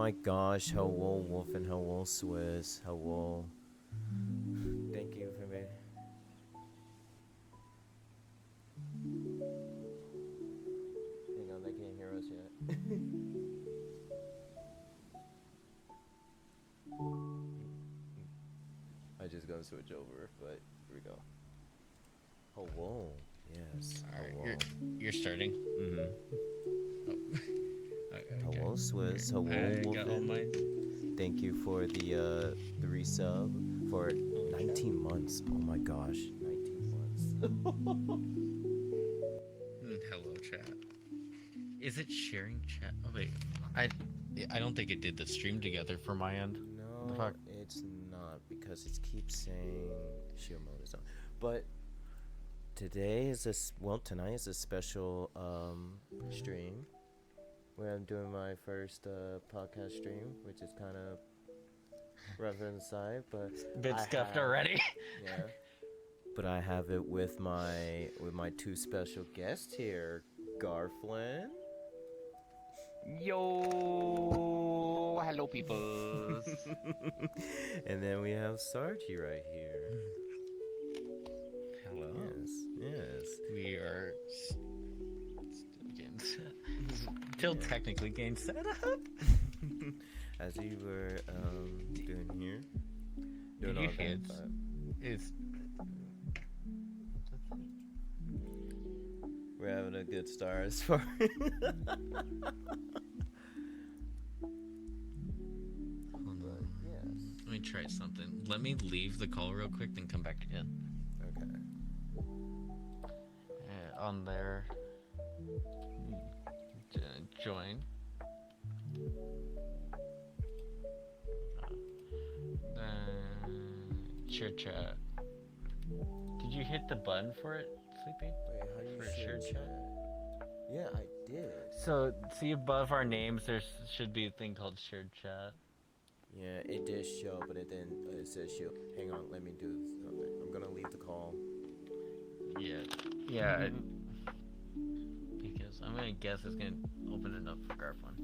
my gosh, hello Wolf and hello Swiss, hello. Thank you for me. Hang on, they can't hear us yet. I just gonna switch over, but here we go. Hello, yes, Alright, hello. you're starting. Mm-hmm. Oh. Okay. Hello Swiss, hello I got all Wolfen. mine. Thank you for the resub for 19 months. Oh my gosh, 19 months. Hello, chat. Is it sharing chat? Oh wait, I don't think it did the stream together for my end. The No, fuck? it's not because it keeps saying shield mode is on. But today is tonight is a special stream where I'm doing my first podcast stream, which is kind of rough inside, but Bit stuffed already. yeah. But I have it with my two special guests here, Garflin. Yo, hello, peoples. And then we have Sarchi right here. Hello. Yes. We are still getting set. Still technically getting set up. As we were doing here. Did Doing you all hear that. it's We're having a good start as far. Hold on. Yes. Let me try something. Let me leave the call real quick, then come back in. Okay. On there. Join. Then share chat. Did you hit the button for it, Sleepy? Wait, how do you For share shared chat? Yeah, I did. So see above our names, there should be a thing called shared chat. Yeah, it did show, but it didn't. It says show. Hang on, let me do something. I'm gonna leave the call. Yeah. Because I'm gonna guess it's gonna open it up for Garflin.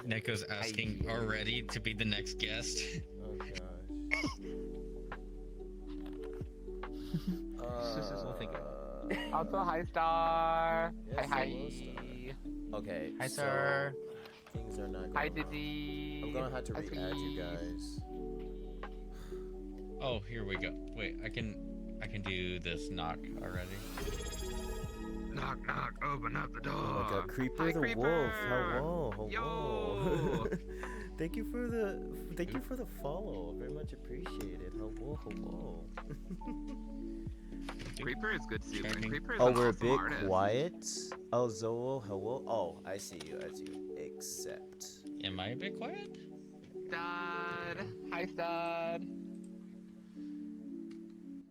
Neko's asking already to be the next guest. Oh gosh. Also, hi, Star. Yes, Hi. hello, Star. Okay. Hi, so sir. Things are not going Hi, well. Dizzy. I'm gonna have to Hi, re-add you Squeeze. guys. Oh, here we go. Wait, I can do this knock already. Knock, knock, open up the door. Oh my god, Creeper Hi, the Creeper. Wolf. Hello. Yo. Thank you for the follow. Very much appreciated. Hello. Creeper is good soup. And Creeper is Oh, an we're a awesome bit artist. quiet. Oh, Zoe, hello. Oh, I see you. Accept. Am I a bit quiet? Stud. Hi, Stud.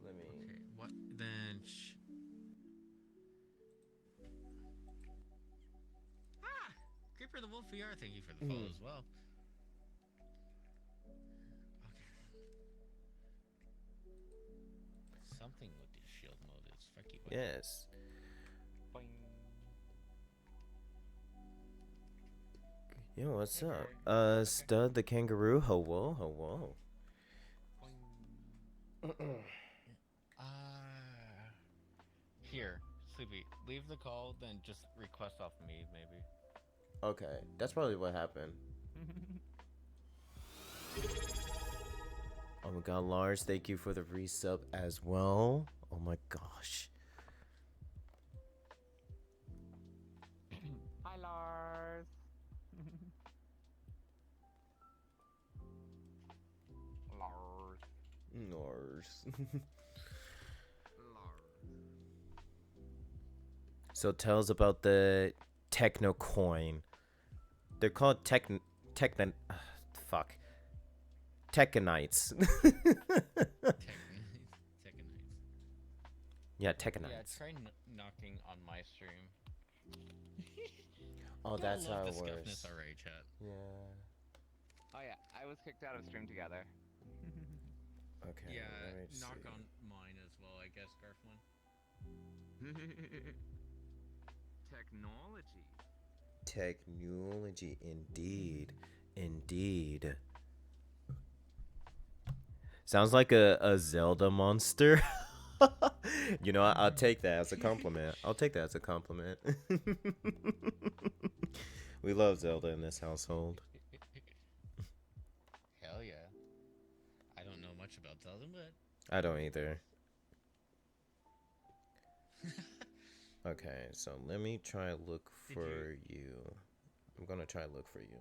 Let me. Okay, what then? Creeper the Wolf VR, thank you for the follow as well. Okay. Something with the shield mode is fucky. Yes. Boing. Yo, what's up? Stud the kangaroo. Hello. Here, Sleepy, leave the call, then just request off me, maybe. Okay, that's probably what happened. Oh my god, Lars, thank you for the resub as well. Oh my gosh. Hi, Lars. Lars. Lars. Lars. So tell us about the Techno coin. They're called Technites. Technites. Yeah, Yeah, Technites. try knocking on my stream. Oh, that's how the it works. scuffness already, chat. Yeah. Oh yeah, I was kicked out of stream together. Okay. Yeah, let me knock see. on mine as well, I guess, Garflin. Technology. Technology indeed. Indeed. Sounds like a Zelda monster. You know, I'll take that as a compliment. I'll take that as a compliment. We love Zelda in this household. Hell yeah. I don't know much about Zelda, but I don't either. Okay, so let me try look for you. I'm gonna try look for you.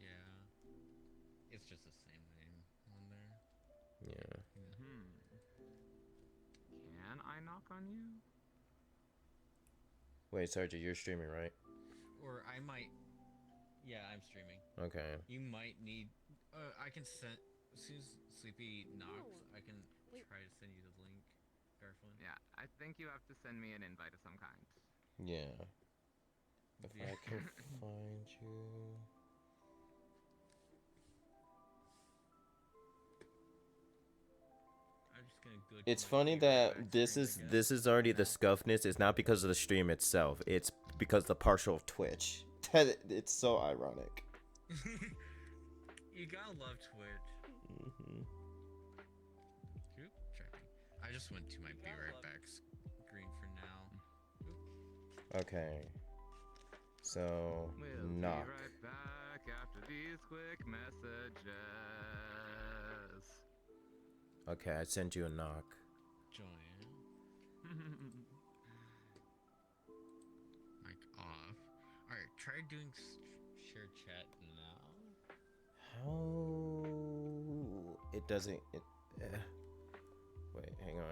yeah, it's just the same name on there. Yeah. Can I knock on you? Wait, Sergeant, you're streaming, right? Or I might. Yeah, I'm streaming. Okay. You might need. I can send. As soon as Sleepy knocks, I can try to send you the link, Garflin. Yeah, I think you have to send me an invite of some kind. Yeah. If Yeah. I can find you. I'm just gonna go. It's to my funny Be Right that Back this screen, I is guess, this is already the now. scuffness. It's not because of the stream itself. It's because the partial of Twitch. It's so ironic. You gotta love Twitch. Hmm. Oop, checking. I just went to my Be Right Back screen for now. Okay. So We'll knock. be right back after these quick messages. Okay, I sent you a knock. Join. Mic off. Alright, try doing share chat now. How it doesn't it wait, hang on.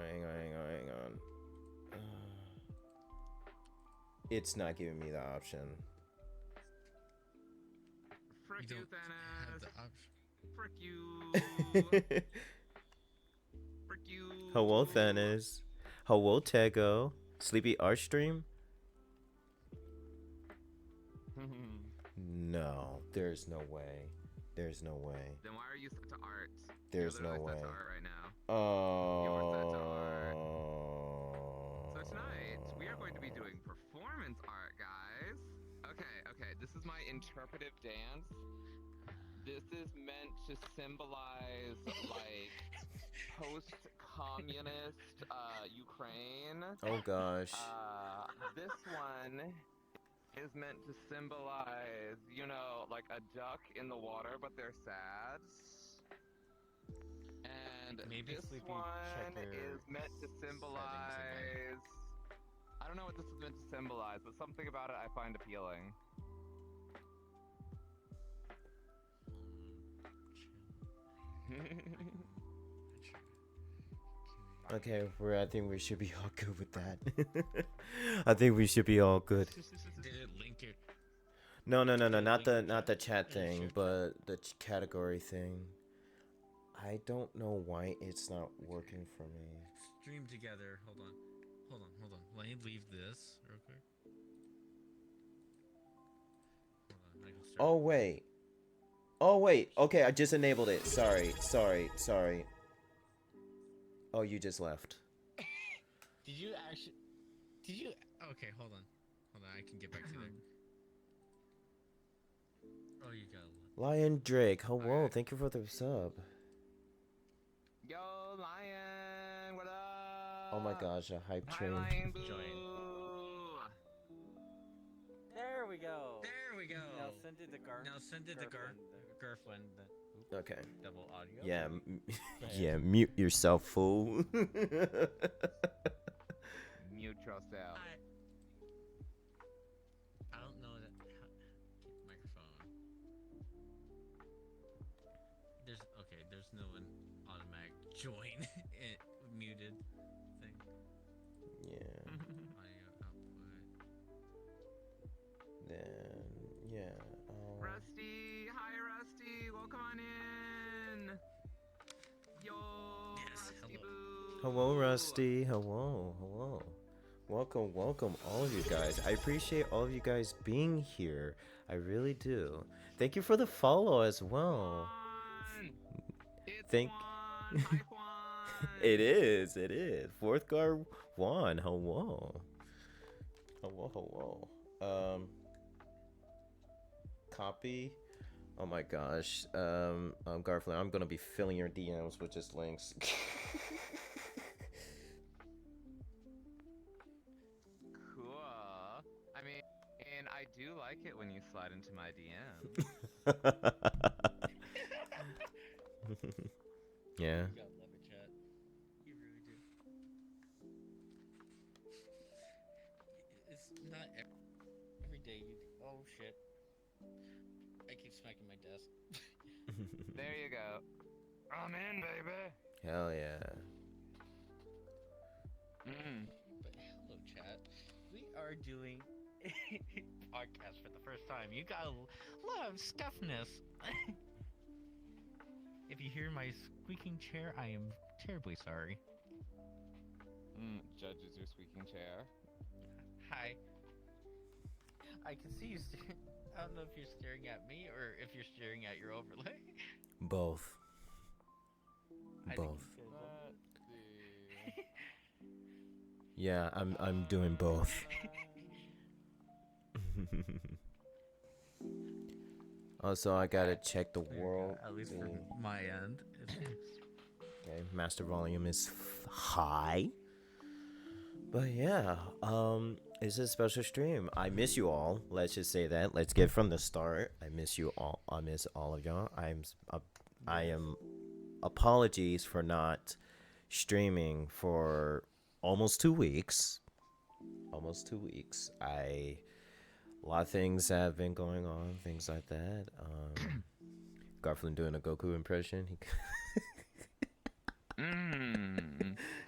It's not giving me the option. Frick You you, don't have Thanos. the option. Frick you. Frick you. Hello, Thanos. Hello, Tego. Sleepy Art stream? No, there's no way. There's no way. Then why are you set to art? There's You're no literally way. set to art right now. Oh. You are set to art. So tonight, we are going to be doing performance art, guys. Okay, this is my interpretive dance. This is meant to symbolize, like, post-communist Ukraine. Oh gosh. This one is meant to symbolize, you know, like a duck in the water, but they're sad. And Maybe this Sleepy one check your is meant to symbolize. I don't know what this is meant to symbolize, but something about it I find appealing. Okay, I think we should be all good with that. I think we should be all good. Did it link it? No, not the chat thing, but the category thing. I don't know why it's not working for me. Stream together. Hold on. Let me leave this real quick. Hold on, I can start. Oh wait. Okay, I just enabled it. Sorry. Oh, you just left. Did you actually? Okay, hold on. I can get back to there. Oh, you got it. Lion Drake, hello. Alright. Thank you for the sub. Yo, Lion, what up? Oh my gosh, a hype Hi, train. Lion Boo. There we go. Now Now send it to Garflin. Okay. Double audio. Yeah, yeah. Mute yourself, fool. Mute yourself. I don't know that microphone. There's no an automatic join it muted thing. Yeah. Audio output. Then yeah. Rusty, hi Rusty, welcome on in. Yo, Yes, Rusty hello. Boo. Hello, Rusty. Hello. Welcome, all of you guys. I appreciate all of you guys being here. I really do. Thank you for the follow as well. Juan. It's Thank. Juan. Hi Juan. It is. Fourth guard Juan. Hello. Copy. Oh my gosh. Garfield, I'm gonna be filling your DMs with just links. Cool. I mean, I do like it when you slide into my DMs. Yeah. You gotta love it, chat. You really do. It's not every day you. Oh shit! I keep smacking my desk. There you go. I'm in, baby. Hell yeah. But hello, chat. We are doing a podcast for the first time. You got a lot of stuffness. If you hear my squeaking chair, I am terribly sorry. Judges your squeaking chair. Hi. I can see you. I don't know if you're staring at me or if you're staring at your overlay. Both. I think Both. you could. Let's see. Yeah, I'm doing both. Also, I gotta check the world. At least for my end. Okay, master volume is high. But yeah, it's a special stream. I miss you all. Let's just say that. Let's get from the start. I miss you all. I miss all of y'all. I am apologies for not streaming for almost 2 weeks. Almost 2 weeks. A lot of things have been going on, things like that. Garfield doing a Goku impression.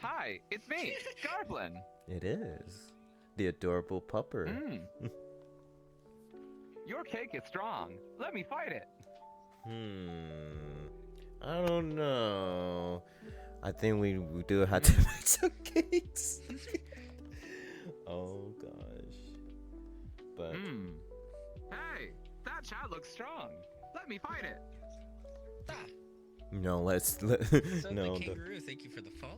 Hi, it's me, Garblin. It is the adorable pupper. Your cake is strong. Let me fight it. I don't know. I think we do have to make some cakes. Oh gosh. But Hey, that chat looks strong. Let me fight it. no, So no. the kangaroo, thank you for the follow.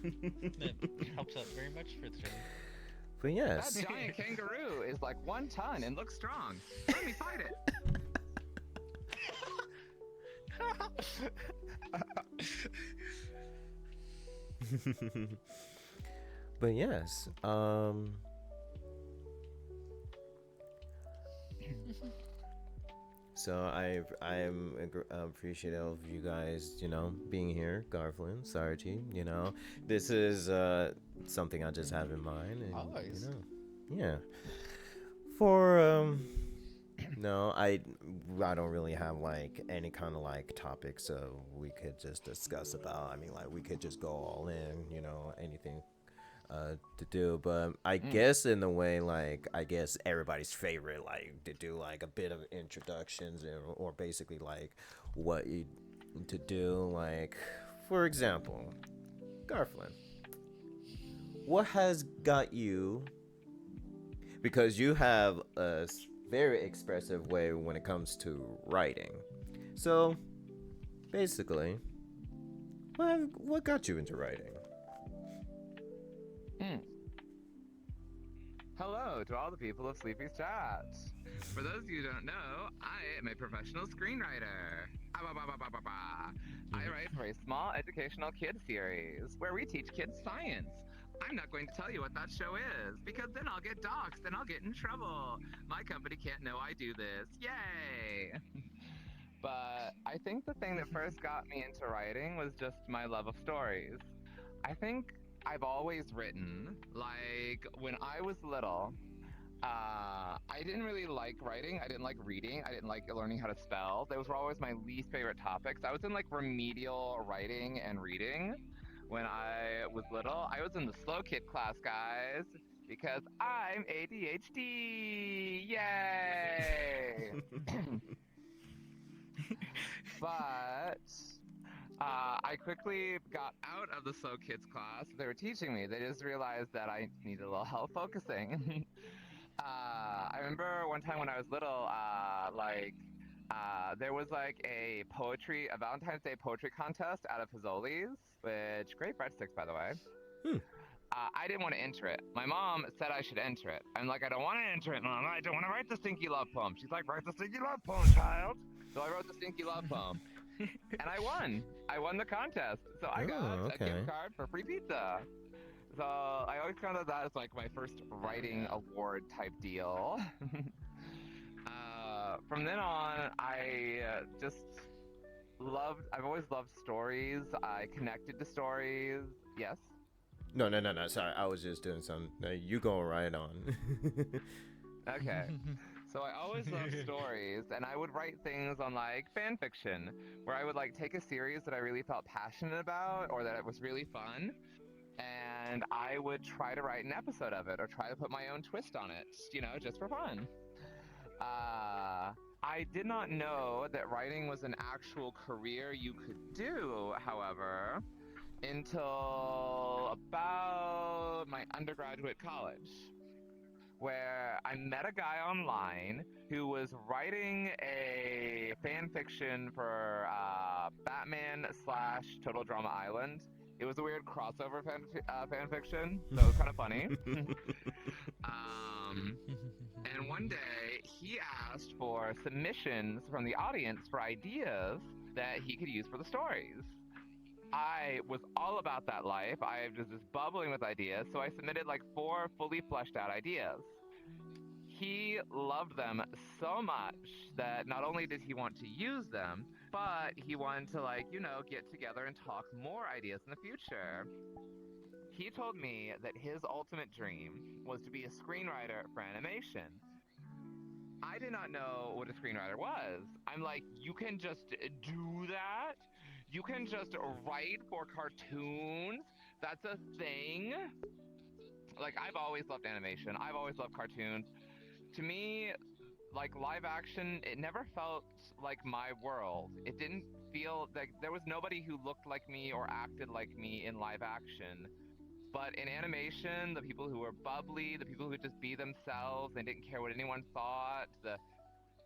That helps out very much for the show. But yes. That giant kangaroo is like 1 ton and looks strong. Let me fight it. But yes. So I'm appreciative of you guys, being here, Garflin, Sarji, This is something I just have in mind, and Always. yeah. For no, I don't really have like any kind of like topic, so we could just discuss about. I mean, like we could just go all in, anything to do. But I guess in a way, like I guess everybody's favorite, like to do like a bit of introductions or basically like what you to do. Like for example, Garflin, what has got you? Because you have a very expressive way when it comes to writing. So, basically, what got you into writing? Hello to all the people of Sleepy's Chat. For those of you who don't know, I am a professional screenwriter. I write for a small educational kids series where we teach kids science. I'm not going to tell you what that show is, because then I'll get doxxed and I'll get in trouble. My company can't know I do this. Yay! But I think the thing that first got me into writing was just my love of stories. I think I've always written. Like, when I was little, I didn't really like writing. I didn't like reading. I didn't like learning how to spell. Those were always my least favorite topics. I was in like remedial writing and reading when I was little. I was in the slow kid class, guys, because I'm ADHD. Yay! But I quickly got out of the slow kids class. They were teaching me. They just realized that I needed a little help focusing. I remember one time when I was little, there was like a Valentine's Day poetry contest out of Fazoli's, which great breadsticks, by the way. I didn't want to enter it. My mom said I should enter it. I'm like, I don't want to enter it, Mom. I don't want to write the stinky love poem. She's like, write the stinky love poem, child. So I wrote the stinky love poem. And I won. I won the contest. So I got a gift card for free pizza. So I always counted that as like my first writing award type deal. From then on, I I've always loved stories. I connected to stories. Yes? No. Sorry, I was just doing something. No, you going right on. Okay. So I always loved stories, and I would write things on like fan fiction, where I would like take a series that I really felt passionate about or that it was really fun, and I would try to write an episode of it or try to put my own twist on it, just for fun. I did not know that writing was an actual career you could do, however, until about my undergraduate college, where I met a guy online who was writing a fan fiction for Batman / Total Drama Island. It was a weird crossover fan fiction, so it was kind of funny. And one day, he asked for submissions from the audience for ideas that he could use for the stories. I was all about that life. I was just bubbling with ideas, so I submitted like 4 fully fleshed out ideas. He loved them so much that not only did he want to use them, but he wanted to get together and talk more ideas in the future. He told me that his ultimate dream was to be a screenwriter for animation. I did not know what a screenwriter was. I'm like, you can just do that? You can just write for cartoons? That's a thing? Like, I've always loved animation. I've always loved cartoons. To me, like, live action, it never felt like my world. It didn't feel like there was nobody who looked like me or acted like me in live action. But in animation, the people who were bubbly, the people who could just be themselves, they didn't care what anyone thought, the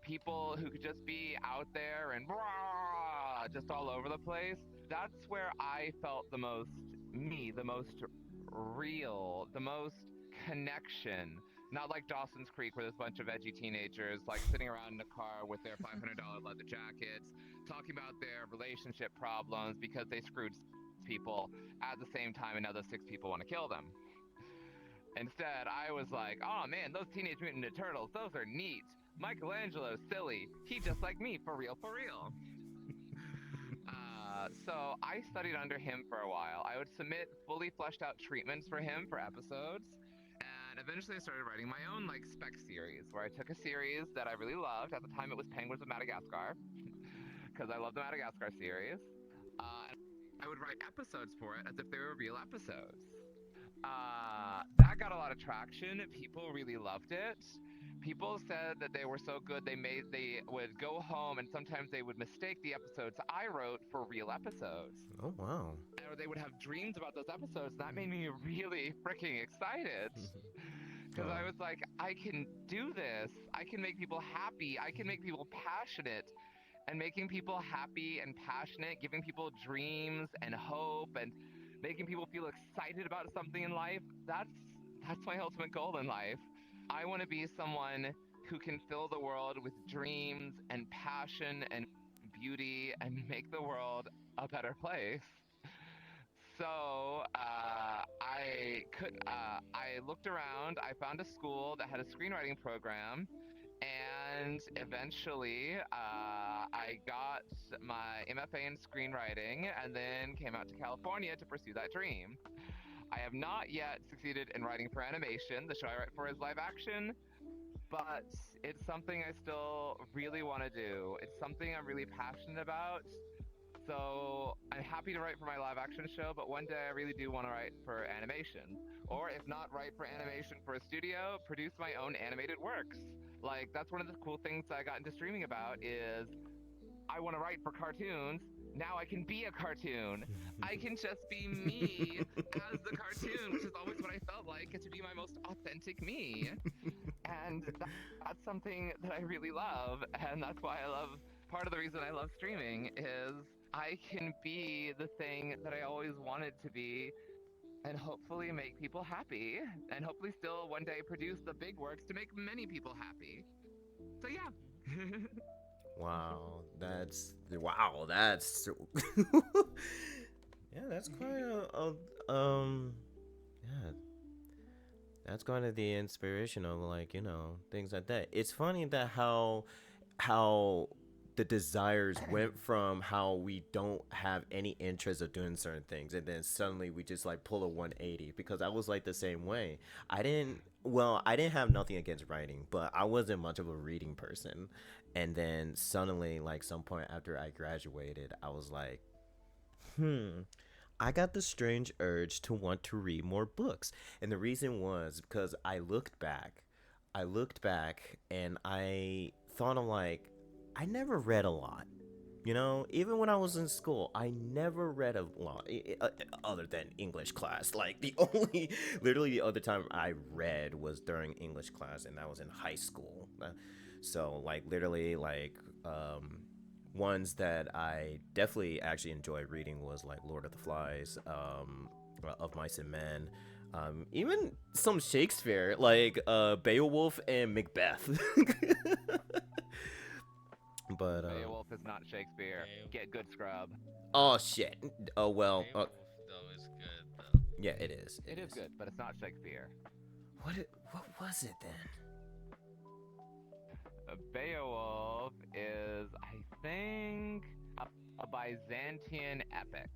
people who could just be out there and rah, just all over the place, that's where I felt the most me, the most real, the most connection. Not like Dawson's Creek, where there's a bunch of edgy teenagers like sitting around in a car with their $500 leather jackets, talking about their relationship problems because they screwed people at the same time and now those 6 people want to kill them. Instead, I was like, oh man, those Teenage Mutant Ninja Turtles, those are neat. Michelangelo's silly. He just like me, for real, for real. So I studied under him for a while. I would submit fully fleshed out treatments for him for episodes. And eventually I started writing my own spec series, where I took a series that I really loved. At the time it was Penguins of Madagascar, because I love the Madagascar series. And I would write episodes for it as if they were real episodes. That got a lot of traction. People really loved it. People said that they were so good they would go home and sometimes they would mistake the episodes I wrote for real episodes. Oh, wow. Or they would have dreams about those episodes. That made me really freaking excited. Because I was like, I can do this. I can make people happy. I can make people passionate. And making people happy and passionate, giving people dreams and hope, and making people feel excited about something in life, that's my ultimate goal in life. I want to be someone who can fill the world with dreams and passion and beauty and make the world a better place. So I looked around, I found a school that had a screenwriting program, and eventually I got my MFA in screenwriting and then came out to California to pursue that dream. I have not yet succeeded in writing for animation. The show I write for is live action, but it's something I still really want to do. It's something I'm really passionate about. So I'm happy to write for my live action show, but one day I really do want to write for animation. Or if not write for animation for a studio, produce my own animated works. Like, that's one of the cool things I got into streaming about is I want to write for cartoons. Now I can be a cartoon. I can just be me as the cartoon, which is always what I felt like, is to be my most authentic me. And that's something that I really love, and that's why part of the reason I love streaming is I can be the thing that I always wanted to be and hopefully make people happy, and hopefully still one day produce the big works to make many people happy. So yeah. Wow, that's yeah, that's quite yeah, that's kind of the inspiration of like, things like that. It's funny that how the desires went from how we don't have any interest of doing certain things, and then suddenly we just like pull a 180, because I was like the same way. I didn't have nothing against writing, but I wasn't much of a reading person. And then suddenly, like some point after I graduated, I was like, I got the strange urge to want to read more books. And the reason was because I looked back and I thought of like, I never read a lot. Even when I was in school, I never read a lot other than English class. Like literally the other time I read was during English class, and that was in high school. So like literally like ones that I definitely actually enjoyed reading was like Lord of the Flies, Of Mice and Men, even some Shakespeare like Beowulf and Macbeth. But Beowulf is not Shakespeare. Get good, scrub. oh shit. Oh well. Beowulf, though, is good, though. Yeah, it is. It is good, but it's not Shakespeare. What was it then? Beowulf is, I think, a Byzantine epic.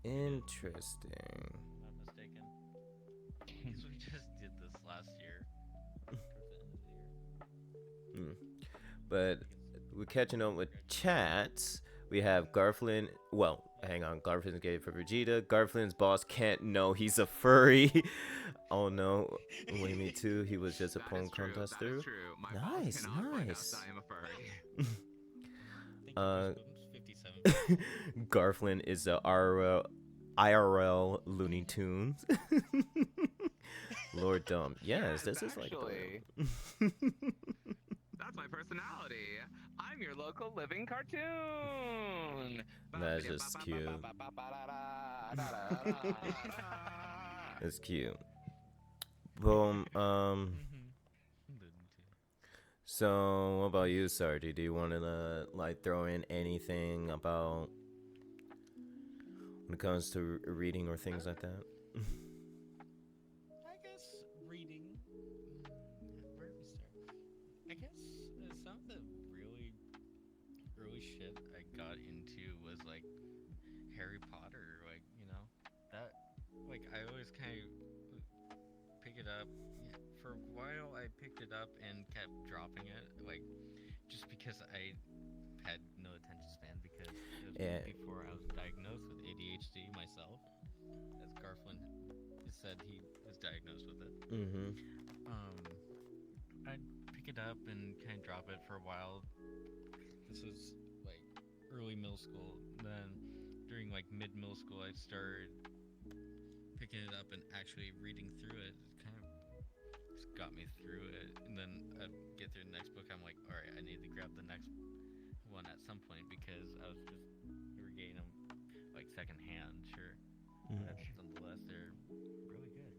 Interesting. Not mistaken. Because we just did this last year. But we're catching up with chats. We have Garflin. Well, hang on. Garflin's gay for Vegeta. Garflin's boss can't know he's a furry. Oh no. Wait, me too. He was just a poem contester. That is true. My boss cannot find out that I am a furry. 57. Garflin is a IRL Looney Tunes. Lord Dumb. Yes, this is like. That's my personality. I'm your local living cartoon. That's just cute. It's cute. Boom. So, what about you, Sardi? Do you want to like throw in anything about when it comes to reading or things like that? I guess reading. Where do we start? I guess some of the really early shit I got into was like Harry Potter. Like, that. Like, I always kind of pick it up. Yeah, for a while, I picked it up and kept dropping it. Like, just because I had no attention span, because it was before I was diagnosed with ADHD myself, as Garflin said he was diagnosed with it. I'd pick it up and kind of drop it for a while. This was like early middle school. Then during like mid middle school, I started picking it up and actually reading through it. It kind of just got me through it. And then I'd get through the next book. I'm like, all right, I need to grab the next one at some point, because I was just regading them like secondhand, sure. But nonetheless, they're really good.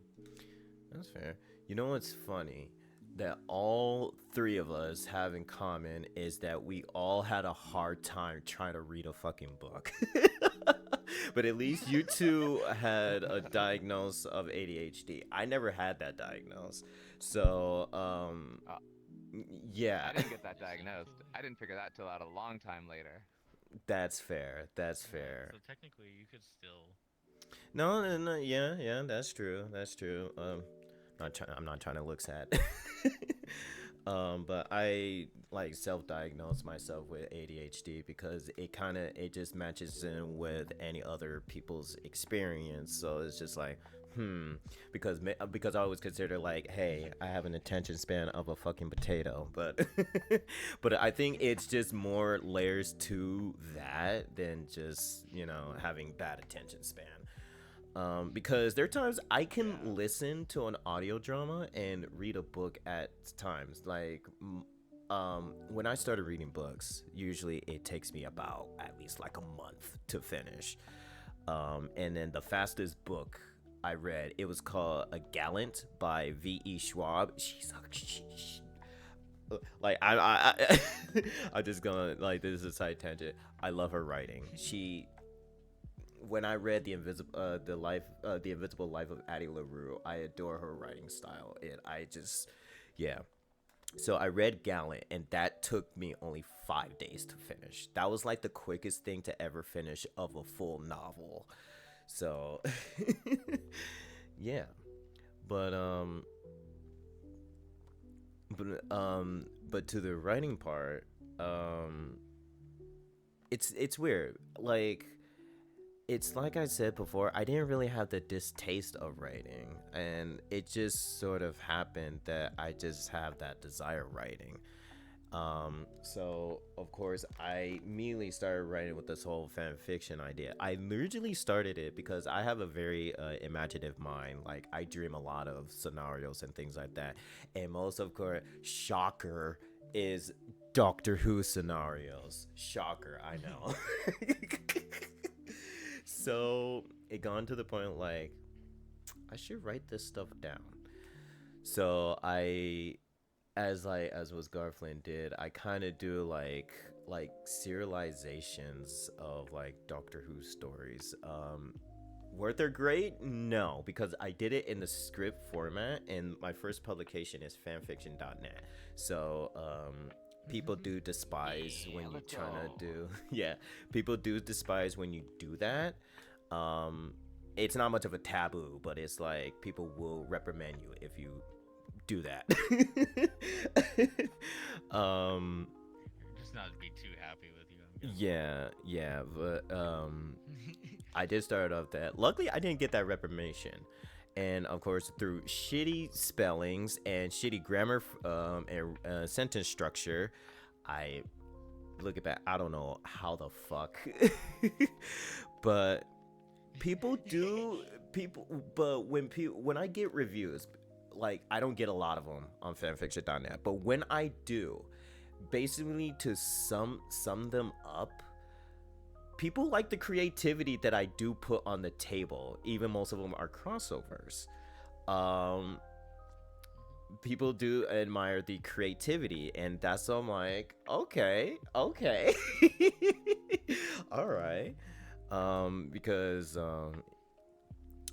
That's fair. You know what's funny? That all three of us have in common is that we all had a hard time trying to read a fucking book. But at least you two had a diagnosis of ADHD. I never had that diagnosis. So, yeah. I didn't get that diagnosed. I didn't figure that till out a long time later. That's fair. That's fair. So technically, you could still. No, yeah, that's true. I'm not trying to look sad. But I like self-diagnosed myself with ADHD because it just matches in with any other people's experience. So it's just like, because I always consider like, hey, I have an attention span of a fucking potato, but but I think it's just more layers to that than just having bad attention span. Because there are times I can listen to an audio drama and read a book at times. Like, when I started reading books, usually it takes me about at least like a month to finish. And then the fastest book I read. It was called A Gallant by V.E. Schwab. Like I'm just gonna like this is a side tangent. I love her writing. When I read the Invisible Life of Addie LaRue, I adore her writing style, and I just, yeah. So I read Gallant, and that took me only 5 days to finish. That was like the quickest thing to ever finish of a full novel. So, yeah, but but to the writing part, it's weird. It's like I said before, I didn't really have the distaste of writing, and it just sort of happened that I just have that desire writing. So of course I immediately started writing with this whole fan fiction idea. I originally started it because I have a very imaginative mind. Like I dream a lot of scenarios and things like that, and most of course, shocker, is Doctor Who scenarios. Shocker, I know. So it gone to the point like I should write this stuff down. So as was Garflin did, I kind of do like serializations of like Doctor Who stories. Were they great? No, because I did it in the script format, and my first publication is fanfiction.net. So people do despise when you trying to do yeah, people do despise when you do that. It's not much of a taboo, but it's like people will reprimand you if you do that. Just not to be too happy with you. Yeah, but I did start off that. Luckily, I didn't get that reprimation, and of course, through shitty spellings and shitty grammar and sentence structure, I look at that. I don't know how the fuck, but when I get reviews, like I don't get a lot of them on fanfiction.net, but when I do, basically to sum them up, people like the creativity that I do put on the table. Even most of them are crossovers. People do admire the creativity, and that's I'm like, okay. All right. Because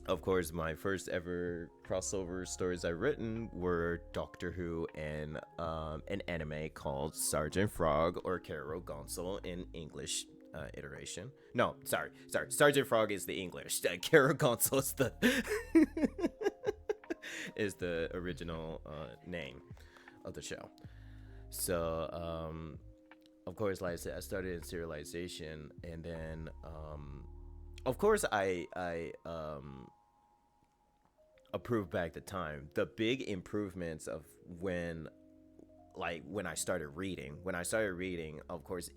of course, my first ever crossover stories I've written were Doctor Who and an anime called Sergeant Frog, or Kero Gonsul in English iteration. No, sorry. Sergeant Frog is the English. Kero Gonsul is the is the original name of the show. So, of course, like I said, I started in serialization, and then, of course, I approved back the time. The big improvements of when I started reading. Of course,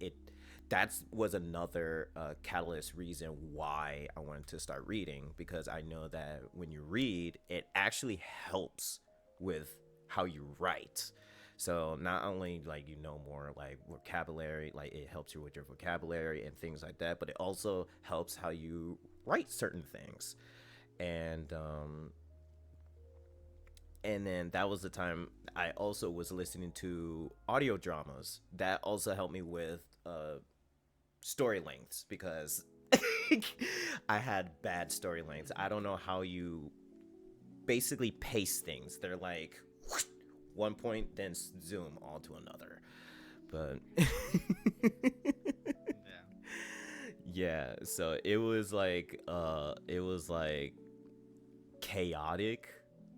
that was another catalyst reason why I wanted to start reading, because I know that when you read, it actually helps with how you write. So not only like more like vocabulary, like it helps you with your vocabulary and things like that, but it also helps how you write certain things. And then that was the time I also was listening to audio dramas. That also helped me with story lengths, because I had bad story lengths. I don't know how you basically pace things. They're like one point, then zoom all to another. But yeah, so it was like chaotic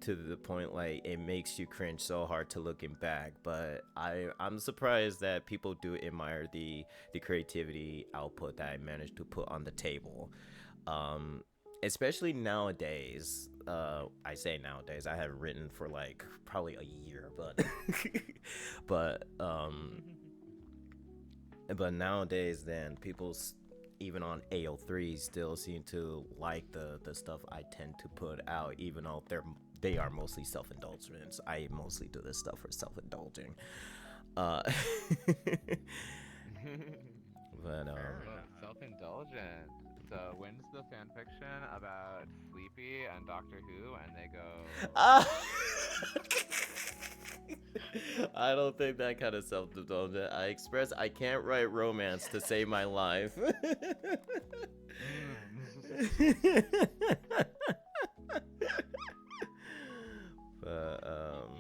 to the point like it makes you cringe so hard to looking back. But I'm surprised that people do admire the creativity output that I managed to put on the table, especially nowadays. I say nowadays, I haven't written for like probably a year, but nowadays, then people even on AO3 still seem to like the stuff I tend to put out, even though they are mostly self-indulgence. I mostly do this stuff for self-indulging. But self-indulgent. So when's the fan fiction about Sleepy and Doctor Who, and they go? Ah! I don't think that kind of self-indulgent. I express I can't write romance to save my life. But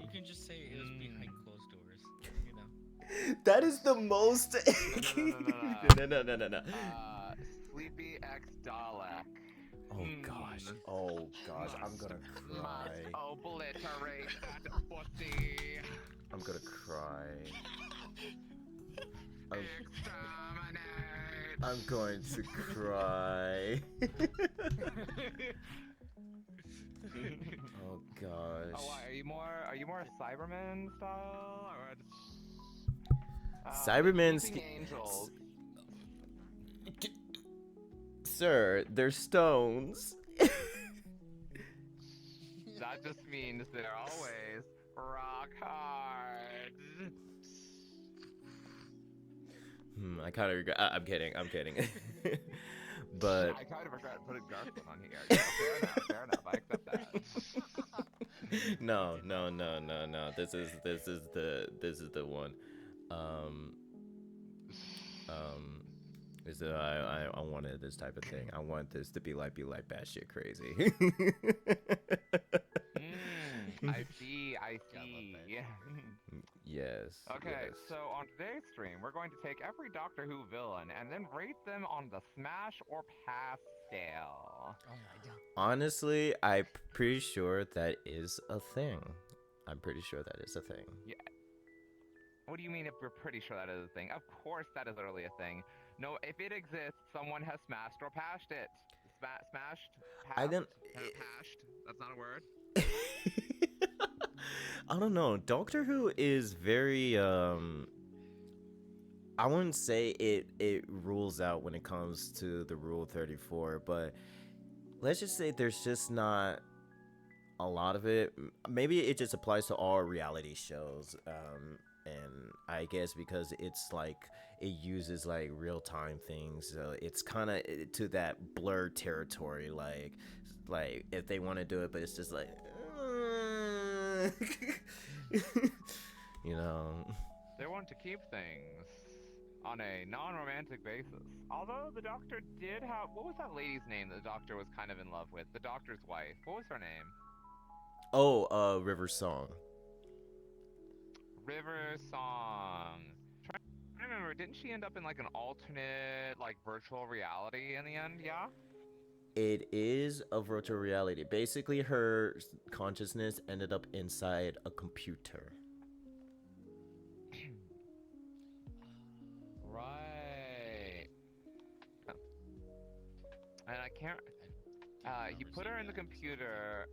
You can just say it was behind closed doors. You know. that is the most. No. Sleepy X Dalek. Oh gosh. Oh gosh. I'm gonna cry. Must obliterate that pussy. I'm gonna cry. Exterminate. I'm going to cry. Oh gosh. Oh, why, are you more Cyberman style or Cybermen's Sleeping Angels? Sir, they're stones. That just means they're always rock hard. I kind of regret. I'm kidding. But I kind of regret putting Garfield on here. Yeah, fair enough. I accept that. no. This is the one. Is that I wanted this type of thing. I want this to be like batshit crazy. I see. Yes. Okay, yes. so on today's stream, we're going to take every Doctor Who villain and then rate them on the smash or pass scale. Oh my god. Honestly, I'm pretty sure that is a thing. Yeah. What do you mean if we're pretty sure that is a thing? Of course that is literally a thing. No, if it exists, someone has smashed or passed it. Smashed? Passed? I don't... Passed? That's not a word? I don't know. Doctor Who is very I wouldn't say it rules out when it comes to the Rule 34, but let's just say there's just not a lot of it. Maybe it just applies to all reality shows. And I guess because it's like it uses like real time things, so it's kind of to that blurred territory. Like if they want to do it, but it's just like, you know. They want to keep things on a non-romantic basis. Although the Doctor did have, what was that lady's name that the Doctor was kind of in love with? The Doctor's wife. What was her name? Oh, River Song. River Song. I remember, didn't she end up in like an alternate, like virtual reality in the end? Yeah. It is a virtual reality. Basically, her consciousness ended up inside a computer. Right. And I can't. He put her in the computer.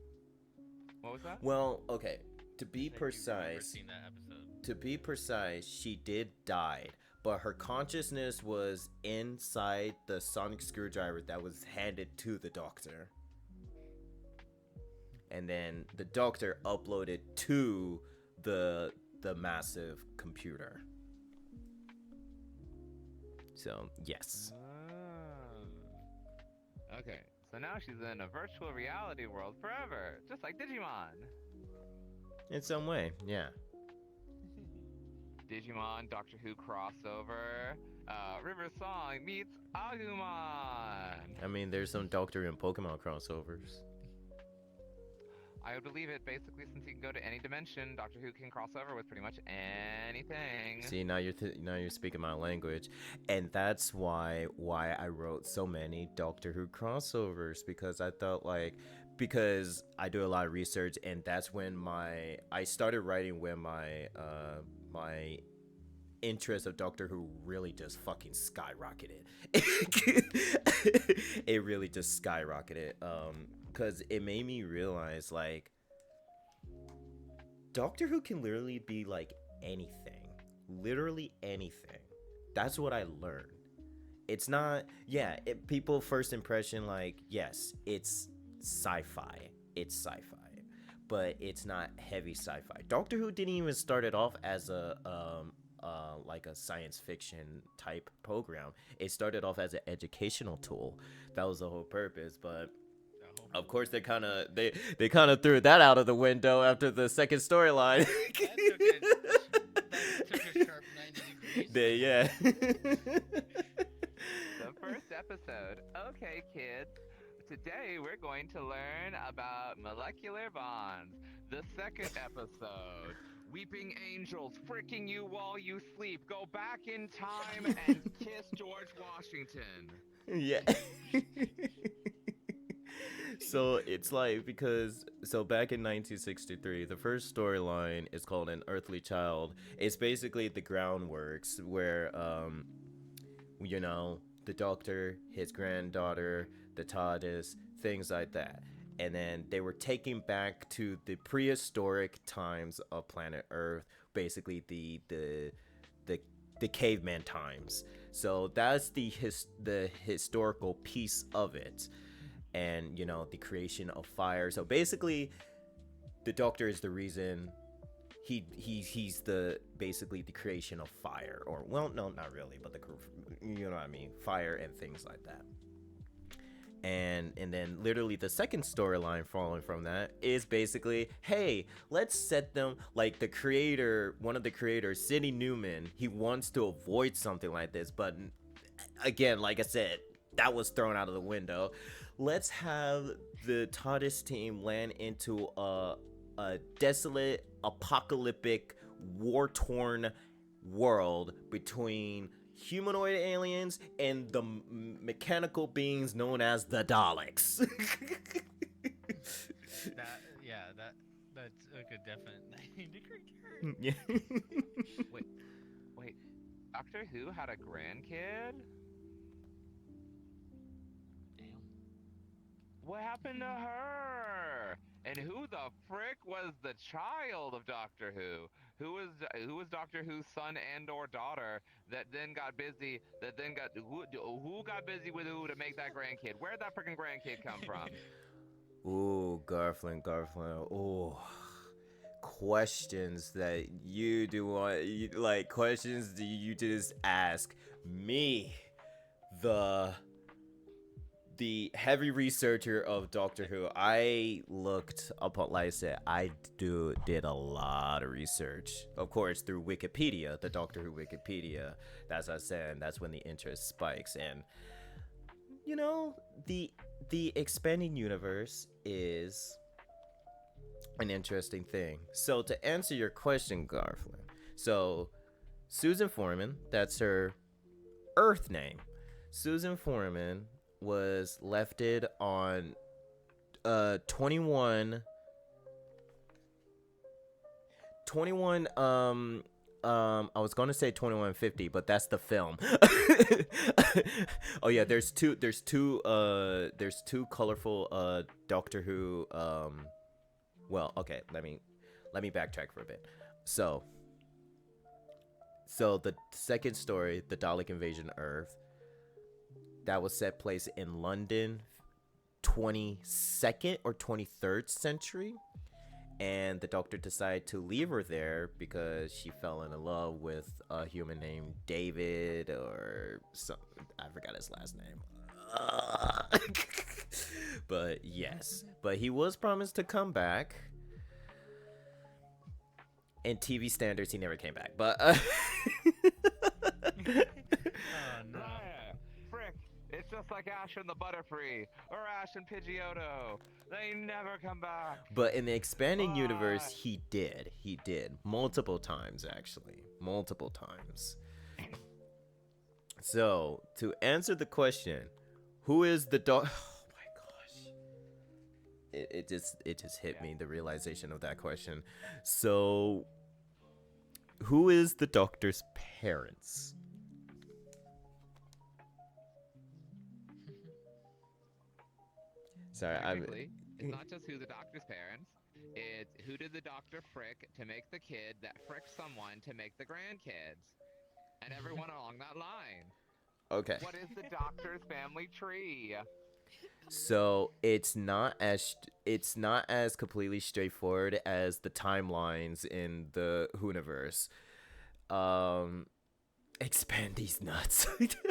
What was that? Well, okay. To be Said you've never precise, seen that episode. she did die, but her consciousness was inside the sonic screwdriver that was handed to the Doctor. And then the Doctor uploaded to the massive computer. So, yes. Okay, so now she's in a virtual reality world forever, just like Digimon. In some way, yeah. Digimon Doctor Who crossover. River Song meets Agumon. I mean, there's some Doctor and Pokemon crossovers. I would believe it. Basically, since he can go to any dimension, Doctor Who can cross over with pretty much anything. See, now you're speaking my language, and that's why I wrote so many Doctor Who crossovers, because I thought because I do a lot of research, and that's when I started writing when my interest of Doctor Who really just fucking skyrocketed. It really just skyrocketed. Because it made me realize, like, Doctor Who can literally be, like, anything. Literally anything. That's what I learned. It's not, people first impression, like, yes, it's sci-fi. It's sci-fi. But it's not heavy sci-fi. Doctor Who didn't even start it off as a like a science fiction type program. It started off as an educational tool. That was the whole purpose, but of course they kind of threw that out of the window after the second storyline. That took a sharp 90 degrees. Yeah. The first episode. Okay, kids. Today we're going to learn about molecular bonds. The second episode. Weeping angels fricking you while you sleep. Go back in time and kiss George Washington. Yeah. So it's like so back in 1963, the first storyline is called An Earthly Child. It's basically the groundworks where the doctor, his granddaughter, the TARDIS, things like that. And then they were taken back to the prehistoric times of planet Earth, basically the caveman times. So that's the historical piece of it. And the creation of fire. So basically the doctor is the reason he's basically the creation of fire, or well, no, not really, but fire and things like that. And then literally the second storyline following from that is basically, hey, let's set them, like one of the creators, Sidney Newman, he wants to avoid something like this, but again, like I said, that was thrown out of the window. Let's have the TARDIS team land into a desolate, apocalyptic, war-torn world between humanoid aliens and the mechanical beings known as the Daleks. That's a good definite 90-degree turn. Yeah. Wait. Doctor Who had a grandkid? What happened to her? And who the frick was the child of Doctor Who? Who was Doctor Who's son and or daughter that then got busy? Who got busy with who to make that grandkid? Where'd that freaking grandkid come from? Ooh, Garflin. Ooh, questions that you do want, questions that you just ask me, the heavy researcher of Doctor Who. I looked up, like I said, I did a lot of research, of course, through Wikipedia, the Doctor Who Wikipedia. That's what I said, and that's when the interest spikes. And the expanding universe is an interesting thing. So to answer your question, Garflin, so Susan Foreman, that's her Earth name. Susan Foreman was lefted on 21 I was gonna say 2150, but that's the film. Oh yeah, there's two colorful Doctor Who well, okay, let me backtrack for a bit. So the second story, the Dalek invasion Earth, that was set place in London, 22nd or 23rd century. And the Doctor decided to leave her there because she fell in love with a human named David, or some, I forgot his last name. But yes, but he was promised to come back. In TV standards, he never came back. But Oh no. Frick, it's just like Ash and the Butterfree, or Ash and Pidgeotto. They never come back. But in the expanding universe, he did. He did. Multiple times, actually. Multiple times. So, to answer the question, who is the dog? Oh my gosh. It just hit me, the realization of that question. So, who is the Doctor's parents? Sorry, It's not just who the Doctor's parents. It's who did the Doctor frick to make the kid that fricked someone to make the grandkids, and everyone along that line. Okay. What is the Doctor's family tree? So it's not as completely straightforward as the timelines in the Whoniverse. expand these nuts. Expand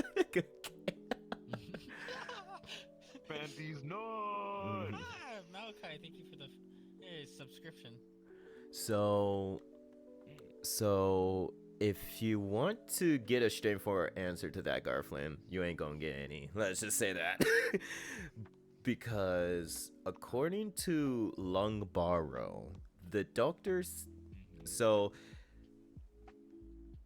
these nuts. Malachi, thank you for the subscription. So if you want to get a straightforward answer to that, Garflin, you ain't gonna get any. Let's just say that. Because according to Lungbaro, the doctors, so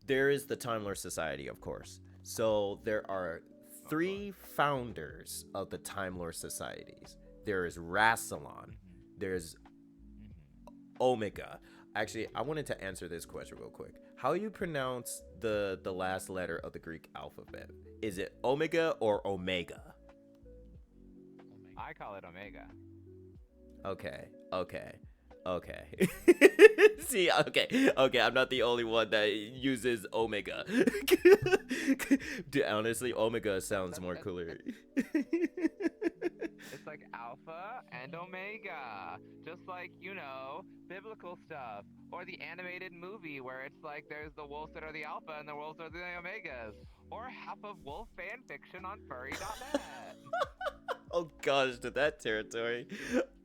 there is the Time Lord Society, of course. So there are 3 founders of the Time Lord Societies. There is Rassilon. There's Omega. Actually, I wanted to answer this question real quick. How you pronounce the last letter of the Greek alphabet? Is it Omega or Omega? I call it Omega. Okay. See, okay, I'm not the only one that uses Omega. Dude, honestly, Omega sounds more cooler. It's like Alpha and Omega. Just like, biblical stuff. Or the animated movie where it's like there's the wolves that are the Alpha and the wolves are the Omegas. Or half of wolf fan fiction on furry.net. Oh gosh, to that territory.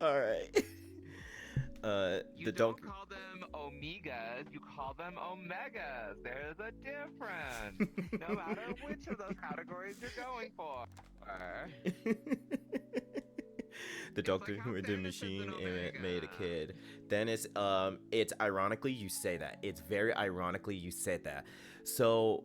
Alright. You don't call them Omegas, you call them Omegas. There's a difference. No matter which of those categories you're going for. The doctor who made the machine and made a kid. Then it's ironically you say that. It's very ironically you said that. So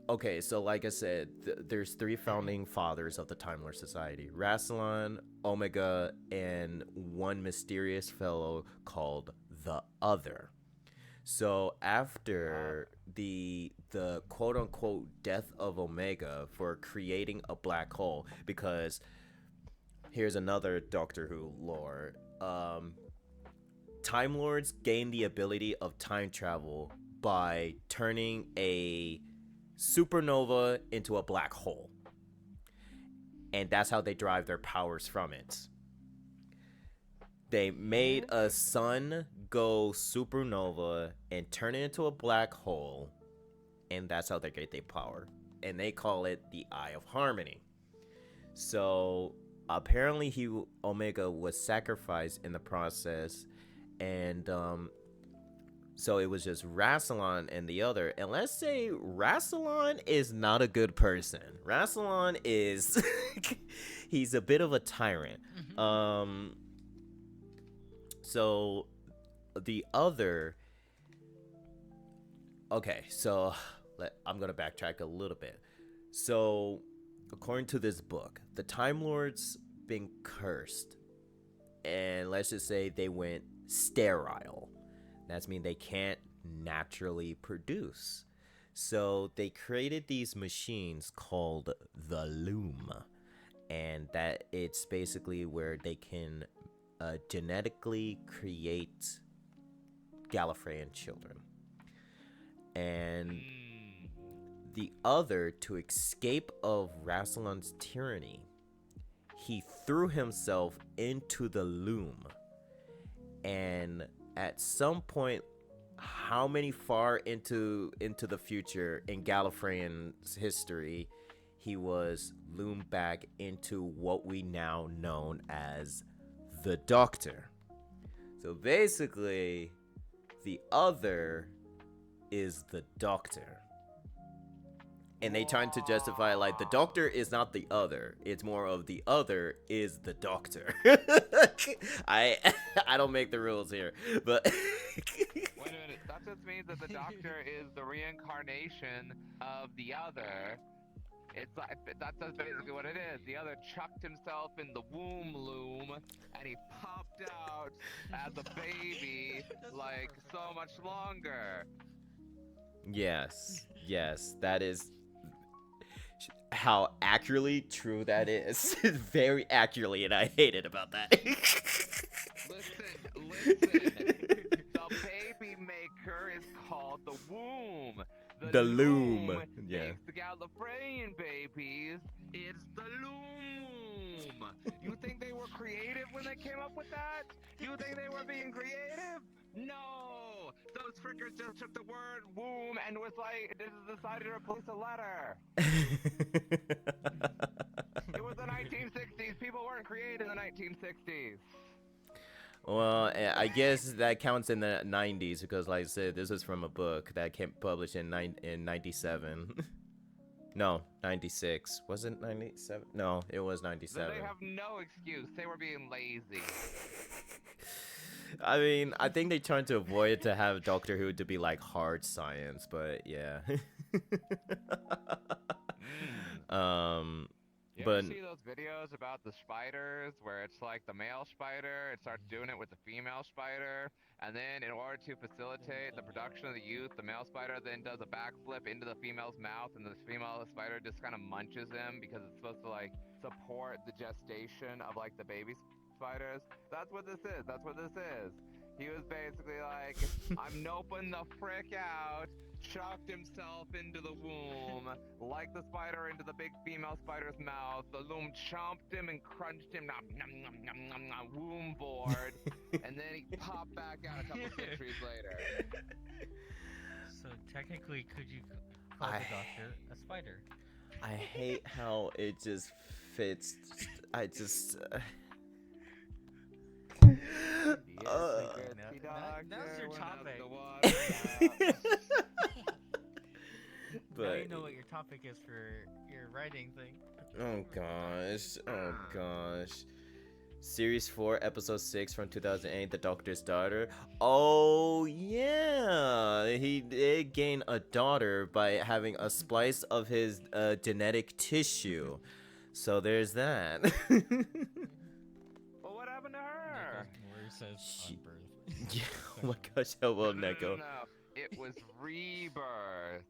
okay, so like I said, there's 3 founding fathers of the Time Lord Society: Rassilon, Omega, and one mysterious fellow called the Other. So after the quote unquote death of Omega for creating a black hole, because here's another Doctor Who lore. Time Lords gain the ability of time travel by turning a supernova into a black hole, and that's how they derive their powers from it. They made a sun go supernova and turn it into a black hole, and that's how they get their power, and they call it the Eye of Harmony. So apparently Omega was sacrificed in the process, and so it was just Rassilon and the Other. And let's say Rassilon is not a good person. Rassilon is he's a bit of a tyrant. So the Other, okay, so I'm gonna backtrack a little bit. So according to this book, the Time Lords been cursed, and let's just say they went sterile. That's mean they can't naturally produce. So they created these machines called the Loom, and that it's basically where they can genetically create Gallifreyan children. And the Other, to escape of Rassilon's tyranny, he threw himself into the Loom, and at some point, how many far into the future in Gallifreyan's history, he was loomed back into what we now known as the Doctor. So basically, the Other is the Doctor. And they trying to justify, like, the Doctor is not the Other. It's more of the Other is the Doctor. I don't make the rules here, but Wait a minute, that just means that the Doctor is the reincarnation of the Other. It's like, that's basically what it is. The Other chucked himself in the womb loom, and he popped out as a baby, like, so much longer. yes, that is how accurately true that is. Very accurately, and I hate it about that. Listen. The baby maker is called the womb. The loom. Yeah. Makes the Gallifreyan babies. It's the loom. You think they were creative when they came up with that? You think they were being creative? No. Those those frickers just took the word womb and was like, decided to replace a letter. It was the 1960s. People weren't created in the 1960s. Well, I guess that counts in the 90s because, like I said, this is from a book that came published in 97. No, 96. Was it 97? No, it was 97. They have no excuse. They were being lazy. I mean, I think they tried to avoid to have Doctor Who to be like hard science, but yeah. You But ever see those videos about the spiders where it's like the male spider, it starts doing it with the female spider, and then in order to facilitate the production of the youth, the male spider then does a backflip into the female's mouth, and the female spider just kind of munches him because it's supposed to like support the gestation of like the baby spiders. That's what this is. That's what this is. He was basically like, I'm noping the frick out, chucked himself into the womb, like the spider into the big female spider's mouth. The loom chomped him and crunched him, nom, nom, nom, nom, nom, nom, womb board, and then he popped back out a couple centuries later. So technically, could you call the doctor a spider? I hate how it just fits. I just. That's your topic. But now you know what your topic is for your writing thing. oh gosh. Series 4, Episode 6 from 2008, The Doctor's Daughter. Oh yeah, he did gain a daughter by having a splice of his genetic tissue. So there's that. Well, what happened to her? Where it says on birth. Yeah, oh my gosh, how well Neko. No. It was rebirth.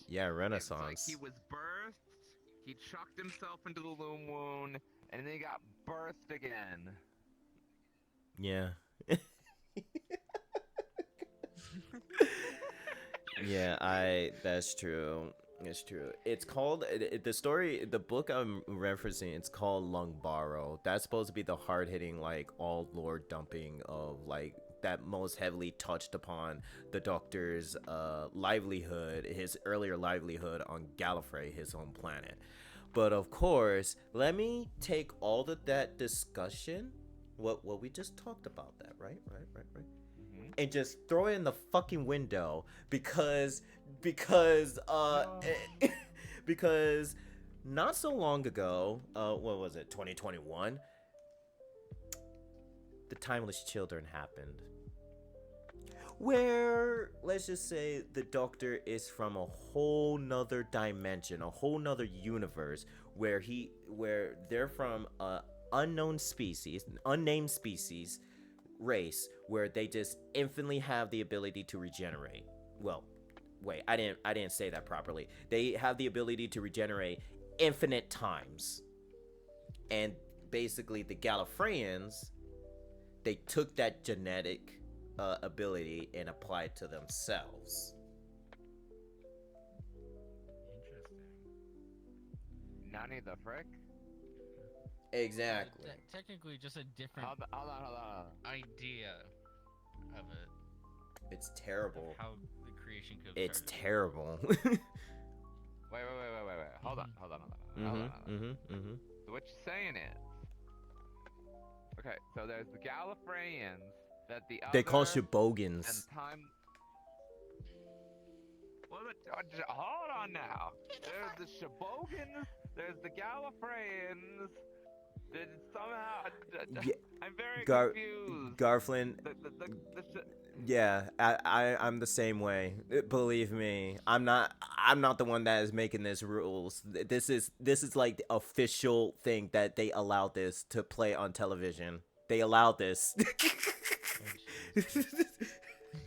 Yeah, It's Renaissance. like he was birthed, he chucked himself into the loom wound, and then he got birthed again. Yeah. Yeah, that's true. It's true. It's called the book I'm referencing, it's called Lungbaro. That's supposed to be the hard-hitting, like, all lore dumping of, like, that most heavily touched upon the Doctor's livelihood, his earlier livelihood on Gallifrey, his home planet. But of course, let me take all of that discussion, what we just talked about that, right? And just throw it in the fucking window because because not so long ago, what was it, 2021, the Timeless Children happened, where let's just say the Doctor is from a whole nother dimension, a whole nother universe, where they're from a unnamed species race, where they just infinitely have the ability to regenerate. Well, wait, I didn't say that properly. They have the ability to regenerate infinite times. And basically the Gallifreyans, they took that genetic ability and applied to themselves. Interesting. Nani the frick? Exactly. Technically, just a different Hold on. idea of it. It's terrible. How the creation could have It's started. terrible. Wait. Hold on. So what you're saying is, okay, so there's the Gallifreyans that the They call other Shibogans. and time. Hold on now. There's the Shibogans. There's the Gallifreyans. That somehow, Yeah, I'm very confused. Garflin. The Yeah, I'm the same way. Believe me, I'm not the one that is making this rules. This is like the official thing that they allowed this to play on television. They allowed this.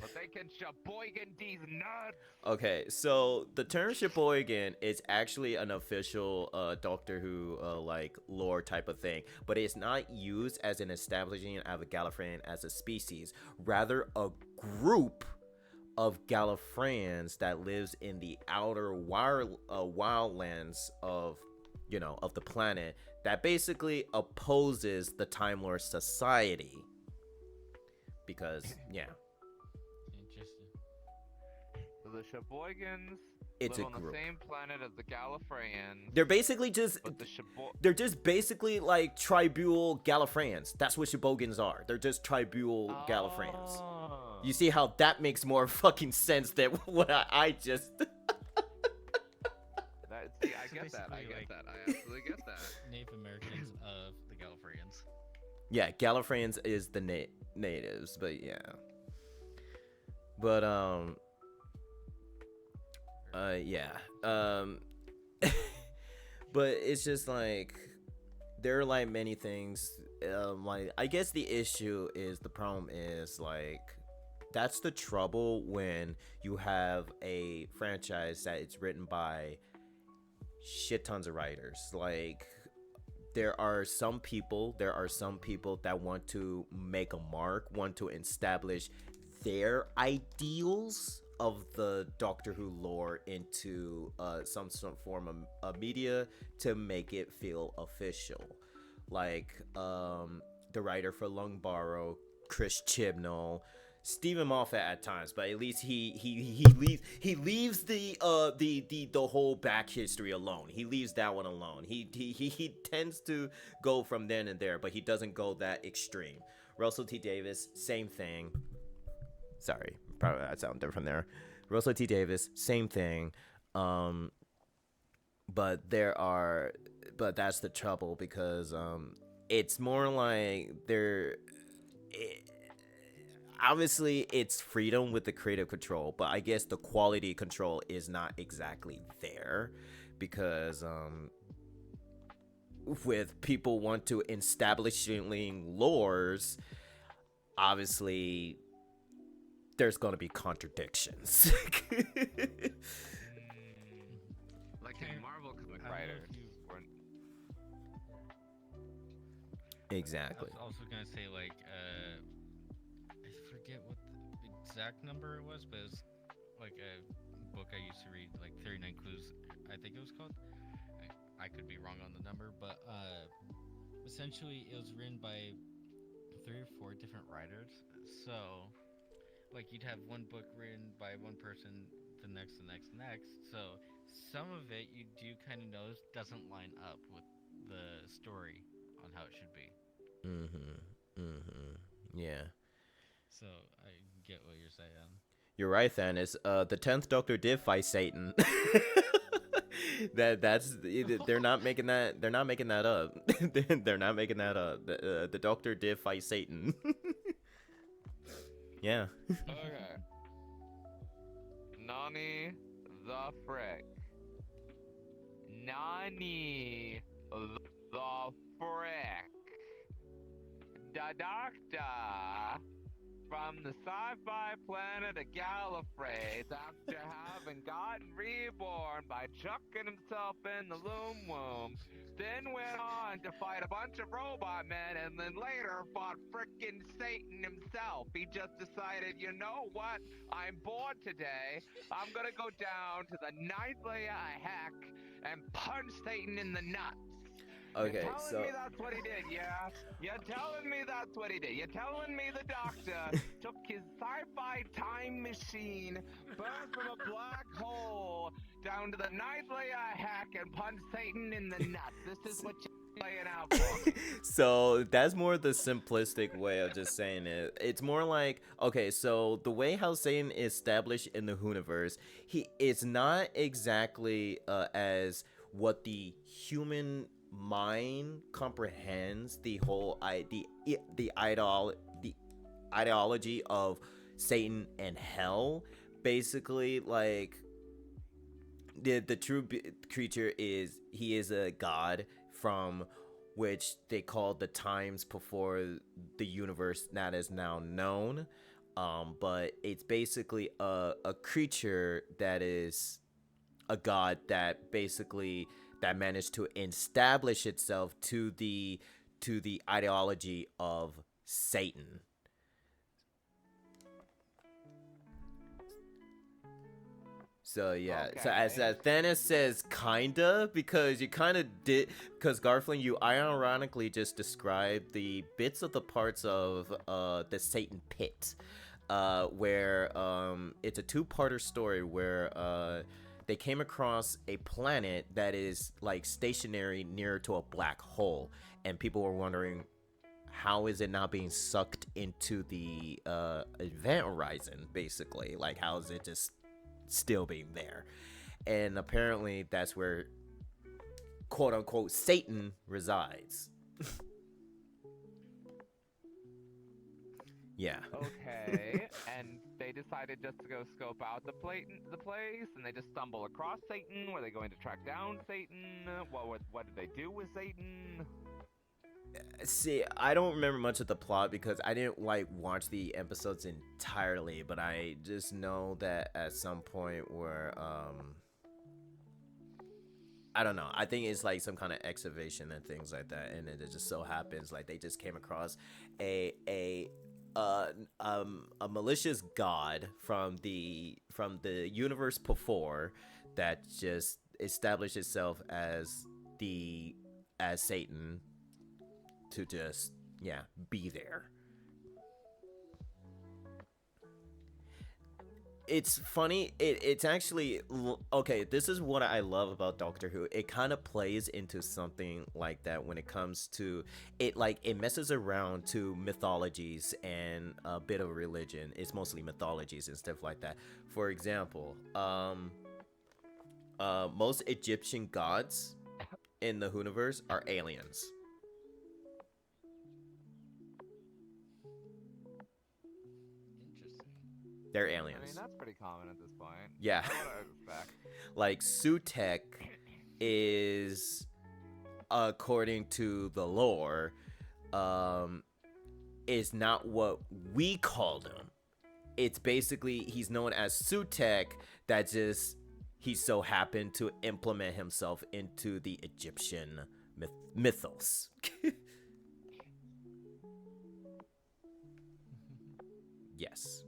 But they can Sheboygan these nuts. Okay, so the term Sheboygan is actually an official Doctor Who like lore type of thing, but it's not used as an establishing of a Gallifreyan as a species, rather a group of Gallifreyans that lives in the outer wildlands of the planet that basically opposes the Time Lord Society. Because the Sheboygans It's live a on the group. same planet as the Gallifreyans. They're basically just But the they're just basically like tribal Gallifreyans. That's what Shibogans are. They're just tribal Gallifreyans. You see how that makes more fucking sense than what I just. See, I So get that. I basically, get like- that. I absolutely get that. Native Americans of the Gallifreyans. Yeah, Gallifreyans is the natives, but yeah. But yeah. But it's just like there are like many things. Like I guess the issue is the problem is like that's the trouble when you have a franchise that it's written by shit tons of writers. Like there are some people that want to make a mark, want to establish their ideals of the Doctor Who lore into some form of media to make it feel official. Like the writer for Lungbarrow, Chris Chibnall, Stephen Moffat at times, but at least he leaves the whole back history alone. He leaves that one alone. He tends to go from then and there, but he doesn't go that extreme. Russell T Davis, same thing. Sorry, probably that sounded different there. Russell T Davis, same thing. But that's the trouble because it's more like obviously it's freedom with the creative control, but I guess the quality control is not exactly there because with people want to establishing lores, obviously there's gonna be contradictions. Like in Marvel comic I don't know writers. if you- Exactly. I was also gonna say like I forget what the exact number it was, but it was like a book I used to read, like 39 Clues, I think it was called. I could be wrong on the number, but essentially it was written by 3 or 4 different writers. So like you'd have one book written by one person, the next. So some of it you do kind of know doesn't line up with the story on how it should be. Yeah. So I get what you're saying. You're right, Thanos. The 10th Doctor did fight Satan. They're not making that. They're not making that up. They're not making that up. The Doctor did fight Satan. Yeah. Okay. Nani the frick. Nani the frick. The Doctor from the sci-fi planet of Gallifrey, after having gotten reborn by chucking himself in the loom womb, then went on to fight a bunch of robot men and then later fought frickin' Satan himself. He just decided, you know what? I'm bored today. I'm gonna go down to the ninth layer of heck and punch Satan in the nuts. Okay, You're telling so me that's what he did, yeah? You're telling me that's what he did. You're telling me the Doctor took his sci-fi time machine, burned from a black hole, down to the ninth layer of heck and punched Satan in the nuts. This is what you're laying out for me. so that's more the simplistic way of just saying it. It's more like, okay, so the way how Satan is established in the Hooniverse, he is not exactly as what the human mind comprehends the whole the ideology of Satan and hell. Basically, like the true creature is he is a god from which they called the times before the universe that is now known. But it's basically a creature that is a god that basically that managed to establish itself to the ideology of Satan. So yeah, so as Thanos says, kinda, because you kind of did, because Garflin, you ironically just described the bits of the parts of the Satan pit. where it's a two-parter story where they came across a planet that is like stationary near to a black hole, and people were wondering how is it not being sucked into the event horizon, basically. Like, how is it just still being there? And apparently that's where quote unquote Satan resides. Yeah. Okay, and they decided just to go scope out the place, and they just stumble across Satan. Were they going to track down Satan? What did they do with Satan? See, I don't remember much of the plot because I didn't like watch the episodes entirely, but I just know that at some point where I don't know. I think it's like some kind of excavation and things like that, and it just so happens like they just came across a malicious god from the universe before that just established itself as Satan to just be there. It's funny. It's actually okay. This is what I love about Doctor Who. It kind of plays into something like that when it comes to it. Like, it messes around to mythologies and a bit of religion. It's mostly mythologies and stuff like that. For example, most Egyptian gods in the Whoniverse are aliens. They're aliens. I mean, that's pretty common at this point. Yeah. That's what I would expect. Like, Sutek is, according to the lore, is not what we called him. It's basically, he's known as Sutek, that just, he so happened to implement himself into the Egyptian mythos. Yes.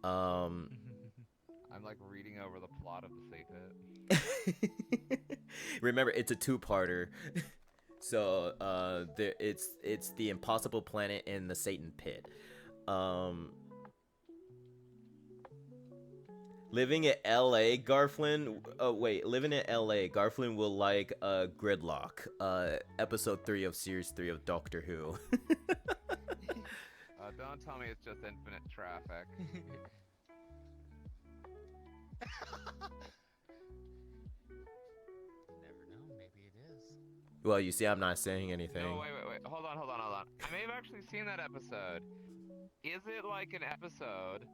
I'm like reading over the plot of the Satan. Remember, it's a two-parter. So it's the impossible planet and the Satan pit. Living in LA, Garflin. Living in LA, Garflin will like Gridlock. Episode 3 of series 3 of Doctor Who. Don't tell me it's just infinite traffic. Never know. Maybe it is. Well, you see, I'm not saying anything. No, wait. Hold on. I may have actually seen that episode. Is it like an episode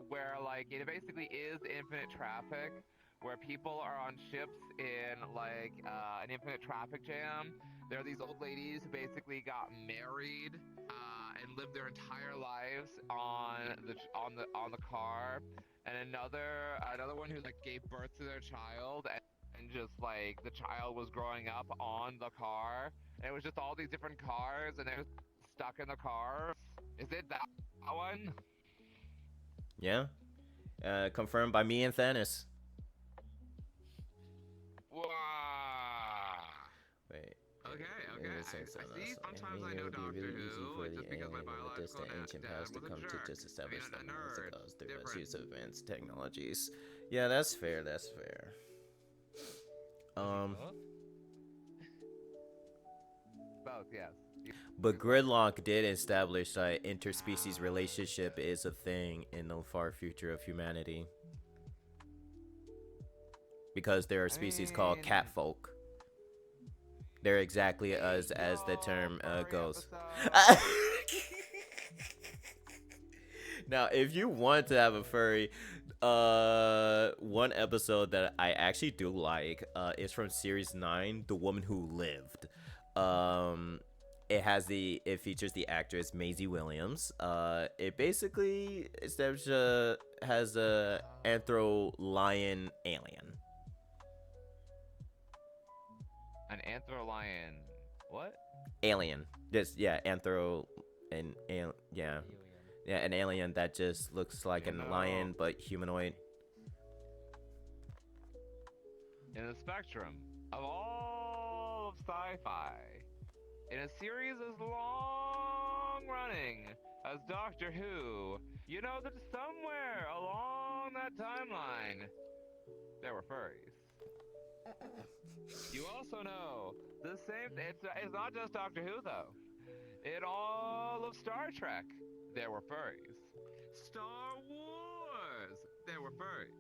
where like it basically is infinite traffic, where people are on ships in like an infinite traffic jam? There are these old ladies who basically got married and lived their entire lives on the car, and another one who like gave birth to their child and just like the child was growing up on the car, and it was just all these different cars, and they were stuck in the car. Is it that one? Yeah. Confirmed by me and Thanos. Wow. Wait. Okay. I see. Sometimes I know Doctor Who just because my biological ancient dad past to was a come jerk. to just establish I them mean, a as nerd. it goes through Different. use of advanced technologies. Yeah, that's fair. Both, yes. But Gridlock did establish that interspecies relationship is a thing in the far future of humanity. Because there are species called catfolk. They're exactly as the term goes. Now, if you want to have a furry, one episode that I actually do like is from series 9, The Woman Who Lived. It features the actress Maisie Williams. It basically has a anthro-lion alien. An anthro-lion. What? Alien. Anthro and yeah. Yeah, an alien that just looks like a lion but humanoid. In the spectrum of all of sci-fi. In a series as long-running as Doctor Who, you know that somewhere along that timeline, there were furries. You also know the same. It's not just Doctor Who though. In all of Star Trek, there were furries. Star Wars, there were furries.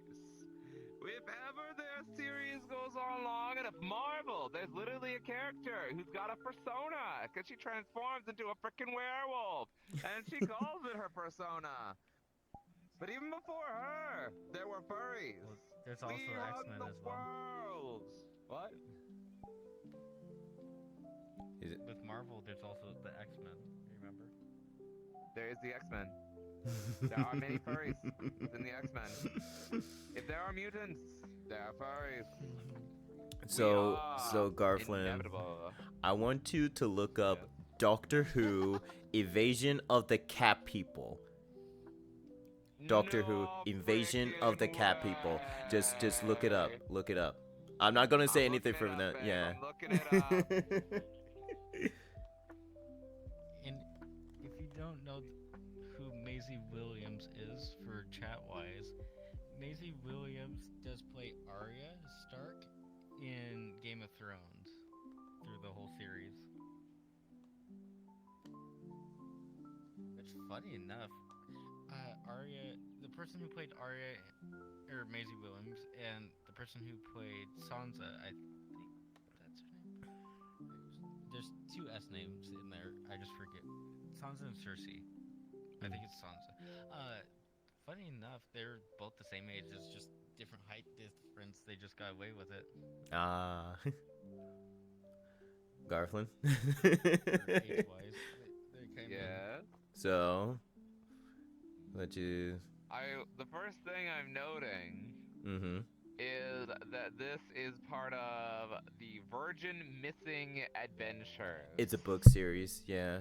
If ever their series goes on long enough, Marvel, there's literally a character who's got a persona, because she transforms into a freaking werewolf, and she calls it her persona. But even before her, there were furries. Well, there's also We run X-Men the as well. world. What? Is it? With Marvel, there's also the X-Men. Remember? There is the X-Men. There are many furries in the X-Men. If there are mutants, there are furries. So, We are Garflin, inevitable. I want you to look up Yes. Doctor Who Invasion of the Cat People. Doctor Who No Invasion of the frickin' Cat People. Just look it up. way. Look it up. I'm not gonna say I'm anything looking from it up, that. babe. Yeah. I'm looking it up. And if you don't know who Maisie Williams is for chat-wise, Maisie Williams does play Arya Stark in Game of Thrones through the whole series. Which, funny enough, Arya, the person who played Arya, or Maisie Williams, and the person who played Sansa, I think that's her name. There's two S names in there. I just forget. Sansa and Cersei. I think it's Sansa. Funny enough, they're both the same age. It's just different height difference. They just got away with it. Garflin. Or age-wise. They kind of. Yeah. So, let you. The first thing I'm noting Mm-hmm. is that this is part of the Virgin Missing Adventures. It's a book series. Yeah.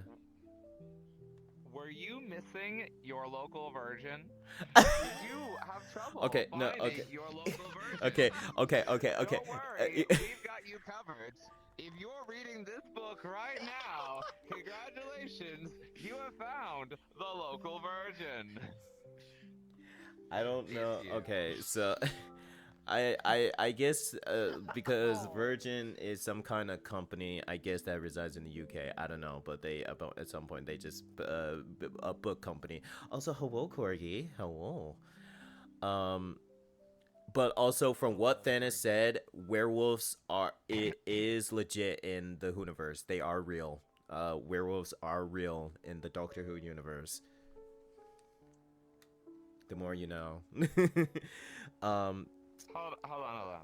Were you missing your local virgin? Did you have trouble Okay, no, finding okay. your local virgin? Okay. Don't worry, we've got you covered. If you're reading this book right now, congratulations, you have found the local virgin. I don't know. It's you. Okay, so I guess because Virgin is some kind of company, I guess that resides in the UK. I don't know, but they about at some point they just a book company. Also, hello, Corgi. Hello. But also from what Thanos said, werewolves it is legit in the Hooniverse. They are real. Werewolves are real in the Doctor Who universe. The more you know. Hold on.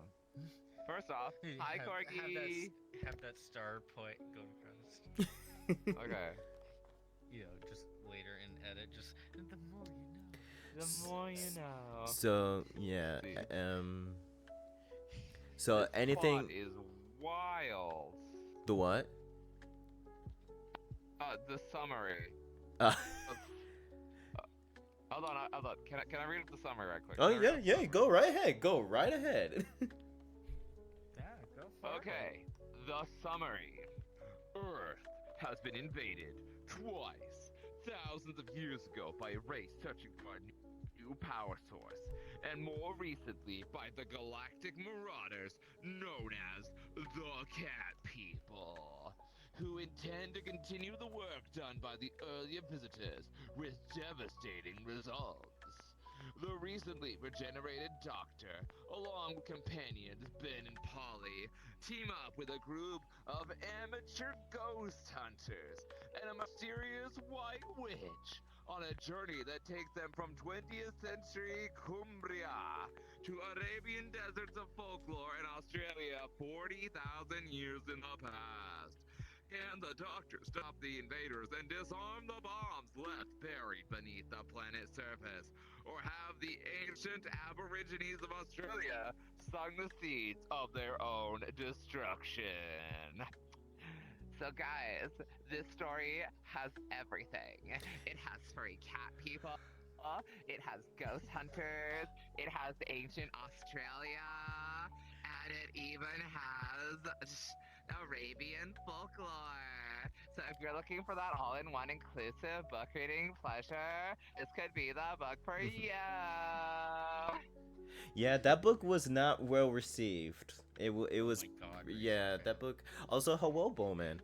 First off, hi Corgi. Have that star point go across. Okay. You know, just later in edit, just the more you know. The more you know. So yeah. See. So This anything. plot is wild. The what? The summary. Hold on. Can I read the summary right quick? Oh Can I read yeah, the yeah. Go right ahead. Go right ahead. Yeah, go for it. Okay, the summary. Earth has been invaded twice, thousands of years ago by a race searching for a new power source, and more recently by the galactic marauders known as the Cat People, who intend to continue the work done by the earlier visitors with devastating results. The recently regenerated Doctor, along with companions Ben and Polly, team up with a group of amateur ghost hunters and a mysterious white witch on a journey that takes them from 20th century Cumbria to Arabian deserts of folklore in Australia 40,000 years in the past. Can the Doctor stop the invaders and disarm the bombs left buried beneath the planet's surface? Or have the ancient Aborigines of Australia sown the seeds of their own destruction? So guys, this story has everything. It has furry cat people, it has ghost hunters, it has ancient Australia, and it even has Arabian folklore. So if you're looking for that all-in-one inclusive book reading pleasure, this could be the book for you. Yeah, that book was not well received. It was my God, yeah, Rachel, that book. Also, hello, Bowman.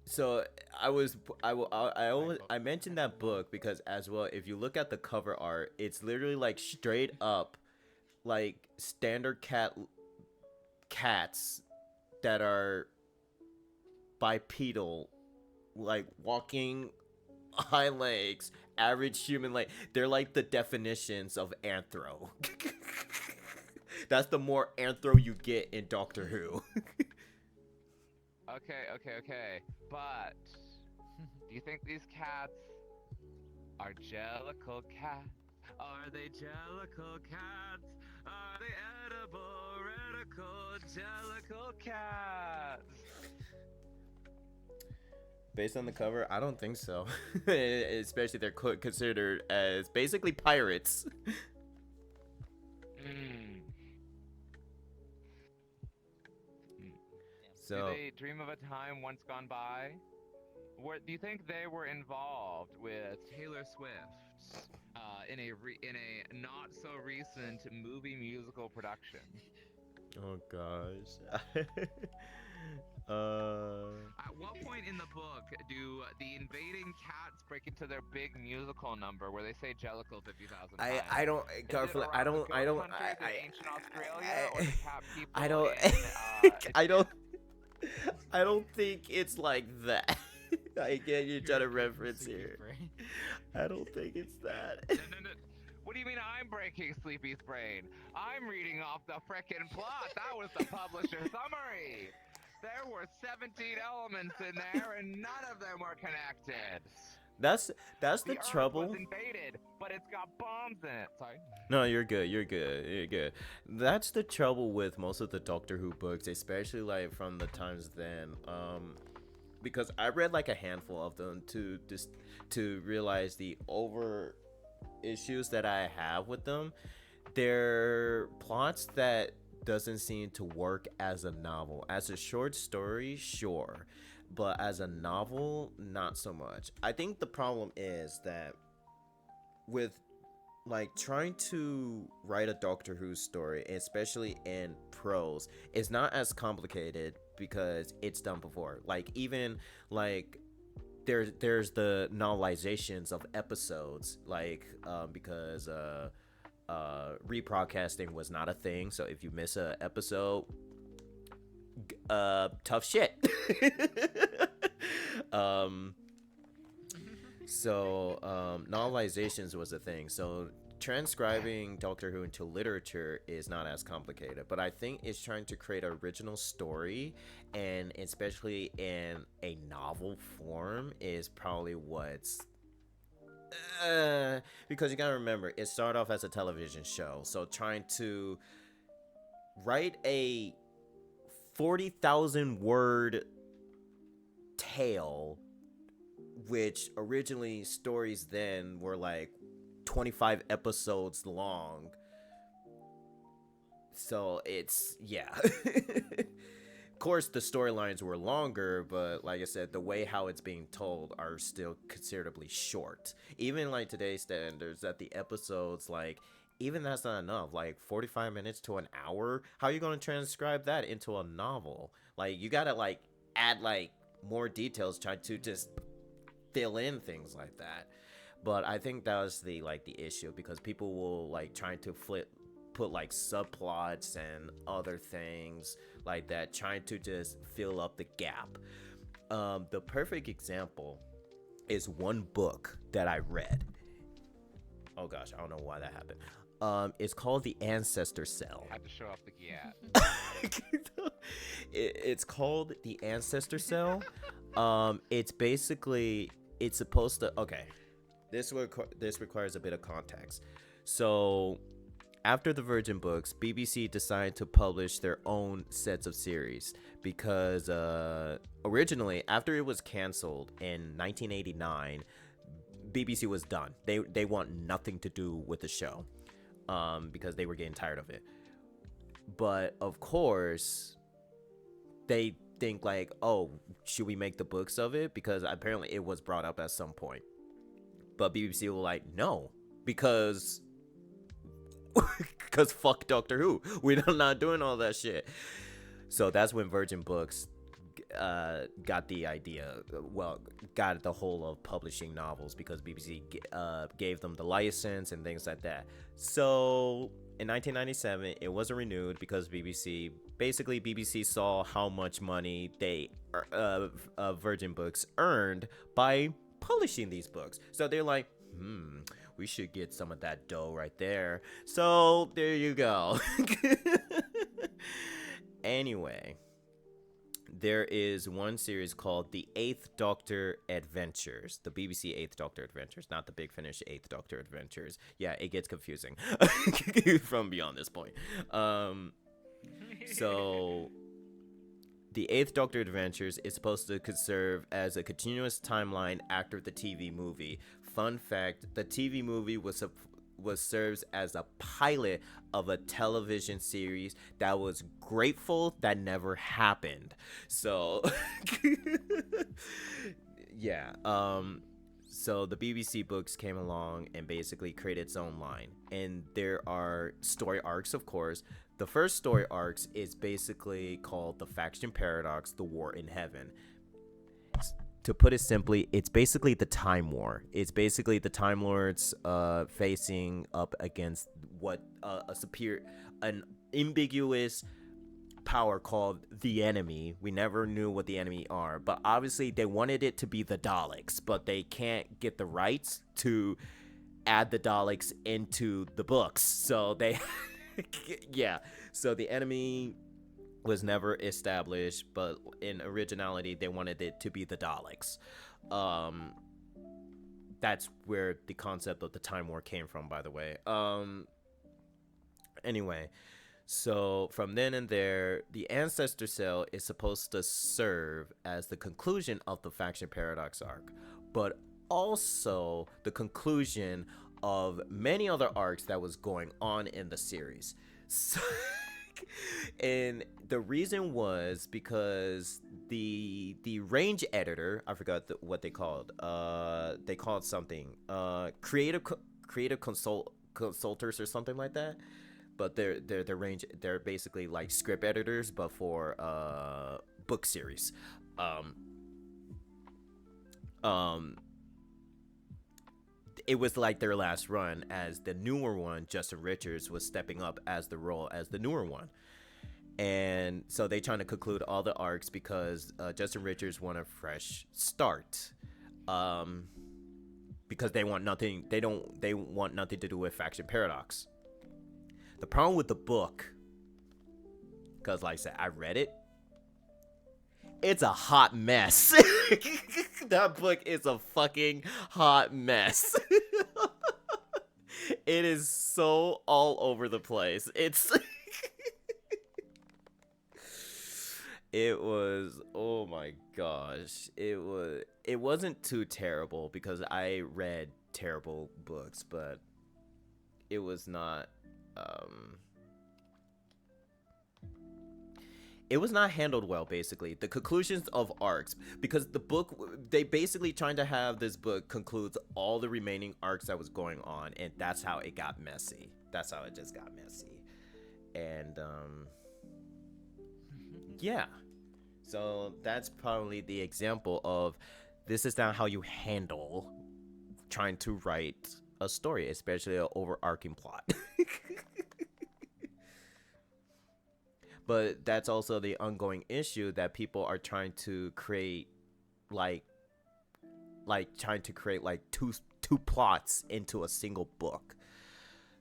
So I was I always I mentioned that book because as well, if you look at the cover art, it's literally like straight up like standard cats that are bipedal, like walking high legs, average human like they're like the definitions of anthro. That's the more anthro you get in Doctor Who. Okay. But do you think these cats are jellicle cats? Are they jellicle cats? Are they edible, reticle, jellicle cats? Based on the cover, I don't think so. Especially they're considered as basically pirates. Do So they dream of a time once gone by? Do you think they were involved with Taylor Swift in a not so recent movie musical production? oh gosh. At what point in the book do the invading cats break into their big musical number where they say Jellicle 50,000 times? I don't Garfield, I don't in ancient Australia or the cat people I don't I don't I don't think it's like that. I get you trying to reference here. I don't think it's that. No. What do you mean I'm breaking Sleepy's brain? I'm reading off the frickin' plot. That was the publisher's summary. There were 17 elements in there, and none of them were connected. That's the Earth trouble. was invaded, but it's got bombs in it. Sorry. No, you're good. That's the trouble with most of the Doctor Who books, especially like from the times then. Because I read like a handful of them to realize the over issues that I have with them. They're plots that doesn't seem to work as a novel. As a short story, sure, but as a novel, not so much. I think the problem is that with like trying to write a Doctor Who story, especially in prose, is not as complicated because it's done before. Like even like there's the novelizations of episodes, like because rebroadcasting was not a thing. So if you miss a episode, tough shit. Novelizations was a thing. So transcribing Doctor Who into literature is not as complicated, but I think it's trying to create an original story, and especially in a novel form, is probably what's because you gotta remember it started off as a television show, so trying to write a 40,000 word tale, which originally stories then were like 25 episodes long. So it's, yeah. Of course, the storylines were longer, but like I said, the way how it's being told are still considerably short. Even like today's standards, that the episodes, like, even that's not enough. Like 45 minutes to an hour, how are you going to transcribe that into a novel? Like, you gotta like add like more details, try to just fill in things like that. But I think that was the issue, because people will like trying to put like subplots and other things like that, trying to just fill up the gap. The perfect example is one book that I read. Oh gosh, I don't know why that happened. It's called The Ancestor Cell. I had to show off the gap. It's called The Ancestor Cell. It's basically, it's supposed to, okay, this requires a bit of context. So after the Virgin books, BBC decided to publish their own sets of series because originally, after it was canceled in 1989, BBC was done. They want nothing to do with the show because they were getting tired of it. But of course, they think like, oh, should we make the books of it? Because apparently it was brought up at some point. But BBC were like, no, because fuck Doctor Who. We're not doing all that shit. So that's when Virgin Books got the idea, got the whole of publishing novels, because BBC gave them the license and things like that. So in 1997, it wasn't renewed because BBC saw how much money Virgin Books earned by publishing these books. So they're like, we should get some of that dough right there. So there you go. Anyway, there is one series called The Eighth Doctor Adventures. The BBC Eighth Doctor Adventures, not the Big Finish Eighth Doctor Adventures. Yeah, it gets confusing from beyond this point. So The Eighth Doctor Adventures is supposed to serve as a continuous timeline after the TV movie. Fun fact, the TV movie was serves as a pilot of a television series that was grateful that never happened. So yeah, so the BBC books came along and basically created its own line, and there are story arcs, of course. The first story arcs is basically called The Faction Paradox, The War in Heaven. To put it simply, it's basically the Time War. It's basically the Time Lords facing up against what an ambiguous power called the Enemy. We never knew what the Enemy are, but obviously they wanted it to be the Daleks, but they can't get the rights to add the Daleks into the books. So they, yeah. So the Enemy was never established, but in originality they wanted it to be the Daleks. That's where the concept of the Time War came from, by the way. Anyway, so from then and there, the Ancestor Cell is supposed to serve as the conclusion of the Faction Paradox arc, but also the conclusion of many other arcs that was going on in the series. So and the reason was because the range editor, I forgot what they called. They called something creative consulters or something like that. But they're basically like script editors, but for book series. It was like their last run, as the newer one, Justin Richards, was stepping up as the role as the newer one. And so they trying to conclude all the arcs because Justin Richards want a fresh start. Because they want nothing to do with Faction Paradox. The problem with the book, because like I said, I read it. It's a hot mess. That book is a fucking hot mess. It is so all over the place. It was, oh my gosh. It wasn't too terrible because I read terrible books, but it was not it was not handled well, basically. The conclusions of arcs, because the book, they basically trying to have this book concludes all the remaining arcs that was going on, and that's how it got messy. That's how it just got messy. And yeah, so that's probably the example of this is not how you handle trying to write a story, especially an overarching plot. But that's also the ongoing issue that people are trying to create, like trying to create like two plots into a single book.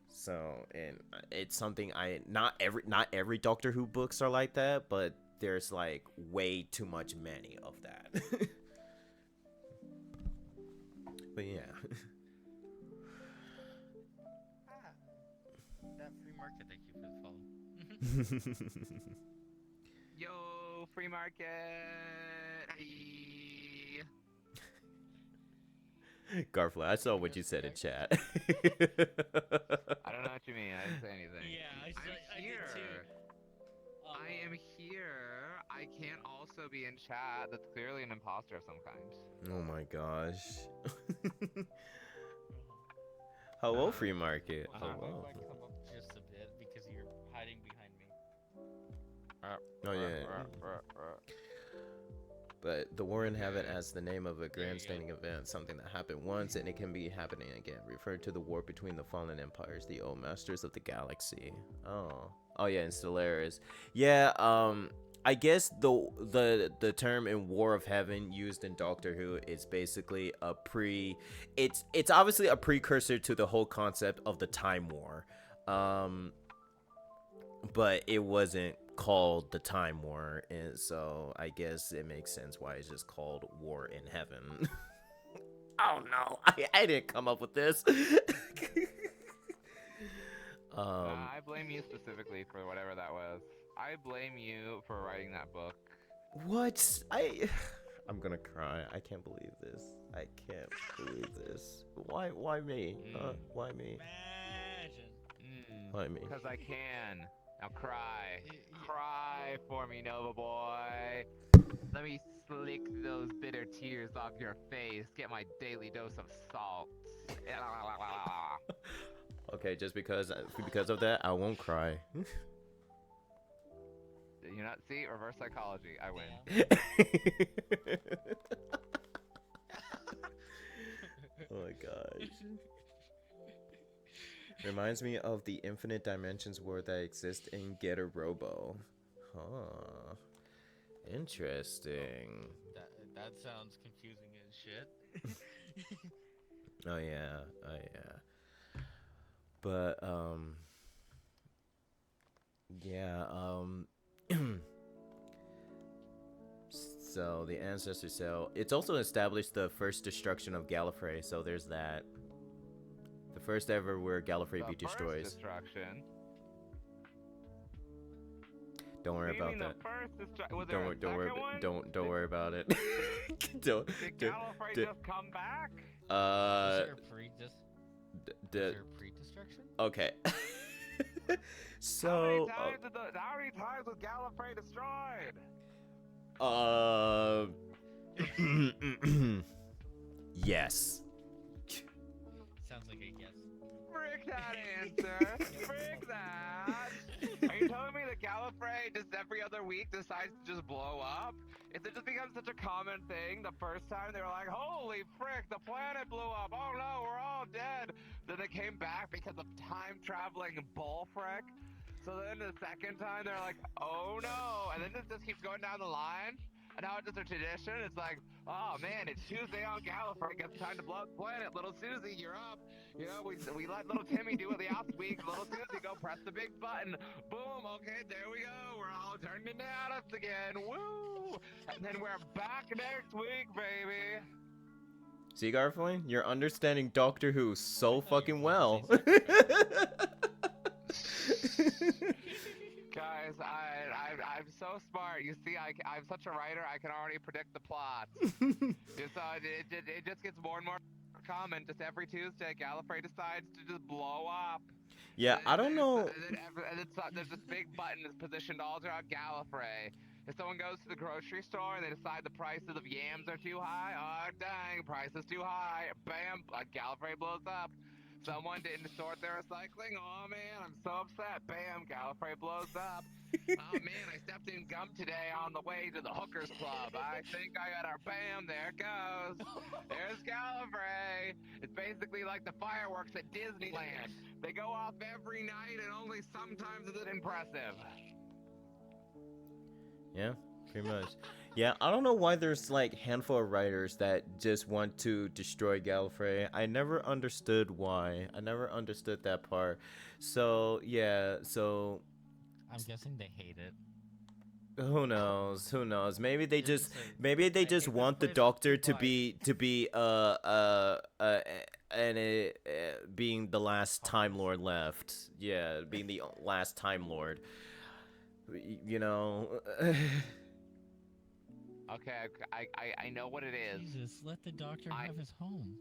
So, and it's something not every Doctor Who books are like that, but there's like way too many of that. But yeah. That free market, thank you for the follow. Yo, free market. Hey. Garfla, I saw what you said in chat. I don't know what you mean. I didn't say anything. Yeah, I I'm did here. too. I am here. I I can't also be in chat. That's clearly an imposter of some kind. Oh my gosh. Hello, free market. If Hello. I come up just a bit because you're hiding behind me. Oh yeah. But the War in Heaven as the name of a grandstanding event, something that happened once and it can be happening again, referred to the war between the fallen empires, the old masters of the galaxy. Oh yeah, and Stellaris. Yeah, I guess the term in War of Heaven used in Doctor Who is basically it's obviously a precursor to the whole concept of the Time War. But it wasn't called the Time War, and so I guess it makes sense why it's just called War in Heaven. Oh no, I didn't come up with this. I blame you specifically for whatever that was. I blame you for writing that book. What? I'm gonna cry. I can't believe this. I can't believe this. Why me? Why me? Imagine. Why me? Because I can. Now cry. Cry for me, Nova boy. Let me slick those bitter tears off your face. Get my daily dose of salt. Okay, just because of that, I won't cry. You not see? Reverse psychology. I win. Yeah. Oh my gosh. Reminds me of the infinite dimensions war that exist in Getter Robo. Huh. Interesting. That sounds confusing as shit. Oh yeah. Oh yeah. But yeah, so the ancestor cell, it's also established the first destruction of Gallifrey, so there's that. The first ever where Gallifrey be destroyed. Destruction. Don't worry about that. Don't worry about it. Don't. Did Gallifrey just come back? Is there a pre-destruction? Okay. So. How many times was Gallifrey destroyed? Yes. Sounds like a yes. Frick that answer. Frick that. Are you telling me that Gallifrey just every other week decides to just blow up? If it just becomes such a common thing, the first time they were like, holy frick, the planet blew up. Oh no, we're all dead. Then they came back because of time traveling bull frick. So then the second time they're like, oh no. And then it just keeps going down the line. And now it's just a tradition. It's like, oh man, it's Tuesday on Gallifrey. It's time to blow up the planet. Little Susie, you're up. You know, we let little Timmy do it the last week. Little Susie, go press the big button. Boom. Okay, there we go. We're all turned into adults again. Woo! And then we're back next week, baby. See, Garflane, you're understanding Doctor Who so fucking well. Guys, I'm so smart. You see, I'm such a writer. I can already predict the plot. It just gets more and more common. Just every Tuesday, Gallifrey decides to just blow up. Yeah, I don't know. There's this big button that's positioned all throughout Gallifrey. If someone goes to the grocery store and they decide the prices of yams are too high, oh dang, price is too high. Bam, Gallifrey blows up. Someone didn't sort their recycling. Oh man, I'm so upset. Bam, Gallifrey blows up. Oh man, I stepped in gum today on the way to the hookers club. I think I got our bam, there it goes. There's Gallifrey. It's basically like the fireworks at Disneyland. They go off every night and only sometimes is it impressive. Yeah, pretty much. Yeah, I don't know why there's like handful of writers that just want to destroy Gallifrey. I never understood why. I never understood that part. So yeah, so I'm guessing they hate it. who knows? Who knows? Maybe they Just just want the Doctor to be being the last Time Lord left. Yeah, being the last Time Lord. You know. Okay, I know what it is. Jesus, let the Doctor have his home.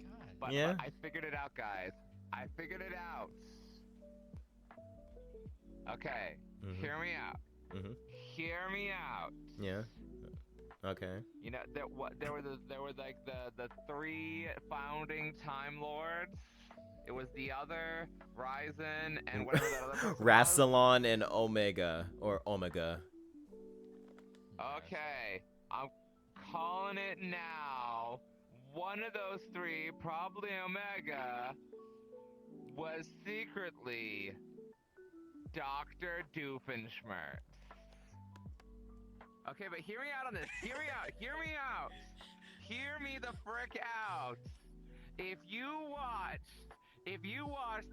God. But Yeah. I figured it out, guys. I figured it out. Okay, hear me out. hear me out. Yeah. Okay. You know, there were like the three founding Time Lords. It was the other, Ryzen, and whatever that other person was. Rassilon and Omega, or Omega. Okay, I'm calling it now. One of those three, probably Omega, was secretly Dr. Doofenshmirtz. Okay, but hear me out on this. Hear me out. Hear me out. Hear me the frick out. If you watch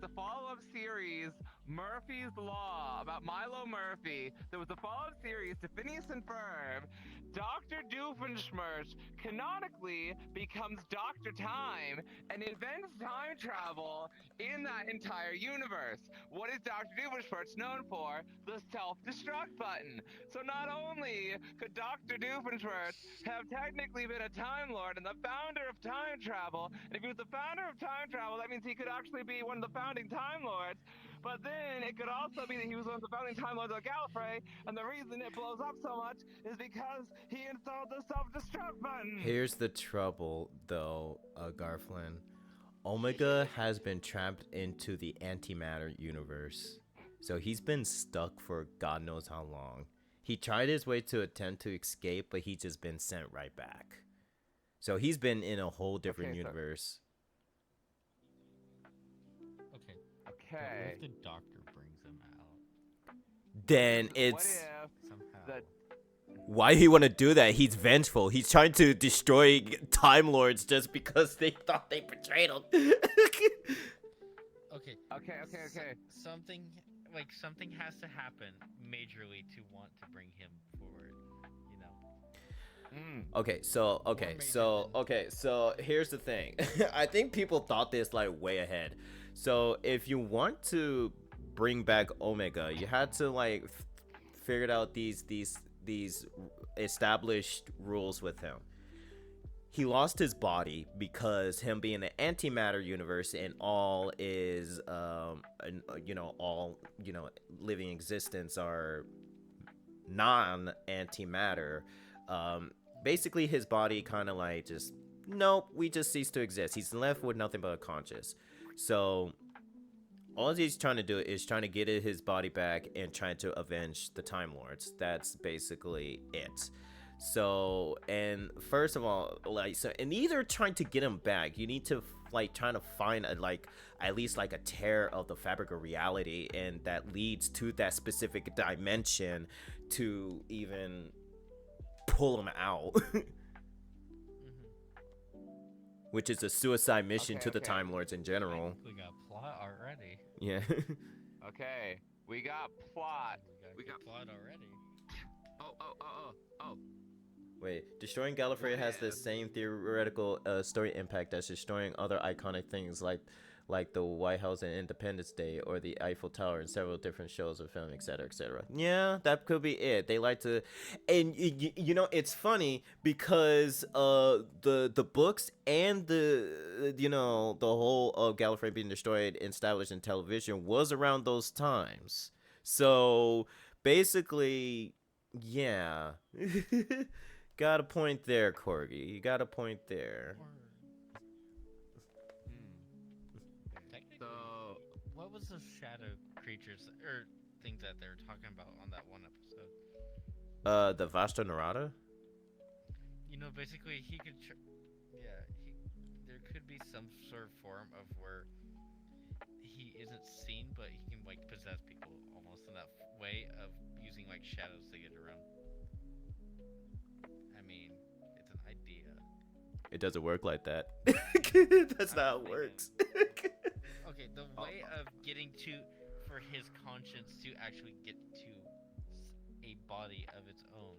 the follow-up series Murphy's Law about Milo Murphy, there was a follow-up series to Phineas and Ferb. Dr. Doofenshmirtz canonically becomes Dr. Time and invents time travel in that entire universe. What is Dr. Doofenshmirtz known for? The self-destruct button. So not only could Dr. Doofenshmirtz have technically been a Time Lord and the founder of time travel, and if he was the founder of time travel, that means he could actually be one of the founding Time Lords. But then it could also be that he was one of the founding Time Lords of Gallifrey, and the reason it blows up so much is because he installed the self-destruct button. Here's the trouble, though, Garflin. Omega has been trapped into the antimatter universe, so he's been stuck for God knows how long. He tried his way to attempt to escape, but he's just been sent right back. So he's been in a whole different universe. Okay. But what if the doctor brings him out? Then What it's... if Somehow. Why he want to do that? He's vengeful. He's trying to destroy Time Lords just because they thought they betrayed him. Okay. Okay. Something has to happen majorly to want to bring him forward, you know. So here's the thing. I think people thought this like way ahead. So if you want to bring back Omega, you had to like figure out these established rules with him. He lost his body because him being an antimatter universe and all is living existence are non-antimatter. Basically his body kind of like just we just cease to exist. He's left with nothing but a conscious. So all he's trying to do is trying to get his body back and trying to avenge the Time Lords. That's basically it. So, and first of all, and either trying to get him back, you need to trying to find at least a tear of the fabric of reality, and that leads to that specific dimension to even pull him out. Which is a suicide mission to the Time Lords in general. We got plot already. Yeah. Okay, we got plot. We got plot already. Oh. Wait, destroying Gallifrey has the same theoretical story impact as destroying other iconic things like the White House and Independence Day or the Eiffel Tower in several different shows or film, etc., etc. Yeah, that could be it. They like to, and it's funny because the books and the whole of Gallifrey being destroyed and established in television was around those times. So basically, yeah. Got a point there, Corgi. You got a point there. So, what was the shadow creatures or things that they were talking about on that one episode? The Vasta Narada? Basically he could there could be some sort of form of where he isn't seen, but he can possess people almost in that way of using shadows to get around. I mean, it's an idea. It doesn't work like that. That's not how it works. Okay, the way of getting for his conscience to actually get to a body of its own,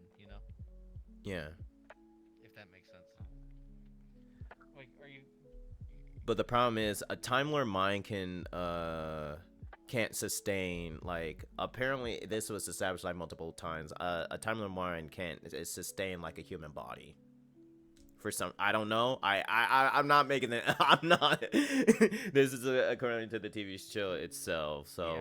Yeah. If that makes sense. Are you? But the problem is, a Time Lord mind can't sustain apparently this was established multiple times. A Time Lord mind can't sustain a human body. For some, I don't know. I'm not making it. I'm not. This is according to the TV show itself. So.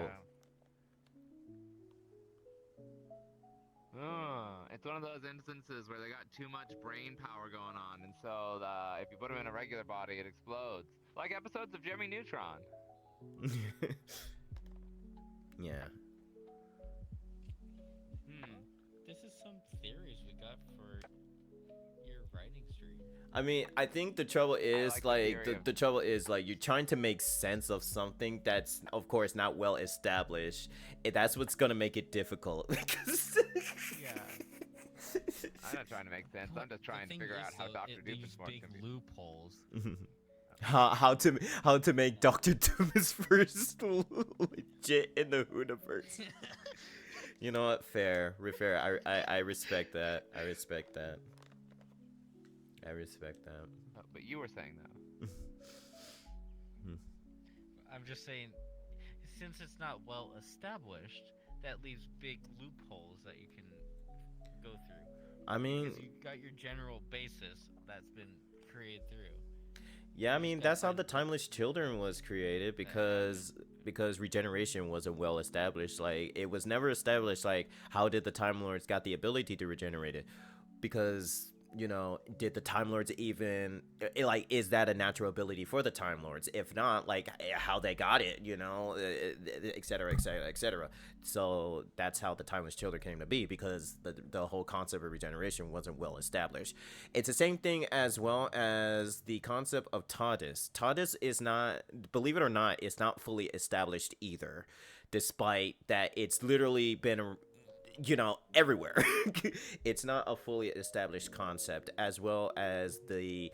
It's one of those instances where they got too much brain power going on, and so if you put them in a regular body, it explodes. Like episodes of Jimmy Neutron. Yeah. This is some theories we got for your writing stream. I mean, I think the trouble is like the the trouble is like you're trying to make sense of something that's of course not well established. That's what's gonna make it difficult. Yeah. I'm not trying to make sense. I'm just trying to figure out how Dr. These Doofenshmirtz big can be. loopholes. how to make Doctor Doom is first legit in the universe. You know what? Fair. I respect that. I respect that. But you were saying that. I'm just saying, since it's not well established, that leaves big loopholes that you can go through. I mean, because you got your general basis that's been created through. yeah, I mean that's how the Timeless Children was created because regeneration wasn't well established. Like it was never established. Like how did the Time Lords got the ability to regenerate it? Because did the Time Lords even like is that a natural ability for the Time Lords? If not, like how they got it, et cetera, et cetera, et cetera. So that's how the Timeless Children came to be because the whole concept of regeneration wasn't well established. It's the same thing as well as the concept of TARDIS. TARDIS is not, believe it or not, it's not fully established either, despite that it's literally been everywhere. It's not a fully established concept, as well as the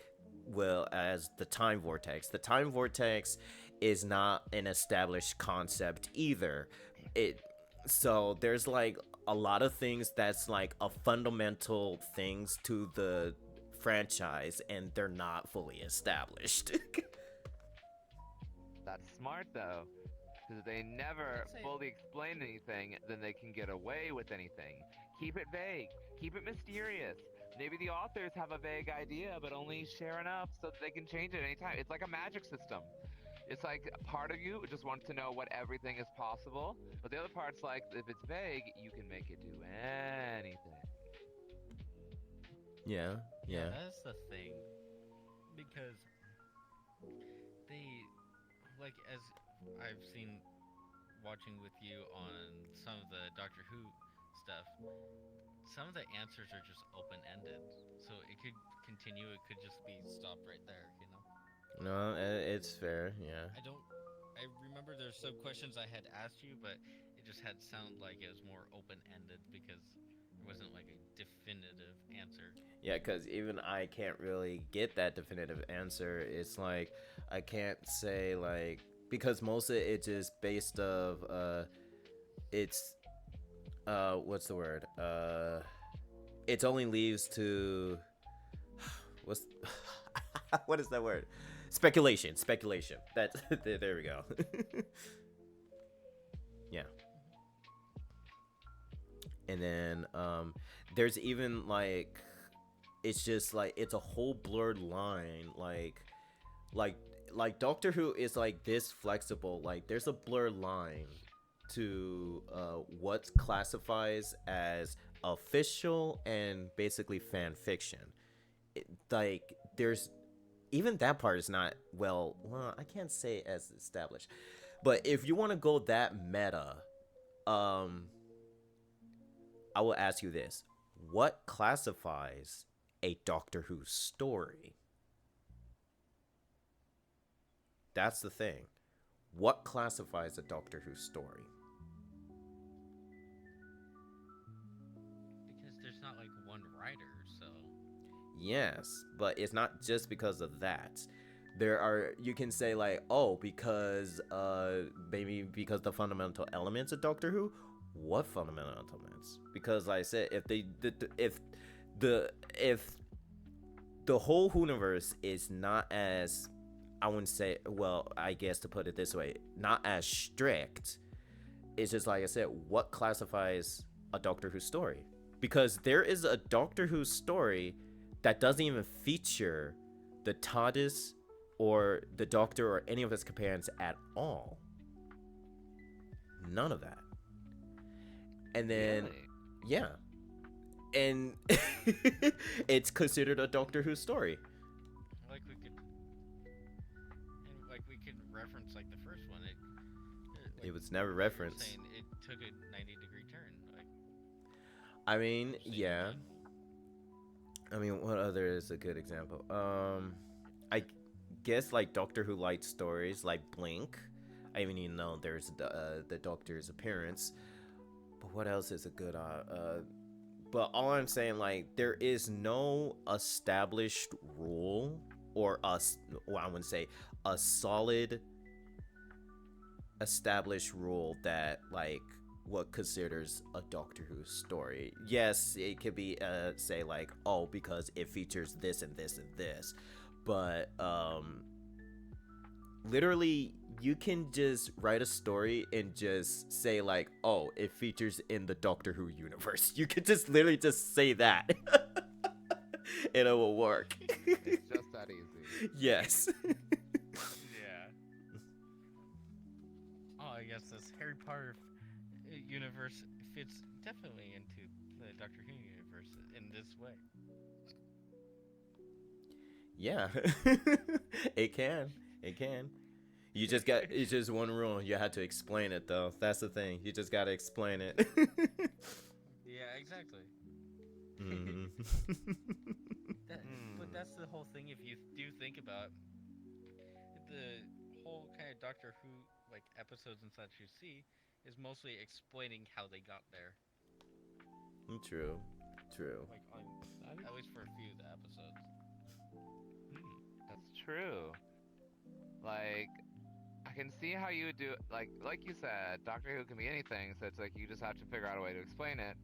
time vortex. The time vortex is not an established concept either. So there's like a lot of things that's like a fundamental things to the franchise, and they're not fully established. That's smart though. Because if they never fully explain anything, then they can get away with anything. Keep it vague. Keep it mysterious. Maybe the authors have a vague idea, but only share enough so that they can change it anytime. It's like a magic system. It's like part of you just wants to know what everything is possible, but the other part's like, if it's vague, you can make it do anything. Yeah. That's the thing. Because like as I've seen watching with you on some of the Doctor Who stuff, some of the answers are just open-ended. So it could continue, it could just be stopped right there, No, it's fair, yeah. I remember there's some questions I had asked you, but it just had sound like it was more open-ended because there wasn't like a definitive answer. Yeah, because even I can't really get that definitive answer. It's like I can't say like because most of it's just based of it's what's the word it only leaves to what's what is that word? Speculation. That's there we go. Yeah. And then there's even like it's just like it's a whole blurred line like Doctor Who is like this flexible. Like there's a blurred line to what classifies as official and basically fan fiction. Like there's even that part is not well I can't say as established, but if you want to go that meta, I will ask you this: what classifies a Doctor Who story? That's the thing. What classifies a Doctor Who story? Because there's not like one writer, so. Yes, but it's not just because of that. There are, you can say like, oh, because maybe because the fundamental elements of Doctor Who. What fundamental elements? Because like I said, if the whole universe is not as, I wouldn't say, well, I guess to put it this way, not as strict. It's just like I said, what classifies a Doctor Who story? Because there is a Doctor Who story that doesn't even feature the TARDIS or the Doctor or any of his companions at all. None of that. And then, Really? yeah. and it's considered a Doctor Who story. Like we could, and like we could reference like the first one. It was never you're referenced. saying it took a 90-degree turn. Like, I mean, same yeah. line. I mean, what other is a good example? I guess like Doctor Who light stories like Blink. I even even know there's the Doctor's appearance. But what else is a good but all I'm saying, like, there is no established rule or well, I wouldn't say a solid established rule that like what considers a Doctor Who story. Yes, it could be say like, oh, because it features this and this and this, but literally you can just write a story and just say like, oh, it features in the Doctor Who universe. You could just literally just say that and it will work. It's just that easy. Yes. Yeah. Oh, I guess this Harry Potter universe fits definitely into the Doctor Who universe in this way. Yeah. It can. It can. You just got, it's just one rule. You had to explain it though. That's the thing. You just gotta explain it. Yeah, exactly. Mhm. But that's the whole thing. If you do think about the whole kind of Doctor Who like episodes and such you see is mostly explaining how they got there. True. True. Like on, at least for a few of the episodes. That's true. Like, I can see how you would do like you said, Doctor Who can be anything, so it's like you just have to figure out a way to explain it.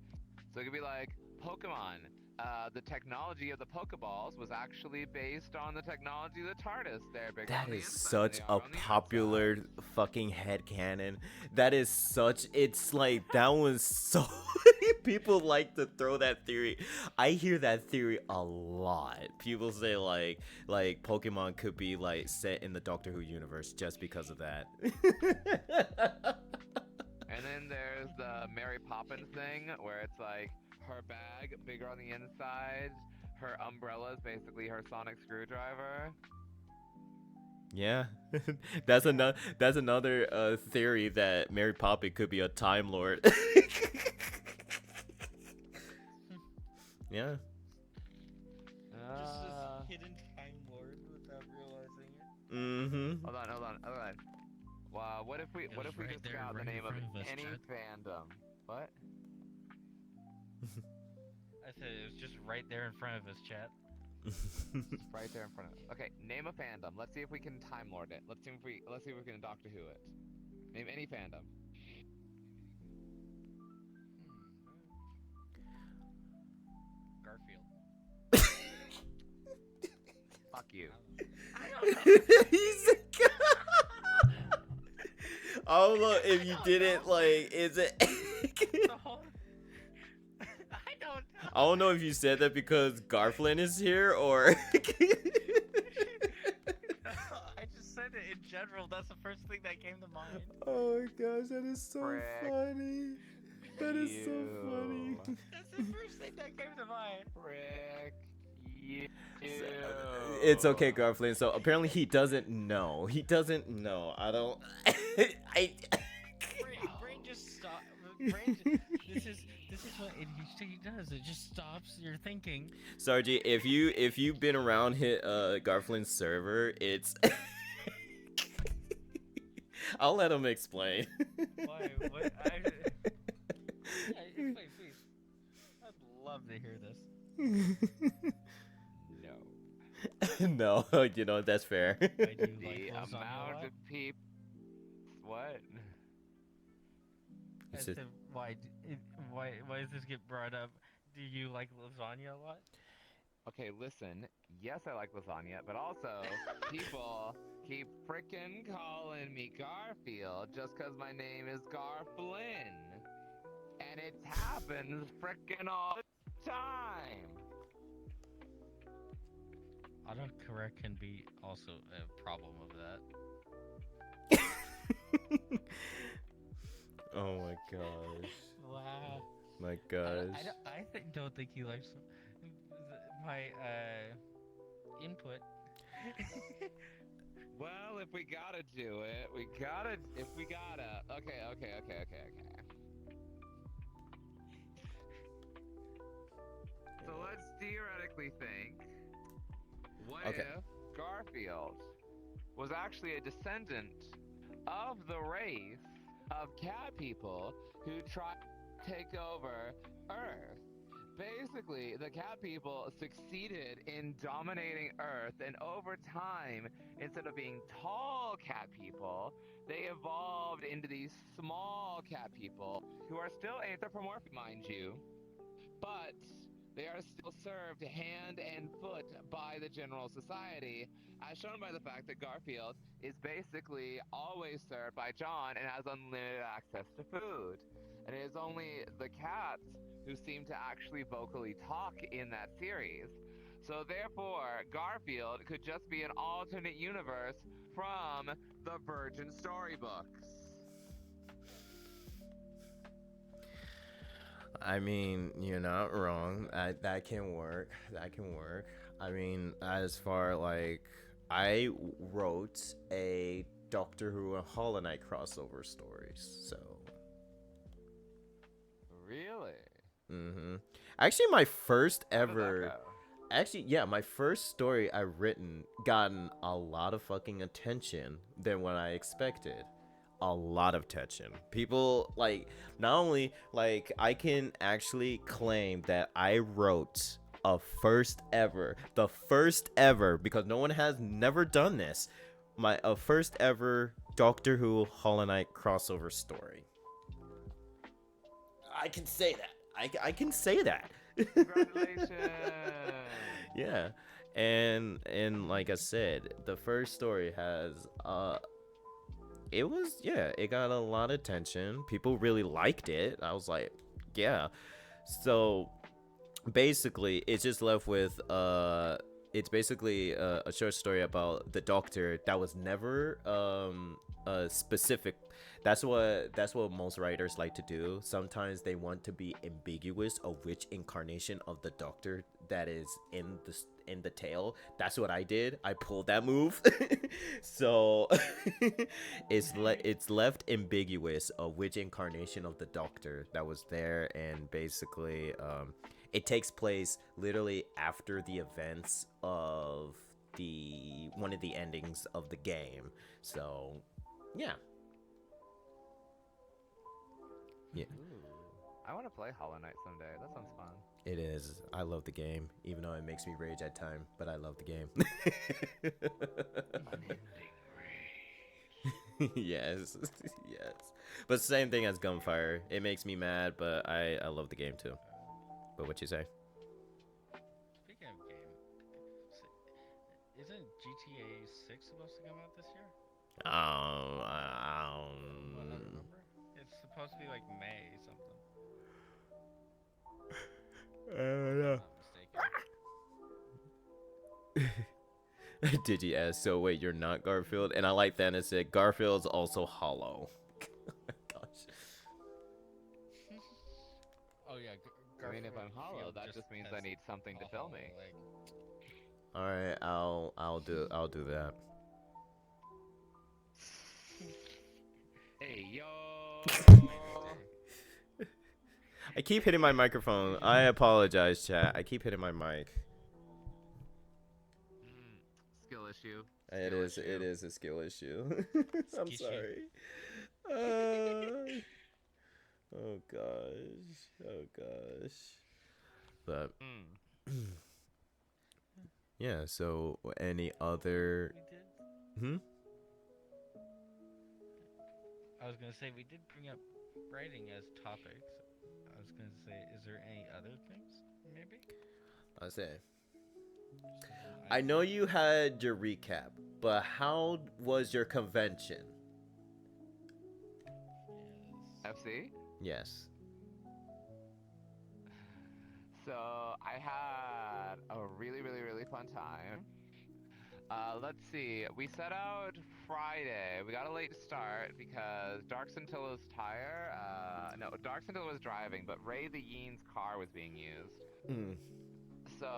So it could be like Pokemon. The technology of the Pokeballs was actually based on the technology of the TARDIS. They're bigger That on the is inside such than they a are on the popular outside. fucking headcanon. That is such, it's like, that was so many people like to throw that theory. I hear that theory a lot. People say like Pokemon could be like set in the Doctor Who universe just because of that. And then there's the Mary Poppins thing, where it's like her bag bigger on the inside, her umbrella is basically her sonic screwdriver. Yeah. That's another theory that Mary Poppins could be a Time Lord. Yeah. Just this hidden Time Lord without realizing it. Mm-hmm. Hold on. Wow, what if we It was just right there, got right the in name of front of us, any Chad. fandom? What? I said it was just right there in front of us, chat. Right there in front of us. Okay, name a fandom. Let's see if we can Time Lord it. Let's see if we can Doctor Who it. Name any fandom. Garfield. Fuck you. He's a I don't know if you didn't like. Is it? The whole... I don't know. I don't know if you said that because Garflin is here or. I just said it in general. That's the first thing that came to mind. Oh my gosh, that is so Frick. funny. That is so funny. That's the first thing that came to mind. Frick you. It's okay, Garflin. So apparently he doesn't know. He doesn't know. I don't. Brain just stop. Brain this is what ADHD does. It just stops your thinking. Sargi, if you've been around Garflin's server, it's. I'll let him explain. Why? What? Explain, please. I'd love to hear this. No. No, you know that's fair. Why do you The like lasagna a amount lot? of people. What? I It's just- said, why does this get brought up? Do you like lasagna a lot? Okay, listen. Yes, I like lasagna, but also people keep frickin' calling me Garfield just 'cause my name is Garflynn, and it happens frickin' all the time. Autocorrect can be also a problem of that. Oh my gosh. Wow. My gosh. Don't think he likes my input. Well, if we gotta do it, if we gotta. Okay. So let's theoretically think, what Okay. if Garfield was actually a descendant of the race of cat people who tried to take over Earth? Basically, the cat people succeeded in dominating Earth, and over time, instead of being tall cat people, they evolved into these small cat people who are still anthropomorphic, mind you, but they are still served hand and foot by the general society, as shown by the fact that Garfield is basically always served by John and has unlimited access to food. And it is only the cats who seem to actually vocally talk in that series. So therefore, Garfield could just be an alternate universe from the Virgin Storybooks. I mean, you're not wrong. That can work. That can work. I mean, as far like I wrote a Doctor Who and Hollow Knight crossover stories, so. Really? Actually, my first How did that ever. go? Actually, yeah, my first story I written gotten a lot of fucking attention than what I expected. A lot of attention. People like not only like I can actually claim that I wrote the first ever because no one has never done this. A first ever Doctor Who Hollow Knight crossover story. I can say that. I can say that. Congratulations! Yeah. And like I said, the first story has it got a lot of attention. People really liked it. I was like, yeah. So basically it's just left with it's basically a short story about the Doctor that was never a specific. That's what most writers like to do. Sometimes they want to be ambiguous of which incarnation of the Doctor that is in the tale. That's what I did. I pulled that move. So it's left ambiguous of which incarnation of the Doctor that was there, and basically it takes place literally after the events of one of the endings of the game. So yeah. Yeah. Ooh, I want to play Hollow Knight someday. That sounds fun. It is. I love the game, even though it makes me rage at time, but I love the game. Unending rage. Yes. Yes. But same thing as Gunfire. It makes me mad, but I love the game too. But what you say? Speaking of game, isn't GTA 6 supposed to come out this year? What I remember? It's supposed to be like May something. I don't know. If I'm not mistaken. Did you ask? So wait, you're not Garfield? And I like that it said Garfield's also hollow. Gosh. Oh yeah. I mean, if I'm hollow, Garfield that just means has I need something to a fill hollow me. leg. All right, I'll do that. Hey yo. I keep hitting my microphone. I apologize, chat. I keep hitting my mic. Skill issue. It is a skill issue. I'm Skishy. sorry. Oh gosh. But yeah. So any other? We did. Hmm. I was gonna say we did bring up writing as topics. I was gonna say, is there any other things? Maybe. I say. I know you had your recap, but how was your convention? Yes. FC. Yes. So I had a really fun time. Let's see. We set out Friday. We got a late start because Dark Scintilla's tire, no, Dark Scintilla was driving, but Ray the Yeen's car was being used. Mm. So,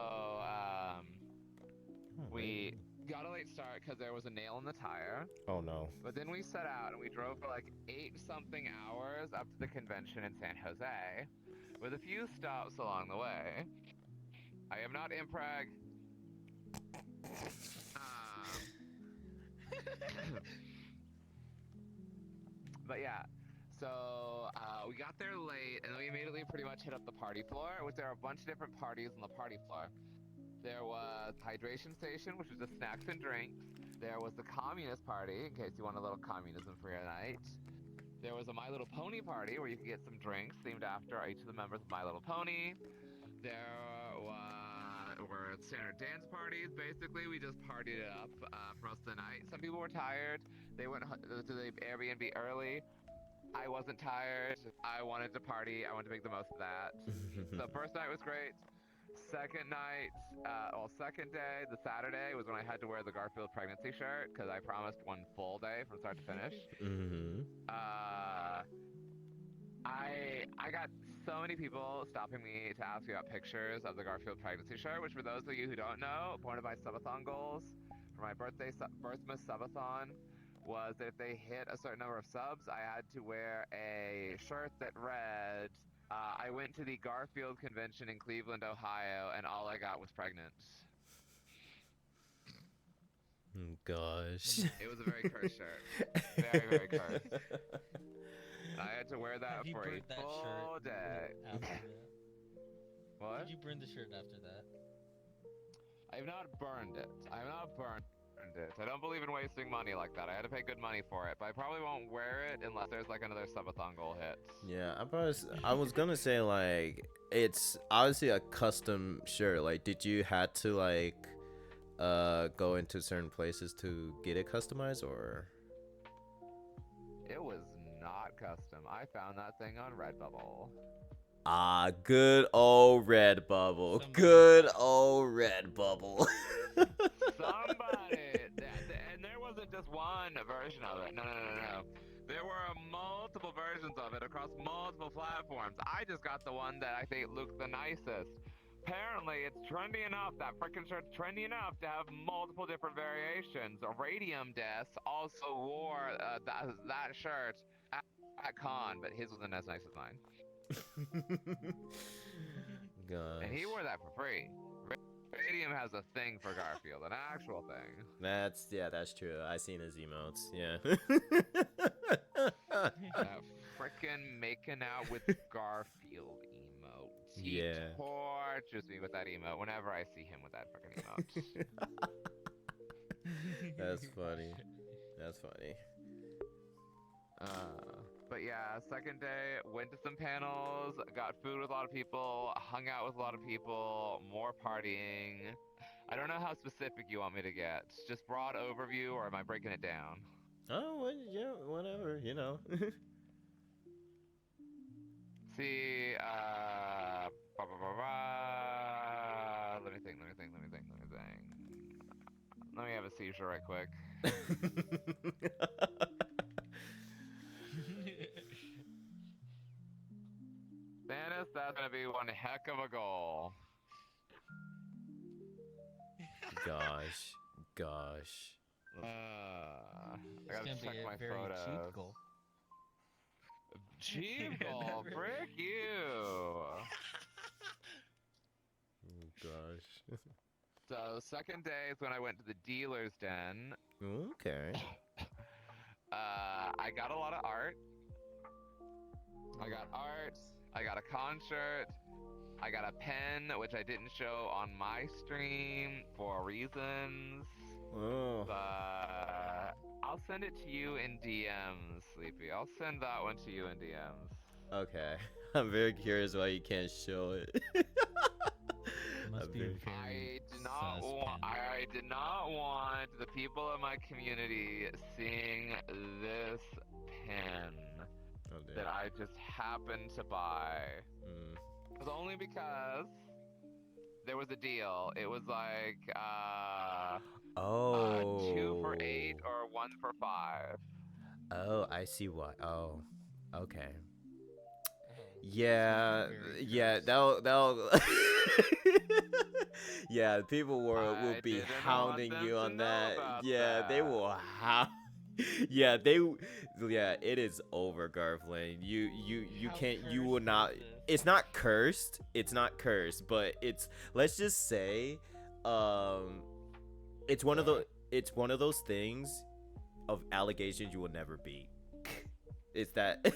Oh, we got a late start because there was a nail in the tire. oh no. But then we set out and we drove for like 8-something hours up to the convention in San Jose, with a few stops along the way. I am not impreg. But yeah, so we got there late and we immediately pretty much hit up the party floor, which there are a bunch of different parties on the party floor. There was hydration station, which was just snacks and drinks. There was the communist party, in case you want a little communism for your night. There was a My Little Pony party, where you could get some drinks themed after each of the members of My Little Pony. There were standard dance parties. Basically, we just partied it up for most of the night. Some people were tired. They went to the Airbnb early. I wasn't tired. I wanted to party. I wanted to make the most of that. So first night was great. Second night, second day, the Saturday, was when I had to wear the Garfield pregnancy shirt, because I promised one full day from start to finish. Mm-hmm. I got so many people stopping me to ask me about pictures of the Garfield pregnancy shirt, which for those of you who don't know, one of my subathon goals for my Birthmas subathon was that if they hit a certain number of subs, I had to wear a shirt that read, I went to the Garfield convention in Cleveland, Ohio, and all I got was pregnant. Gosh. It was a very cursed shirt. Very, very cursed. I had to wear that for a full day. After that? What? Did you burn the shirt after that? I have not burned it. I have not burned it. I don't believe in wasting money like that. I had to pay good money for it, but I probably won't wear it unless there's like another subathon goal hit. Yeah, I was gonna say, like, it's obviously a custom shirt. Like, did you had to like go into certain places to get it customized, or? It was not custom. I found that thing on Redbubble. Ah, good old Redbubble. Good old Redbubble. Somebody, and there wasn't just one version of it. No. There were multiple versions of it across multiple platforms. I just got the one that I think looked the nicest. Apparently, it's trendy enough, that freaking shirt's trendy enough to have multiple different variations. Radium Death also wore that shirt at con, but his wasn't as nice as mine. Gosh. And he wore that for free. Radium has a thing for Garfield, an actual thing. That's true. I seen his emotes. Yeah. That frickin' making out with Garfield emote. He tortures me with that emote whenever I see him with that frickin' emote. That's funny. That's funny. But yeah, second day, went to some panels, got food with a lot of people, hung out with a lot of people, more partying. I don't know how specific you want me to get. Just broad overview, or am I breaking it down? Oh, well, yeah, whatever, you know. See, let me think. Let me have a seizure right quick. Thanos, that's gonna be one heck of a goal. Gosh. I gotta check my photos. Cheap goal. Cheap goal, frick you! Oh, gosh. So, second day is when I went to the dealer's den. Okay. I got a lot of art. I got a con shirt. I got a pen, which I didn't show on my stream for reasons. Oh. But I'll send it to you in DMs, Sleepy. I'll send that one to you in DMs. Okay. I'm very curious why you can't show it. Must be a very I pen. did not want the people of my community seeing this pen that I just happened to buy. It was only because there was a deal. It was like 2 for 8 Oh. or 1 for 5. Oh, I see why. Oh, okay. Oh, Yeah, very yeah, gross. that'll yeah, people will I be didn't want hounding them you to on know that. about Yeah, they that. will yeah, yeah, it is over, Garflane. You How can't, you will cursed not. is this? It's not cursed. It's not cursed, but let's just say, um, it's one of the it's one of those things of allegations you will never beat. It's that. Th-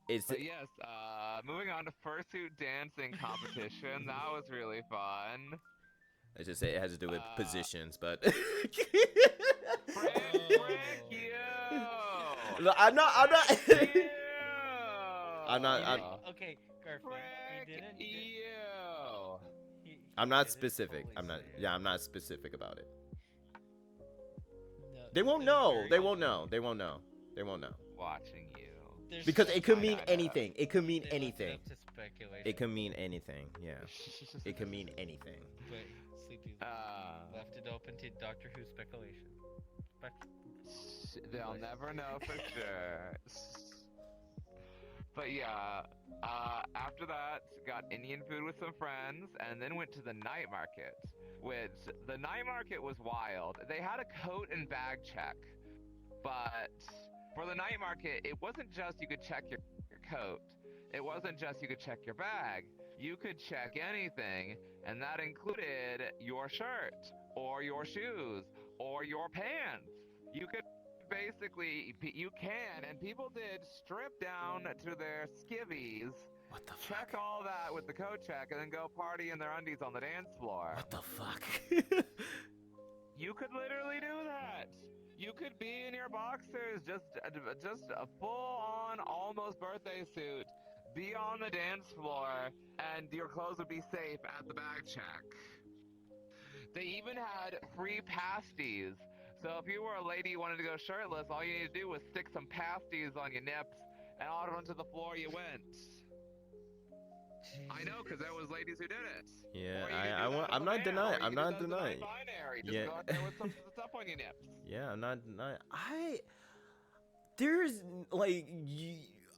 It's But yes, moving on to fursuit dancing competition. That was really fun. I just say it has to do with Uh, positions, but Frick you! No, I'm not. Frick you! I'm not. He I'm, didn't, okay, Garfield. He Frick didn't. you! I'm He not didn't specific. fully I'm not. say it. Yeah, I'm not specific about it. No, They won't it was know. very They won't confusing. know. They won't know. They won't know. Watching you. There's Because stuff it could that mean I know. anything. It could mean they left it anything. up to speculation. It could mean anything. Yeah. It could mean anything. But Sleepy left it open to Doctor Who speculation. They'll never know for sure. But yeah, after that, got Indian food with some friends, and then went to the night market. Which, the night market was wild. They had a coat and bag check, but for the night market, it wasn't just you could check your coat. It wasn't just you could check your bag. You could check anything, and that included your shirt, or your shoes, or your pants. You could basically, and people did strip down to their skivvies, What the check fuck? all that with the coat check, and then go party in their undies on the dance floor. What the fuck? You could literally do that. You could be in your boxers, just a full-on almost birthday suit, be on the dance floor, and your clothes would be safe at the bag check. They even had free pasties. So if you were a lady who wanted to go shirtless, all you need to do was stick some pasties on your nips, and out onto the floor you went. I know, because there was ladies who did it. Yeah, Or you could do that as I'm a not man, denying. or you I'm could not do that as a denying. non-binary. Just Yeah. go out there with some stuff on your nips. Yeah, I'm not denying. There's like,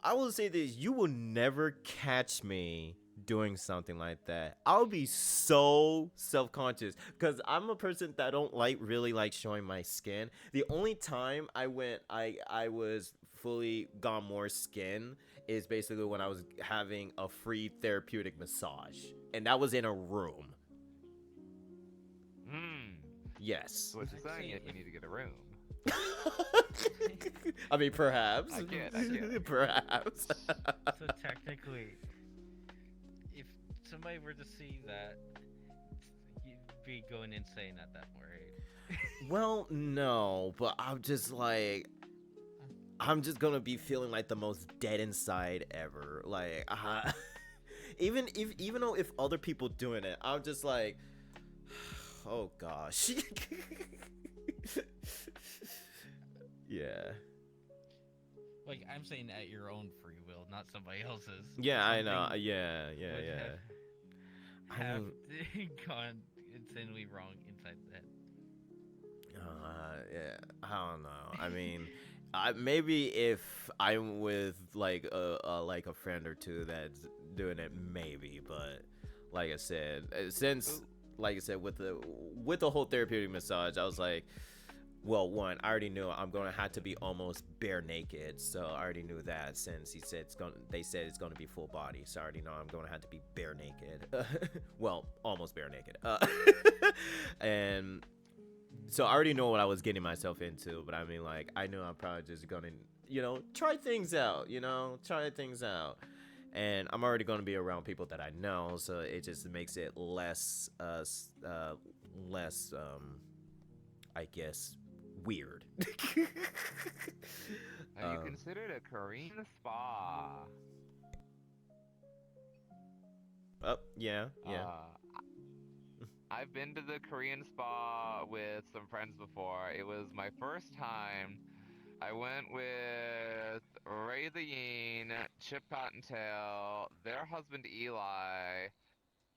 I will say this: you will never catch me doing something like that. I'll be so self-conscious because I'm a person that don't really like showing my skin. The only time I was fully gone more skin is basically when I was having a free therapeutic massage, and that was in a room. Yes. So what you're saying is we need to get a room. I mean, perhaps. I get. Perhaps. So technically, if somebody were to see that, you'd be going insane at that point, right? Well, no, but I'm just gonna be feeling like the most dead inside ever. Like, even though if other people doing it, I'm just like, oh gosh. Yeah. Like, I'm saying at your own free will, not somebody else's. Yeah, I know. Something Yeah. would I have mean, gone insanely wrong inside that. yeah. I don't know. I mean, maybe if I'm with like a friend or two that's doing it, maybe. But like I said, with the whole therapeutic massage, I was like, well, one, I already knew I'm gonna have to be almost bare naked, so I already knew that since they said it's gonna be full body, so I already know I'm gonna have to be bare naked. Well, almost bare naked. And so I already know what I was getting myself into, but I mean, like, I knew I'm probably just gonna, try things out, and I'm already gonna be around people that I know, so it just makes it less, I guess, weird. Have you considered a Korean spa? Oh, yeah. I've been to the Korean spa with some friends before. It was my first time. I went with Ray the Yeen, Chip Cottontail, their husband Eli,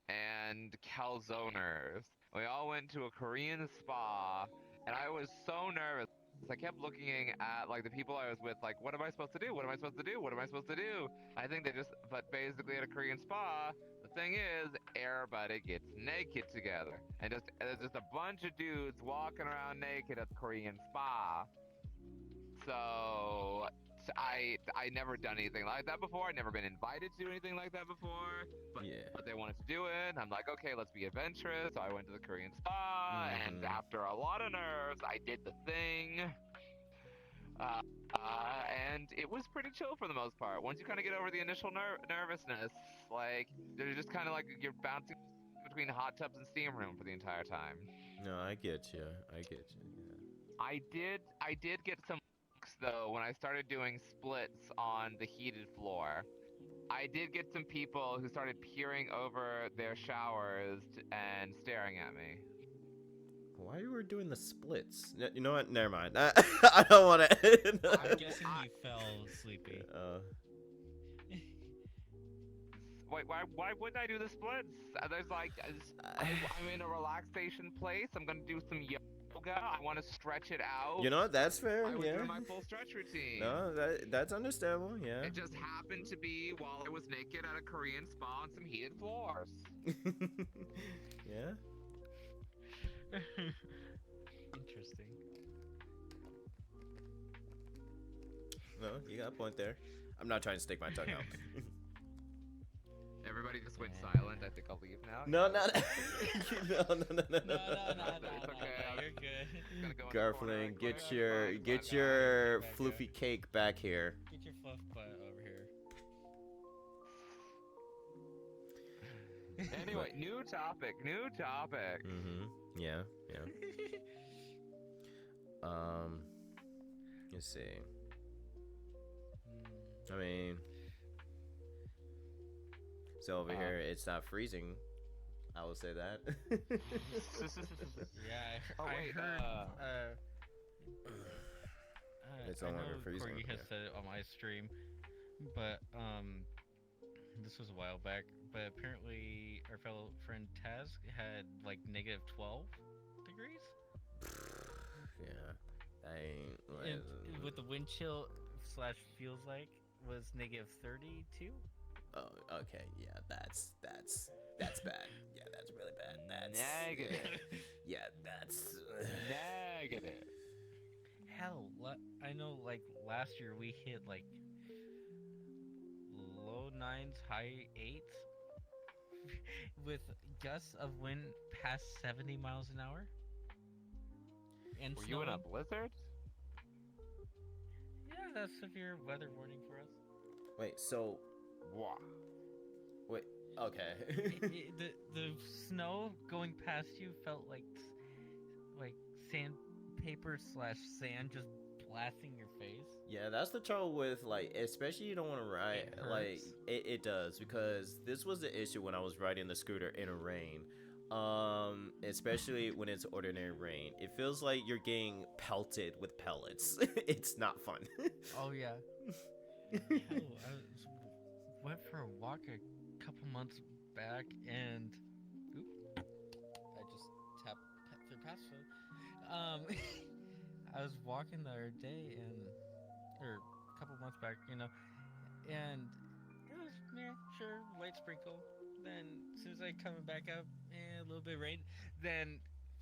and calzoners. We all went to a Korean spa, and I was so nervous. I kept looking at like the people I was with, like, what am I supposed to do? What am I supposed to do? What am I supposed to do? I think but basically at a Korean spa, the thing is, everybody gets naked together, and there's just a bunch of dudes walking around naked at the Korean spa. So I never done anything like that before. I'd never been invited to do anything like that before. But they wanted to do it. I'm like, okay, let's be adventurous. So I went to the Korean spa, and after a lot of nerves, I did the thing. And it was pretty chill for the most part. Once you kind of get over the initial nervousness, like they're just kind of like you're bouncing between hot tubs and steam room for the entire time. No, I get you. I get you. Yeah. I did get some though when I started doing splits on the heated floor. I did get some people who started peering over their showers and staring at me. Why you were doing the splits? You know what? Never mind. I don't want to. I'm guessing you fell sleepy. Wait, why wouldn't I do the splits? There's like, I'm in a relaxation place. I'm gonna do some yoga. I want to stretch it out. You know what? That's fair. I was Yeah. doing my full stretch routine. No, that's understandable. Yeah. It just happened to be while I was naked at a Korean spa on some heated floors. Yeah. Interesting. No, you got a point there. I'm not trying to stick my tongue out. Everybody just went silent. I think I'll leave now. No, not. no. It's okay. You're good. Garfling, get your floofy cake back here. Get your fluff butt over here. Anyway, new topic. Yeah. Let's see. I mean, so over here it's not freezing. I will say that. Yeah, Oh, I wait, heard. It's I no know longer freezing, Corgi has yeah. said it on my stream, but this was a while back. But apparently, our fellow friend Taz had like -12 degrees. Yeah, I ain't. And with the wind chill / feels like was -32. Oh, okay. Yeah, that's bad. Yeah, that's really bad. That's Negative. Yeah, that's Negative. Hell, I know. Like last year, we hit like low 9s, high 8s, with gusts of wind past 70 miles an hour. And Were you in a snowing. blizzard? Yeah, that's severe weather warning for us. Wait. So Wow. wait. Okay. The snow going past you felt like sandpaper / sand just blasting your face. Yeah, that's the trouble with, like, especially you don't want to ride, It like, hurts. it does, because this was the issue when I was riding the scooter in a rain, especially when it's ordinary rain. It feels like you're getting pelted with pellets. It's not fun. Oh yeah. Hell, went for a walk a couple months back, and I just tapped through password. I was walking the other day, or a couple months back, and it was sure light sprinkle. Then as soon as I coming back up, a little bit of rain. Then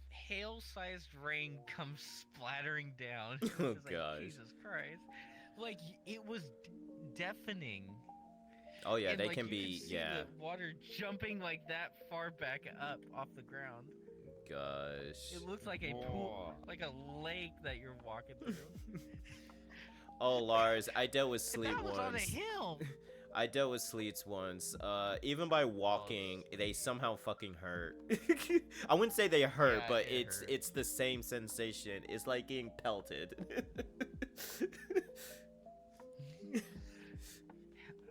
hail-sized rain comes splattering down. Oh, It's like, gosh. Jesus Christ! Like it was deafening. Oh yeah, And, they like, can you be, could see yeah. the water jumping like that far back up off the ground. Gosh. It looks like a pool, like a lake that you're walking through. Oh, Lars, I dealt with sleet That was on a once. hill. I dealt with sleets once. Even by walking, they somehow fucking hurt. I wouldn't say they hurt, Yeah, but it hurt. it's the same sensation. It's like getting pelted.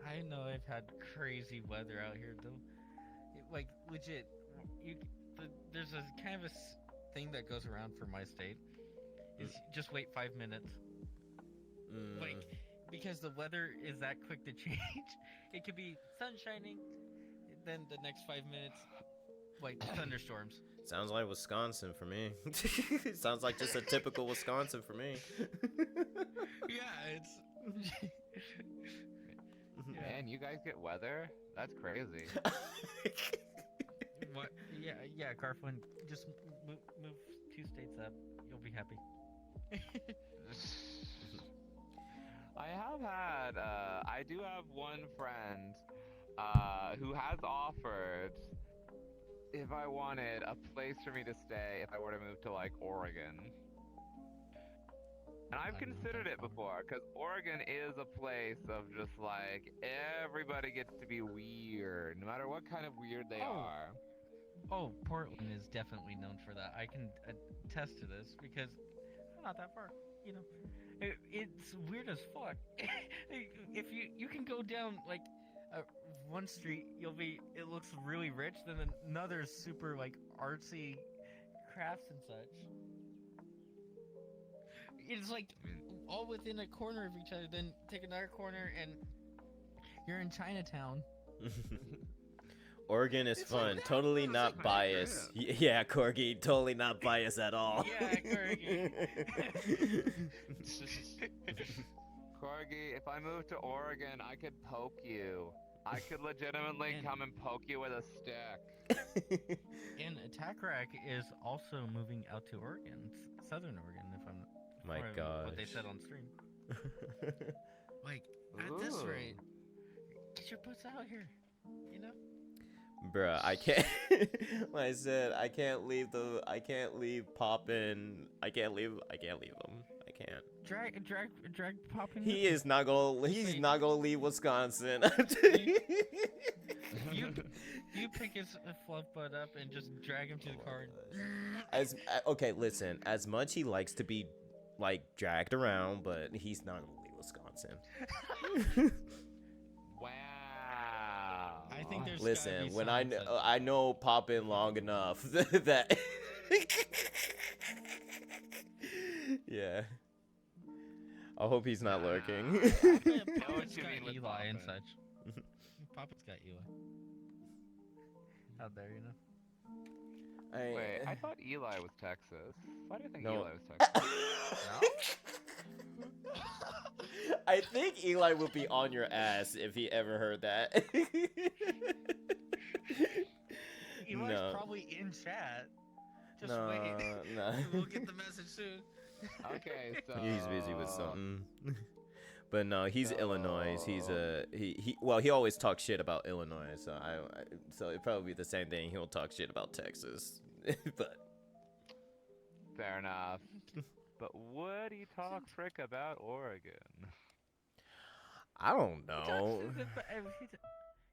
I know I've had crazy weather out here though. Like legit, there's a kind of thing that goes around for my state. Is just wait 5 minutes. Mm. Like because the weather is that quick to change. It could be sun shining, then the next 5 minutes, like thunderstorms. Sounds like Wisconsin for me. Sounds like just a typical Wisconsin for me. Yeah, it's. Yeah. Man, you guys get weather? That's crazy. What? Yeah, Garflin, just move 2 states up. You'll be happy. I do have one friend who has offered if I wanted a place for me to stay if I were to move to like Oregon. And I've considered it before, because Oregon is a place of just like everybody gets to be weird, no matter what kind of weird they are. Oh, Portland is definitely known for that. I can attest to this because I'm not that far. You know, it's weird as fuck. If you can go down like one street, it looks really rich, then another is super like artsy crafts and such. It's like all within a corner of each other. Then take another corner and you're in Chinatown. Oregon is fun. like- Totally it's not like biased. Yeah, Corgi, totally not biased at all. Yeah, Corgi. Corgi, if I moved to Oregon, I could poke you. I could legitimately And- come and poke you with a stick. And Attack Rack is also moving out to Oregon, Southern Oregon, if I'm My from what they gosh. said on stream. Like at this Ooh. rate, get your butts out here. You know. Bruh, I can't. Like I said, I can't leave Poppin. I can't leave him. I can't. Drag popping. He's not gonna Wait. leave Wisconsin. You pick his fluff butt up and just drag him to the car. Okay, listen. As much he likes to be like dragged around, but he's not gonna leave Wisconsin. Wow. I think there's Listen, gotta be when signs that- I know Poppin long enough that yeah. I hope he's not lurking. Poppin's you got mean with Eli and Poppin. such. Poppin's got Eli. Out there, you know. Wait, I thought Eli was Texas. Why do you think No. Eli was Texas? I think Eli would be on your ass if he ever heard that. Eli's No. probably in chat. Just No, wait. no. We'll get the message soon. Okay, so He's busy with something. But no, he's So- Illinois. He's he always talks shit about Illinois. So so it'd probably be the same thing. He'll talk shit about Texas. But Fair enough. But would he talk frick about Oregon? I don't know.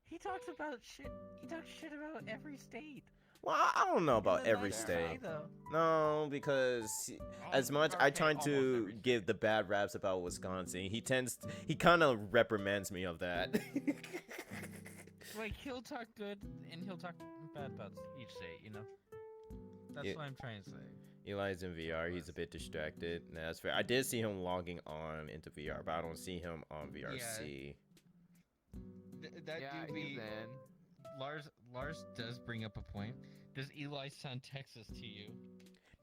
He talks about shit. He talks shit about every state. Well, I don't know about In a every nice state. way, though. No, because as much I Okay, try almost to every state. give the bad raps about Wisconsin, he kind of reprimands me of that. Like he'll talk good and he'll talk bad about each state. You know. That's Yeah. what I'm trying to say. Eli's in VR. He's a bit distracted. Nah, that's fair. I did see him logging on into VR, but I don't see him on VRC. That yeah, do he's be in. Lars does bring up a point. Does Eli sound Texas to you?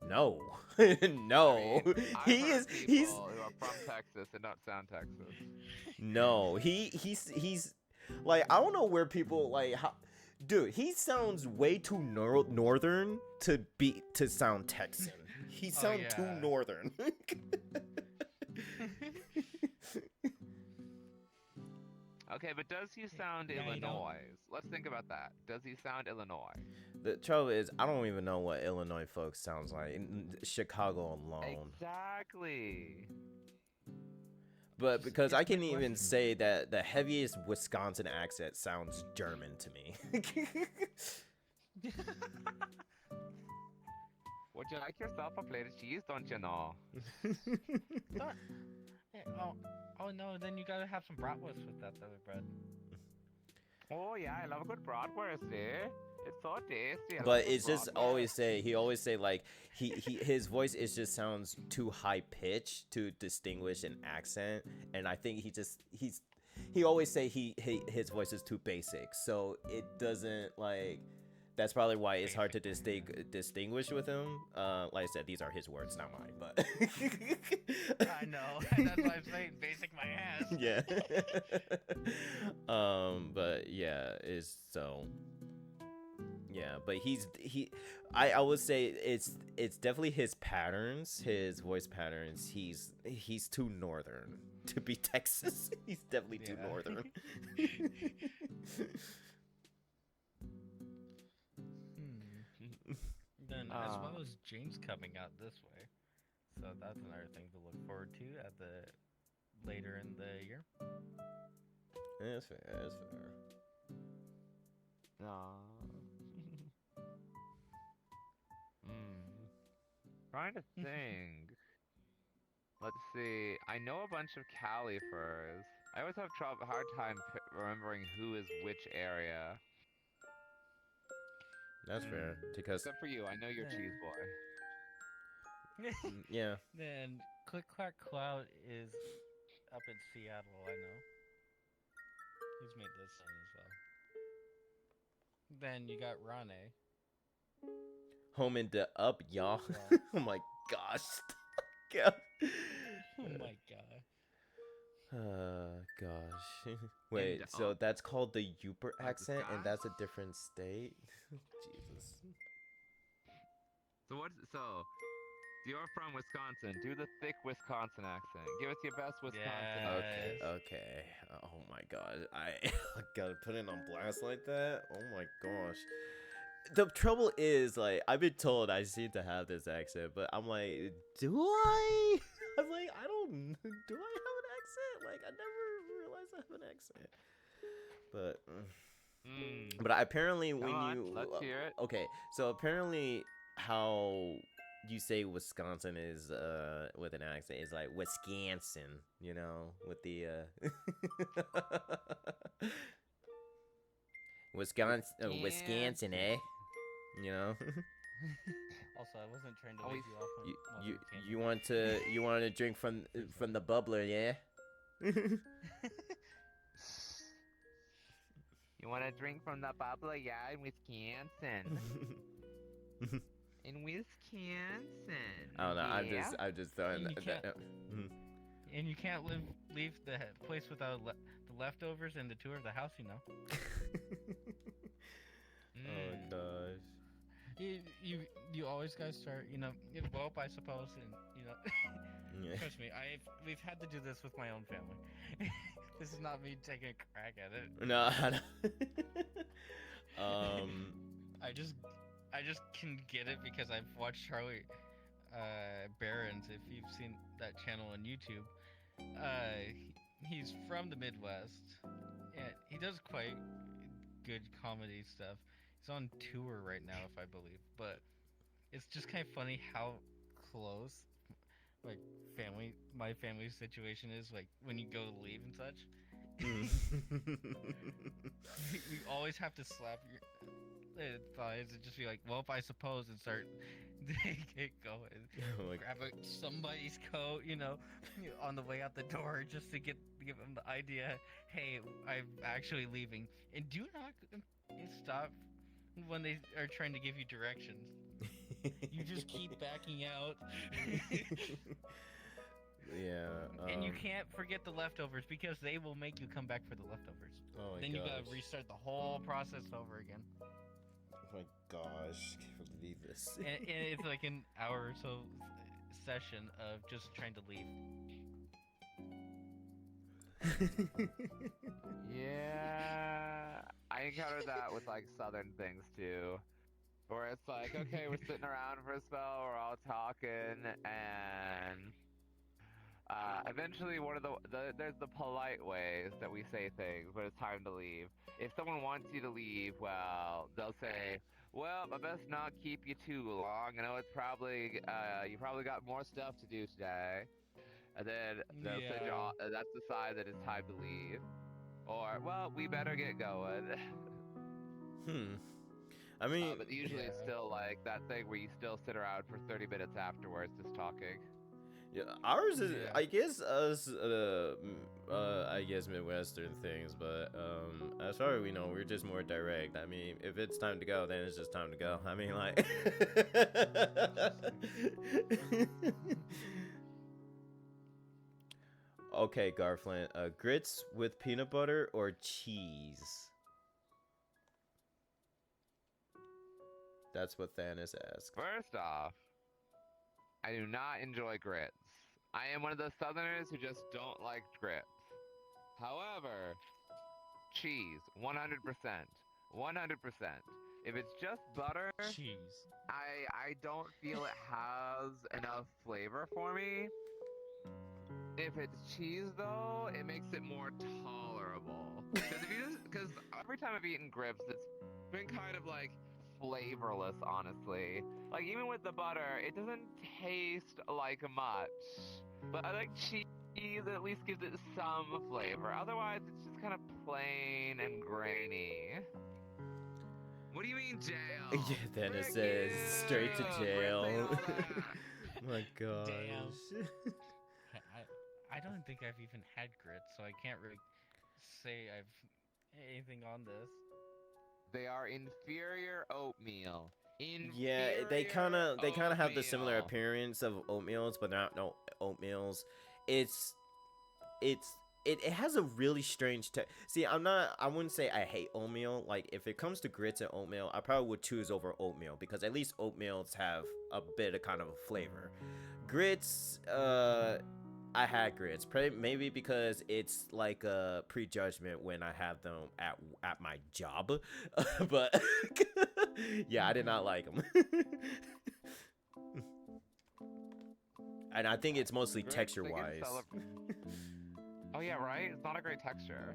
No, I no. mean, He I've is. heard He's people who are from Texas and not sound Texas. no. He's like I don't know where people like how. Dude, he sounds way too northern to sound Texan. He sounds too yeah. northern. Okay, but does he sound Yeah, you don't- Illinois? Let's think about that. Does he sound Illinois? The trouble is, I don't even know what Illinois folks sounds like. In Chicago alone. Exactly. But because It's I can good even question. say that the heaviest Wisconsin accent sounds German to me. Would you like yourself a plate of cheese, don't you know? Oh no, then you gotta have some bratwurst with that though, bread. Oh yeah, I love a good bratwurst, eh? It's so tasty. I love But this it's just broth. he always say like his voice is just sounds too high pitched to distinguish an accent, and I think he always say his voice is too basic, so it doesn't like. That's probably why it's hard to distinguish with him. Like I said, these are his words, not mine. But I know. That's why I'm saying basic my ass. yeah. But yeah, is so. Yeah, but I would say it's definitely his patterns, his voice patterns. He's too northern to be Texas. He's definitely too northern. Then as well as James coming out this way, so that's another thing to look forward to at the later in the year. Yeah, that's fair. That's fair. Trying to think. Let's see. I know a bunch of califers. I always have hard time remembering who is which area. That's fair because Except for you, I know you're Cheese Boy. yeah. Then Click Clack Cloud is up in Seattle. I know. He's made this song as well. Then you got Rane. Home in the up, y'all. Yeah. Oh my gosh. God. Oh my god. Gosh. Wait, so that's called the Uper accent, and that's a different state? Jesus. So you're from Wisconsin. Do the thick Wisconsin accent. Give us your best Wisconsin accent. Okay. Oh my god. I gotta put it on blast like that? Oh my gosh. The trouble is, like, I've been told I seem to have this accent, but I'm like, do I? I'm like, I don't. Do I have an accent? Like, I never realized I have an accent. But apparently Let's hear it. Okay, so apparently how you say Wisconsin is with an accent is like Wisconsin, you know, with the Wisconsin, eh? You know. Also, I wasn't trying to leave you off. You want to drink from the bubbler, yeah? You want to drink from the bubbler, yeah, in Wisconsin. In Wisconsin. I don't know. Yeah? I'm just throwing that. And you can't leave the place without the leftovers and the tour of the house, you know. Oh gosh. You always gotta start, you know. Well, I suppose, and you know. Yeah. Trust me, we've had to do this with my own family. This is not me taking a crack at it. No. I just can get it because I've watched Charlie Barron's. If you've seen that channel on YouTube, he's from the Midwest, and he does quite good comedy stuff. He's on tour right now, if I believe, but it's just kind of funny how close, like, my family situation is, like, when you go to leave and such. We always have to slap your thighs and just be like, well, if I suppose, and start get going. Grab somebody's coat, you know, on the way out the door, just to give them the idea, hey, I'm actually leaving. And do not stop when they are trying to give you directions. You just keep backing out. Yeah. And you can't forget the leftovers, because they will make you come back for the leftovers. Oh my then gosh. You gotta restart the whole process over again. Oh my gosh, I can't believe this. And it's like an hour or so session of just trying to leave. Yeah, I encountered that with like southern things too, where it's like, okay, we're sitting around for a spell, we're all talking, and eventually one of there's the polite ways that we say things when it's time to leave. If someone wants you to leave, well, they'll say, well, I best not keep you too long. I know it's probably you probably got more stuff to do today. And then they'll send you off, that's the sign that it's time to leave. Or, well, we better get going. I mean, but usually it's still like that thing where you still sit around for 30 minutes afterwards just talking. yeah, ours is, Yeah. I guess, us, I guess Midwestern things, but as far as we know, we're just more direct. I mean, if it's time to go, then it's just time to go. I mean, like. Okay, Garflint, grits with peanut butter or cheese? That's what Thanos asked. First off, I do not enjoy grits. I am one of those Southerners who just don't like grits. However, cheese, 100%. 100%. If it's just butter, Cheese. I don't feel it has enough flavor for me. If it's cheese, though, it makes it more tolerable. Because every time I've eaten grits, it's been kind of like flavorless, honestly. Like even with the butter, it doesn't taste like much. But I like cheese. At least gives it some flavor. Otherwise, it's just kind of plain and grainy. What do you mean jail? Yeah, then it Frick says you! straight to jail. Grits ain't all that. My gosh. Damn. I don't think I've even had grits, so I can't really say I've anything on this. They are inferior oatmeal. Yeah, they kind of have the similar oatmeal. appearance of oatmeals, but not no oatmeals. It has a really strange See, I wouldn't say I hate oatmeal. Like if it comes to grits and oatmeal, I probably would choose over oatmeal because at least oatmeals have a bit of kind of a flavor. Grits, I had grits, maybe because it's like a prejudgment when I have them at my job, but yeah, I did not like them. And I think it's mostly Grits, texture they can wise. Oh yeah, right? It's not a great texture.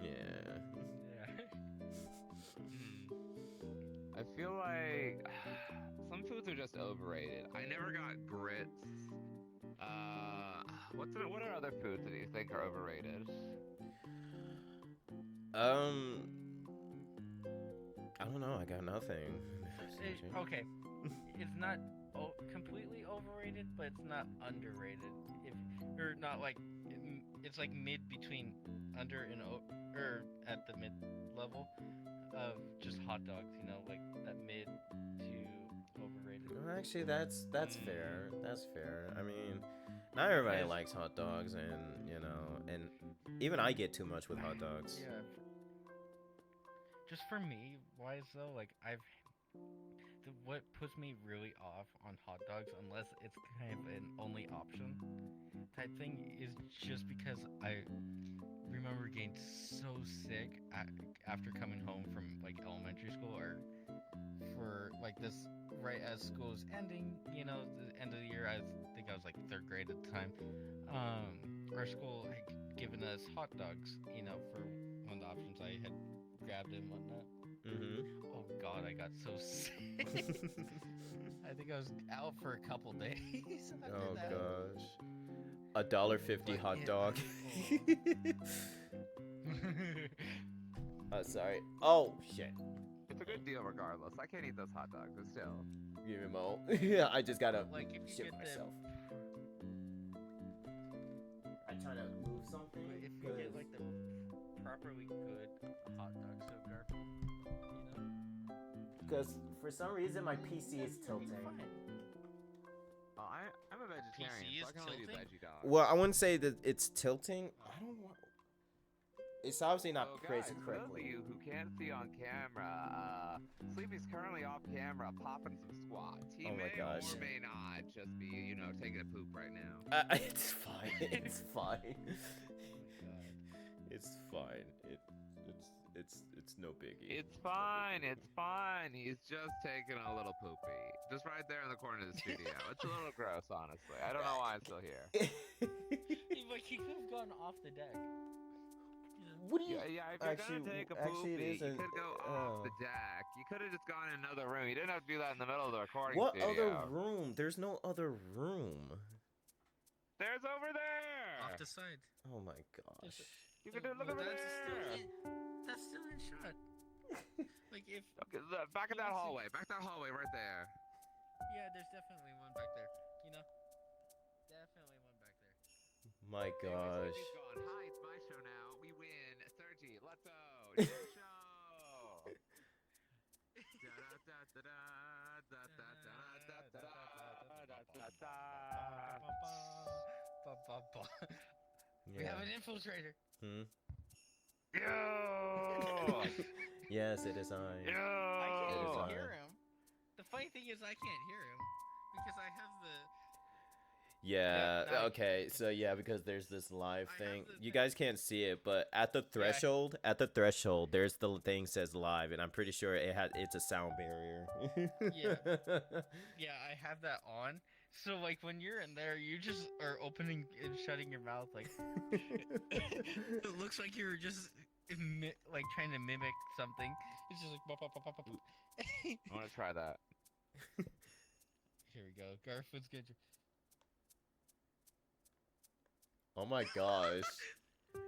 Yeah. I feel like some foods are just overrated. I never got grits. What are other foods that you think are overrated? I don't know. I got nothing. Okay, it's not completely overrated, but it's not underrated. Or not like it's like mid between under and or at the mid level of just hot dogs. You know, like that mid to overrated. Well, actually, that's fair. That's fair. I mean, not everybody likes hot dogs, and you know, and even I get too much with hot dogs. Yeah. Just for me, wise though, like what puts me really off on hot dogs, unless it's kind of an only option type thing, is just because I remember getting so sick after coming home from like elementary school, or for like this right as school is ending, you know, the end of the year. I think I was like 3rd grade at the time. Our school had given us hot dogs, you know, for one of the options. I had grabbed it and whatnot. Oh god, I got so sick. I think I was out for a couple days. Oh gosh. $1.50 hot dog. Sorry. Oh shit. It's a good deal regardless. I can't eat those hot dogs, but still. Give me more. Yeah, I just gotta Like, if you shit get myself. I'm trying to move something. If you get like the properly good hot dog, so Garfield, you know. Because for some reason my PC is tilting. Oh, I'm a vegetarian, PC so I is can only do tilting? veggie dogs. Well, I wouldn't say that it's tilting. I don't want. It's obviously not So praised guys, for those of correctly. you who can't see on camera, Sleepy's currently off camera popping some squats. He Oh my may gosh. or may not just be, you know, taking a poop right now. It's fine. It's fine. It's fine. It's no biggie. It's fine. It's fine. He's just taking a little poopy. Just right there in the corner of the studio. It's a little gross, honestly. I don't know why I'm still here. Like, he could have gone off the deck. What do you? Yeah, if you're gonna take a poopy, it you isn't. could go off the deck. You could have just gone in another room. You didn't have to do that in the middle of the recording What studio. other room? There's no other room. There's over there! Off the side. Oh my gosh. You can do look over there! That's still in shot. Like if Okay, back in that Let's see. hallway. Back that hallway right there. yeah, there's definitely one back there. You know, definitely one back there. My Anyway, gosh. Sergi's gone. Hi, it's my show now. We win. Sergi, let's go. It's your show. We have Yeah. an infiltrator. Hmm? Yo! Yes, it is I. I It is can't I. hear him. The funny thing is, I can't hear him because I have the. Yeah, Yeah, okay. So yeah, because there's this live I have thing. the You thing. guys can't see it, but at the threshold, there's the thing says live, and I'm pretty sure it's a sound barrier. Yeah, I have that on. So like when you're in there, you just are opening and shutting your mouth like. It looks like you're just like trying to mimic something. It's just like. Bop, bop, bop, bop, bop. I want to try that. Here we go. Garfield's good. Oh my gosh.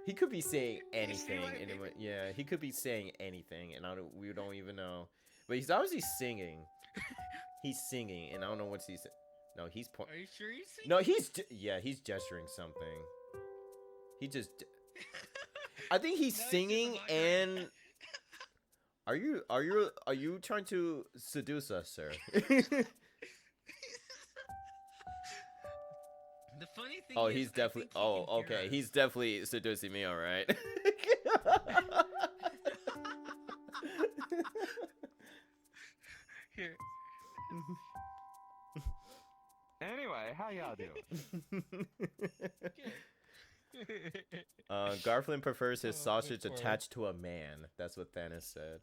He could be saying anything, what I and mean? yeah, he could be saying anything, and we don't even know. But he's obviously singing. He's singing, and I don't know what he's. No, he's Are you sure he's singing? No, he's gesturing something. He just. I think he's No, he's singing, just a Macarena. and are you trying to seduce us, sir? The funny thing Oh, is, he's I definitely. think he Oh, can hear okay. us. He's definitely seducing me. All right. Here. Anyway, how y'all doing? Garfield prefers his Oh, sausage good for attached to a man. That's what Thanos said.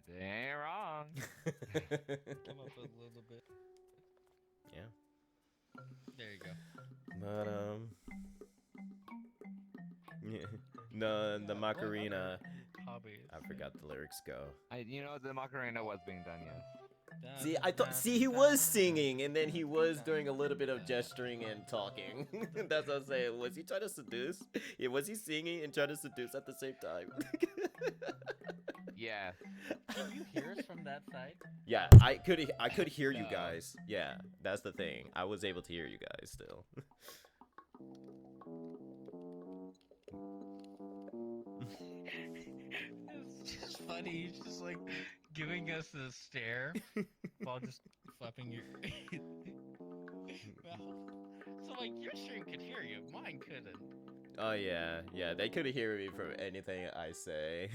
They ain't wrong. Come up a little bit. Yeah. There you go. But yeah. No, the What Macarena. other hobbies? I forgot the lyrics go. The Macarena was being done, yes. See, I thought. See, he was singing, and then he was doing a little bit of gesturing and talking. That's what I'm saying. Was he trying to seduce? Yeah, was he singing and trying to seduce at the same time? Yeah. Can you hear us from that side? Yeah, I could hear you No. guys. Yeah, that's the thing. I was able to hear you guys still. It's just funny. He's just like giving us a stare while just flapping your mouth. So like your stream could hear you, mine couldn't. Oh yeah, yeah. They couldn't hear me from anything I say,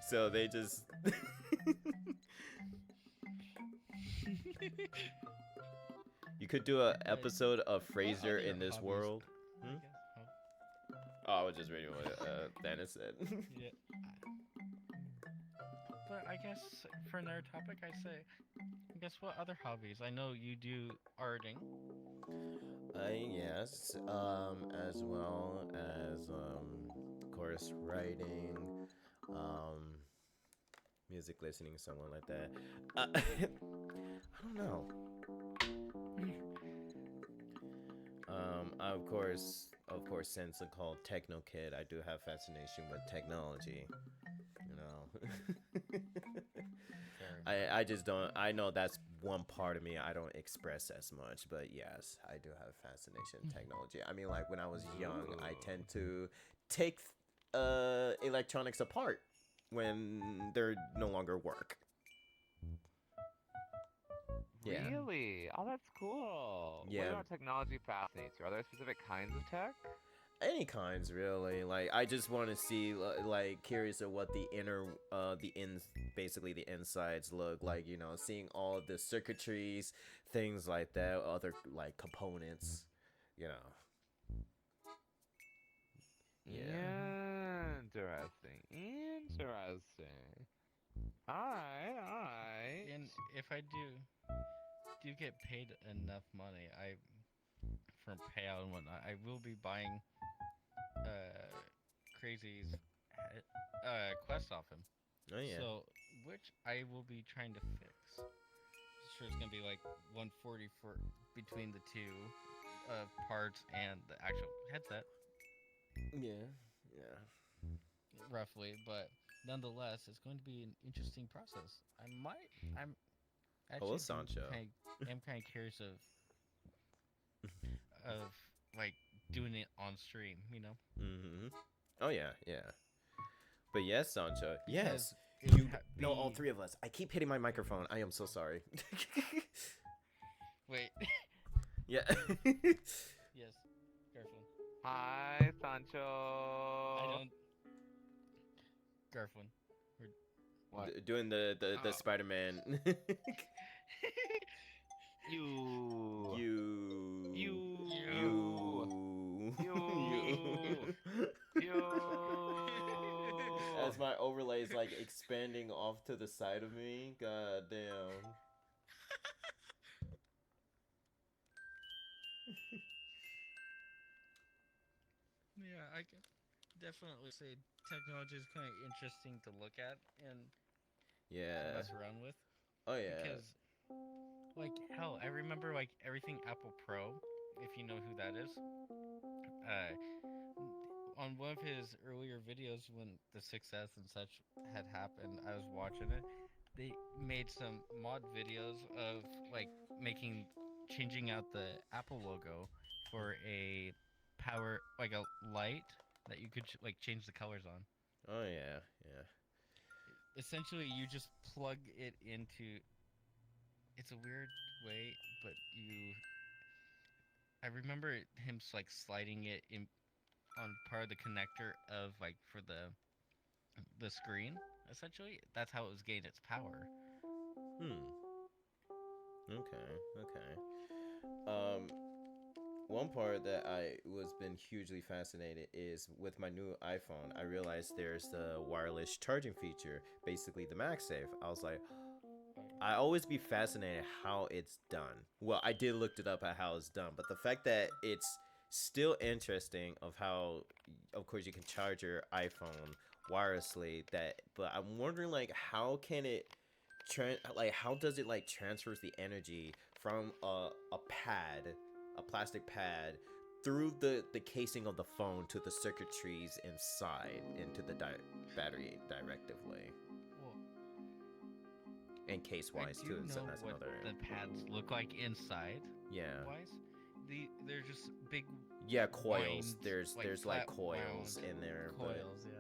so they just. You could do a episode of Fraser in this hobbies? world. I Hmm? guess. Oh, I was just reading what Thanos said. Yeah. But I guess for another topic, I guess what other hobbies? I know you do arting. Yes, as well as of course writing, music listening, someone like that. I don't know. Of course, since I'm called Techno Kid, I do have fascination with technology. You know. I just don't. I know that's one part of me I don't express as much, but yes, I do have fascination in technology. I mean, like when I was young, I tend to take electronics apart when they're no longer work. Yeah. Really? Oh, that's cool. Yeah. What about technology fascinates you? Are there specific kinds of tech? Any kinds, really. Like I just want to see, like, curious of what the inner, basically the insides look like. You know, seeing all of the circuitries, things like that, other like components. You know. Yeah. Interesting. Alright. And if I do get paid enough money, from payout and whatnot, I will be buying Crazy's quest off him. Oh yeah. So, which I will be trying to fix. Sure, it's gonna be like 140 for between the two parts and the actual headset. Yeah. Yeah. roughly, but nonetheless, it's going to be an interesting process. I'm Hello, actually Sancho. am kind of curious of like doing it on stream, you know, Mm-hmm. Oh yeah, yeah. But yes, Sancho. Yes, because it would you know all be. three of us. I keep hitting my microphone. I am so sorry. Wait, Yeah. yes, Garflin. Hi, Sancho. I don't, Garflin. We're What? Doing the Oh. Spider-Man. You. you. You. You. You. You. As my overlay is like expanding off to the side of me. God damn. Yeah, I can definitely say technology is kind of interesting to look at and to Yeah. mess around with Oh yeah. because, like, hell, I remember like everything Apple Pro, if you know who that is. Uh, on one of his earlier videos when the success and such had happened, I was watching it. They made some mod videos of like changing out the Apple logo for a power like a light that you could like change the colors on. Oh yeah. Yeah. Essentially, you just plug it into. It's a weird way, but you. I remember him like sliding it in on part of the connector of like for the screen. Essentially, that's how it was gained its power. Hmm. Okay. Okay. Um. One part that I was been hugely fascinated is with my new iPhone. I realized there's the wireless charging feature, basically the MagSafe. I was like, I always be fascinated how it's done. Well, I did looked it up at how it's done, but the fact that it's still interesting of how, of course, you can charge your iPhone wirelessly. But I'm wondering like how can it, like how does it like transfers the energy from a pad, a plastic pad, through the casing of the phone to the circuitries inside into the battery directively. Well, And case I wise do too, so know that's what another. the pads look like inside. Yeah. Wise, they're just big. Yeah, coils. Wind, there's like flat coils wound in there, coils. Yeah.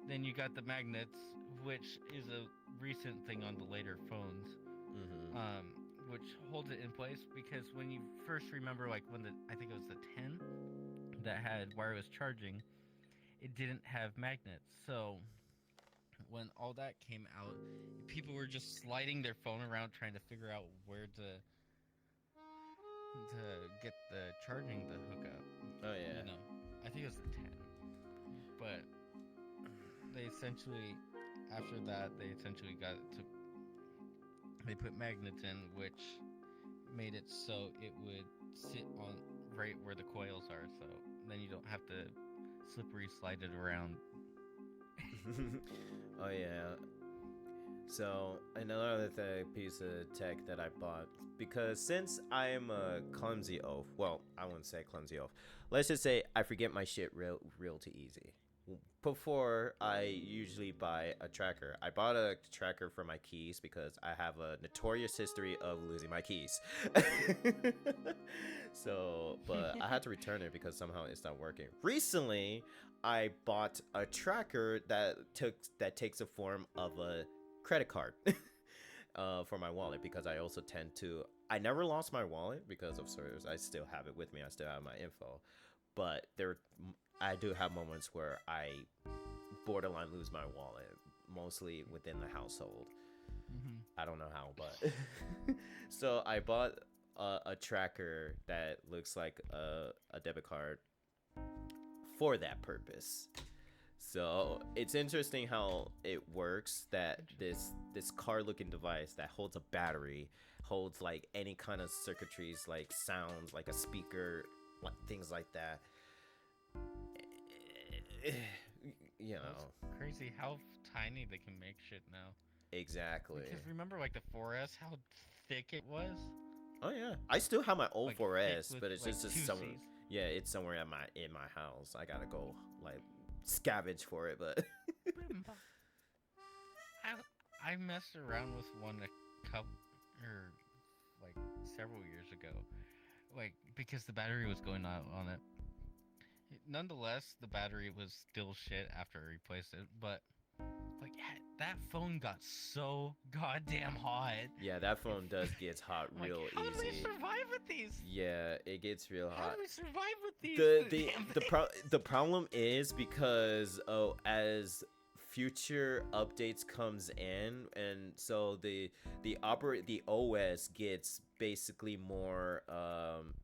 Then you got the magnets, which is a recent thing on the later phones, Mm-hmm. which holds it in place because when you first remember, like when I think it was the 10 that had wireless charging, it didn't have magnets. So when all that came out, people were just sliding their phone around trying to figure out where to get the charging to hook up. Oh yeah. You know, I think it was the 10, but they essentially after that they essentially got it to they put magnets in, which made it so it would sit on right where the coils are, so then you don't have to slippery slide it around. Oh yeah. So another piece of tech that I bought, because since I am a clumsy oaf, well, I wouldn't say clumsy oaf. Let's just say I forget my shit real too easy. Before I usually buy a tracker. I bought a tracker for my keys because I have a notorious history of losing my keys. So, but I had to return it because somehow it's not working. Recently, I bought a tracker that takes the form of a credit card for my wallet, because I also tend to. I never lost my wallet because of service. I still have it with me. I still have my info, but I do have moments where I borderline lose my wallet, mostly within the household. Mm-hmm. I don't know how, but so I bought a tracker that looks like a debit card for that purpose. So it's interesting how it works, that this card looking device that holds a battery, holds like any kind of circuitries, like sounds, like a speaker, like things like that. You know. That's crazy how tiny they can make shit now. Exactly. Because remember, like the 4S, how thick it was. Oh yeah, I still have my old Like 4S, thick but with, it's like, just two some. Cs. Yeah, it's somewhere at in my house. I gotta go like scavenge for it, but I messed around with one a couple or like several years ago, like because the battery was going out on it. Nonetheless, the battery was still shit after I replaced it, but like that phone got so goddamn hot. yeah, that phone does get hot I'm like, real how do we easy. survive with these? Yeah, it gets real How hot. do we survive with these? The problem is because as future updates comes in, and so the OS gets basically more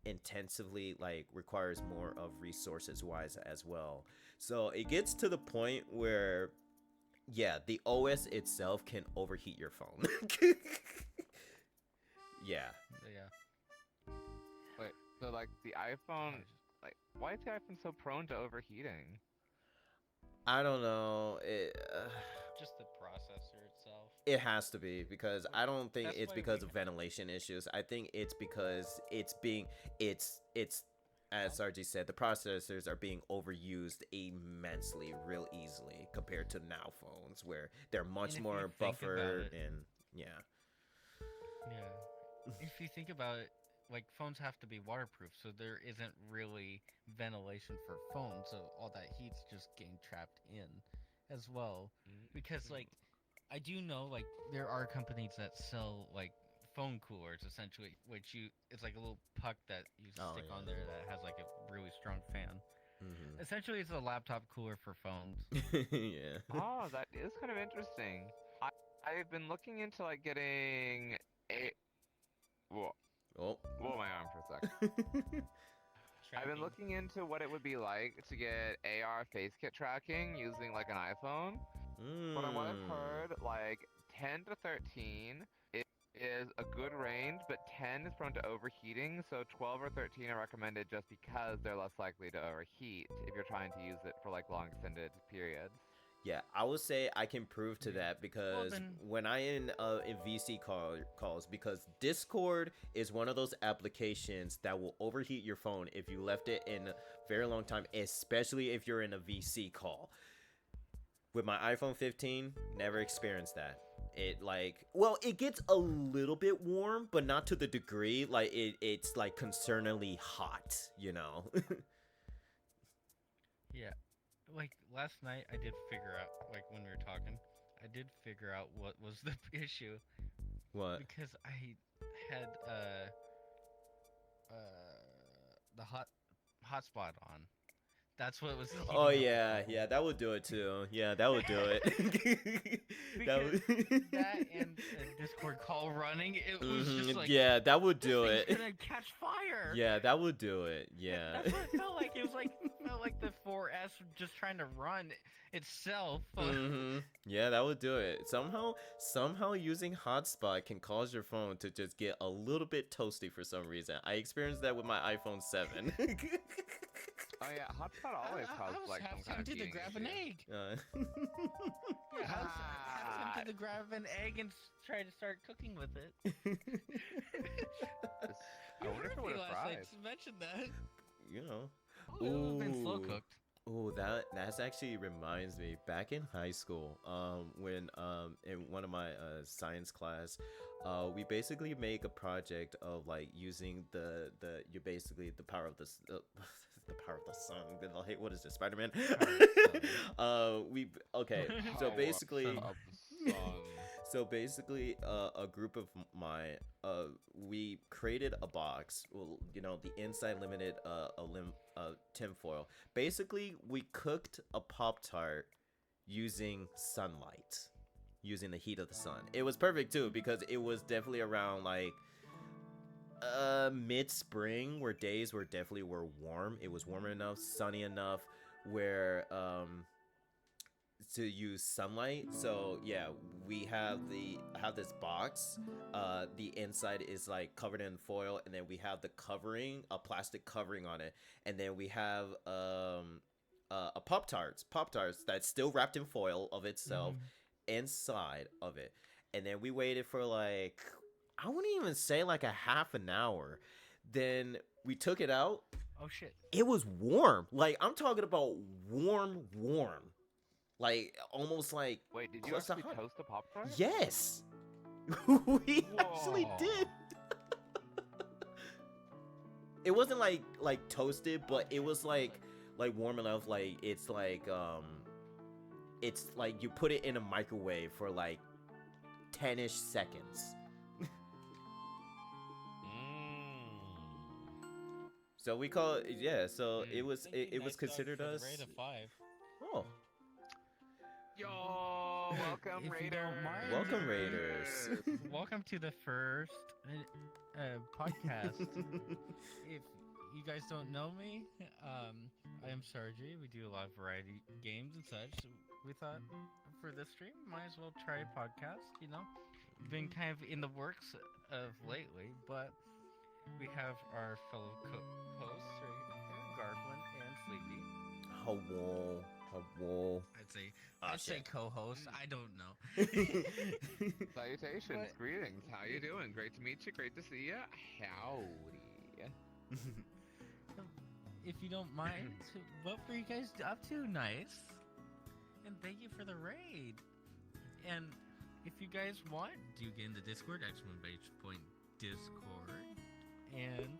intensively, like requires more of resources wise as well. So it gets to the point where yeah, the OS itself can overheat your phone. Yeah. Yeah. Wait, so like the iPhone, like why is the iPhone so prone to overheating? I don't know. Just the processor itself. It has to be because I don't think That's it's why because we of ventilation issues. I think it's because it's as Sarji said, the processors are being overused immensely, real easily compared to now phones where they're much if more you think about buffered it- and yeah. Yeah. If you think about it, like phones have to be waterproof, so there isn't really ventilation for phones, so all that heat's just getting trapped in as well. Because like I do know like there are companies that sell like phone coolers essentially, which it's like a little puck that you Oh, stick on yeah. there that has like a really strong fan. Mm-hmm. Essentially, it's a laptop cooler for phones. Yeah. Oh, that is kind of interesting. I've been looking into like getting a whoa, Oh. whoa my arm for a sec. I've been Tracking. looking into what it would be like to get AR face kit tracking using like an iPhone. From what I've heard, like 10 to 13 is a good range, but 10 is prone to overheating, so 12 or 13 are recommended just because they're less likely to overheat if you're trying to use it for like long extended periods. Yeah, I would say I can prove to that because then- when I in VC calls, because Discord is one of those applications that will overheat your phone if you left it in a very long time, especially if you're in a VC call. With my iPhone 15, never experienced that. It gets a little bit warm, but not to the degree like it's like concerningly hot, you know. Yeah. Like last night I did figure out like when we were talking, I did figure out what was the issue What? because I had the hotspot on. That's what was heating Oh up the yeah, phone. yeah, that would do it too. Yeah, that would do it. Because would... that and a Discord call running, it was just like yeah, that would this do thing's it. gonna catch fire. Yeah, that would do it. Yeah. That's what it felt like. It felt like the 4S just trying to run itself. Yeah, that would do it. Somehow using hotspot can cause your phone to just get a little bit toasty for some reason. I experienced that with my iPhone 7. Oh yeah, hotspot always I causes was like half some kind of tempted to heating grab an issue. egg. Uh, Yeah, I was half tempted to grab an egg and try to start cooking with it. I wonder if it would have last night fried. to mention that. you know. Oh, it would have been slow Ooh. cooked. Oh, that's actually reminds me. Back in high school, when in one of my science class, we basically make a project of like using the power of the the power of the sun. Hey, what is this, Spider-Man? So basically. Of the sun. So basically, a group of we created a box. Well, the inside limited tinfoil. Basically, we cooked a Pop-Tart using sunlight, using the heat of the sun. It was perfect too because it was definitely around like mid-spring where days were warm. It was warm enough, sunny enough where to use sunlight. So yeah, we have this box. The inside is like covered in foil, and then we have the covering, a plastic covering on it, and then we have a Pop-Tarts that's still wrapped in foil of itself inside of it. And then we waited for like, I wouldn't even say like a half an hour. Then we took it out. Oh shit. It was warm. Like, I'm talking about warm, warm. Like, almost like Wait, did you close to actually hot. toast a Pop-Tart? Yes. We actually Whoa. did. It wasn't like toasted, but it was like warm enough. Like, it's like you put it in a microwave for like 10-ish seconds. So we call it, yeah. So it was considered for the us. rate of 5. Oh, Yo, welcome If you Raiders. don't mind. welcome Raiders. Welcome to the first podcast. If you guys don't know me, I am Sarji. We do a lot of variety games and such. So we thought for this stream, might as well try a podcast. You know, been kind of in the works of lately, but we have our fellow co-hosts right here, Garflin and Sleepy. Hello. I'd say co-host. I don't know. Salutations, But- greetings. How you doing? Great to meet you. Great to see you. Howdy. If you don't mind, what were you guys up to? Nice. And thank you for the raid. And if you guys want, do get in the Discord, !Discord. And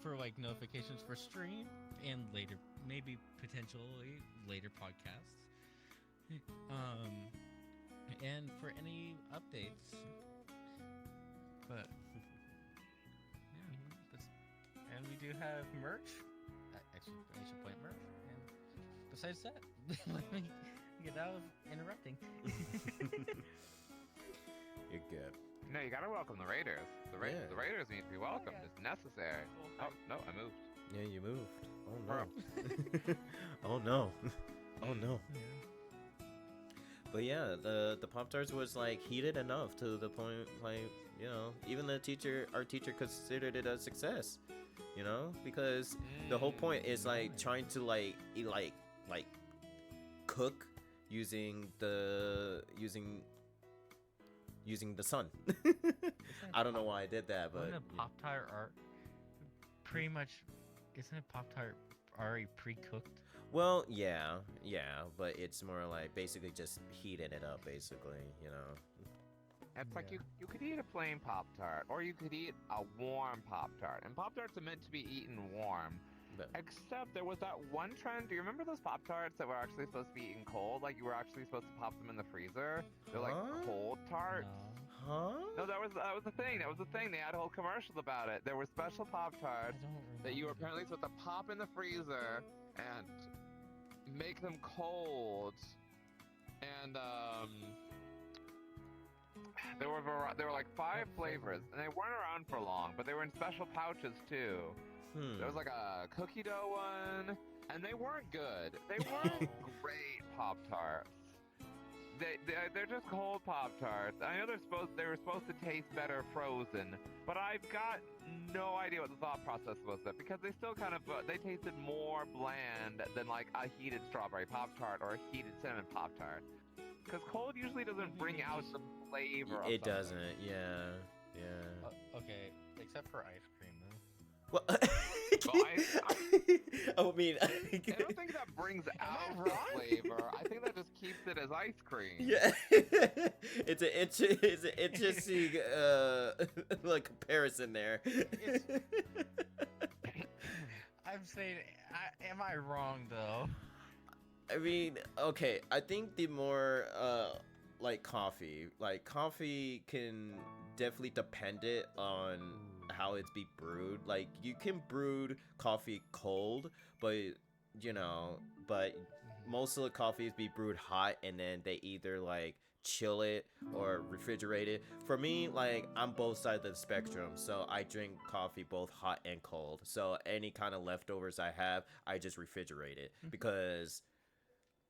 for like notifications for stream and later, maybe potentially later podcasts. And for any updates. But yeah, and we do have merch. Exclamation point merch. And besides that, let me get out of interrupting. You're good. No, you gotta welcome the Raiders. The Yeah. Raiders need to be welcomed. It's necessary. Oh, no, I moved. Yeah, you moved. Oh no. Oh no. Oh no. Yeah. But yeah, the Pop-Tarts was like heated enough to the point, like, you know, even our teacher considered it a success, you know, because the whole point is like trying to like cook using the sun. I don't know why I did that, but Isn't a Pop-Tart pretty much? Isn't a Pop-Tart already pre-cooked? well, yeah, but it's more like basically just heating it up, basically, you know. It's like Yeah. you could eat a plain Pop-Tart, or you could eat a warm Pop-Tart. And Pop-Tarts are meant to be eaten warm. But Except there was that one trend. Do you remember those Pop-Tarts that were actually supposed to be eaten cold? Like you were actually supposed to pop them in the freezer? They're like Huh? cold tarts. huh? No, that was the thing. That was the thing. They had whole commercials about it. There were special Pop-Tarts that you were apparently supposed to pop in the freezer and make them cold. And there were like 5 flavors, and they weren't around for long, but they were in special pouches too. There was like a cookie dough one, and they weren't good. They weren't great Pop-Tarts. They're just cold Pop-Tarts. I know they were supposed to taste better frozen, but I've got no idea what the thought process was there, because they still kind of they tasted more bland than like a heated strawberry Pop-Tart or a heated cinnamon Pop-Tart. Because cold usually doesn't bring out the flavor. Of It something. doesn't. Yeah. Okay, except for ice cream though. Well, I mean, I don't think that brings out the flavor. I think that just keeps it as ice cream. yeah, it's an interesting like comparison there. I'm saying, am I wrong though? I mean, okay, I think the more like coffee can definitely depend it on how it's be brewed. Like you can brew coffee cold, but most of the coffees be brewed hot, and then they either like chill it or refrigerate it. For me, like I'm both sides of the spectrum, so I drink coffee both hot and cold. So any kind of leftovers I have, I just refrigerate it, because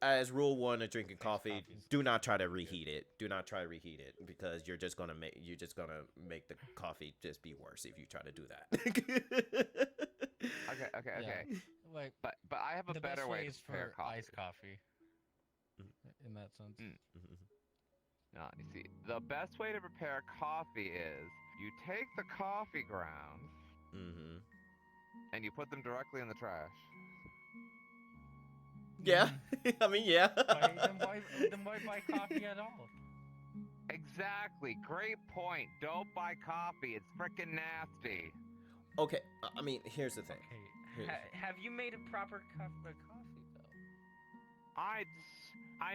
as rule 1 of drinking coffee, do not try to reheat it. Do not try to reheat it, because you're just gonna make the coffee just be worse if you try to do that. Okay. Like, But I have a the better best way way to is prepare for coffee. iced coffee. In that sense. No, you see, the best way to prepare coffee is you take the coffee grounds and you put them directly in the trash. Yeah, I mean, yeah. Then why buy coffee at all? Exactly. Great point. Don't buy coffee. It's freaking nasty. Okay, I mean, here's the thing. Okay. Have you made a proper cup of coffee though? I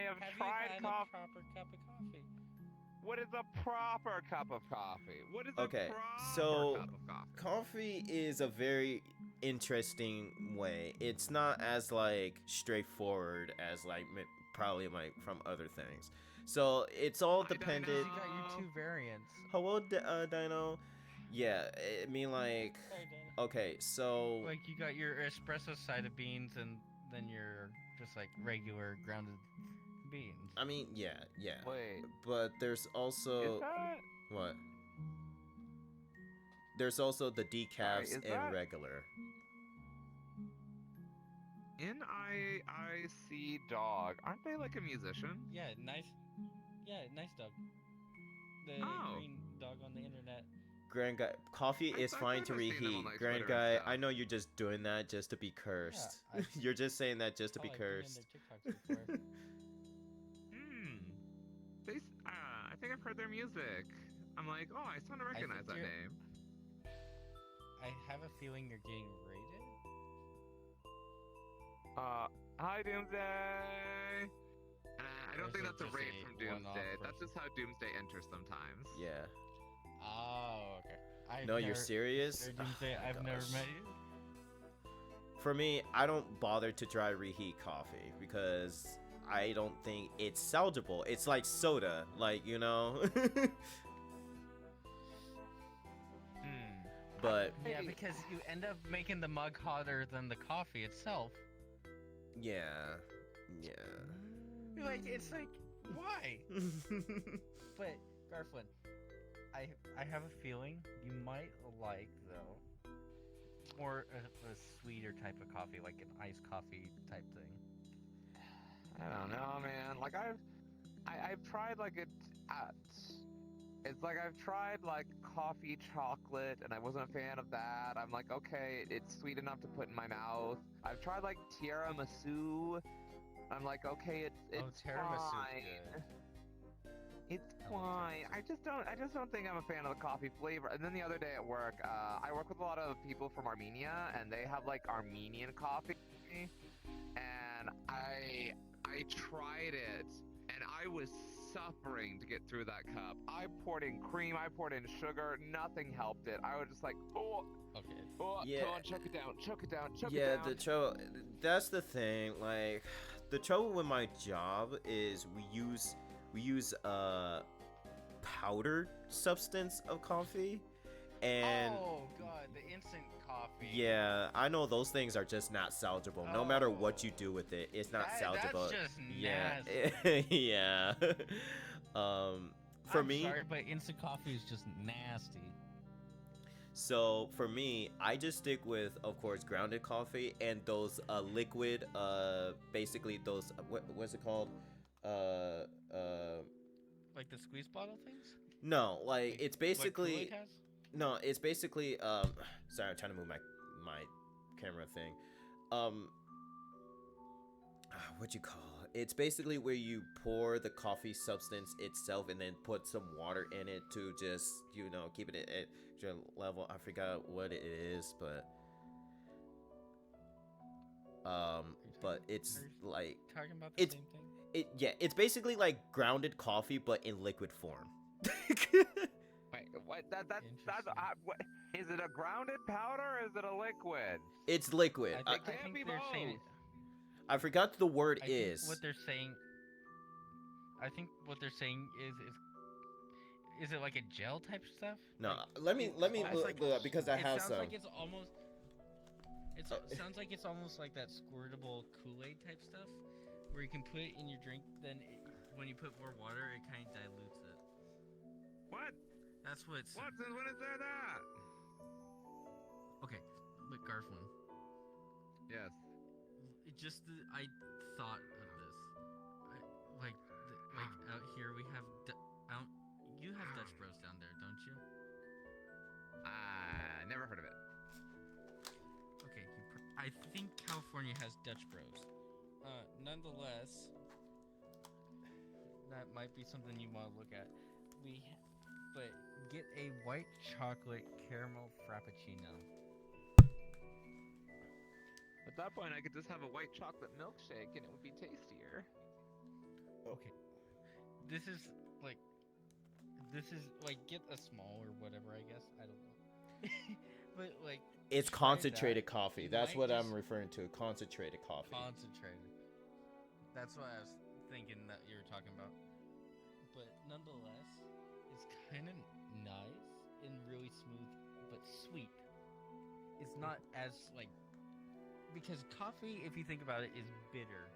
have Have tried you had coffee. a proper cup of coffee? What is a proper cup of coffee? What is Okay, a proper so cup of coffee? coffee is a very interesting way. It's not as like straightforward as like probably like from other things. So it's all Hi, dependent. Dino. You got your 2 variants. Hello, Dino. Yeah, I mean like. Sorry, Dana. Okay, so Like you got your espresso side of beans and then your just like regular grounded beans. I mean, yeah. Wait, But there's also is that? what? There's also the decafs is and that- regular. NIIC Dog. Aren't they like a musician? Yeah, nice. Yeah, nice dog. The Oh. green dog on the internet. Grand guy, coffee is I've fine to never seen them on, reheat. like, Grand Twitter and guy, stuff. I know you're just doing that just to be cursed. I've- You're just saying that just to be I've been in cursed. their TikToks before. I think I've heard their music. I'm like, oh, I sort of recognize that you're- name. I have a feeling you're getting rated. Hi Doomsday. I don't Or think is that's it a just raid a from one-off Doomsday. That's version? just how Doomsday enters sometimes. Yeah. Oh, okay. No, you're serious? Or Doomsday, Oh my I've never gosh. met you. For me, I don't bother to dry reheat coffee because I don't think it's salvageable. It's like soda, like, you know. But Yeah, Hey. because you end up making the mug hotter than the coffee itself. yeah. Like, it's like, why? But, Garflin, I have a feeling you might like, though, more a sweeter type of coffee, like an iced coffee type thing. I don't know, man. Like I've tried like it's like I've tried like coffee chocolate, and I wasn't a fan of that. I'm like, okay, it's sweet enough to put in my mouth. I've tried like tiramisu. I'm like, okay, it's tiramisu's fine. good. It's I love fine. I just don't think I'm a fan of the coffee flavor. And then the other day at work, I work with a lot of people from Armenia, and they have like Armenian coffee. And I tried it, and I was suffering to get through that cup. I poured in cream, I poured in sugar, nothing helped it. I was just like, oh, Okay. Yeah. come on, choke it down, choke it down, choke Yeah, it down. that's the thing. Like, the trouble with my job is we use powdered substance of coffee, and oh god, the instant coffee. yeah, I know those things are just not salvageable. No matter what Oh. you do with it, it's not That's salvageable. just Yeah, nasty. yeah. For I'm me, sorry, but instant coffee is just nasty. so for me, I just stick with, of course, grounded coffee and those liquid, basically those what's it called? Like the squeeze bottle things? No, like it's What basically Kool-Aid has? no, it's basically sorry, I'm trying to move my camera thing. What you call it? It's basically where you pour the coffee substance itself and then put some water in it to just, you know, keep it at your level. I forgot what it is, but it's Are you like Talking about the same thing? it's basically like grounded coffee but in liquid form. Wait, what? That's Interesting. what? Is it a grounded powder or is it a liquid? It's liquid. I can't think be they're saying. both. I forgot the word I think is. what they're saying. I think what they're saying is it like a gel type stuff? No, Like, let me it's look like- up because I have it sounds some. like it's almost. It sounds like it's almost like that squirtable Kool-Aid type stuff, where you can put it in your drink. Then when you put more water, it kind of dilutes it. What? That's what it's. What? Since when is there that? Okay, look, Garflin. Yes. I thought of this. Like out here we have. You have Dutch Bros down there, don't you? Never heard of it. I think California has Dutch Bros. Nonetheless, that might be something you want to look at. But get a white chocolate caramel frappuccino. At that point, I could just have a white chocolate milkshake and it would be tastier. Okay. This is like get a small or whatever, I guess. I don't know. But like It's try concentrated that. coffee. You That's might what I'm just- referring to. Concentrated coffee. Concentrated. That's what I was thinking that you were talking about. But nonetheless, it's kind of nice and really smooth, but sweet. It's not as like because coffee, if you think about it, is bitter.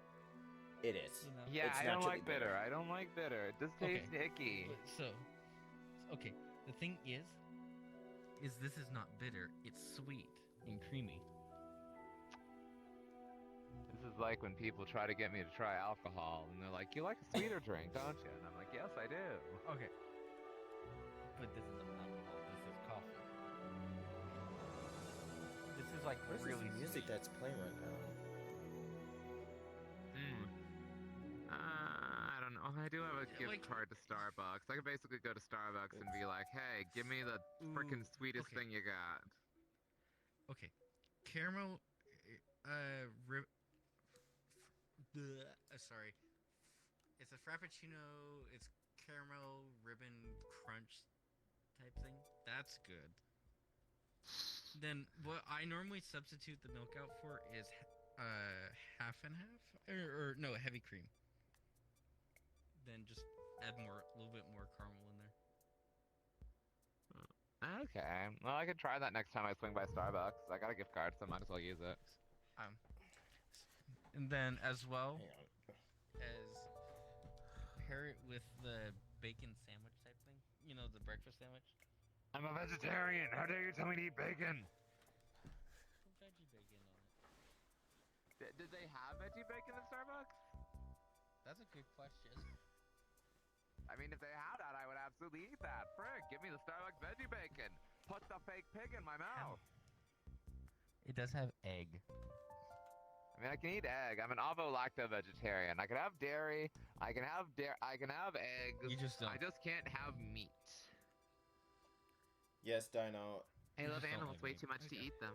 It is. You know? Yeah, It's I don't naturally like bitter. I don't like bitter. It just tastes icky. But okay. The thing is this is not bitter. It's sweet and creamy. This is like when people try to get me to try alcohol, and they're like, "You like a sweeter drink, don't you?" And I'm like, "Yes, I do." Okay. But this isn't alcohol. This is coffee. This is like What is really this music sweet. that's playing right now? I don't know. I do have a gift Like- card to Starbucks. I could basically go to Starbucks and be like, "Hey, give me the freaking Ooh, sweetest okay. thing you got." Okay. Caramel sorry. It's a frappuccino, it's caramel ribbon crunch type thing. That's good. Then what I normally substitute the milk out for is half and half or no, heavy cream. Then just add a little bit more caramel in there. Okay. Well, I could try that next time I swing by Starbucks. I got a gift card, so I might as well use it. And then as well Hang on. as pair it with the bacon sandwich type thing. You know, the breakfast sandwich. I'm a vegetarian. How dare you tell me to eat bacon? Put veggie bacon on it. Did they have veggie bacon at Starbucks? That's a good question. I mean, if they had that, I would absolutely eat that. Frick, give me the Starbucks veggie bacon. Put the fake pig in my mouth. It does have egg. I mean, I can eat egg. I'm an ovo-lacto vegetarian. I can have dairy. I can have eggs. You just don't. I just can't have meat. Yes, Dino. I You love just don't animals like way meat. too much to Okay. eat them.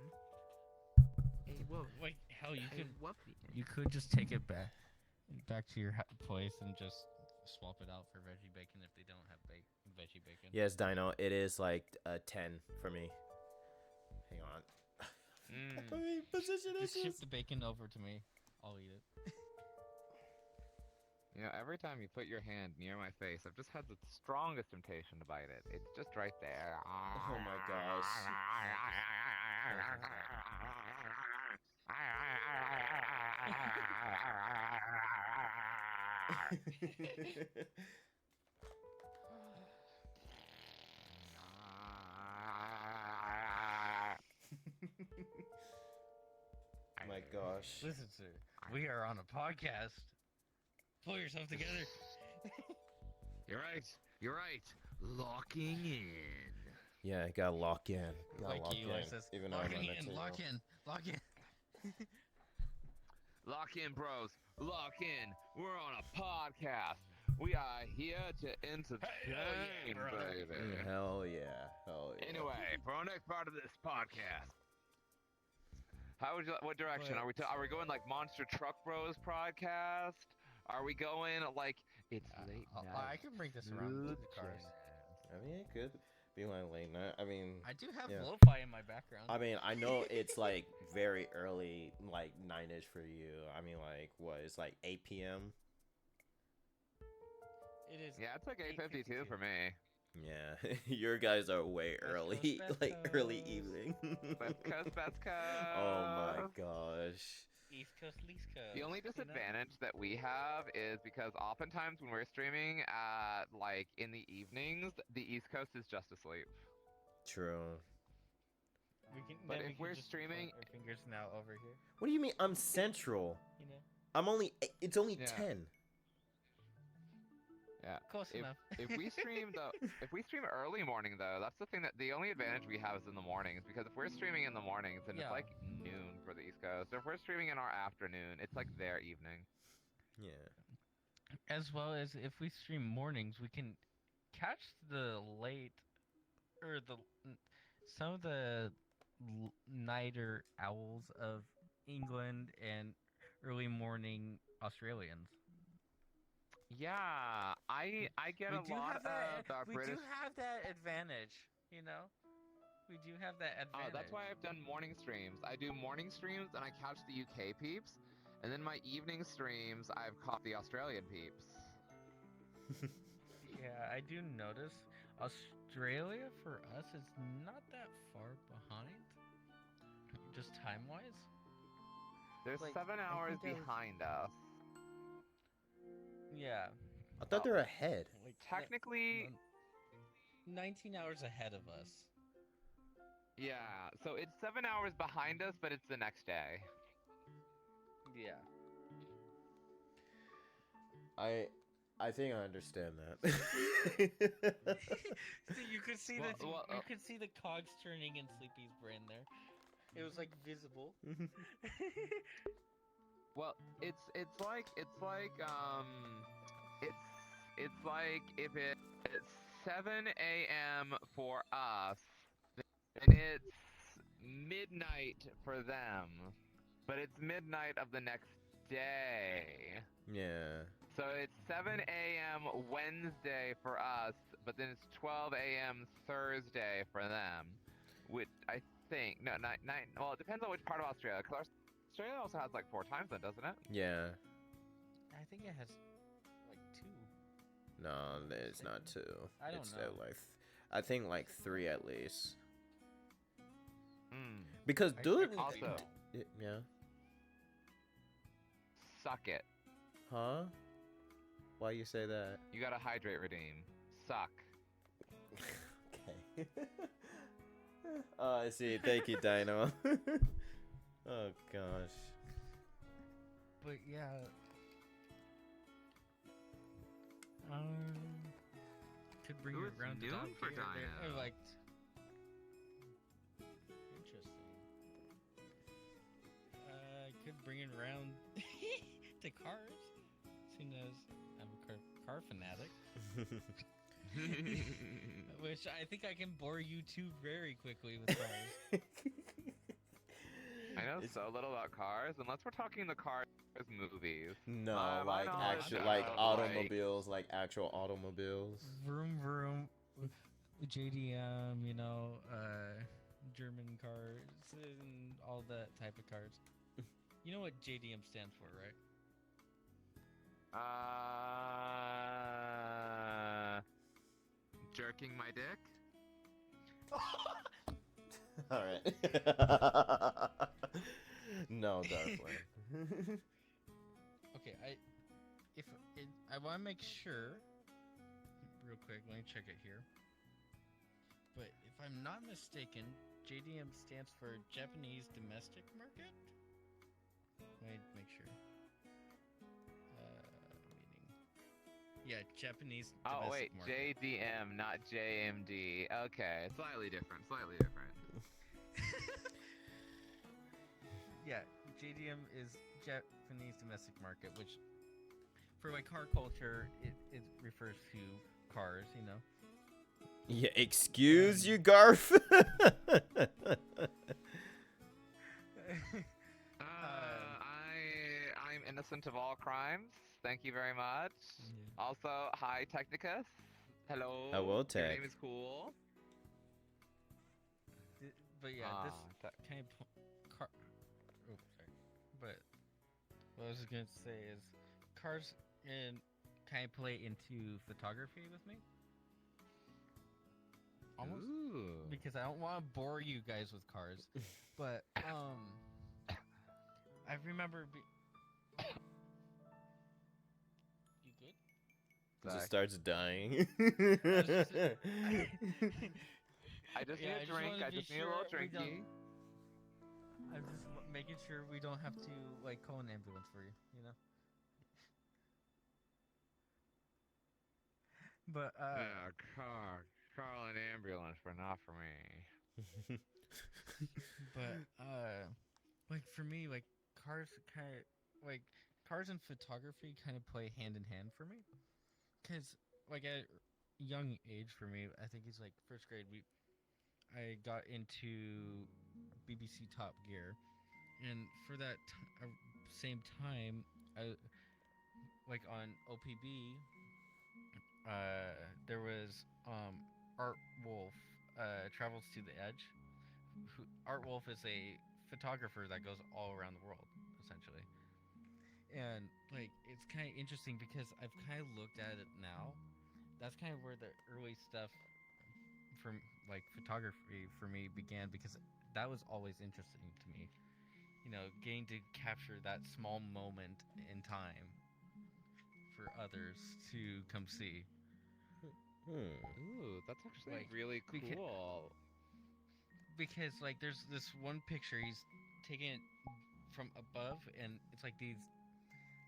Hey, whoa. Wait, hell, you Hey, could whoopsie. you could just take it back to your place and just swap it out for veggie bacon if they don't have veggie bacon. Yes, Dino. It is like a 10 for me. Hang on. Let me position Just this. ship the bacon over to me. I'll eat it. You know, every time you put your hand near my face, I've just had the strongest temptation to bite it. It's just right there. Oh my gosh. My gosh. Listen, sir. We are on a podcast. Pull yourself together. You're right. You're right. Locking in. Yeah, I gotta lock in. Gotta Like lock Eli in. says, Even though I'm on locking the in, table. lock in, lock in. Lock in, bros. Lock in. We're on a podcast. We are here to entertain, brother. baby. Hell yeah. Hell yeah. Anyway, for our next part of this podcast, what direction are we? Are we going like Monster Truck Bros podcast? Are we going like it's late night? I can bring this around to the cars. I mean, it could be like late night. I mean, I do have Yeah. lo-fi in my background. I mean, I know it's like very early, like 9ish for you. I mean, like what? It's like 8 p.m. It is. Yeah, it's like 8:52 for me. Yeah, your guys are way early, Best like early Coast. evening. Best coast, best coast. Oh my gosh. East Coast, East Coast. The only disadvantage that we have is because oftentimes when we're streaming at like in the evenings, the East Coast is just asleep. True. But then if we can we're just streaming- point our fingers now over here. What do you mean? I'm central. You know. I'm only. It's only Yeah. 10. Yeah. Close If enough. if we stream early morning though, that's the thing that the only advantage we have is in the mornings because if we're streaming in the mornings then it's Yeah. like noon for the East Coast. If we're streaming in our afternoon, it's like their evening. Yeah. As well as if we stream mornings, we can catch the late or some of the nighter owls of England and early morning Australians. Yeah, I get a lot of our We British. do have that advantage, you know. We do have that advantage. That's why I've done morning streams. I do morning streams and I catch the UK peeps, and then my evening streams I've caught the Australian peeps. Yeah, I do notice Australia for us is not that far behind, just time wise. They're Like, 7 I hours think I was- behind us. Yeah, I thought they were ahead. like Technically, 19 hours ahead of us. yeah. So it's 7 hours behind us, but it's the next day. Yeah. I think I understand that. See, you could see Well, you could see the cogs turning in Sleepy's brain there. It was like visible. Well, it's like it's like if it's 7 a.m. for us, then it's midnight for them, but it's midnight of the next day. Yeah. So it's 7 a.m. Wednesday for us, but then it's 12 a.m. Thursday for them. Which I think no, 9. Well, it depends on which part of Australia. Because Australia also has like 4 time zone, doesn't it? Yeah. I think it has like 2. No, it's not 2. I don't it's know. Like I think like 3 at least. Mm. Because I dude, really Also- yeah. Suck it. Huh? Why you say that? You gotta hydrate redeem. Suck. Okay. Oh, I see. Thank you, Dino. Oh gosh. But yeah. Could bring Ooh, it it's around to noon down for here. I Dino. liked. Interesting. Could bring it around to cars. Soon as I'm a car fanatic, which I think I can bore you two very quickly with cars. I know so little about cars, unless we're talking the Cars movies. No, My like knowledge actual, of, like like- automobiles, like actual automobiles. Vroom vroom, JDM, you know, German cars and all that type of cars. You know what JDM stands for, right? Jerking my dick? All right. No, Darkland. Okay, I want to make sure, real quick. Let me check it here. But if I'm not mistaken, JDM stands for Japanese Domestic Market. Let me make sure. Meaning, yeah, Japanese. Oh Domestic wait, Market. JDM, not JMD. Okay, slightly different. Slightly different. Yeah, JDM is Japanese Domestic Market, which, for my car culture, it refers to cars, you know. Yeah, excuse you, Garf. I'm innocent of all crimes. Thank you very much. Yeah. Also, hi Technicus. Hello. Hello, Your Tech. name is cool. But yeah, this Tech. kind of car. Oh, sorry. But what I was gonna say is, cars kind of play into photography with me. Almost Ooh. because I don't want to bore you guys with cars, but I remember. You good? Just starts dying. I just Yeah, need a drink. wanna I be just need a little sure we drinky. don't- I'm just making sure we don't have to like call an ambulance for you. You know. But Yeah, car and ambulance, but not for me. but like for me, like cars kind of like cars and photography kind of play hand in hand for me. Cause like at a young age for me, I think it's like first grade. I got into BBC Top Gear, and for that same time, I like on OPB. There was Art Wolf travels to the edge. Art Wolf is a photographer that goes all around the world, essentially. And like it's kind of interesting because I've kind of looked at it now. That's kind of where the early stuff from like photography for me began because that was always interesting to me. You know, getting to capture that small moment in time for others to come see. Hmm. Ooh, that's actually Like really because cool. like there's this one picture he's taking it from above and it's like these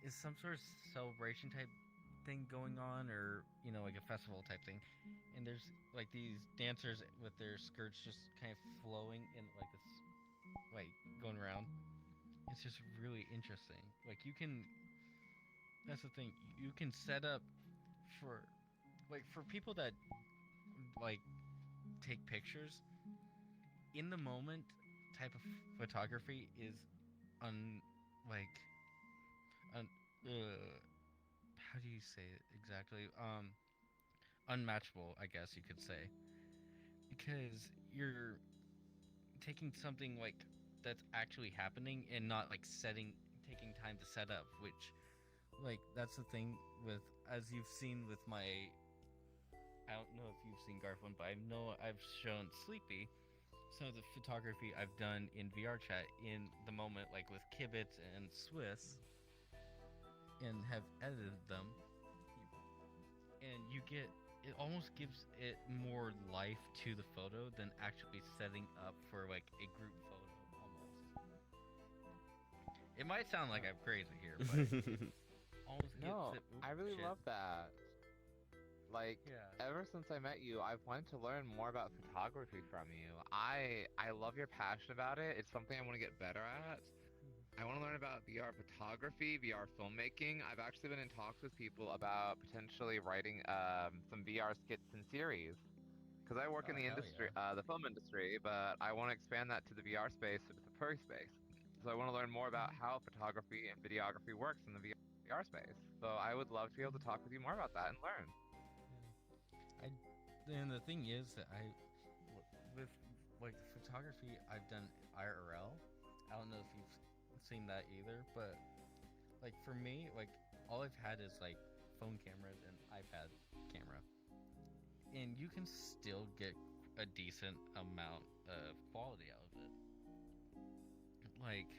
is some sort of celebration type thing going on or you know like a festival type thing and there's like these dancers with their skirts just kind of flowing in like this like going around. It's just really interesting. Like you can that's the thing. You can set up for like for people that like take pictures in the moment type of photography is un like un how do you say it exactly? Unmatchable, I guess you could say. Because you're taking something like that's actually happening and not like taking time to set up, which like that's the thing with as you've seen with my I don't know if you've seen Garflin, but I know I've shown Sleepy some of the photography I've done in VR chat in the moment, like with Kibitz and Swiss, and have edited them. And you get it almost gives it more life to the photo than actually setting up for like a group photo almost. It might sound like I'm crazy here, but it almost gives No, it I really shit. love that. Like, Yeah. ever since I met you, I've wanted to learn more about photography from you. I love your passion about it. It's something I want to get better at. I want to learn about VR photography, VR filmmaking. I've actually been in talks with people about potentially writing some VR skits and series. Because I work Oh in the hell industry, yeah. the film industry, but I want to expand that to the VR space, to the furry space. So I want to learn more about how photography and videography works in the VR space. So I would love to be able to talk with you more about that and learn. I and the thing is that I with like photography I've done IRL. I don't know if you've seen that either, but like for me, like all I've had is like phone cameras and iPad camera, and you can still get a decent amount of quality out of it. Like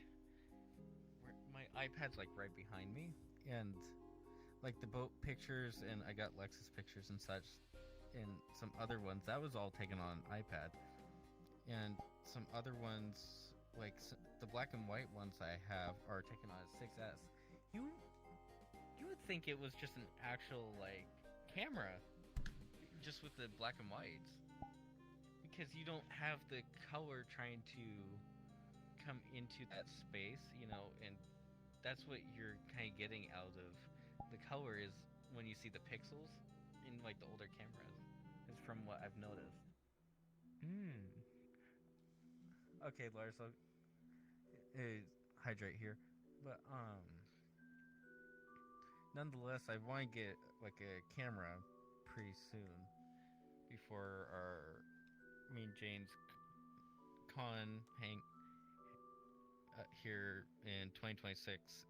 my iPad's like right behind me, and like the boat pictures, and I got Lexus pictures and such, and some other ones that was all taken on iPad, and some other ones like the black and white ones I have are taken on a 6S. You you would think it was just an actual like camera, just with the black and whites, because you don't have the color trying to come into that space, you know, and that's what you're kind of getting out of the color is when you see the pixels in like the older cameras. Is from what I've noticed. Hmm. Okay, Lars, I'll hydrate here, but nonetheless, I want to get like a camera pretty soon before our me and Jane's con hang here in 2026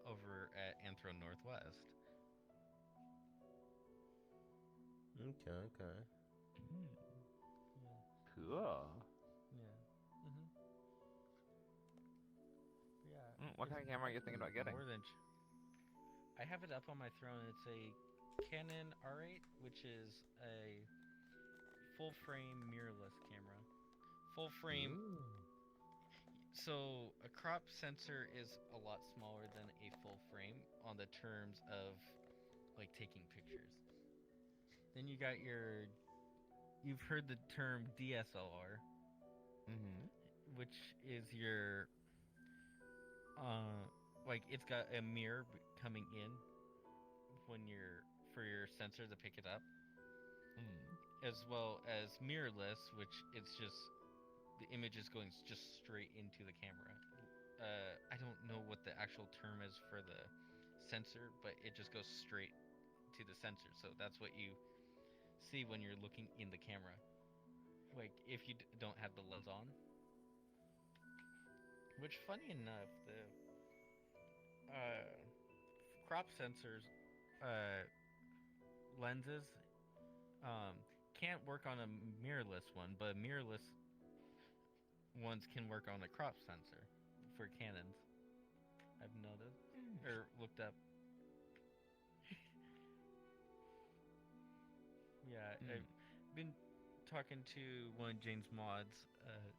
over at Anthro Northwest. Okay, okay. Hmm. Yeah, Cool. yeah. Yeah, What kind of camera are you thinking about getting? more than. I have it up on my throne. It's a Canon R8, which is a full frame mirrorless camera. Full frame. Ooh. So a crop sensor is a lot smaller than a full frame on the terms of like taking pictures. Then you got your. You've heard the term DSLR, which is your. Like it's got a mirror coming in when you're for your sensor to pick it up, as well as mirrorless, which it's just the image is going just straight into the camera. I don't know what the actual term is for the sensor, but it just goes straight to the sensor. So that's what you see when you're looking in the camera. Like if you don't have the lens on. Which, funny enough, the crop sensors lenses can't work on a mirrorless one, but mirrorless ones can work on a crop sensor for Canons. I've noticed or looked up. Yeah, I've been talking to one of Jane's mods,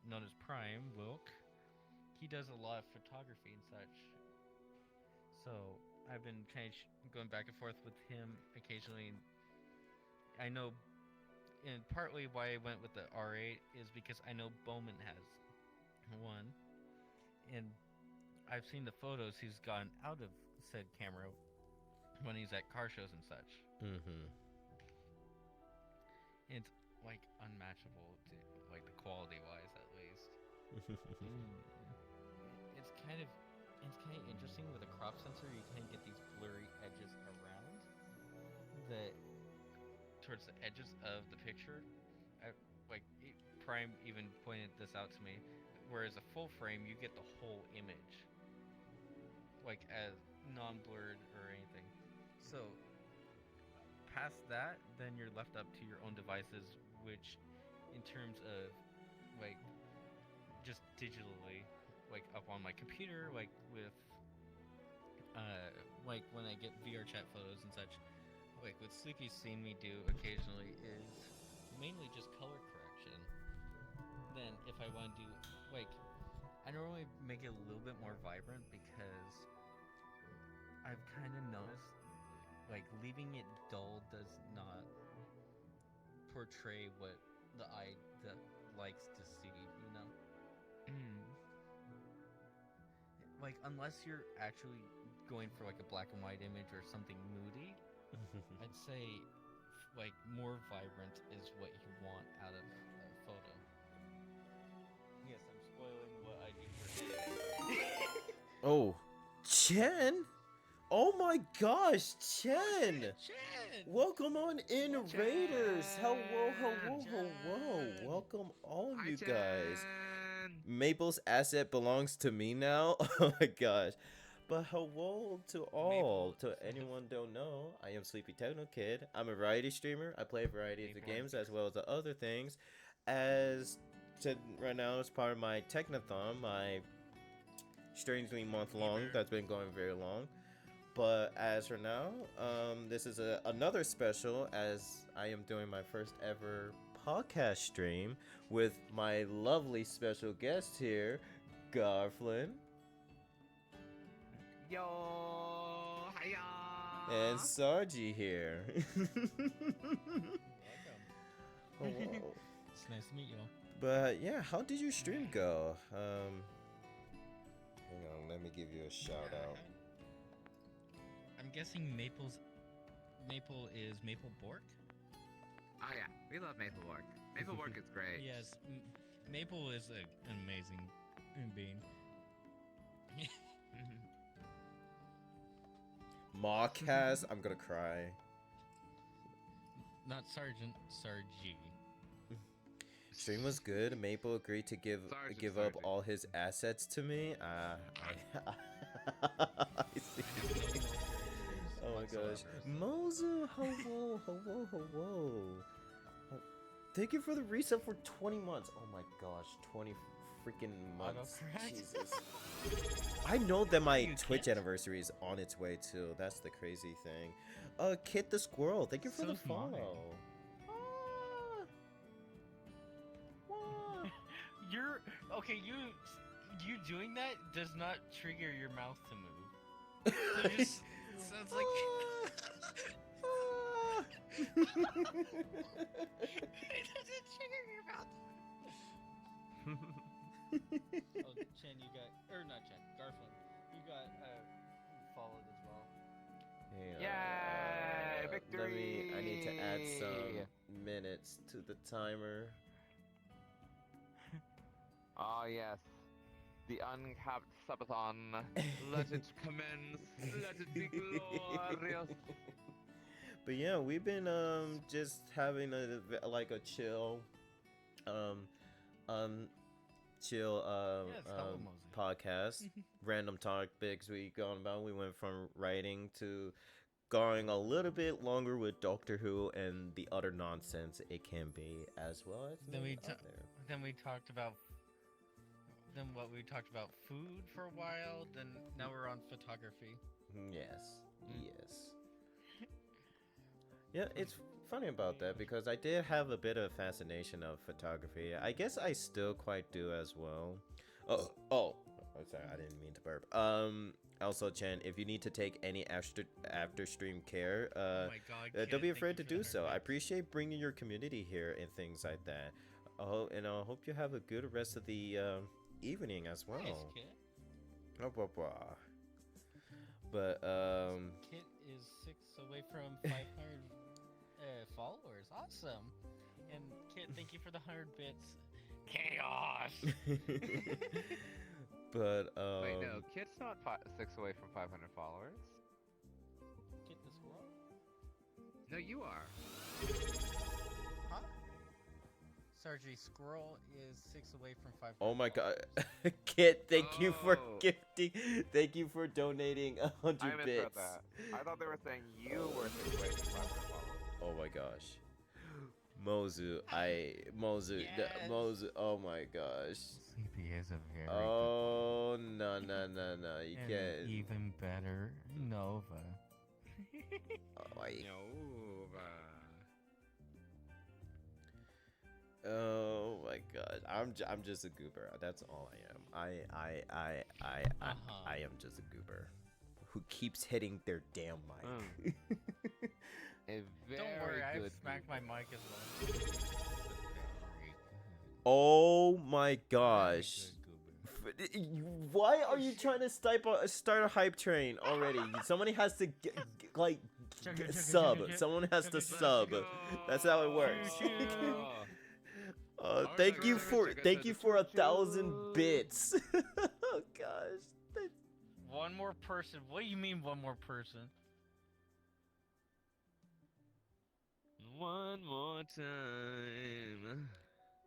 known as Prime, Wilk. He does a lot of photography and such. So I've been kind of going back and forth with him occasionally. I know, and partly why I went with the R8 is because I know Bowman has one, and I've seen the photos he's gotten out of said camera when he's at car shows and such. It's like unmatchable, like the quality wise at least. It's kind of interesting with a crop sensor. You kind of get these blurry edges around towards the edges of the picture. Prime even pointed this out to me. Whereas a full frame, you get the whole image, like as non-blurred or anything. So past that, then you're left up to your own devices, which, in terms of like just digitally, like up on my computer, like with like when I get VR chat photos and such, like what Sleepy's seen me do occasionally is mainly just color correction. Then if I want to do, like, I normally make it a little bit more vibrant because I've kind of noticed, like, leaving it dull does not portray what the eye that likes to see, you know? Like, unless you're actually going for, like, a black and white image or something moody, I'd say, like, more vibrant is what you want out of a photo. Yes, I'm spoiling what I do for editing. Oh, Chen! Oh my gosh, Chen! Chen! Welcome on in, Chen! Raiders! Hello. Chen! Welcome all Hi, you guys. Jen. Maple's asset belongs to me now. Oh my gosh. But hello to all. Maple- To anyone don't know, I am Sleepy Techno Kid. I'm a variety streamer. I play a variety of the Maple games as well as the other things. Right now, as part of my Technathon, my strangely month long that's been going very long. But as for now, this is another special, as I am doing my first ever podcast stream with my lovely special guest here, Garflin. Yo, hiya. And Sarji here. Welcome. Oh, wow. It's nice to meet you all. But yeah, how did your stream go? Hang on, let me give you a shout out. I'm guessing Maple is Maple Bork? Oh yeah, we love Maple Work. Maple Work is great. Yes, Maple is an amazing being. Mockcast, I'm gonna cry. Not Sergeant, Sarji. Stream was good. Maple agreed to give up Sargent. all his assets to me. I see. Oh my gosh. Mozu, hello. Thank you for the reset for 20 months. Oh my gosh, 20 freaking months. Autocorrect? Jesus. I know that my You Twitch can't. anniversary is on its way too. That's the crazy thing. Kit the Squirrel, thank you for the So's mine. follow. You're okay. You doing that does not trigger your mouth to move. So just sounds like doesn't trigger your mouth. Oh, Chen, you got, or not Chen, Garflin, you got followed as well. Hang Yay, I need to add victory! some minutes to the timer. Oh yes, the uncapped subathon. Let it commence. Let it be glorious. But yeah, we've been just having a chill chill Yes, hello, Mosey. podcast. Random topics we gone about. We went from writing to going a little bit longer with Doctor Who and the other nonsense it can be, as well as Then we out there. Then we talked about. Then what we talked about food for a while. Then now we're on photography. Yes, yes. Yeah, it's funny about that because I did have a bit of fascination of photography. I guess I still quite do as well. Oh, sorry, I didn't mean to burp. Also, Chen, if you need to take any after stream care, Oh my God! don't be Kit, afraid to thank you do for the so. I 100 appreciate bringing your community here and things like that. And I hope you have a good rest of the evening as well. Nice, Kit. But Kit is 6 away from 500 followers. Awesome. And Kit, thank you for the 100 bits. Chaos. but Wait, no, Kit's not 6 away from 500 followers. Kit the squirrel? No, you are. Huh? Sergey, Squirrel is 6 away from 500. Oh my God, Kit! Thank you for Oh. gifting. Thank you for donating 100 I misread bits. that. I thought they were saying you were 6 away from 500 followers. Oh my gosh, Mozu, Yes. Mozu. Oh my gosh. CP is a very Oh no, you and can't. even better, Nova. Oh, I, Nova. oh my gosh, I'm just a goober. That's all I am. I am just a goober who keeps hitting their damn mic. A very Don't worry, I've good smacked my goober. mic as well. Oh my gosh. Why are you trying to start a hype train already? Somebody has to sub. Someone has to sub. That's how it works. Thank you for 1,000 bits. Oh gosh. One more person. What do you mean one more person? One more time.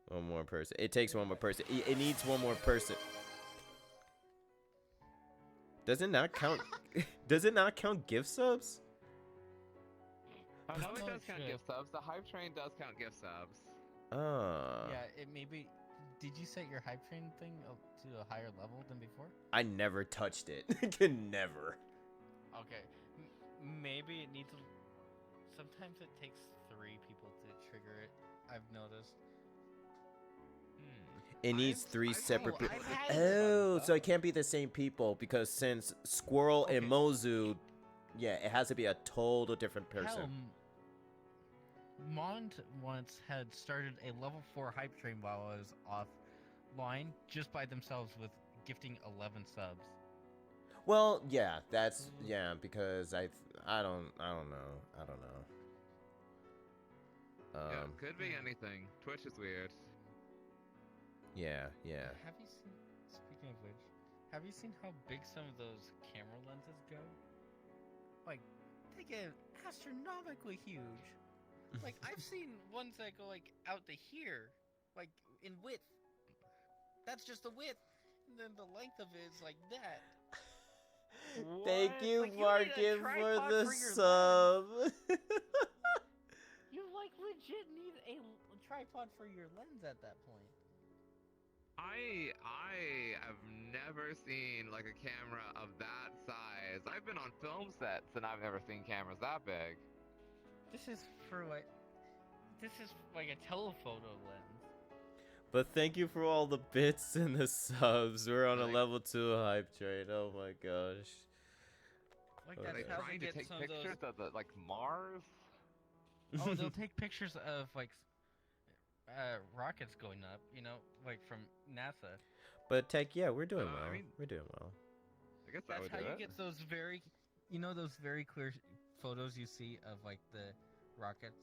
One more person. It takes one more person. It needs one more person. Does it not count? Does it not count gift subs? Oh, no, it Oh, does count shit. gift subs. The hype train does count gift subs. Yeah, it maybe. Did you set your hype train thing up to a higher level than before? I never touched it. Never. Okay, maybe it needs. Sometimes it takes 3 people to trigger it. I've noticed. It needs I've- 3 I've separate seen- people. I've had it Oh, done. so it can't be the same people because since Squirrel and Okay. Mozu, yeah, it has to be a total different person. Hell, Mond once had started a level 4 hype train while I was offline just by themselves with gifting 11 subs. Well, yeah, that's because I don't know. Yeah, could be anything. Twitch is weird. Yeah. Have you seen? Speaking of which, have you seen how big some of those camera lenses go? Like, they get astronomically huge. Like, I've seen ones that go like out to here, like in width. That's just the width, and then the length of it is like that. Thank What? you, Like, you need a Markin, for tripod the for your sub. You like legit need a tripod for your lens at that point. I have never seen like a camera of that size. I've been on film sets and I've never seen cameras that big. This is for like, this is like a telephoto lens. But thank you for all the bits and the subs. We're on a Like- level 2 hype train. Oh my gosh. Like Are Are that's they how trying they to get take some of those. pictures of the like Mars? Oh, they'll take pictures of like rockets going up, you know, like from NASA. But Tech, yeah, we're doing I well. mean- We're doing well. I guess that That's would how do you it. get those very, you know, those very clear photos you see of like the rockets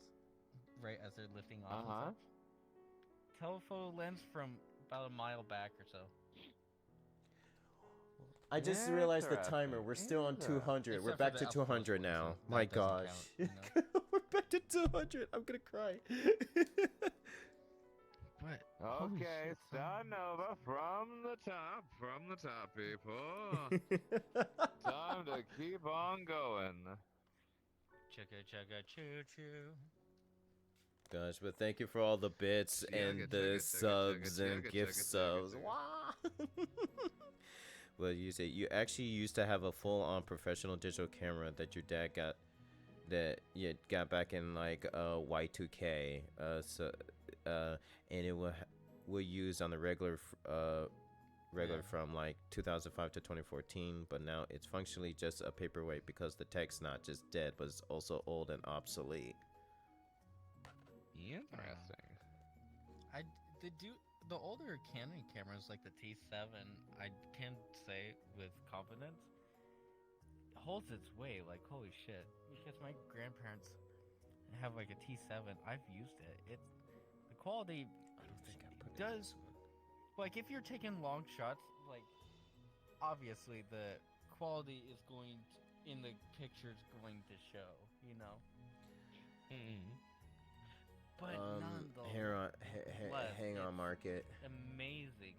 right as they're lifting off. Uh-huh. And such. Telephoto lens from about a mile back or so. I just realized the timer. We're still on Interesting. 200. We're Except for back the to up close 200 one, now. so My that doesn't gosh. count, you We're back to 200. I'm gonna cry. But holy Okay, shit, son. start over from the top, people. Time to keep on going. Chugga chugga choo choo. Gosh, but thank you for all the bits and Chugga, the chugga, chugga, subs chugga, and chugga, gift chugga, subs. chugga. Wow. Well, you say you actually used to have a full-on professional digital camera that your dad got, that you got back in like Y2K. And it will use on the regular Yeah. from like 2005 to 2014, but now it's functionally just a paperweight because the tech's not just dead, but it's also old and obsolete. Interesting. The older Canon cameras like the T7, I can say with confidence, holds its weight. Like holy shit, because my grandparents have like a T7. I've used it. It's the quality I don't think I put does like if you're taking long shots, like obviously the quality is going to, in the pictures going to show, you know. But nonetheless, hang on, it's market. amazing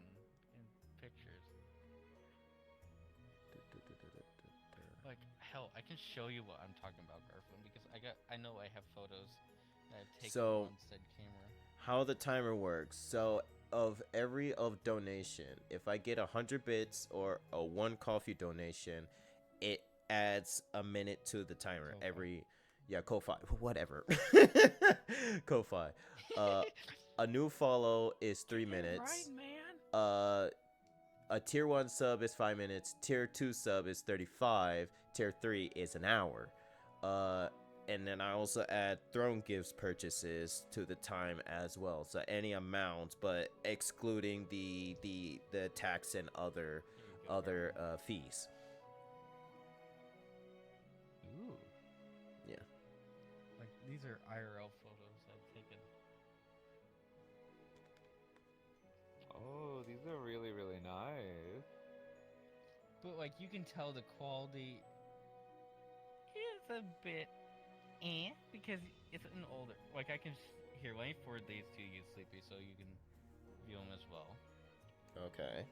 in pictures. Like hell, I can show you what I'm talking about, Garfield, because I know I have photos that I've taken So- on said camera. How the timer works. So of every donation, if I get 100 bits or a 1 coffee donation, it adds a minute to the timer. Ko-fi. Ko-fi, whatever. Ko-fi. A new follow is 3 minutes. Right, man. A tier 1 sub is 5 minutes. Tier 2 sub is 35. Tier 3 is an hour. And then I also add Throne Gifts purchases to the time as well. So any amount, but excluding the tax and other fees. Ooh. Yeah. Like these are IRL photos I've taken. Oh, these are really, really nice. But like you can tell the quality is a bit because it's an older. Like I can here. Let me forward these to you, Sleepy, so you can view them as well. Okay.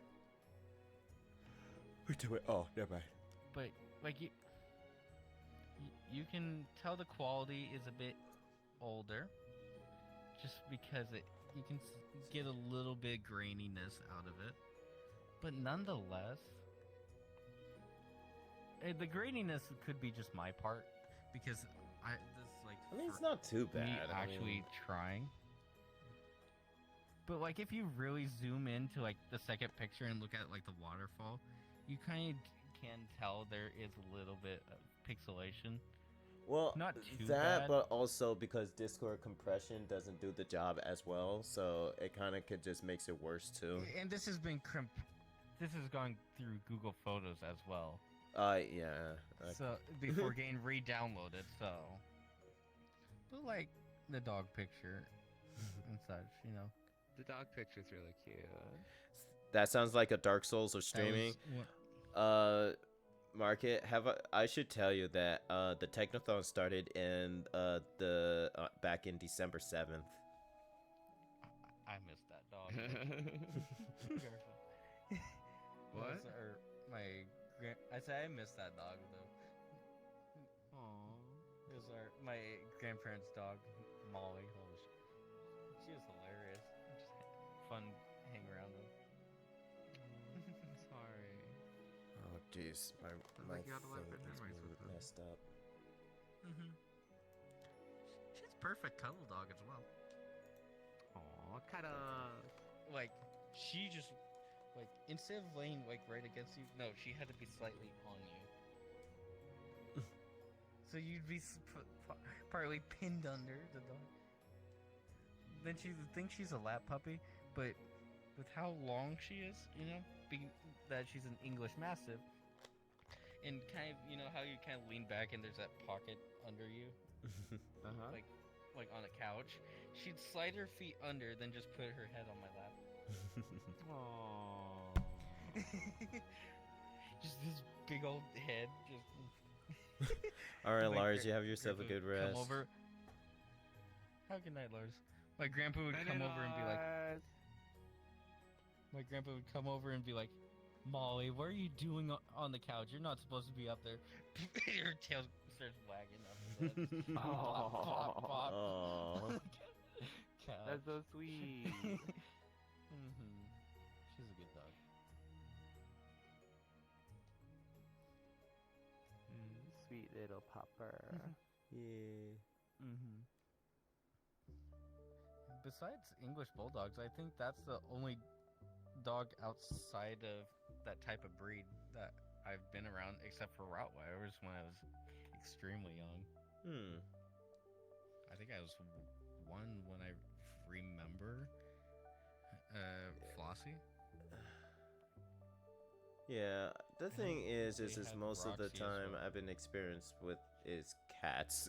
We do it. Oh, never mind. But like you can tell the quality is a bit older, just because you can get a little bit graininess out of it. But nonetheless, the graininess could be just my part because this like I mean, it's not too bad. me I actually mean, trying. But like if you really zoom into like the second picture and look at like the waterfall, you kind of can tell there is a little bit of pixelation. well, Not too that, bad. but also because Discord compression doesn't do the job as well, so it kind of just makes it worse too. And this has been this has gone through Google Photos as well. Yeah. So before getting re-downloaded, so. But like the dog picture and such, you know. The dog picture's really cute. That sounds like a Dark Souls of streaming. Market, I should tell you that the Technathon started in back in December 7th. I missed that dog. What? I said I missed that dog though. Aww. It was my grandparents' dog, Molly. Holy shit. She was hilarious. Just fun hang around them. Sorry. Oh jeez, my like you had a lot of thing good is memories with them. messed up. She's perfect cuddle dog as well. Aw, cuddles. Like she just like instead of laying like right against you, no, she had to be slightly on you. So you'd be partly pinned under the dog. Then she thinks she's a lap puppy, but with how long she is, being that she's an English Mastiff, and kind of, how you kind of lean back and there's that pocket under you, Uh-huh. like on a couch. She'd slide her feet under, then just put her head on my lap. Aww. Just this big old head, just. All right, My Lars, you have yourself a grandpa good would rest. Come over. Have a good night, Lars. My grandpa would come over and be like, Molly, what are you doing on the couch? You're not supposed to be up there. Her tail starts wagging up and down. Pop, pop, pop. Aw. Cat. That's so sweet. Mm-hmm. She's a good dog. Sweet little popper. Yeah. Mm-hmm. Besides English Bulldogs, I think that's the only dog outside of that type of breed that I've been around, except for Rottweilers when I was extremely young. I think I was one when I remember. Flossie. Yeah, the thing is they had most of the Roxy as time well. I've been experienced with is cats.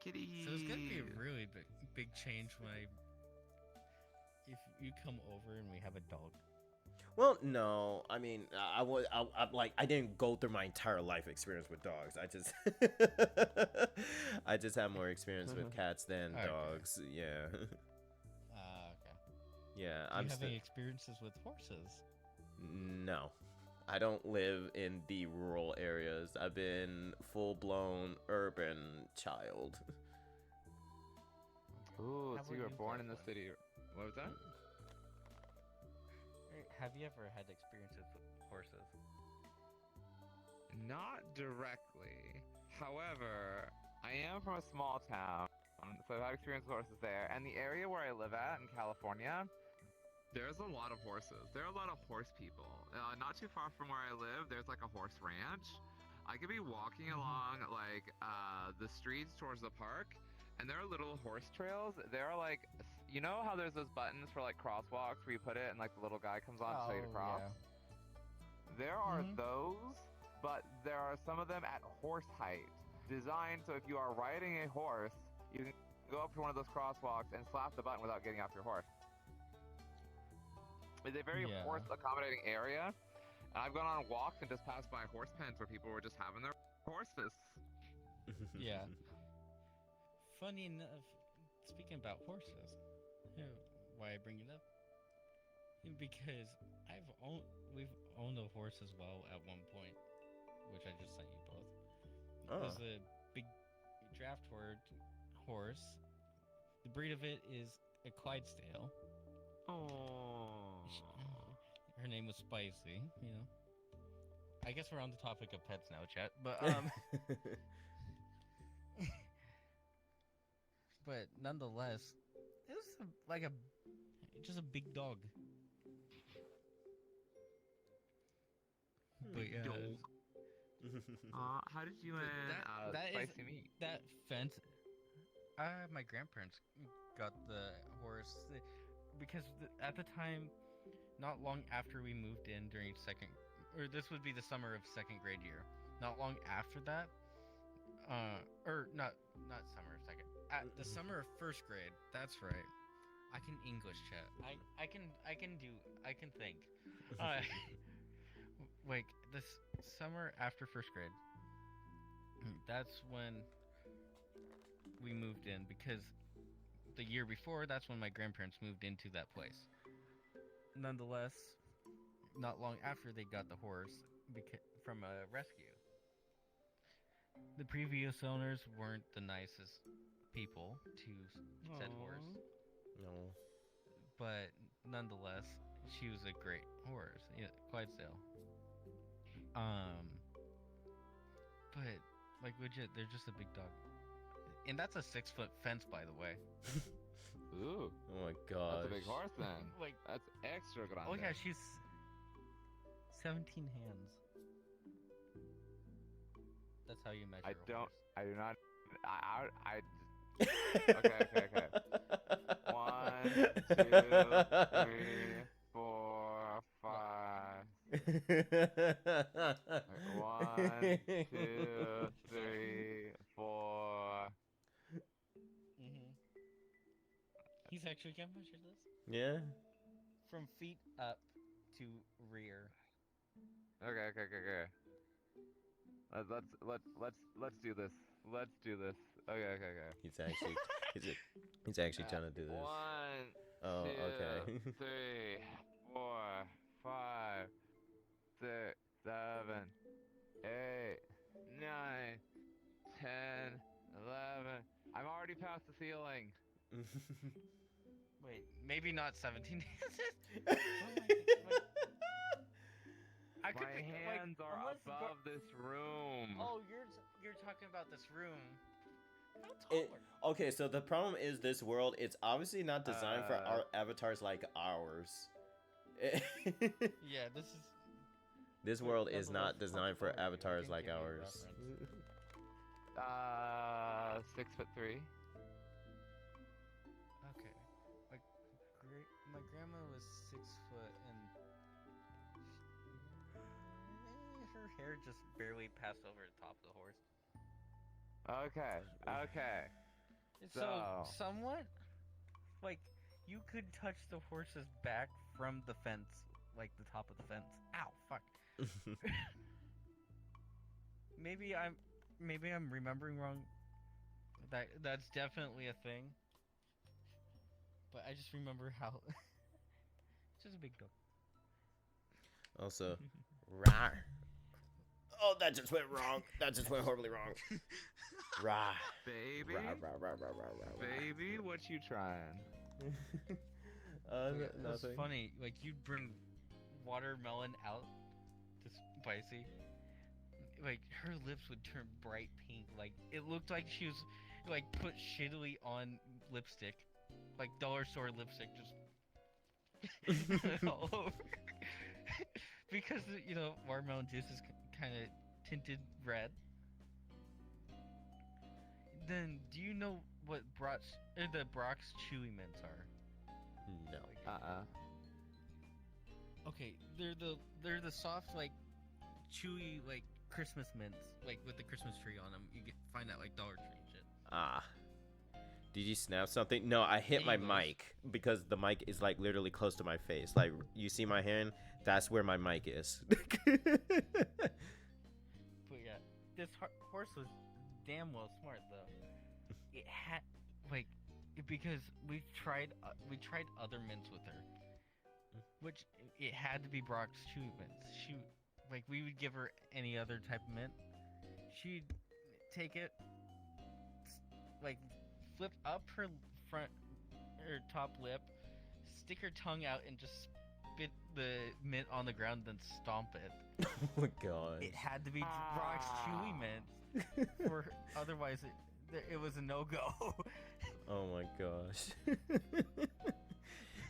Kitty. So it's gonna be a really big change if you come over and we have a dog. Well, no, I mean, I'm like, I didn't go through my entire life experience with dogs. I just have more experience with cats than Okay. dogs. Yeah, Okay. yeah. Do I'm you have still any experiences with horses? no. I don't live in the rural areas. I've been full-blown urban child. Ooh, How so you about were you, born in the Garfield? city. What was that? Have you ever had experiences with horses? Not directly. However, I am from a small town, so I've had experience with horses there. And the area where I live at in California, there's a lot of horses. There are a lot of horse people. Not too far from where I live, there's like a horse ranch. I could be walking along like the streets towards the park, and there are little horse trails. There are like, you know how there's those buttons for like crosswalks where you put it and like the little guy comes on to tell you to cross? yeah. There are Mhm. those, but there are some of them at horse height, designed so if you are riding a horse, you can go up to one of those crosswalks and slap the button without getting off your horse. It's a very Yeah. horse accommodating area, and I've gone on walks and just passed by horse pens where people were just having their horses. Yeah. Funny enough, speaking about horses, why I bring it up? Because we've owned a horse as well at one point, which I just sent you both. Oh. It was a big draft horse. The breed of it is a Clydesdale. Oh. Her name was Spicy, I guess we're on the topic of pets now, chat. But but nonetheless, it was just a big dog. But yeah, Dog. How did you and that is- Spicy meet? that fence. My grandparents got the horse because at the time, not long after we moved in during this would be the summer of second grade year. Not long after that, or not summer of second. At the summer of first grade. That's right. I can English chat. I can think. Like this summer after first grade. That's when we moved in because the year before, that's when my grandparents moved into that place. Nonetheless, not long after they got the horse from a rescue. The previous owners weren't the nicest people to said horse, No. but nonetheless, she was a great horse, Clydesdale. But like legit, they're just a big dog, and that's a 6-foot fence, by the way. Ooh, Oh my god. that's a big horse then. Like, That's extra grande. oh yeah, she's 17 hands. That's how you measure. I a don't. horse. I do not. I okay. 1, 2, 3, 4, 5. 1, 2, 3, 4. He's actually gonna measure this Yeah. from feet up to rear. Okay. Let's do this. Let's do this. Okay. He's actually trying to do this. 1, Oh, 2, okay. 3, 4, 5, 6, 7, 8, 9, 10, 11. I'm already past the ceiling. Wait, maybe not 17 I could My be, hands are unless above this room. Oh, you're talking about this room. How It- tall okay, so the problem is this world. It's obviously not designed for our avatars like ours. Yeah, this is. This But world is not nonetheless, how designed for tall are you? I avatars can like give you a ours. reference. 6'3". Okay. My grandma was 6 foot and her hair just barely passed over the top of the horse. Okay. So So- somewhat, like you could touch the horse's back from the fence, like the top of the fence. Ow, fuck. Maybe I'm remembering wrong. That's definitely a thing. But I just remember how it's just a big dog. Also, rawr. Oh, that just went wrong. That just went horribly wrong. Rah. Baby, Rah. baby, what you trying? It was Nothing. funny. Like you'd bring watermelon out to Spicy. Like her lips would turn bright pink. Like it looked like she was like put shittily on lipstick, like dollar store lipstick, just all over. Because watermelon juice is kind of tinted red. Then do you know what the Brock's Chewy Mints are? No. Okay, they're the soft like chewy like Christmas mints like with the Christmas tree on them. You find that like Dollar Tree and shit. Ah. Did you snap something? No, I hit my Anyways. mic because the mic is like literally close to my face. Like you see my hand? That's where my mic is. But yeah, this horse was damn well smart though. It had because we tried other mints with her, which it had to be Brock's Chewy Mints. We would give her any other type of mint. She'd take it, like flip up her top lip, stick her tongue out, and just spit the mint on the ground, then stomp it. Oh my gosh. It had to be Brock's Chewy Mints, for otherwise it was a no-go. Oh my gosh.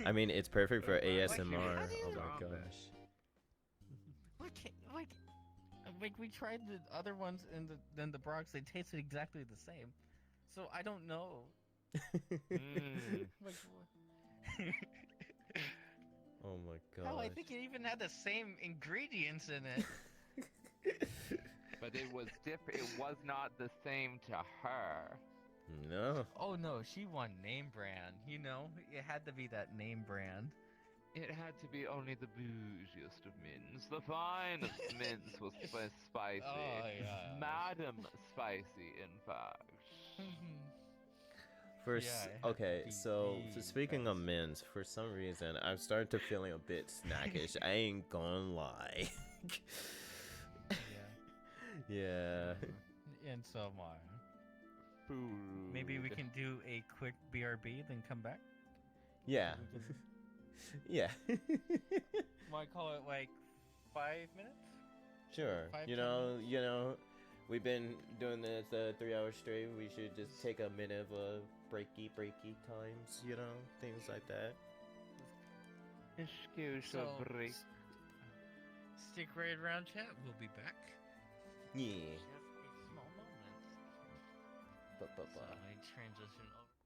I mean, it's perfect for ASMR. Oh my gosh. Like we tried the other ones and then the Brock's, they tasted exactly the same. So I don't know. Like, Oh my gosh. hell, I think it even had the same ingredients in it. But it was different. It was not the same to her. No. Oh no, she won name brand. It had to be that name brand. It had to be only the bougiest of mints. The finest mints was spicy. Oh yeah. Madam Spicy, in fact. First, Yeah, it had okay, to be so the speaking of best. mints, for some reason, I'm starting to feeling a bit snackish. I ain't gonna lie. Yeah. And so am I. Food. Maybe we can do a quick BRB, then come back. Yeah. We can- Yeah. Might call it like 5 minutes. Sure. 5, You 10 know, we've been doing this 3 hours straight. We should just take a minute of breaky times, things like that. Excuse So, a break. Stick right around, chat. We'll be back. Yeah. Just a small Bye So bye. let me transition over.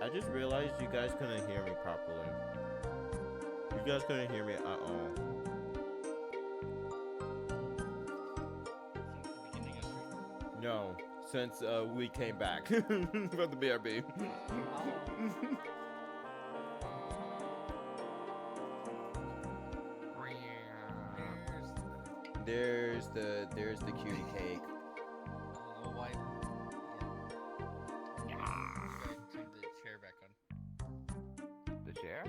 I just realized you guys couldn't hear me properly. You guys couldn't hear me at all. Since the beginning of stream. No, since we came back from the BRB. There's the cutie cake. The white. Yeah. Turn the chair back on. The chair?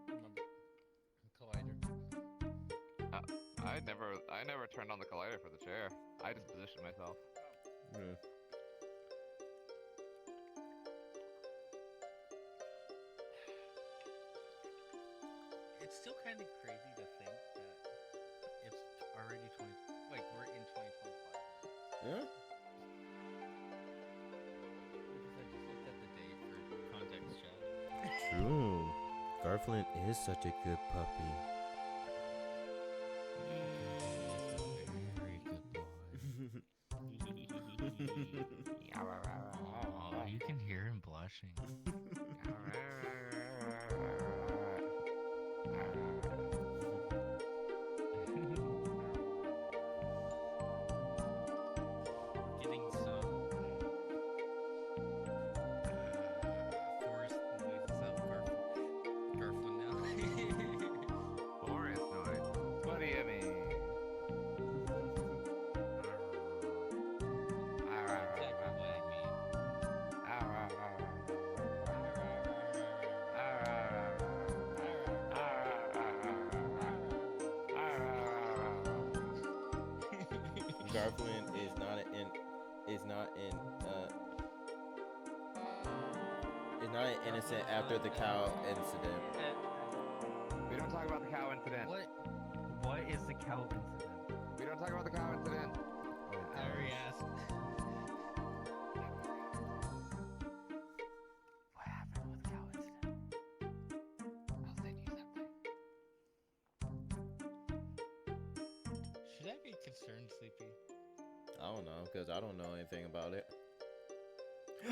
Remember, collider. I never turned on the collider for the chair. I just positioned myself. Yeah. It's still kind of crazy to think that it's already 20. Like we're in 2025. Yeah. Because I just looked at the date for context chat. True. Garfield is such a good puppy. Very good boy. Oh, you can hear him blushing. Getting some forest noises out of Garfield now. Forest noise. What do you mean? Exactly what I mean. Garfield is not an innocent after the cow incident. We don't talk about the cow incident. What is the cow incident? We don't talk about the cow incident. I already asked. What happened with the cow incident? I'll send you something. Should I be concerned, Sleepy? I don't know, because I don't know anything about it.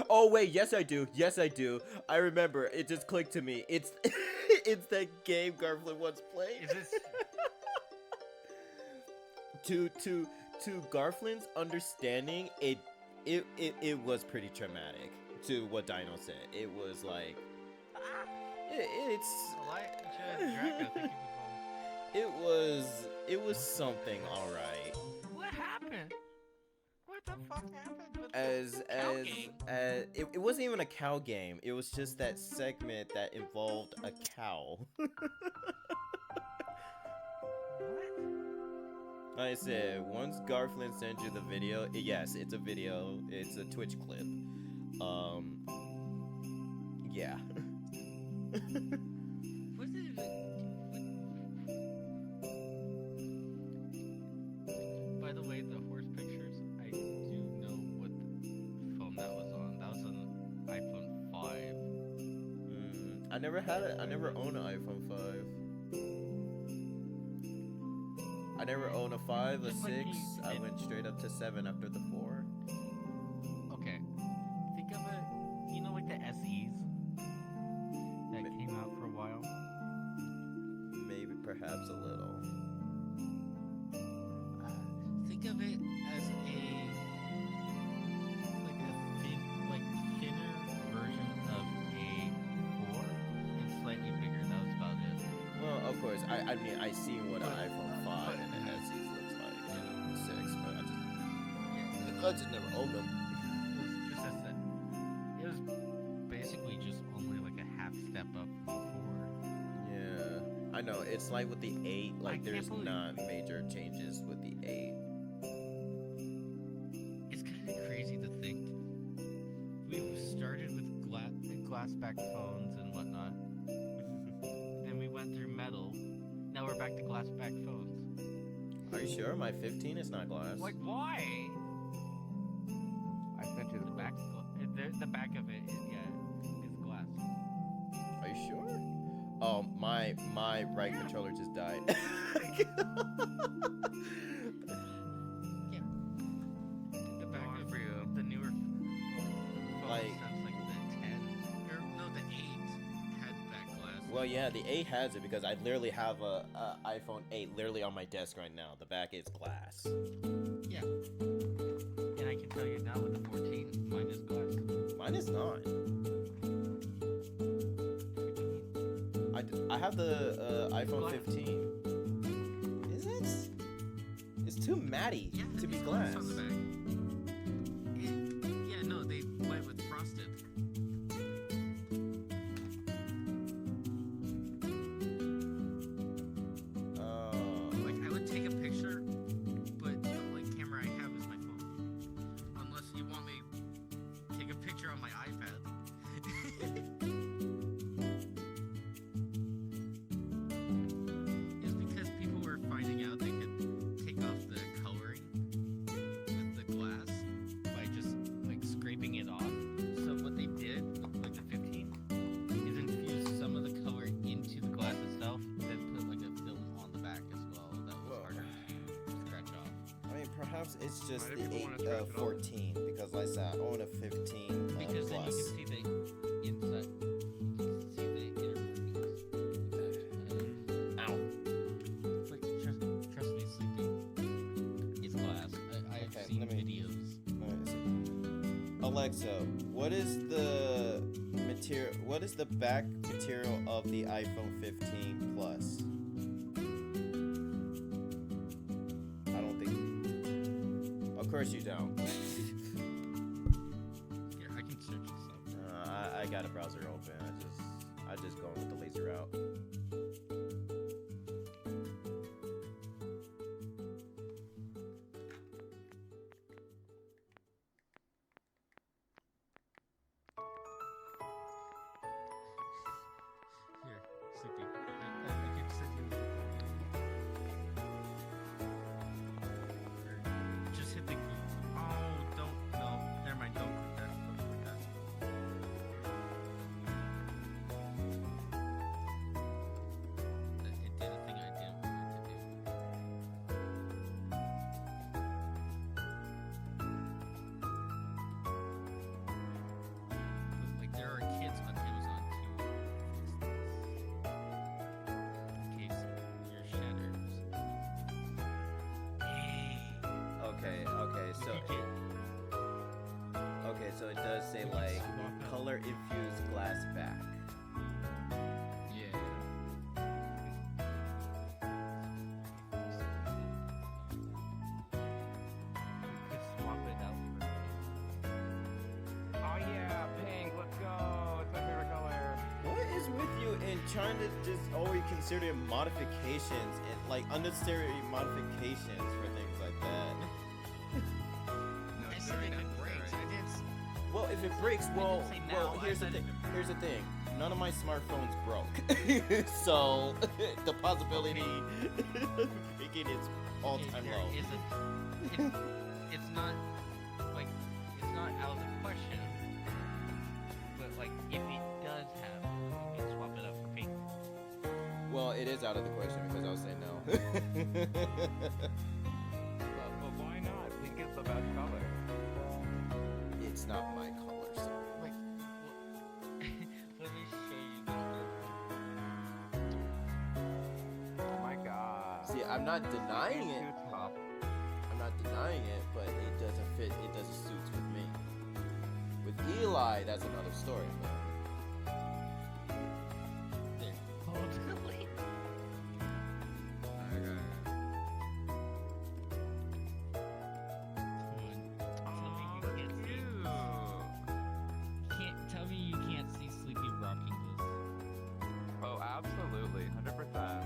Oh wait, yes I do. Yes I do. I remember. It just clicked to me. It's it's that game Garfield once played. Is this? to Garfield's understanding, it was pretty traumatic. To what Dino said, it was like it's Draco, thank you for it was something, all right. What happened? What the fuck happened? It wasn't even a cow game. It was just that segment that involved a cow. Like I said, once Garfield sends you the video, yes, it's a video. It's a Twitch clip. Yeah. Was it? By the way, the horse pictures, I do know what phone that was on. That was an iPhone 5. I never had it. I never owned an iPhone 5. I never owned a 5, a Just 6. like I went straight up to 7 after the 4. Okay. Think of it, you know, like the SEs that came out for a while? Maybe, perhaps a little. Think of it as thinner version of a 4 and slightly bigger. That was about it. Well, of course, I mean, I seen what an iPhone 5 and an SE looks like, and a 6, but I just never owned them. It was just as that. It was basically just only like a half step up from 4. Yeah, I know. It's like with the 8, like can't there's believe- not major changes with the 8. It's kind of crazy to think. We started with glass-backed phones and whatnot. Then we went through metal. Now we're back to glass-backed phones. Are you sure? My 15 is not glass. Like, why? I sent you The the back, the back of it, is glass. Are you sure? Oh, my right controller just died. Yeah. The back Going of for you. the newer phones Like- since like the 10 Well, yeah, the 8 has it because I literally have a iPhone 8 literally on my desk right now. The back is glass. Yeah. And I can tell you now with the 14, mine is glass. Mine is not. I have the iPhone Glass. 15. Is it? It's too matty to be glass. It's on the back. Yeah, no, they went with frosted. Like, I would take a picture, but the camera I have is my phone. Unless you want me to take a picture on my iPad. It's because people were finding out they could take off the coloring with the glass by just scraping it off. So what they did, the 15, is infuse some of the color into the glass itself, then put a film on the back as well that was harder to scratch off. I mean, perhaps it's just Why do the people wanna 8 scratch it off? 14 because like I said, I own a 15 Because then you plus. can see the inside, you can see the inner workings. Ow. But trust me, Sleepy, it's glass. I've Okay, seen let me- videos. Alright, so- Alexa, what is the material? What is the back material of the iPhone 15 Plus? I don't think. Of course you don't. Yeah, I can search this up. I got a browser open. I just going with the laser route. Here, Sleepy. I can send you. Just hit the. Oh, don't. No, never mind. Don't click that. Don't click that. It did a thing I didn't want it to do. But, there are kits on Amazon too. In case your shatters. Hey. Okay, so it does say like color infused glass back. Yeah. Could swap it out for Oh yeah, pink. Let's go. It's my favorite color. What is with you in trying to just always consider modifications and like unnecessary modifications for things like that? No, I it's said very if it necessary. breaks. I didn't. Well, if it breaks, didn't say now, I here's the said thing. if it Here's the thing. None of my smartphones broke, so the possibility making is all-time low. It's not it's not out of the question. But if it does happen, you can swap it up for pink. Well, it is out of the question because I was saying no. But why not? Pink is the best color. It's not my color, so. Let me show you Oh my god. See, I'm not denying it. Too tough. I'm not denying it, but it doesn't fit. It doesn't suit with me. With Eli, that's another story. there. Hold wait. Tell me you can't see Sleepy rocking this. Oh, absolutely. 100%.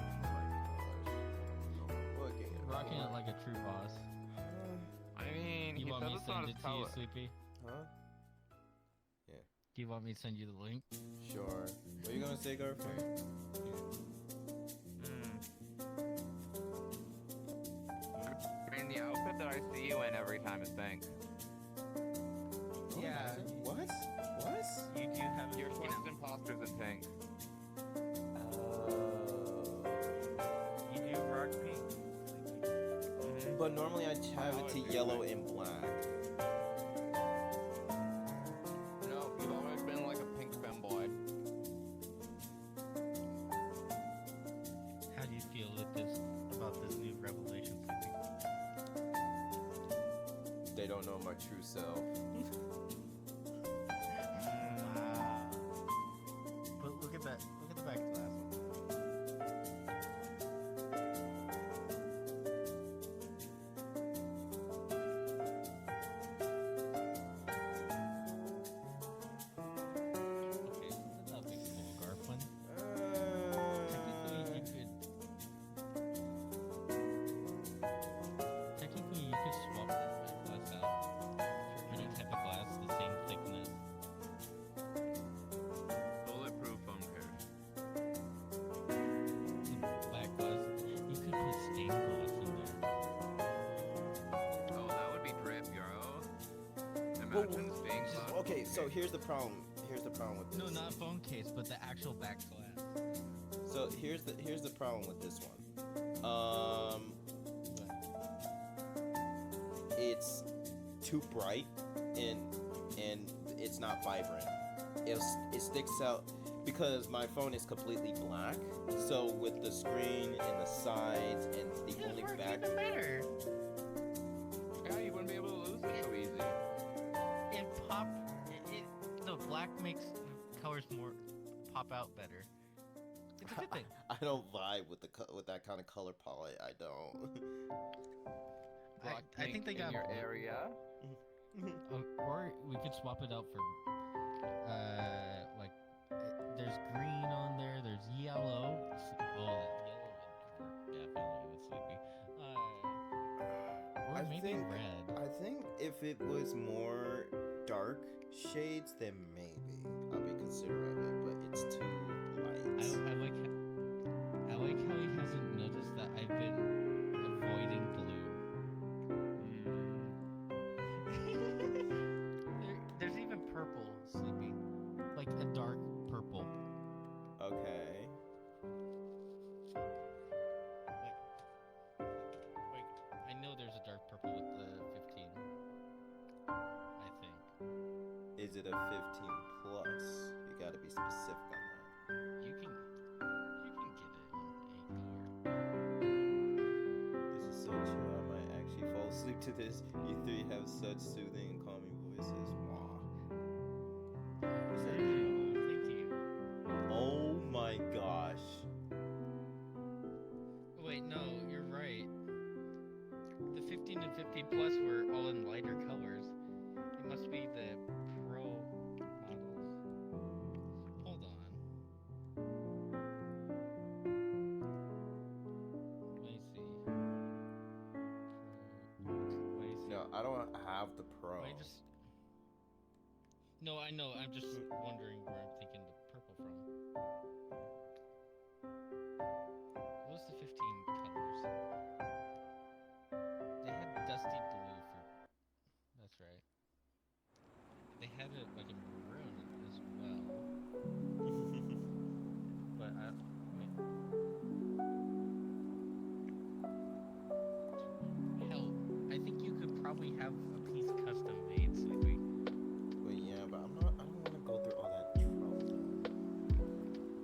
Rocking it like a true boss. I mean, You he want says me to it's not send his it to you, color. Sleepy? Huh? Do you want me to send you the link? Sure. What are you gonna say, girlfriend? I mean, the outfit that I see you in every time is pink. Yeah. What? What? You do have Your Twisted Imposters in pink. You do rock pink. But normally I have it to yellow and black. No, you've always been like a pink femboy. they don't know my true self. But look at that. Look at the back glass. Okay, that's not a big cool Garflin. Technically, you could swap this back glass out for any type of glass the same thickness. Bulletproof phone case. Black glass, you could put stained glass in there. Oh, that would be drip, yo. Imagine stained glass. Okay, phone so case. here's the problem. Here's the problem with this. No, not phone case, but the actual back glass. So here's the problem with this one. It's too bright and it's not vibrant. It sticks out because my phone is completely black. So with the screen and the sides and the only back. Even better. Yeah, you wouldn't be able to lose it so easy. The black makes colors more pop out better. It's a good thing. I don't vibe with with that kind of color palette. I don't. I think they got in your area. or we could swap it out for like there's green on there. There's yellow. Yellow would work definitely with Sleepy. Or I maybe think- red. I think if it was more dark shades, then maybe I'll be considerate of it. But it's too light. I like how he hasn't noticed that I've been avoiding blue. There's even purple, Sleepy. Like a dark purple. Okay. Like, I know there's a dark purple with the 15. I think. Is it a 15 plus? You gotta be specific on that. You can get it in 8 color. This is so chill. I might actually fall asleep to this. You three have such soothing and calming voices. Wow. Thank you. Oh my gosh. Wait, no, you're right. The 15 and 15 plus were all in lighter colors. It must be the Pro models. Hold on. Let me see. No, I don't have the pro. No, I know. I'm just wondering where I'm thinking the purple from. What was the 15 colors? They had dusty blue for. That's right. They had it like a maroon as well. But wait. Hell, I think you could probably have a piece custom made, Sleepy. But yeah, but I don't want to go through all that trouble.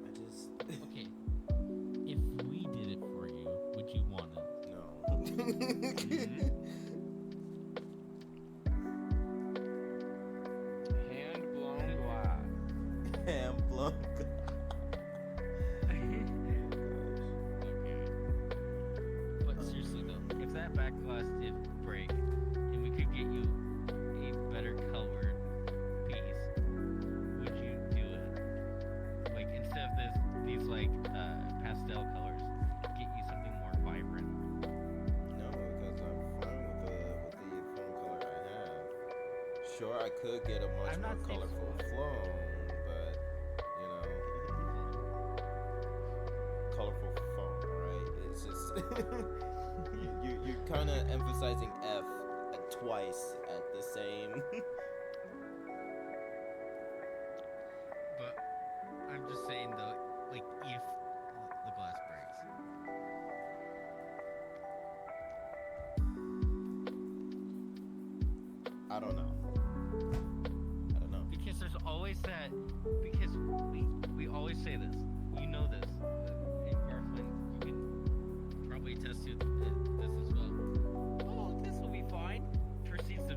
I just Okay. If we did it for you, would you want it? no. Hand blown glass. Ham blown. Okay. But seriously though, if that back glass did break, and we could get you a better colored piece, would you do it? Like instead of these like pastel colors, get you something more vibrant. No, because I'm fine with the phone color I have. Sure, I could get a much I'm more not saying colorful so. phone, but colorful phone, right? It's just you're kind of emphasizing F twice at the same. But I'm just saying though, like if the glass breaks. I don't know. Because there's always that. Because we always say this. You know this. And Garflin, you can probably attest to this as well. Oh, this will be fine. Proceeds to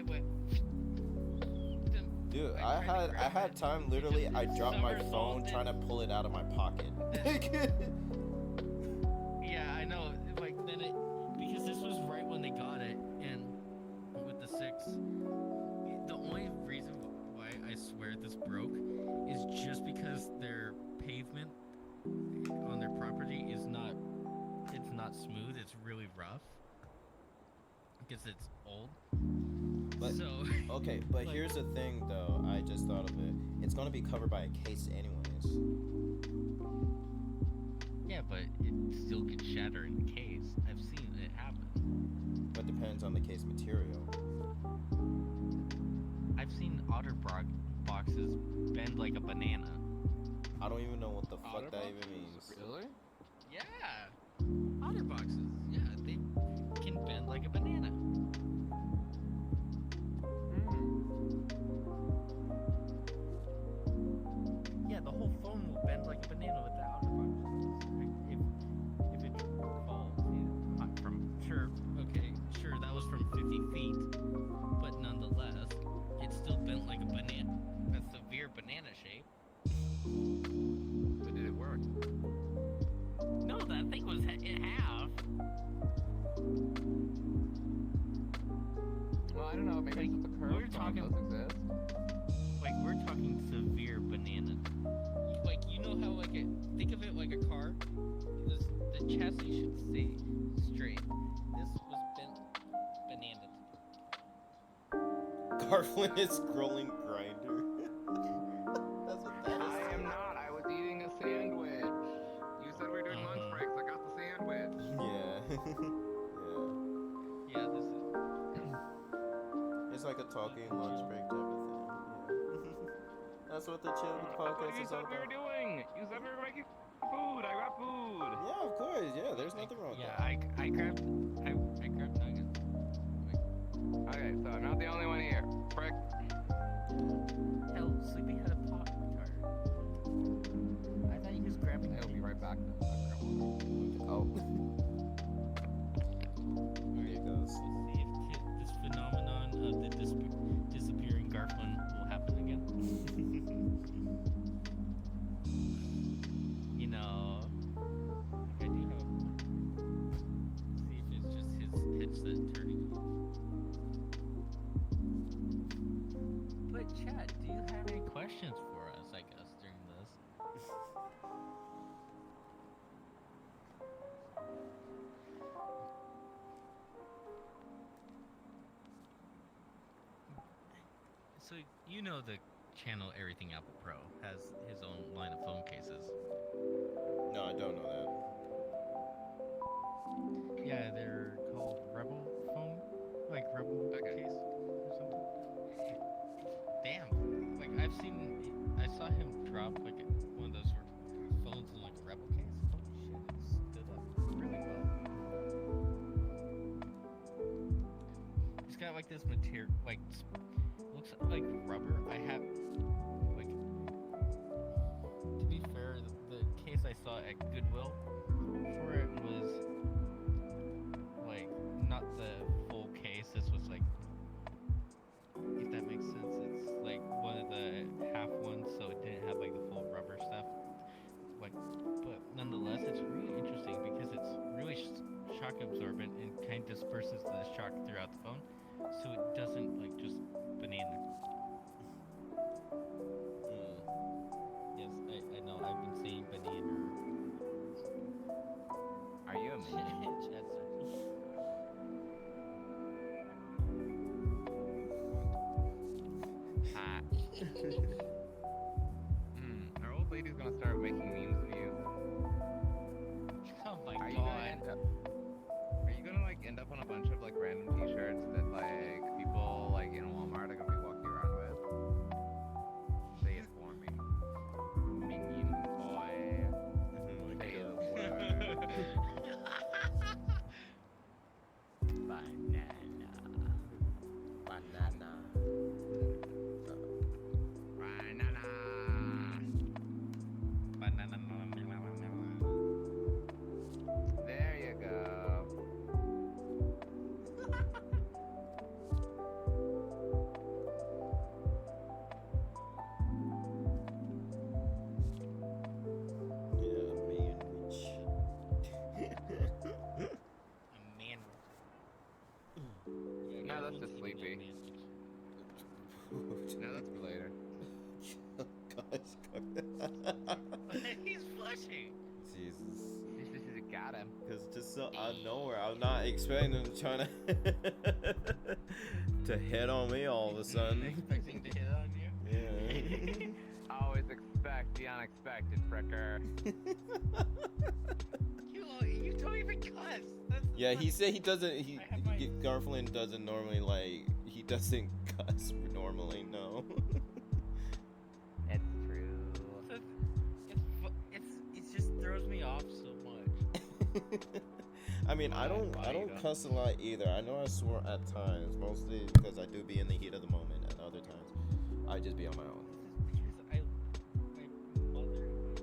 it went. Dude, I I tried to had grab it. time. It Literally, just I dropped my phone somersaulted. trying to pull it out of my pocket. Yeah, I know. Like then it, because this was right when they got it, and with the 6, the only reason why I swear this broke is just because their pavement on their property is not, it's not smooth. It's really rough because it's old. But- so Okay, but Like- here's the thing, though. I just thought of it. It's gonna be covered by a case, anyways. yeah, but it still could shatter in the case. I've seen it happen. But depends on the case material. I've seen boxes bend like a banana. I don't even know what the fuck that even Otterboxes? means. Really? Yeah, otter boxes. Yeah, they can bend like a banana. Yeah, the whole phone will bend like a banana with that otter box. Like, if it falls, from sure that was from 50 feet, but nonetheless, it's still bent like a banana, a severe banana shape. But did it work? No, that thing was in half. Well, I don't know. Maybe Like, it's just a curve. we're talking- does exist. Like we're talking severe banana. Like you know how think of it like a car. The chassis should stay straight. This was bent banana. Garflin is scrolling grinder. That's what that is. I am not. I was eating a sandwich. You said we were doing lunch Mhm. breaks. I got the sandwich. Yeah. yeah. Yeah, this is. It's like a talking lunch break type of thing. Yeah. That's what the Chill That's what podcast you is all said we were about. doing. You said we were making food. I got food. Yeah, of course. Yeah, there's nothing wrong with Yeah, that. I grabbed nuggets. Okay, so I'm not the only one here. Frick. Hell, Sleepy had a pop tart. I thought he was grabbing. I'll be right back then. Oh. There you go. Let's see if this phenomenon of the disappearing Garflin will happen again. You know, I do have. See if it's just his headset turning off. But Chad, do you have any questions for us? I guess during this. So you know the channel Everything Apple Pro has his own line of phone cases. No, I don't know Yeah, they're called Rebel phone, like Rebel Okay. case or something. Damn, like I saw him drop like one of those sort of phones in like a Rebel case. Holy shit, it stood up really well. It's got like this material, like looks like rubber. I have like, to be fair, the case I saw at Goodwill for it was like not the full case. This was like, if that makes sense, it's like one of the half ones, so it didn't have like the full rubber stuff. Like, but nonetheless, it's really interesting because it's really shock absorbent and kind of disperses the shock throughout the phone, so it doesn't like just banana. Yes, I know. I've been saying banana. Are you a minion? Chad's Hot. Our old lady's gonna start making memes of you. oh my Are you god. gonna end up? Are you gonna like end up on a bunch of like random T-shirts that like people like in Walmart are gonna be walking around with? Say it for me. Minion boy. that. Say the word. Banana. Banana. There you go. that's just sleepy. No, that's for later. He's flushing. Jesus. Got him. Because just so out of nowhere, I'm not expecting them to try to to hit on me all of a sudden. Expecting to hit on you? Yeah. Always expect the unexpected, fricker. You don't even cuss. Yeah, he said he doesn't. I have my- Garfield doesn't normally like. He doesn't cuss normally. No. It's true. It just throws me off so much. I mean, I don't either. cuss a lot either. I know I swear at times, mostly because I do be in the heat of the moment. At other times, I just be on my own. This is because my mother and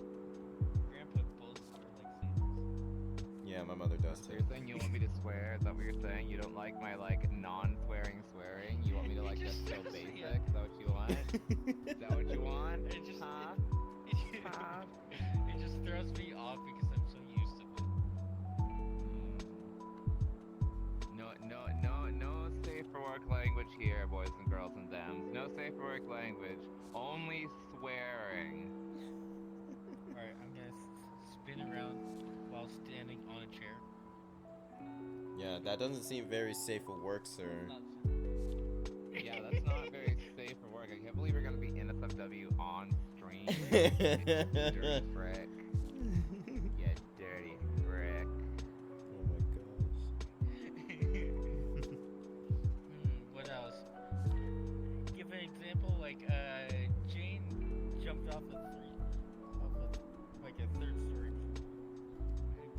my grandpa both are like sailors. Yeah, my mother does So too. you're saying you want me to swear? Is that what you're saying? You don't like my like non-swearing swearing? You want me to like You just so just- basic? yeah. Is that what you want? Is that what you want? It just Huh? Huh? it just throws me off because I'm so used to it. No safe for work language here, boys and girls and dams. No safe for work language. Only swearing. Alright, I'm gonna spin around while standing on a chair. Yeah, that doesn't seem very safe for work, sir. Not- Yeah, that's not very safe for work. I can't believe we're gonna be NSFW on stream. You dirty frick. You dirty frick. Oh my gosh. What else? Give an example, like Jane jumped off like a third story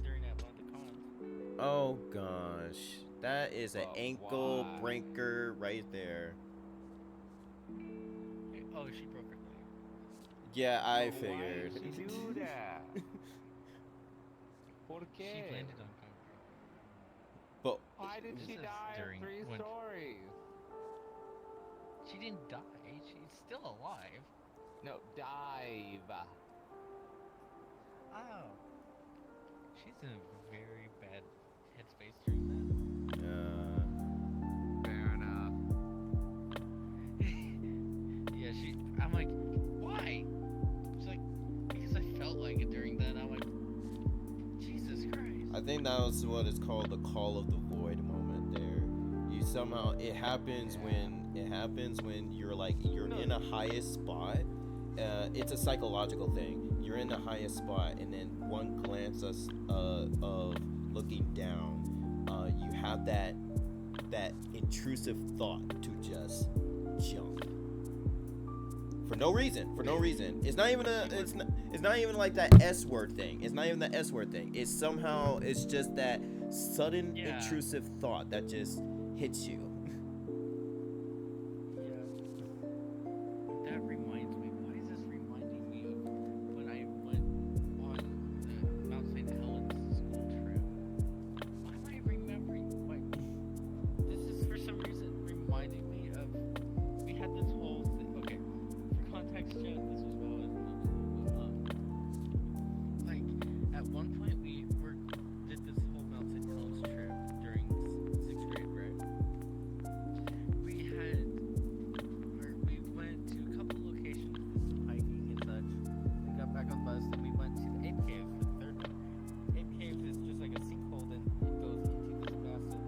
during that one of the cons. Oh gosh, that is an But ankle why? breaker right there. Oh, she broke her leg. Yeah, I But figured. Why did she do that? ¿Por She qué? landed on concrete. But Why did This she is die during in 3 when- stories? She didn't die. She's still alive. No, dive. Oh. She's in a very bad headspace during Fair enough. that. Yeah, I'm like, why? She's like, because I felt like it during that. I'm like, Jesus Christ. I think that was what is called the call of the void moment there. You somehow it happens when you're like you're in a highest spot. It's a psychological thing. You're in the highest spot, and then one glance of looking down, you have that intrusive thought to just jump for no reason. It's not even it's not even like that S word thing. It's not even the S word thing. It's just that sudden Yeah. intrusive thought that just hits you. Yeah. That reminds me. Why is this reminding me of when I went on the Mount St. Helens school trip? Why am I remembering? This is for some reason reminding me of. We had this whole thing. Okay, for context, Jen, this was while I was in middle school. Like at one point did this whole Mount St. Helens trip during sixth grade, right? We went to a couple locations, did some hiking and such. We got back on the bus, and we went to the Ape Cave for the third one. Ape Cave is just like a sinkhole, then it goes into this massive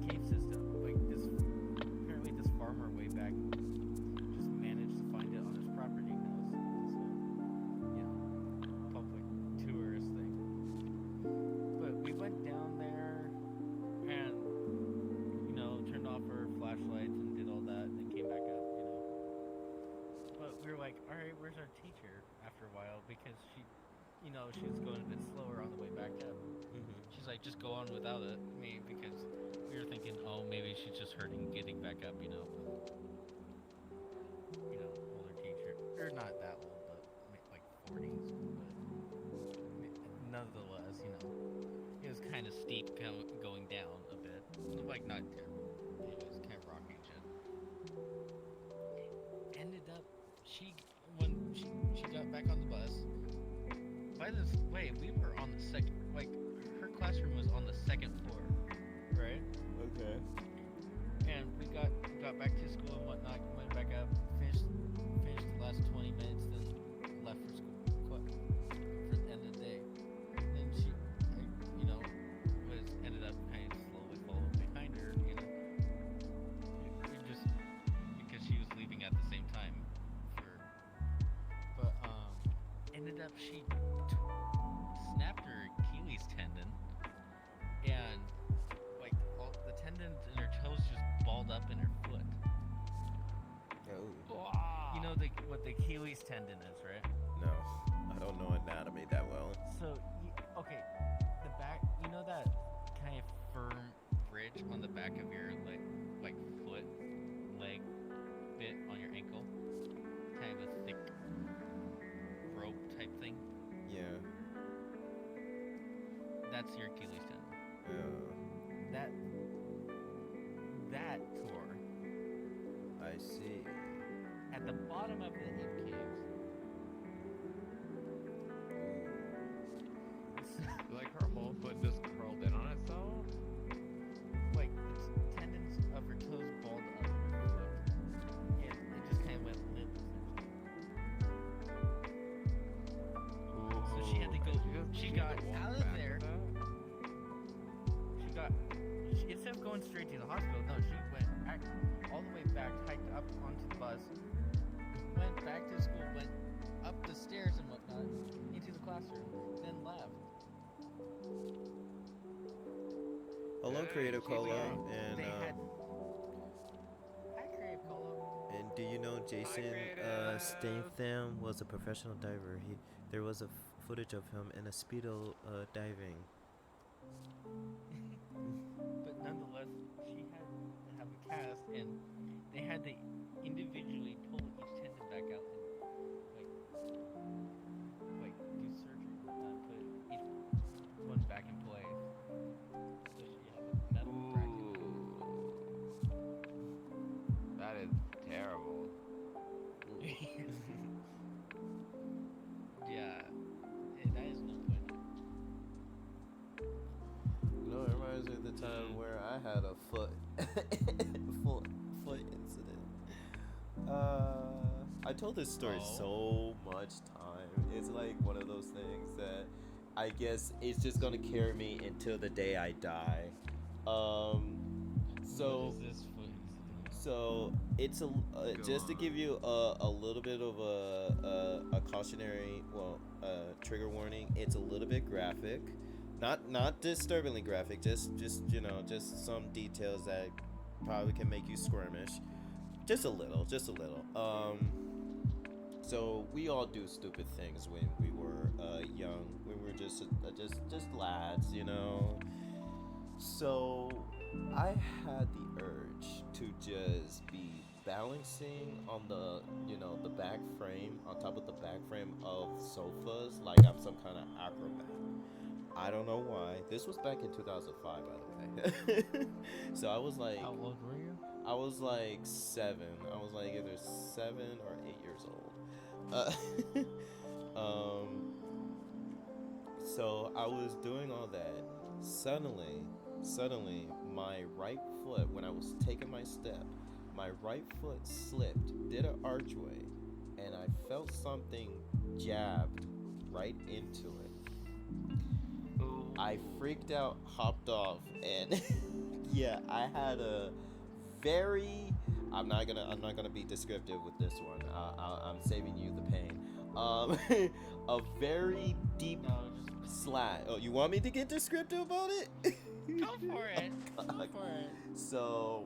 cave system. Like apparently this farmer way back just managed to find it on his property. And it was public tourist thing. But we went down there and turned off our flashlights and did all that and then came back up, But we were like, alright, where's our teacher after a while? Because she was going a bit slower on the way back up. She's like, just go on without me because we were thinking, oh, maybe she's just hurting getting back up, older teacher. Or not that old, but like 40s. But nonetheless, it was kind of steep going down a bit. Like, not terrible. It was kind of rocky shit. Ended up, when she got back on the bus, by the way, we were on the second, like, her classroom was on the second floor, right? Okay. she snapped her Achilles tendon, and like all the tendons in her toes just balled up in her foot. Oh, You know what the Achilles tendon is, right? no. I don't know anatomy that well. So, okay, the back, you know that kind of firm ridge on the back of your like foot, leg bit on your ankle, kind of a thick rope type thing. Yeah. That's your Achilles tendon. Yeah. That tore I see. at the bottom of the hip caves. Like her whole foot just curled in on itself. Like the tendons of her toes balled up her foot, and it just kind of went limp. So she had to go. She got out of there. Instead of going straight to the hospital, no, she went all the way back, hiked up onto the bus, went back to school, went up the stairs and whatnot into the classroom, then left. Hello, Hey, Creative keep it Cola. going. And They had. Hi, Creative Cola. and do you know Jason Creative. Statham was a professional diver? There was a footage of him in a speedo diving. But nonetheless, she had to have a cast, and they had to individually pull each tendon back out and like do surgery and whatnot, put each one back in place. So she had a metal bracket. That is terrible. Yeah, that is no bueno. No, it reminds me of the time where I had a foot incident. I told this story so much time. It's like one of those things that I guess it's just gonna carry me until the day I die. So What is this foot incident? so it's a just to give you a little bit of a cautionary, trigger warning. It's a little bit graphic, not disturbingly graphic. Just just some details that probably can make you squirmish, just a little. So we all do stupid things when we were young. When we were just lads, you know. So I had the urge to just be balancing on the back frame, on top of the back frame of sofas, like I'm some kind of acrobat. I don't know why. This was back in 2005, by the way. So I was like, How old were you? I was like 7. I was like either 7 or 8 years old. So I was doing all that. Suddenly, my right foot, when I was taking my step, my right foot slipped, did an archway, and I felt something jabbed right into it. I freaked out, hopped off, and yeah, I had a very. I'm not gonna be descriptive with this one. I'm saving you the pain. A very deep slide. Oh, you want me to get descriptive about it? Go for it. Go for it. So,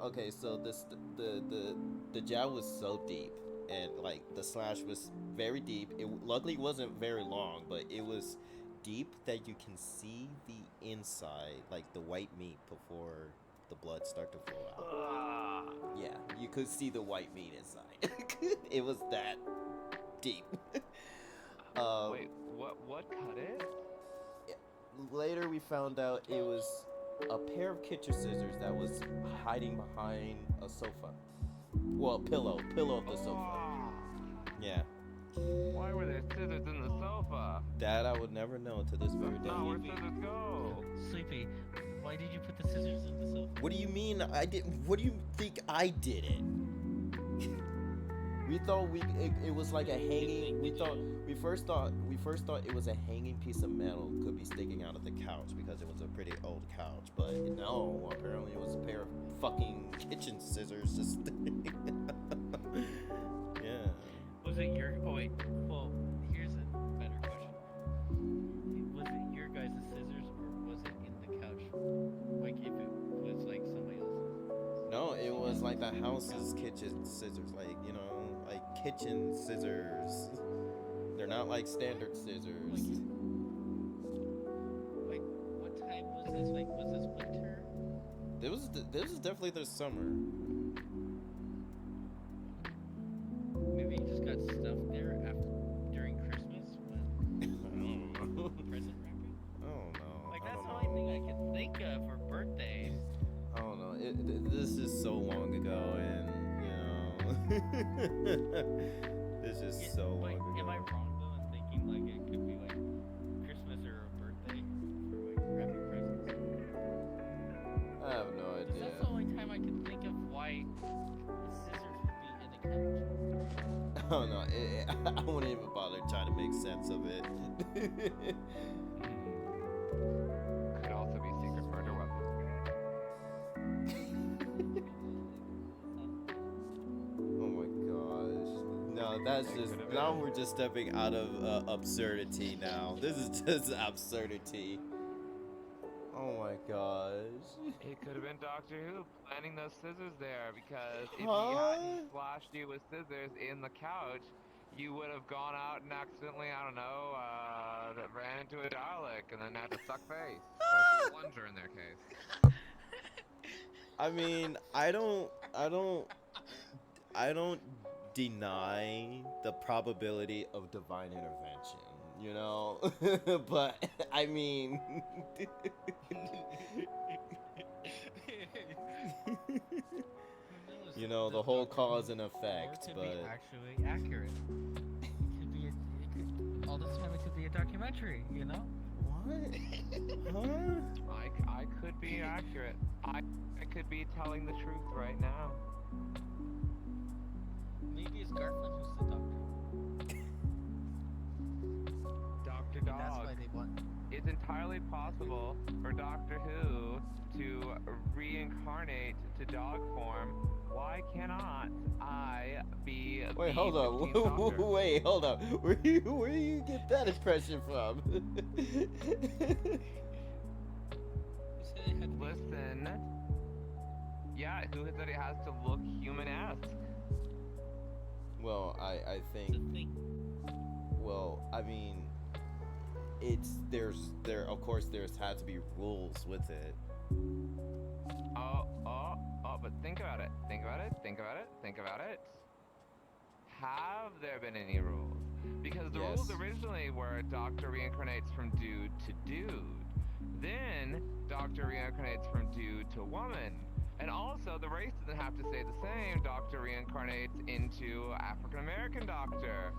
okay, so the jab was so deep, and like the slash was very deep. It luckily wasn't very long, but it was deep that you can see the inside, like the white meat before the blood start to flow out. Yeah, you could see the white meat inside. It was that deep. Wait, what cut it? Later we found out it was a pair of kitchen scissors that was hiding behind a sofa. Well, pillow of the sofa. Yeah. Why were there scissors in the sofa? That I would never know to this very That's not where day. scissors go. Sleepy, why did you put the scissors in the sofa? What do you mean I didn't? What do you think I did it? We thought it was like a hanging. We first thought it was a hanging piece of metal could be sticking out of the couch because it was a pretty old couch. But no, apparently it was a pair of fucking kitchen scissors just. Yeah. Was it your? Oh wait. Well, it was like the house's kitchen scissors, like, you know, like kitchen scissors. They're not like standard scissors. Like, what time was this? Like, was this winter? This was definitely the summer. Maybe you just got stuff there during Christmas when present wrapping? I don't know. Like, I that's don't the know. only thing I can think of for birthdays. I don't know. This is so long ago, and this is so long Like, ago. am I wrong though in thinking like it could be like Christmas or a birthday for like wrapping presents? I have no 'Cause idea. that's the only time I can think of why the scissors would be in the couch. Oh no, I wouldn't even bother trying to make sense of it. Could also be secret murder weapon. Oh my gosh. No, that's just, now we're just stepping out of absurdity now. This is just absurdity. Oh my gosh. It could have been Doctor Who planting those scissors there, because if he Huh? hadn't slashed you with scissors in the couch, you would have gone out and accidentally, I don't know, ran into a Dalek and then had to suck face. Or plunger in their case. I mean, I don't deny the probability of divine intervention, you know? But I mean you know, the whole cause and effect, could but be actually accurate. All this time it could be a documentary, you know? what? Huh? I could be accurate. I could be telling the truth right now. Maybe it's Garfield who's the doctor. Dr. And that's Dog. why they want. It's entirely possible for Doctor Who to reincarnate to dog form. Why cannot I be Wait, the hold 15th up. Doctor? Wait, hold up. Where do you get that impression from? Listen. Yeah, who said it has to look human-esque? Well, I The think, thing. well, I mean, of course there's had to be rules with it. Oh, but think about it. Think about it. Have there been any rules? Because the rules Yes. originally were Doctor reincarnates from dude to dude. Then Doctor reincarnates from dude to woman. And also, the race doesn't have to stay the same. Doctor reincarnates into African American Doctor.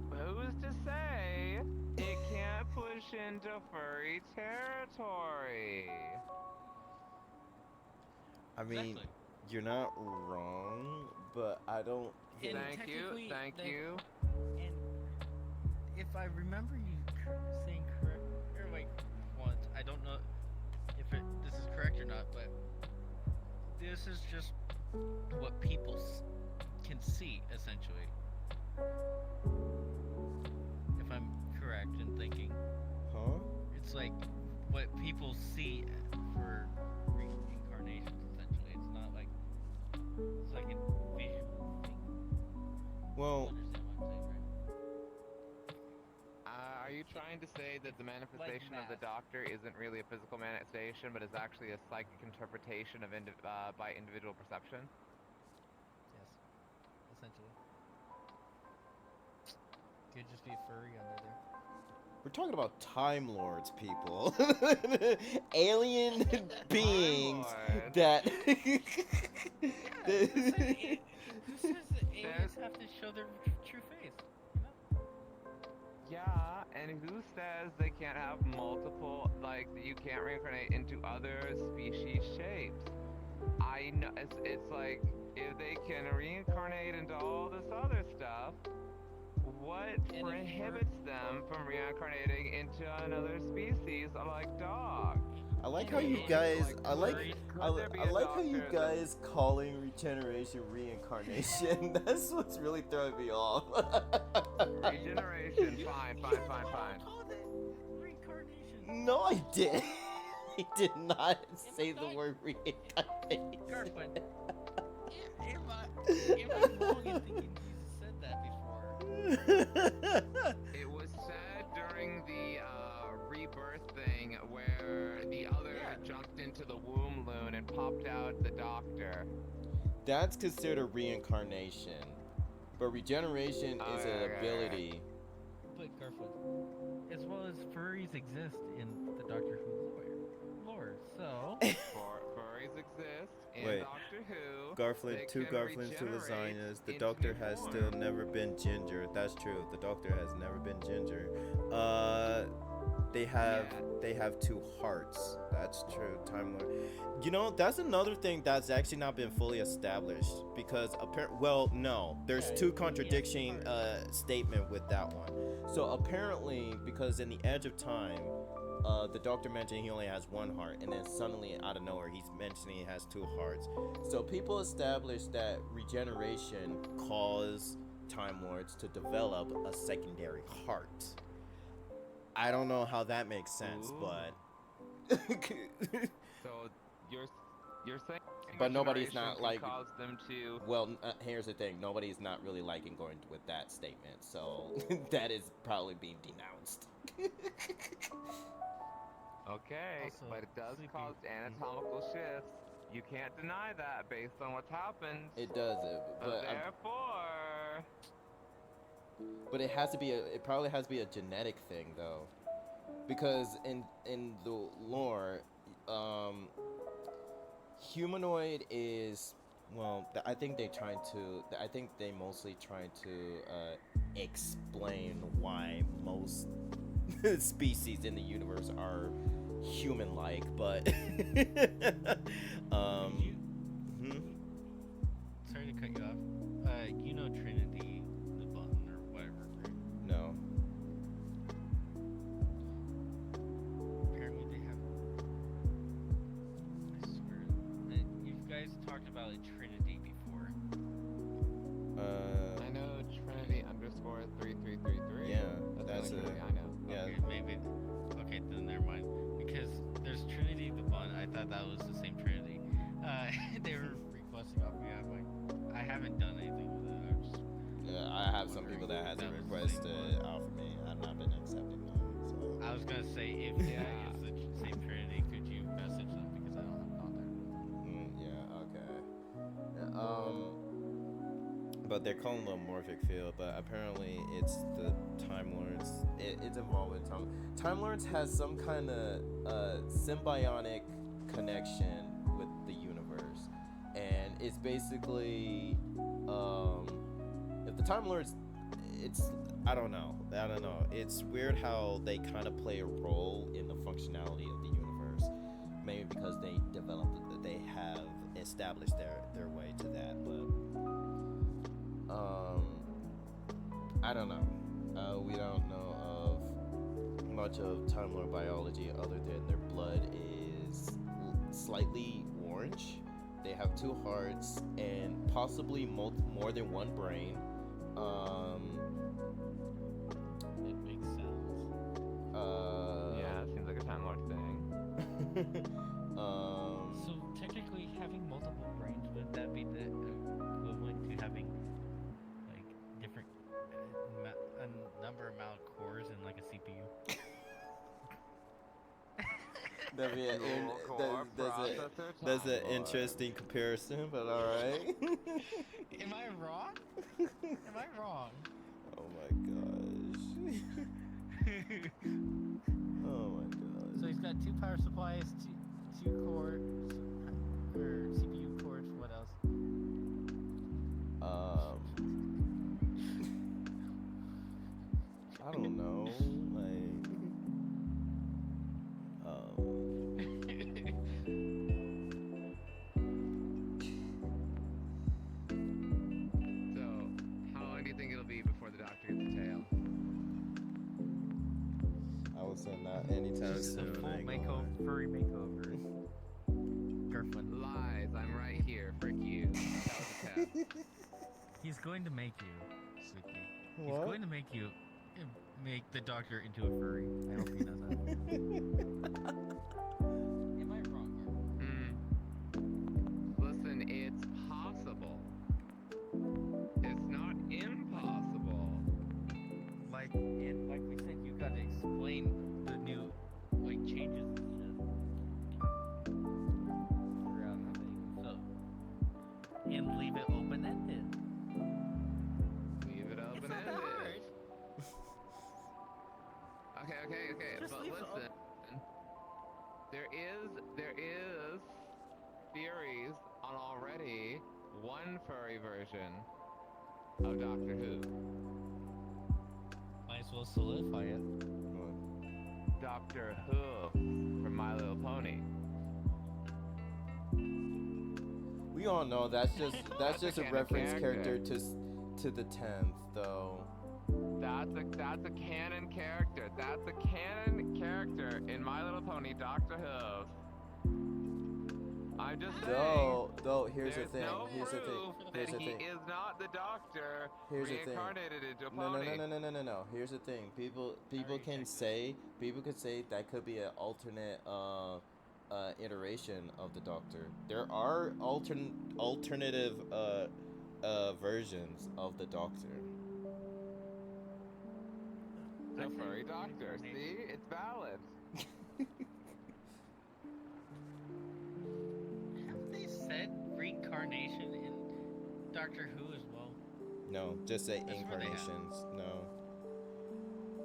Who's to say it can't push into furry territory? I mean, Exactly. you're not wrong, but I don't. And Thank you, technically, thank they- you. And if I remember you saying correct, or like once, I don't know if this is correct or not, but this is just what people can see, essentially. If I'm correct in thinking, Huh? it's like what people see for reincarnations, essentially. It's not like it's like a visual thing. Well, You understand what I'm saying, right? Are you trying to say that the manifestation of the math. Doctor isn't really a physical manifestation, but is actually a psychic interpretation of by individual perception? Yes, essentially. Could just be a furry under there. we're talking about Time Lords, people. Alien beings Lord. that. Who says that aliens have to show their true face? You know? Yeah, and who says they can't have multiple, like, you can't reincarnate into other species shapes? I know, it's like, if they can reincarnate into all this other stuff, what if prohibits them from reincarnating into another species like dog? I like how Yeah, you yeah, guys. I like. Could I there be a like how you doctor guys calling regeneration reincarnation. That's what's really throwing me off. Regeneration, fine. Call it reincarnation. No, I did. He did not say the word reincarnation. Garfwin. Am I wrong in thinking Jesus said that before? It was said during the rebirth thing where the other jumped into the womb loon and popped out the doctor. That's considered reincarnation. But regeneration is an ability. But Garfwin, as well as furries exist in the Doctor Who lore, so Furries exist in Wait. Doctor Who. Garflin, They two can Garflins, two regenerate lasagnas. The into Doctor new has form. still never been ginger. That's true. The Doctor has never been ginger. They have two hearts. That's true. Time Lord. You know, that's another thing that's actually not been fully established because there's two contradiction statement with that one. So apparently, because in the Edge of Time, the Doctor mentioned he only has one heart, and then suddenly out of nowhere he's mentioning he has two hearts. So people established that regeneration caused Time Lords to develop a secondary heart. I don't know how that makes sense, Ooh. but So you're saying But nobody's regeneration not can like- cause them to. well, here's the thing: nobody's not really liking going with that statement, so that is probably being denounced. Okay, Also, but it does sleepy. cause anatomical shifts. You can't deny that based on what's happened. It does, So therefore, but it has to be it probably has to be a genetic thing though, because in the lore, humanoid is I think they mostly trying to explain why most species in the universe are human-like, but sorry to cut you off. You know Trinity, the button or whatever, right? no. Apparently they have. I swear, you guys talked about a Trinity before. I know Trinity _3333. Yeah, that's the that's only it. Trinity I know. Yeah. Okay, maybe. Okay, then never mind. Because there's Trinity the Bun. I thought that was the same Trinity. They were requesting off me. I'm like, I haven't done anything with it. I'm just I have some people that hasn't That was the requested same offer me. I've not been accepting them. So. I was gonna say if Yeah. it's the same Trinity, could you message them because I don't have contact with them. Yeah. Okay. But they're calling it a morphic field, but apparently it's the Time Lords. It's involved with Time. Time Lords has some kind of symbiotic connection with the universe, and it's basically if the Time Lords, I don't know. It's weird how they kind of play a role in the functionality of the universe, maybe because they have established their way to that, but. I don't know. We don't know of much of Time Lord biology other than their blood is slightly orange. They have two hearts and possibly more than one brain. It makes sense. Yeah, it seems like a Time Lord thing. So technically, having multiple brains, would that be the equivalent to having like different number amount of cores in like a CPU? That'd be Dual core processor that's Time an Lord. interesting comparison, but all right. Am I wrong? Am I wrong? Oh my gosh. Oh my gosh. So he's got two power supplies, two cores, or CPU cores. What else? I don't know. Like, So, how long do you think it'll be before the doctor gets a tail? I would say not anytime Just a soon. full I ain't gonna lie. furry makeover. Garfwin. Lies, I'm right here. Frick you. That was a test. He's going to make you, Sleepy. He's What? going to make you make the doctor into a furry. I hope he knows that. then leave it open-ended. Leave it It's not that open-ended. hard. Okay. Just But leave it listen, there is theories on already one furry version of Doctor Who. Might as well solidify it. Doctor Who from My Little Pony. We all know that's just a canon reference character character. to the 10th though. That's a canon character. That's a canon character in My Little Pony, Doctor Who. I'm just saying. Though here's the There's thing. no Here's the thing. proof Here's that the he thing. is not the Doctor Here's the thing. reincarnated into a No. pony. No. Here's the thing. People Already can checked say that could be an alternate iteration of the Doctor. There are alternative versions of the Doctor. The I think furry Doctor. reincarnation- See, it's valid. Haven't they said reincarnation in Doctor Who as well? No, just say That's what they have. incarnations. No.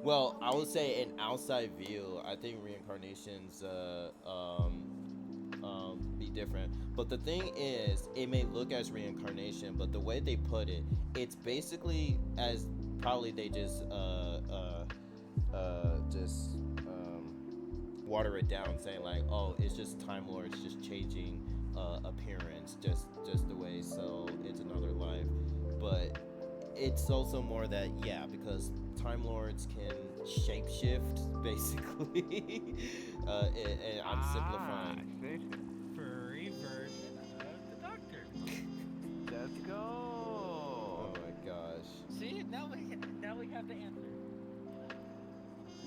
Well, I would say an outside view. I think reincarnations be different. But the thing is, it may look as reincarnation, but the way they put it, it's basically as probably they just water it down, saying like, oh, it's just Time Lords just changing appearance, just the way, so it's another life. But it's also more that, yeah, because Time Lords can shapeshift, basically. And I'm simplifying. Furry version of the Doctor. Let's go. Oh my gosh. See, now we have the answer.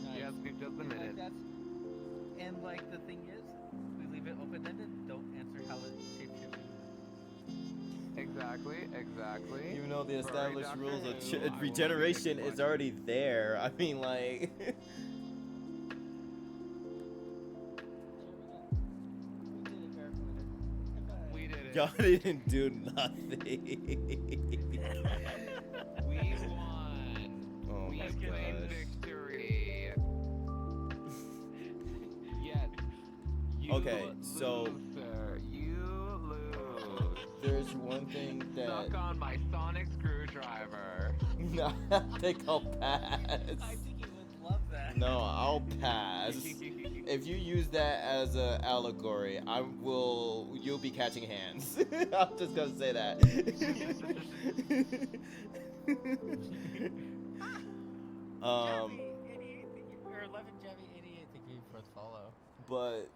Nice. Yes, we've just a minute. And like the thing is, we leave it open-ended. Don't answer how it shapeshifting. Exactly. Even though the Furry established Doctor rules Who, of I will not regeneration make is already there. I mean, like. We did it. Y'all didn't do nothing. We won. Oh We my claim gosh. victory. Yes. You Okay, lose, so- sir. You lose. There's one thing that. Suck on my sonic screwdriver. No, I think I'll pass. I think you would love that. No, I'll pass. If you use that as an allegory, you'll be catching hands. I'm just gonna say that. Jabby 88, or 11 Jabby 88, thank you for the follow. But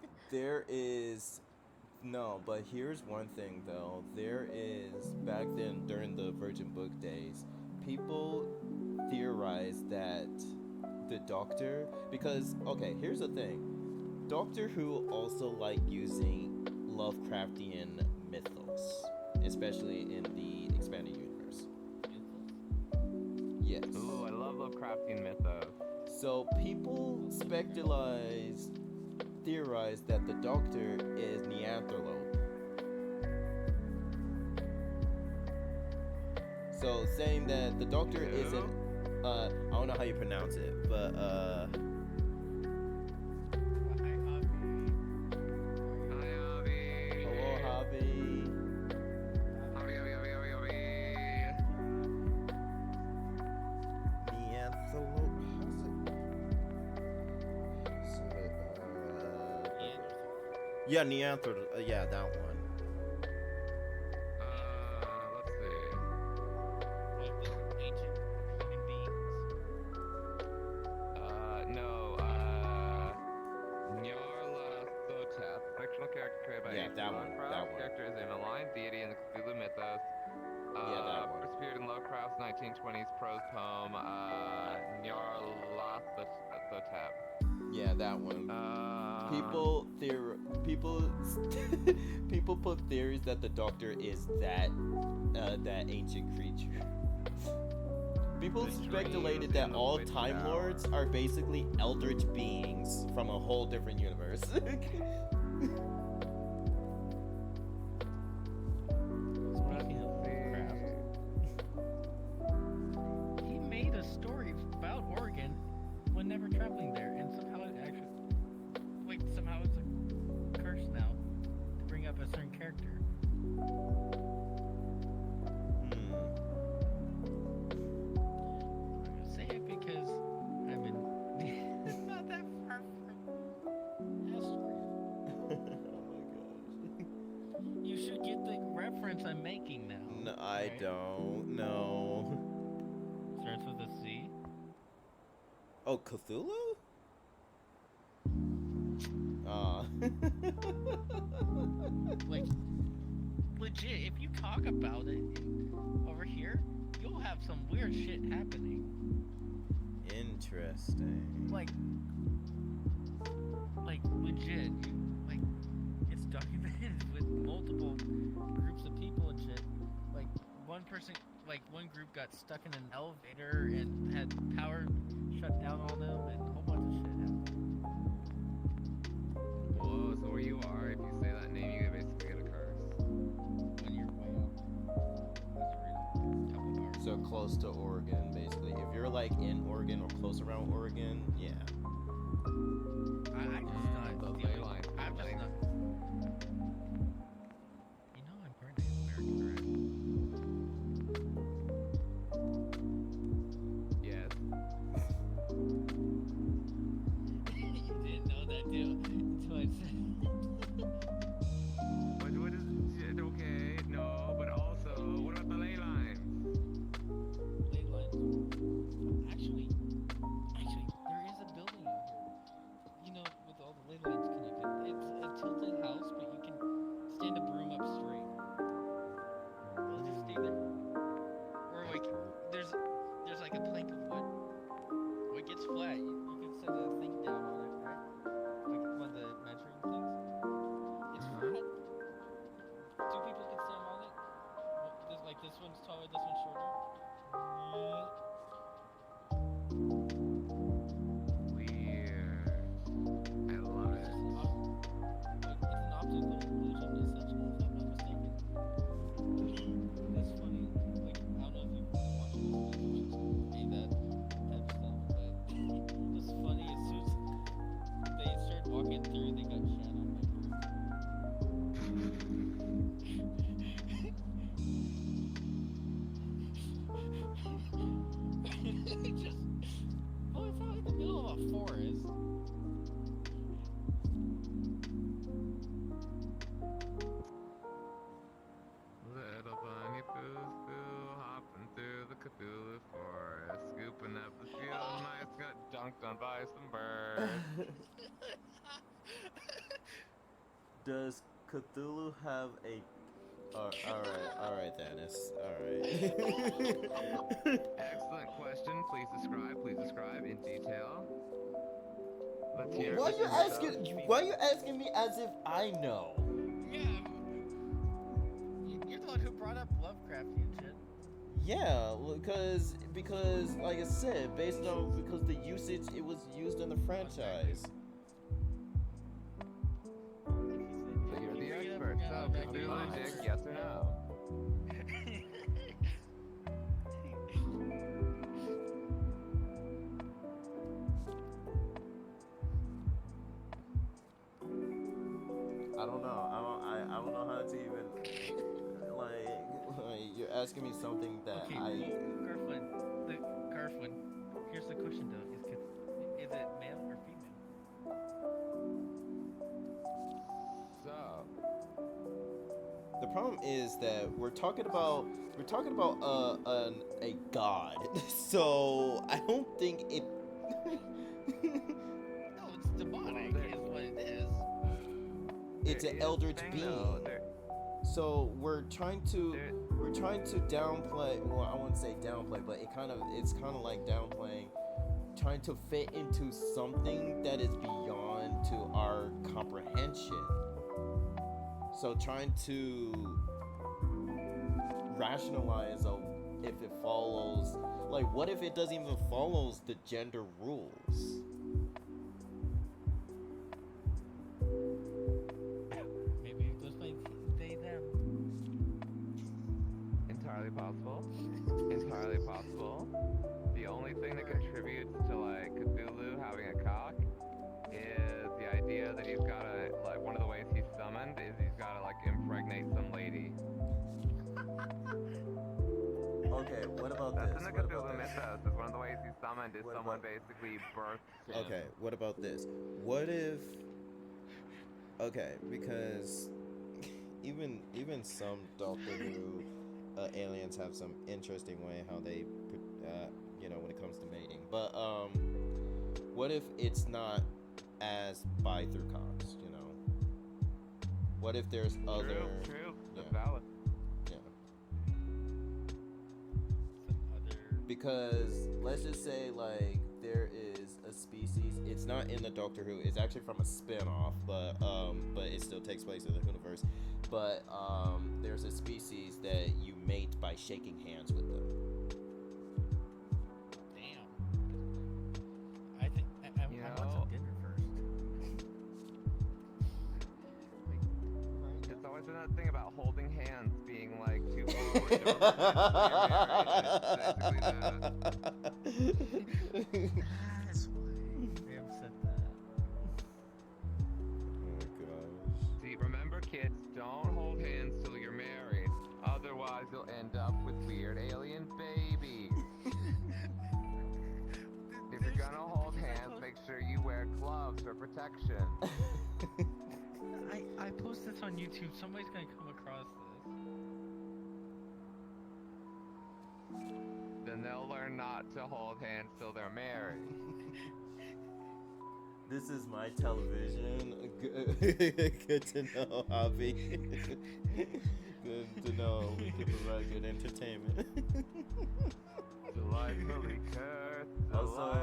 but here's one thing though. There is, back then during the Virgin Book days, people theorized that the Doctor, because, okay, here's the thing. Doctor Who also liked using Lovecraftian mythos, especially in the expanded universe. Yes. Ooh, I love Lovecraftian mythos. So people theorize that the Doctor is Neanderthal. So saying that the Doctor Who? isn't, I don't know how you pronounce it, but Hi, Avi. hello, Javi. Avi. Neanderthal. Yeah, Neanderthal. Yeah, that one. Let's see. Like the ancient human beings. No, Nyarlathotep, fictional character created by Yeah, H.P. that one, Lovecraft. that one. Character is a malign deity in the Cthulhu mythos. Yeah, that one. First appeared in Lovecraft's 1920s prose poem, Nyarlathotep. Yeah, that one. People put theories that the Doctor is that ancient creature. People The speculated dreams that in the all Witch Time Tower. Lords are basically eldritch beings from a whole different universe. Speaking of reference I'm making now. No, I right? don't. No. Starts with a C. Oh, Cthulhu? Ah. Like, legit, if you talk about it over here, you'll have some weird shit happening. Interesting. Like legit, like, it's documented with multiple groups of people and shit. Like, one group got stuck in an elevator and had power shut down on them, and a whole bunch of shit happened. Whoa, so where you are, if you say that name, you basically get a curse. When you're way up. Top of ours. So close to Oregon, basically. If you're like in Oregon or close around Oregon, yeah. I'm just not The dealing- ley line. I'm just thing. not. You know I'm part Native American, Yes. right? You didn't know that, dude, until I said. What is it? Okay, no, but also, what about the ley lines? Ley lines. Actually, there is a building out here. You know, with all the ley lines connected. It's a tilted house, but you can stand a broom up straight. It'll just stay there. Or like, there's like a plank of wood. When it gets flat, you can set a thing down on it, right? Like one of the measuring things. It's flat. Two people can stand on it. Like this one's taller, this one's shorter. Weird. I love It's it. just it's an optical illusion, essentially, if I'm not mistaken. That's funny. Like, I don't know if you've watched those videos or made that type of stuff, but it's funny as soon as they started walking through, they got shat on by birds. Just, well, it's out in the middle of a forest. Little bunny boo hopping through the Cthulhu forest, scooping up the field mice, got dunked on by some birds. Does Cthulhu have a... alright, Dennis. Alright. Excellent question. Please describe in detail. Let's hear it. Why Let's you hear it. asking? Why you asking me as if I know? Yeah. You're the one who brought up Lovecraftian shit. Yeah, because like I said, because the usage it was used in the franchise. So you're the expert. So, Cthulhu, Dick, yes or no? I don't know. I don't know how to even like you're asking me something that Okay, Garfwin, here's the question though: is it male or female? So, The problem is that we're talking about a god. So I don't think it. No, it's demonic. Is what it is. It's there an is eldritch thing, being. though, So we're trying to downplay. Well, I wouldn't say downplay, but it's kind of like downplaying, trying to fit into something that is beyond to our comprehension. So trying to rationalize if it follows. Like, what if it doesn't even follows the gender rules? Maybe it goes by they them. entirely possible. Entirely possible. The only thing that contributes to like Cthulhu having a cock is the idea that he's gotta like one of the ways he's summoned is he's gotta like impregnate some lady. Okay, what about That's this? in the What about Cthulhu this? mythos. Is one of the ways he's summoned is What someone about- basically births him. Okay, what about this? What if... Okay, because even some Doctor Who aliens have some interesting way how they when it comes to mating. But what if it's not as bi through Cox? What if there's other? True. Yeah. That's valid. Yeah. Some other. Because let's just say like there is a species. It's not in the Doctor Who. It's actually from a spin-off, but it still takes place in the universe. But there's a species that you mate by shaking hands with them. Damn. I think I want some dinner first. It's always been that thing about holding hands being like two people who don't basically that. That's why they have said that. Oh my gosh. See, remember kids, don't hold hands till you're married. Otherwise you'll end up with weird alien babies. If you're gonna hold hands, make sure you wear gloves for protection. I post this on YouTube. Somebody's gonna come across this. Then they'll learn not to hold hands till they're married. This is my television. Good to know, hobby. Good to know. We can provide good entertainment. Delightfully cursed. Also,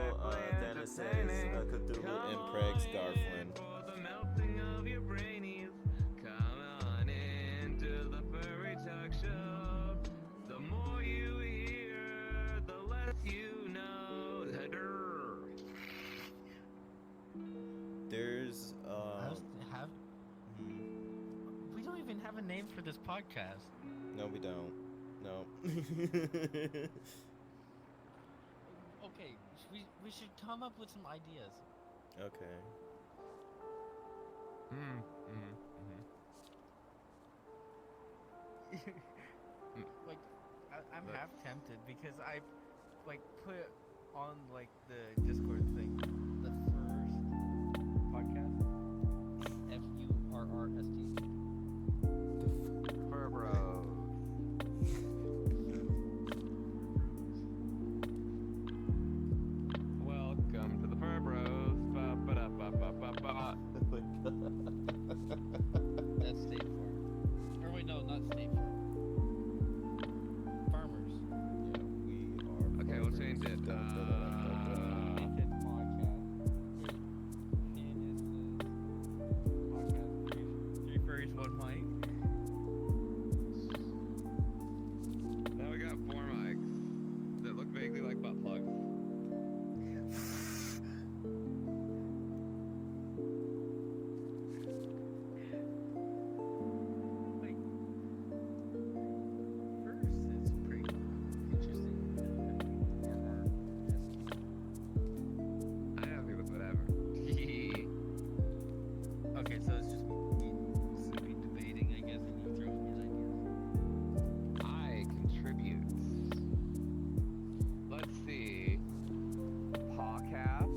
Dennis says Cthulhu and Craig's Garflin. For the melting of your brainies. Come on into the furry talk show. The more you hear, the less you know. There's We don't even have a name for this podcast. No, we don't. No. Okay, we should come up with some ideas. Okay. Like, I'm half tempted because I've put on the Discord thing the first podcast. FURRST. Fur Bros. Welcome to the Fur Bros. Ba-ba-da-ba-ba-ba-ba. That's State Farm. Or wait, no, not State Farm. Farmers. Yeah, we are. Okay, we'll change it. Naked podcast. Three furries, one mic. Now we got 4 mics that look vaguely like butt plugs. First, it's pretty interesting. I'm happy with whatever. Okay, so it's just me debating, I guess, and you throwing in ideas. I contribute. Let's see. Podcast.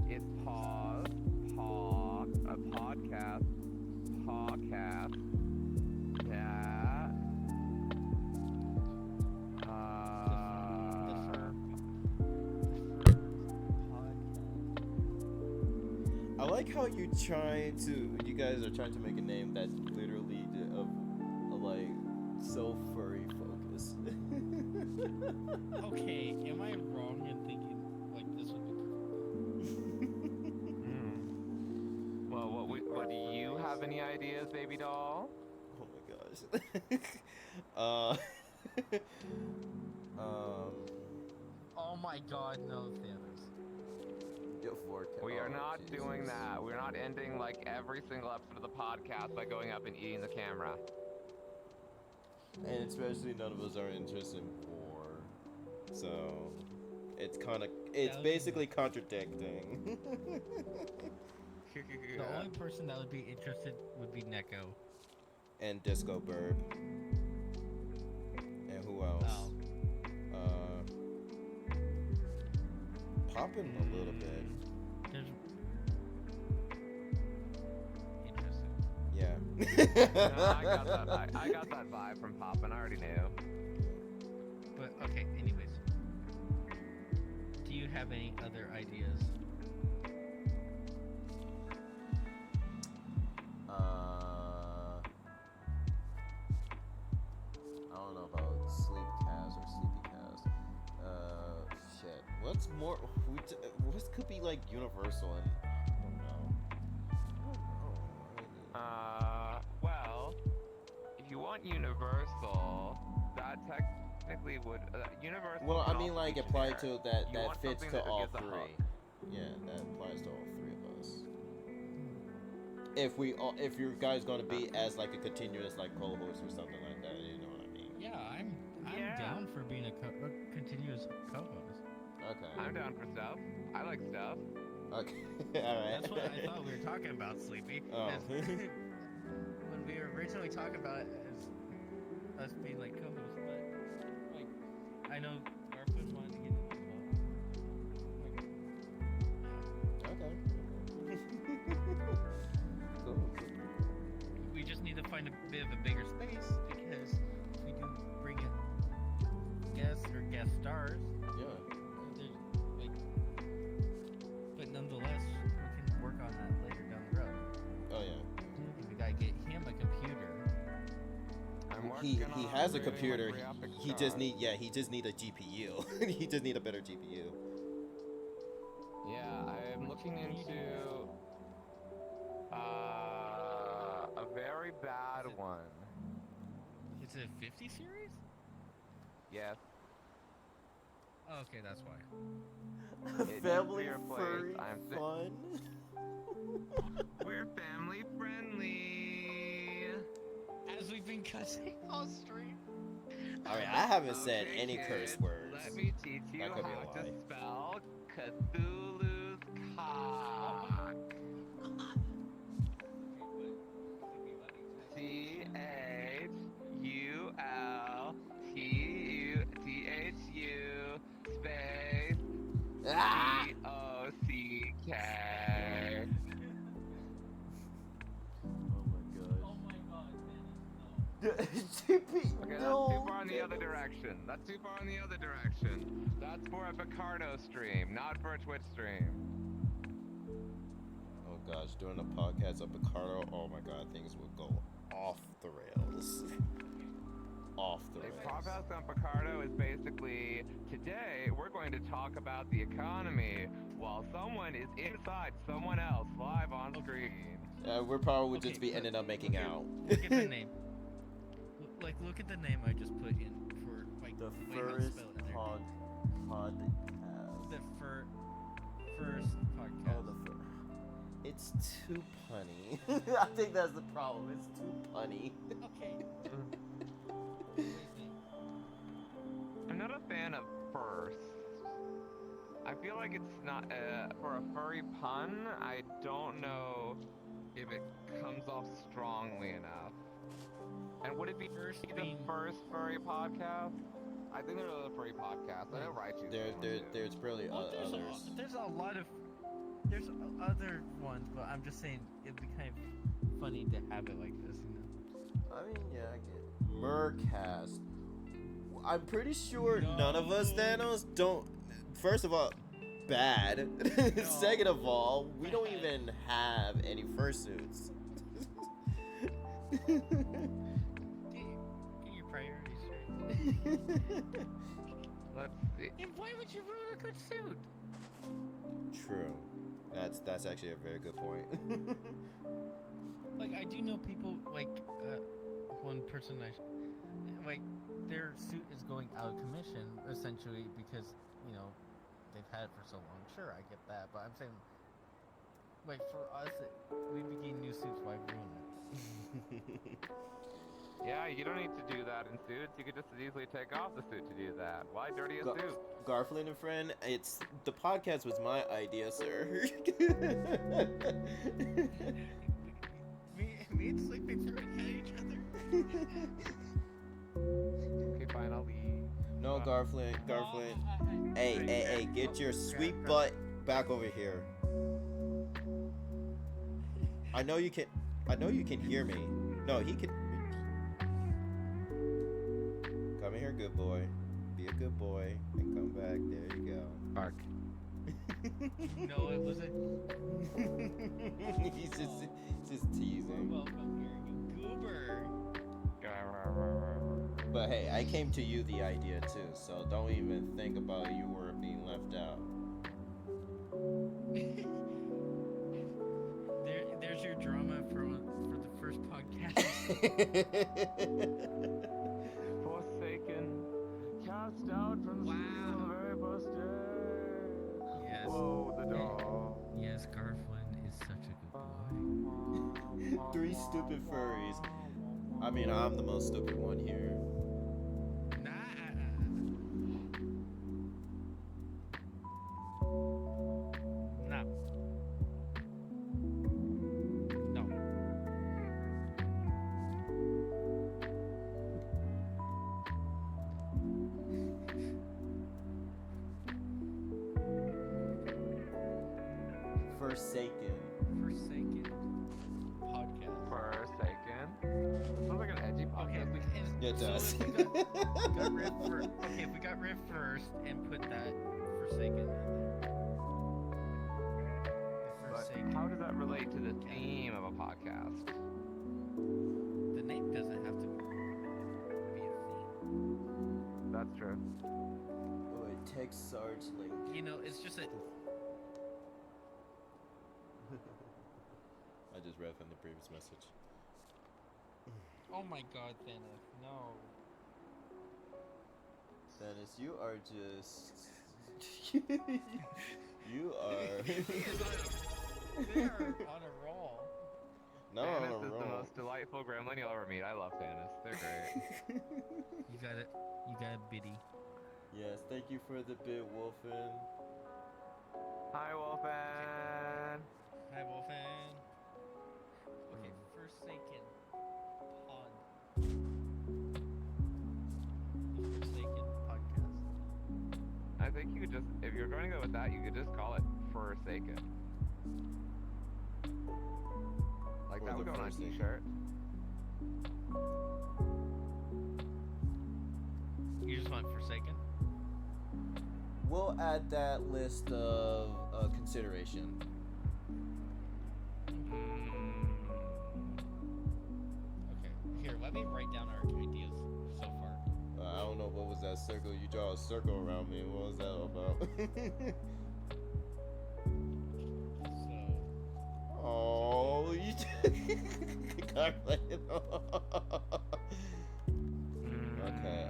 It's pause. Pause. A podcast. Podcast. That. The fur podcast. I like how you guys are trying to make a name that's literally like so furry focused. Okay, am I wrong in thinking this would be Well, what do you have any ideas, baby doll? Oh my gosh. Oh my god, no, Thanos. We are not doing that. We're not ending every single episode of the podcast by going up and eating the camera. And especially none of us are interested in war. So it's basically contradicting. The only person that would be interested would be Neko. And Disco Burb. And who else? Oh. Poppin' a little bit. There's... Interesting. Yeah. I got that. I got that vibe from Poppin'. I already knew. But okay, anyways. Do you have any other ideas? I don't know about Sleepcast or Sleepycast. Shit. What's more? What could be like universal and I don't know. Well, if you want universal, that technically would universal. Well, I can mean, also like be apply generic. to that You want fits something to that all gives a three. hook. Yeah, that applies to all three of us. If you guys gonna be as like a continuous like co-host or something like that, you know what I mean? Yeah, I'm Yeah. down for being a continuous co-host. Okay. I'm down for stuff. I like stuff. Okay. All right. That's what I thought we were talking about, Sleepy. Oh. is when we were originally talking about it as us being like co-hosts, but like I know Garfield wanted to get into it as well. Like, Okay. Cool. we just need to find a bit of a bigger space because if we do bring in guests or guest stars, Yeah. there's like, but nonetheless, we can work on that later down the road. Oh yeah. We gotta get him a computer. I'm He working on has a creating computer. graphic He just card. he just need a GPU. He just need a better GPU. Yeah, I am looking into a very bad one. Is it a 50 series? Yes. Oh, okay, that's why. It needs to Family be replaced. furry I'm thi- fun. We're family friendly. As we've been cussing all stream. All right, I haven't said Okay, any curse kids, words. Let me teach you That how could be a to lie. spell Cthulhu's cock. CHULTHU space Ah! COCK. Oh my god. Okay, that's too far in the other direction. That's too far in the other direction. That's for a Picardo stream, not for a Twitch stream. Oh gosh, doing a podcast of Picardo, oh my god, things would go off the rails. Off the A rails. podcast on Picardo is basically, today we're going to talk about the economy while someone is inside someone else live on screen. We're probably would Okay, just be look- ending up making out. Look at the name. Look at the name I just put in for like The way how to first spell it in there. podcast. The first podcast. Oh, it's too punny. I think that's the problem. It's too punny. Okay. What do you think? I'm not a fan of first. I feel like it's not for a furry pun. I don't know if it comes off strongly enough. And would it be First the being- first furry podcast? I think there's other furry podcasts. I know Raichu's There's probably Well, others. there's a lot of other ones, but I'm just saying it'd be kind of funny to have it like this, you know. I mean, yeah, I get it. Murcast. I'm pretty sure none of us, Thanos, don't. First of all, bad. Second of all, we don't even have any fursuits. Get your priorities straight. Let's see. And why would you ruin a good suit? True. That's actually a very good point. Like I do know people like one person like their suit is going out of commission essentially because you know they've had it for so long. Sure, I get that, but I'm saying like for us, we begin new suits. Why ruin it? Yeah, you don't need to do that in suits. You could just as easily take off the suit to do that. Why dirty a Gar- suit? Garfield and friend, it's the podcast was my idea, sir. me and Sleepy throwing at each other. Okay, fine, I'll leave. No, Garfield. Hey, get your sweet butt back over here. I know you can hear me. No, he could. Come in here, good boy. Be a good boy and come back. There you go. Bark. No, it was a. He's just teasing. Welcome here, you goober. But hey, I came to you the idea too, so don't even think about you were being left out. There's your drama for the first podcast. Forsaken, cast out from the Wow. sea on the very first day. Yes. Whoa, the dog. Yes, Garflin is such a good boy. 3 stupid furries. I mean, I'm the most stupid one here. Nah. No. No. Forsaken. Forsaken podcast. Forsaken. Sounds like an edgy Okay, podcast. Yeah, it does. so if we got Riff if we got Riff first and put that Forsaken in there. The But Forsaken. how does that relate to the theme of a podcast? The name doesn't have to be a That's true. Oh, it text Sarge link. theme. You know, it's just a. I just read from the previous message. Oh my God, Thanos! No. Dennis, you are just. You are. They are on a roll. No, Thanos no, is the wrong. most delightful gremlin you'll ever meet. I love Thanos. They're great. You got it. You got it, Biddy. Yes, thank you for the bit, Wolfen. Hi, Wolfen. Hi, Wolfen. Okay, Forsaken Pod. The Forsaken podcast. I think you could just, if you're going to go with that, you could just call it Forsaken. Like Or that would the go on a Forsaken. t-shirt. You just want Forsaken? We'll add that list of consideration. Okay. Here, let me write down our ideas so far. I don't know what was that circle. You draw a circle around me. What was that all about? So, Oh, you Garland.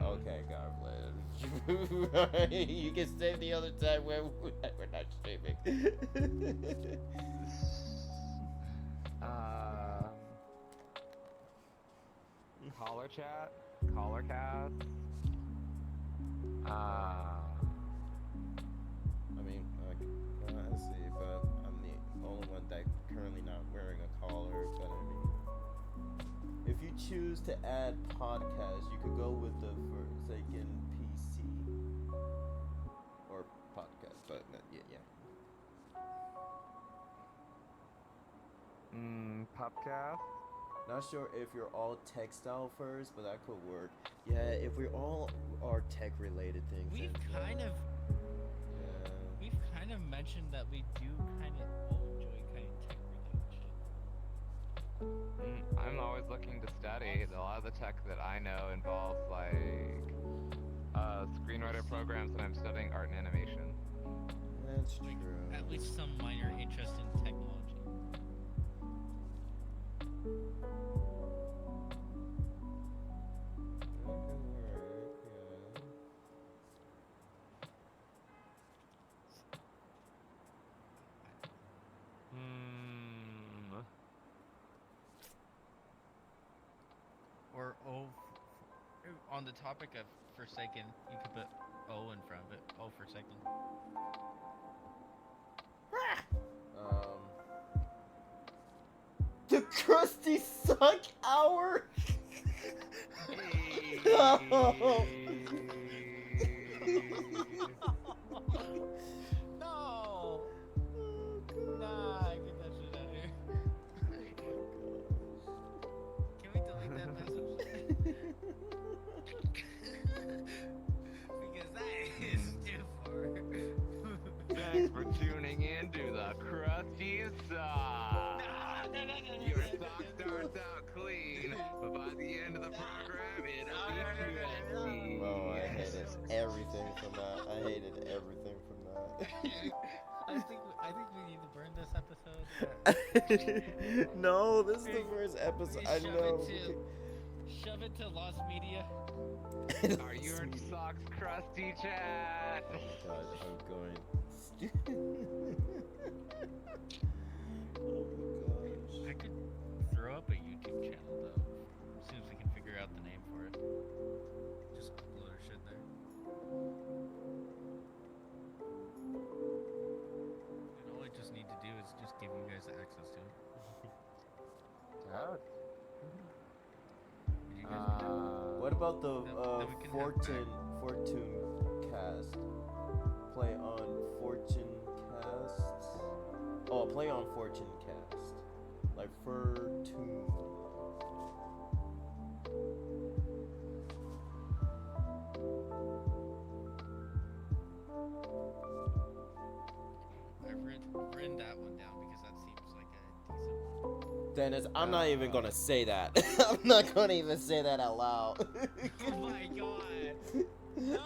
Okay, Garland. You can say the other time when we're not streaming. Caller chat, caller cast. I mean, let's see, but I'm the only one that currently not wearing a collar. But I mean, if you choose to add podcast, you could go with the Forsaken PC or podcast. But yeah. Pupcast. Not sure if you're all textile first, but that could work. Yeah, if we all are tech related things. we've then yeah. kind of mentioned that we do kind of all enjoy kind of tech related shit. I'm always looking to study. A lot of the tech that I know involves like screenwriter programs, and I'm studying art and animation. That's Like, true. at least some minor interest in technology. Or on the topic of Forsaken, you could put O in front of it. O Forsaken. The crusty suck hour. No! Nah, get that shit out of here. Can we everything from that. I hated everything from that. I think we need to burn this episode. No, this is the first episode. I know. Shove it to Lost Media. Are your socks crusty, chat? Oh my god, I'm going. Oh my gosh. I could throw up a YouTube channel though, as soon as we can figure out the name for it. Just upload our shit there. And all I just need to do is just give you guys access to it. Yeah. Would you guys be down? What about the Then we can have Fortune cast? Play on Fortune cast. Oh, play on Fortune cast. Like Fortune. I've written that one down because that seems like a decent one. Dennis, I'm not even gonna say that. I'm not gonna even say that out loud. Oh my god! No!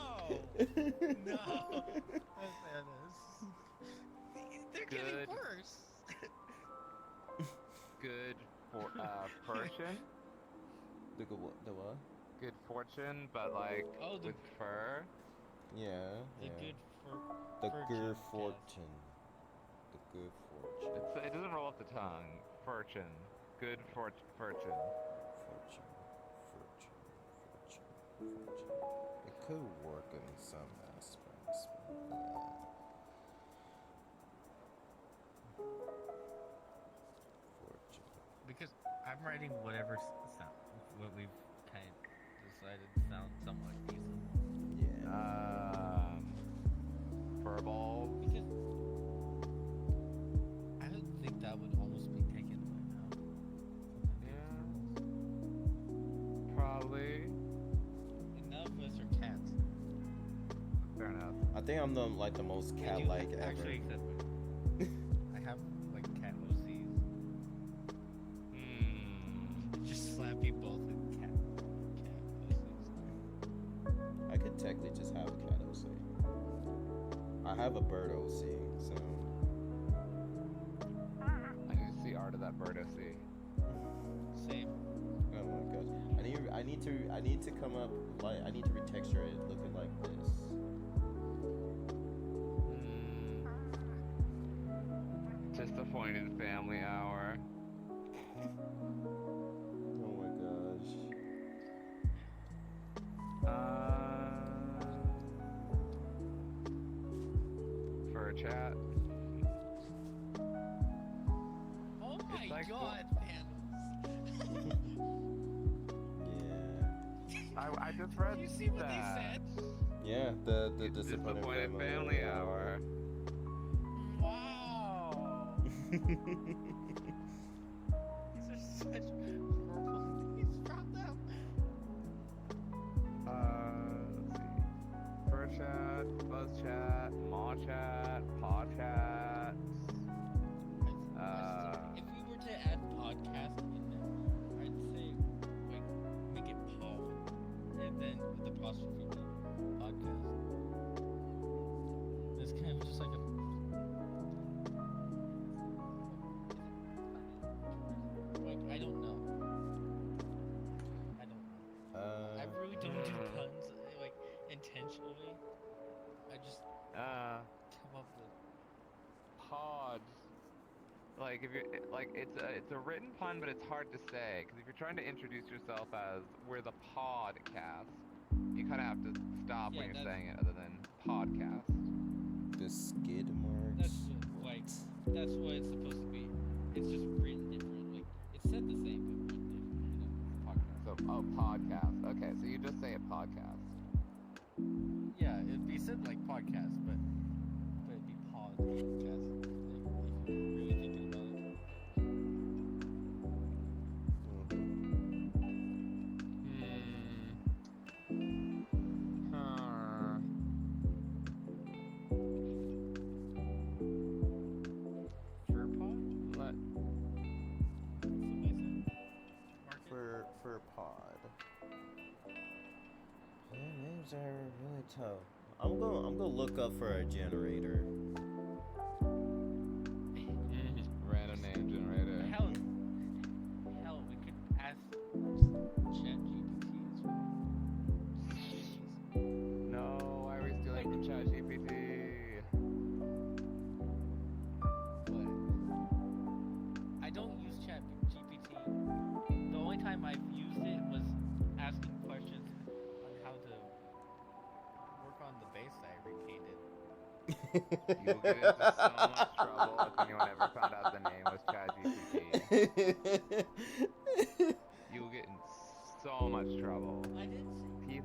No! They're getting Good. worse! Good fortune. The what? Good fortune, but like Oh, the- with fur. Yeah. The yeah. good for The fortune good cast. fortune. The good fortune. It doesn't roll off the tongue. Fortune. Good fortune. Fortune. It could work in some aspects, but yeah. Fortune. Because I'm writing whatever sound, what we've kind of decided sounds somewhat decent. Yeah. Furball. Because I don't think that would almost be taken by now. Yeah. Probably. And none of us are cats. Fair enough. I think I'm the most I do cat-like ever. actually, except I have like cat OCs. Just slap you both with cat OCs. I could technically just have a cat OC. I have a bird OC, so. I need to see art of that bird OC. Same. Oh my gosh. I need to come up like I need to retexture it looking like this. Disappointed family hour. Oh my gosh. For a chat. Oh my It's like god, Yeah. I just read You see what they that. said? Yeah, the Disappointed disappointed family hour. Wow. These are such horrible things from them. Let's see. Fur chat, buzz chat, maw chat, paw chat. If we were to add podcast in there, I'd say like make it Paul, and then with the apostrophe P, podcast. It's kind of just like a. Like I don't know. I don't know. I really don't do puns like intentionally. I just come up with. Pod. Like if you're like it's a written pun, but it's hard to say because if you're trying to introduce yourself as we're the podcast, you kind of have to stop Yeah, when you're that's- saying it, other than podcast. The skid marks. That's like that's what it's supposed to be. It's just written different. Like it's said the same but written different. You know, podcast. So podcast. Okay, so you just say a podcast. Yeah, it'd be said like podcast, but it'd be podcast. Like, if you're really thinking about it. Fur pod? Let Somebody said. Market? For pod. Yeah, names are really tough. I'm gonna look up for a generator. Random name generator. Hell, we could ask ChatGPT as well. No, why are we stealing from ChatGPT? But I don't use ChatGPT. The only time I've used it was asking questions on how to work on the base I repainted. You'll get into so much trouble if anyone ever found out the name was ChatGPT. You'll get in so much trouble. I didn't say.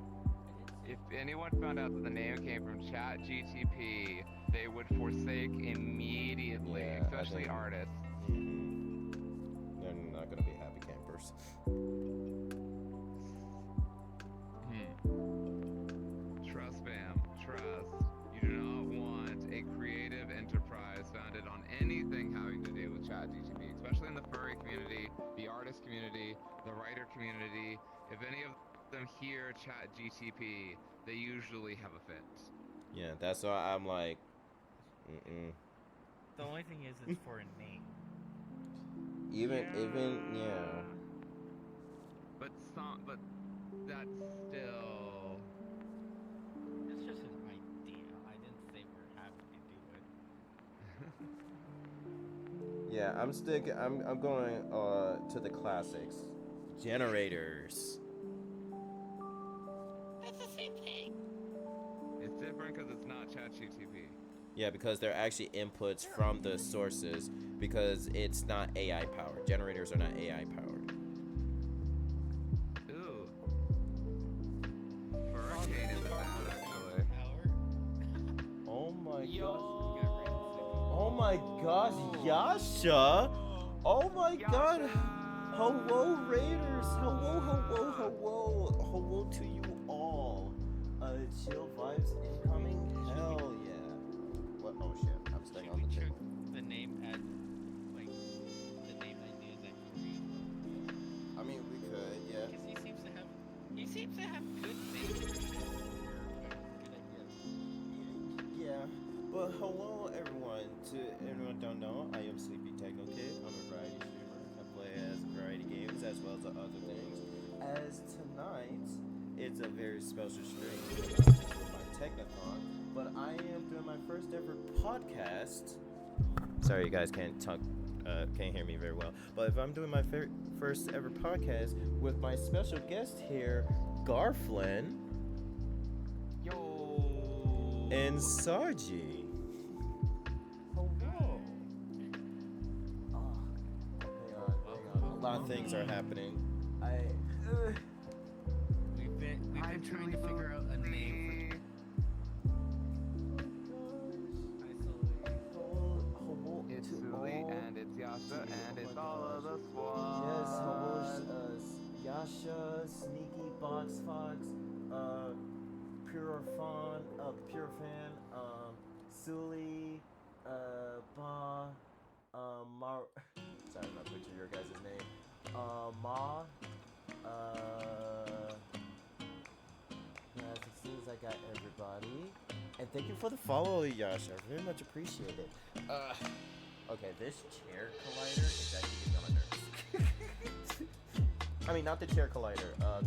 If anyone found out that the name came from ChatGTP, they would forsake immediately, Yeah, I especially think- artists. They're not gonna be happy campers. Trust, fam. Trust. You do not want a creative enterprise founded on anything having to do with ChatGTP, especially in the furry community, the artist community, the writer community. If any of them hear ChatGTP, they usually have a fit. Yeah, that's why I'm like, The only thing is, it's for a name. even yeah. But that's still. It's just an idea. I didn't say we're happy to do it. Yeah, I'm going to the classics. Generators. It's different because it's not ChatGTP. Yeah, because they're actually inputs from the sources because it's not AI powered. Generators are not AI powered. Ooh. Hurricane is bad, actually. Oh my Yo. Oh my gosh, Yasha! Oh my god! Hello, Raiders! Hello to you all. Chill vibes incoming? Hell yeah. What? Oh shit, I'm staying Should on we the check table. the name at, like, the name ideas at Korean? I mean, we could, yeah. Because he seems to have good names. Or good ideas. Yeah, but hello everyone. To anyone who don't know, I am Sleepy Techno Kid. I'm a variety streamer. I play as variety games as well as other things. As tonight, it's a very special stream with my Technathon, but I am doing my first ever podcast. Sorry, you guys can't hear me very well. But if I'm doing my first ever podcast with my special guest here, Garflin Yo. and Sarji. Hello. Hang on. A lot of things are happening. We've been trying to figure out a name It's Suli and it's Yasha and it's all of the squad. Yes, hello, Yasha, Sneaky, Box Fox, Pure Fan, Suli, Ba, Mar. Sorry, I'm not butchering your guys' name. Ma, yes, it seems I got everybody. And thank you for the follow, Yasha. I very much appreciate it. Okay, this chair collider is actually getting on my nerves. I mean, not the chair collider, the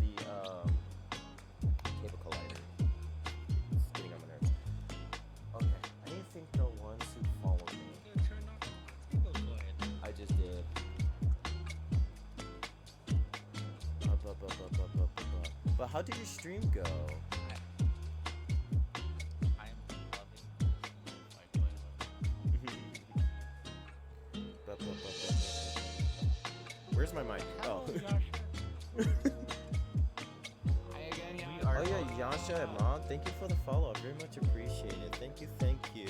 cable collider. It's getting on my nerves. Okay, I think the ones who follow me, I just did. But how did your stream go? I am loving Where's my mic? Oh. Hi again, Yasha. Oh yeah, Yasha and Mom, thank you for the follow. I very much appreciate it. Thank you.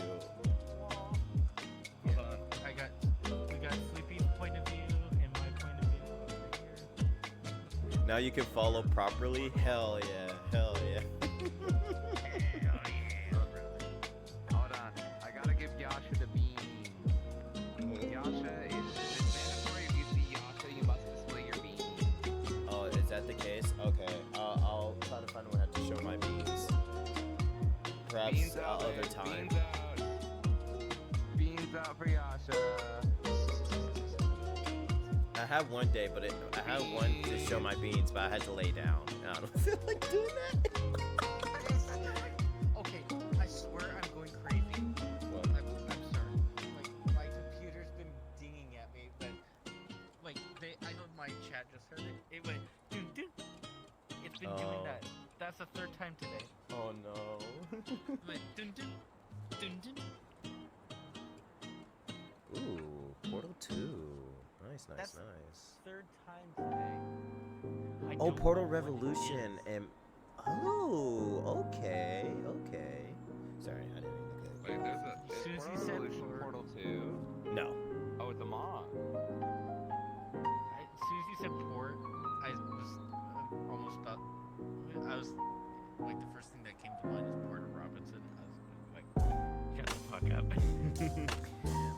Hold on. We got Sleepy's point of view and my point of view over here. Now you can follow properly. Hell yeah. Hold on. I gotta give Yasha the beam. Yasha, it's mandatory. If you see Yasha, you must display your beam. Oh, is that the case? Okay. I'll try to find a way how to show my beams. perhaps Beans out, other babe. time. Beans out. Beans out for Yasha. I had one day, but I had one to show my beans, but I had to lay down. And I don't feel like doing that. Okay, I swear I'm going crazy. What? I'm sorry. Like, my computer's been dinging at me, but like, I know my chat just heard it. It went doo doo. It's been doing Oh. that. That's the third time today. Oh no. It went dun dun dun dun. Ooh, Portal 2. Nice, nice, That's- nice. Third time today. I Oh, don't Portal know what it Revolution is. and oh, okay, okay. Sorry, I didn't mean to Wait, there's a Susie Portal said Revolution for- Portal 2. No. Oh, it's a mod. As soon as you said port, I was almost about. I was like the first thing that came to mind is Porter Robinson. I was like, shut the fuck up.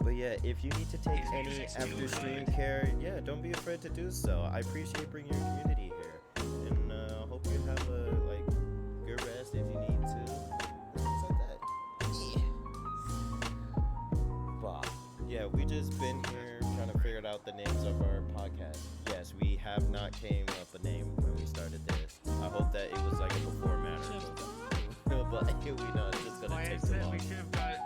But yeah, if you need to take His any music's too after stream good. care, yeah, don't be afraid to do so. I appreciate bringing your community here, and hope you have a good rest if you need to. Things like that. But yeah, we just been here trying to figure out the names of our podcast. Yes, we have not came up a name when we started this. I hope that it was like a before matter, but we know it's just Why gonna I take too said long. we should have got.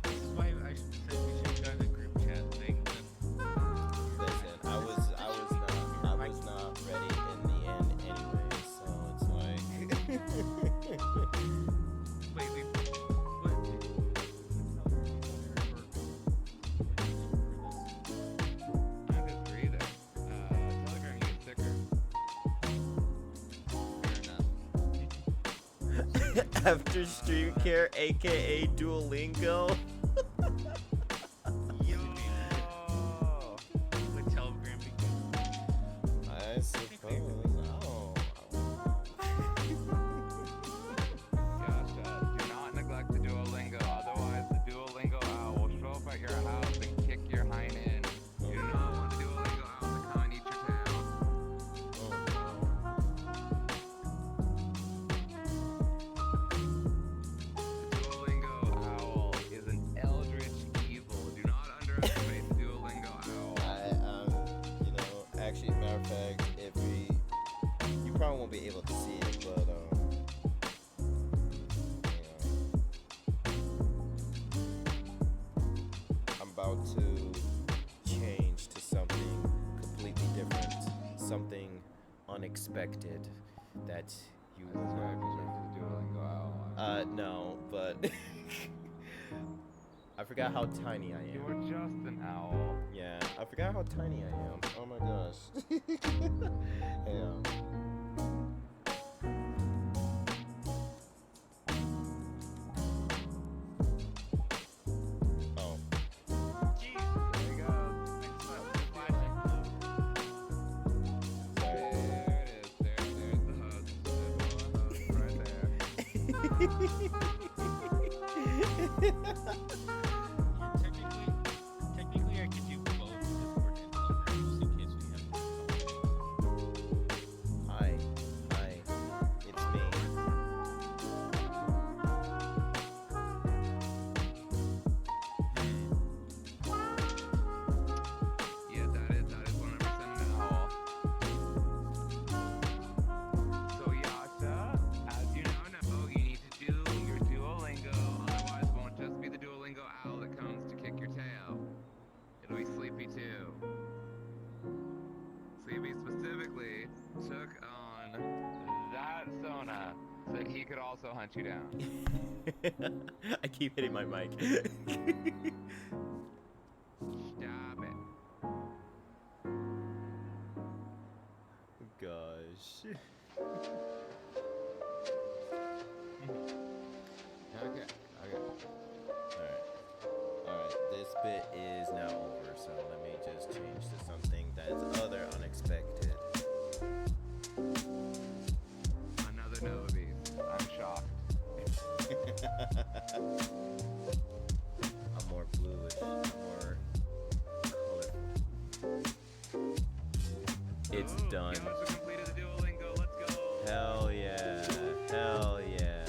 This is why I said we should have gotten a group chat thing. Listen, I was not ready in the end anyway, so it's like Wait, I'm just breathing. Telegram gets thicker. Fair enough. after stream care, aka Duolingo. Yo! with Telegram because I suppose. Oh. Gotcha. Do not neglect the Duolingo, otherwise the Duolingo owl will show up at your house and kick your hind in. You do not want the Duolingo owl to come and eat your tail. The Duolingo owl is an eldritch evil. Do not underestimate the Duolingo owl. Actually, matter of fact, you probably won't be able to see it, but I'm about to change to something completely different, something unexpected that you will That's right, not because believe. the Duolingo owl. No, but I forgot how tiny I You am. are just an owl. Yeah, I forgot how tiny I am. Oh my gosh. Yeah. Oh. jeez, There you go. I just thought it was flashing. Sorry. There it is. There's the host. There's the host right there. Technically, I could do both Discord and Telegram just in case we have to call. Hi. Hi. It's me. Yeah, that is 100% an owl. So Yasha, as you now know, you need to do your Duolingo, otherwise it won't just be the Duolingo owl that comes to kick your tail. It'll be Sleepy too. Sleepy specifically took on that Sona so that he could also hunt you down. I keep hitting my mic. Stop it. Gosh. Okay. Alright, this bit is now over, so let me just change to something that's other unexpected. Another Novi. I'm shocked. I'm more bluish, more colorful. It's Oh, done. Yasha completed the Duolingo. Let's go. Hell yeah. Hell yeah.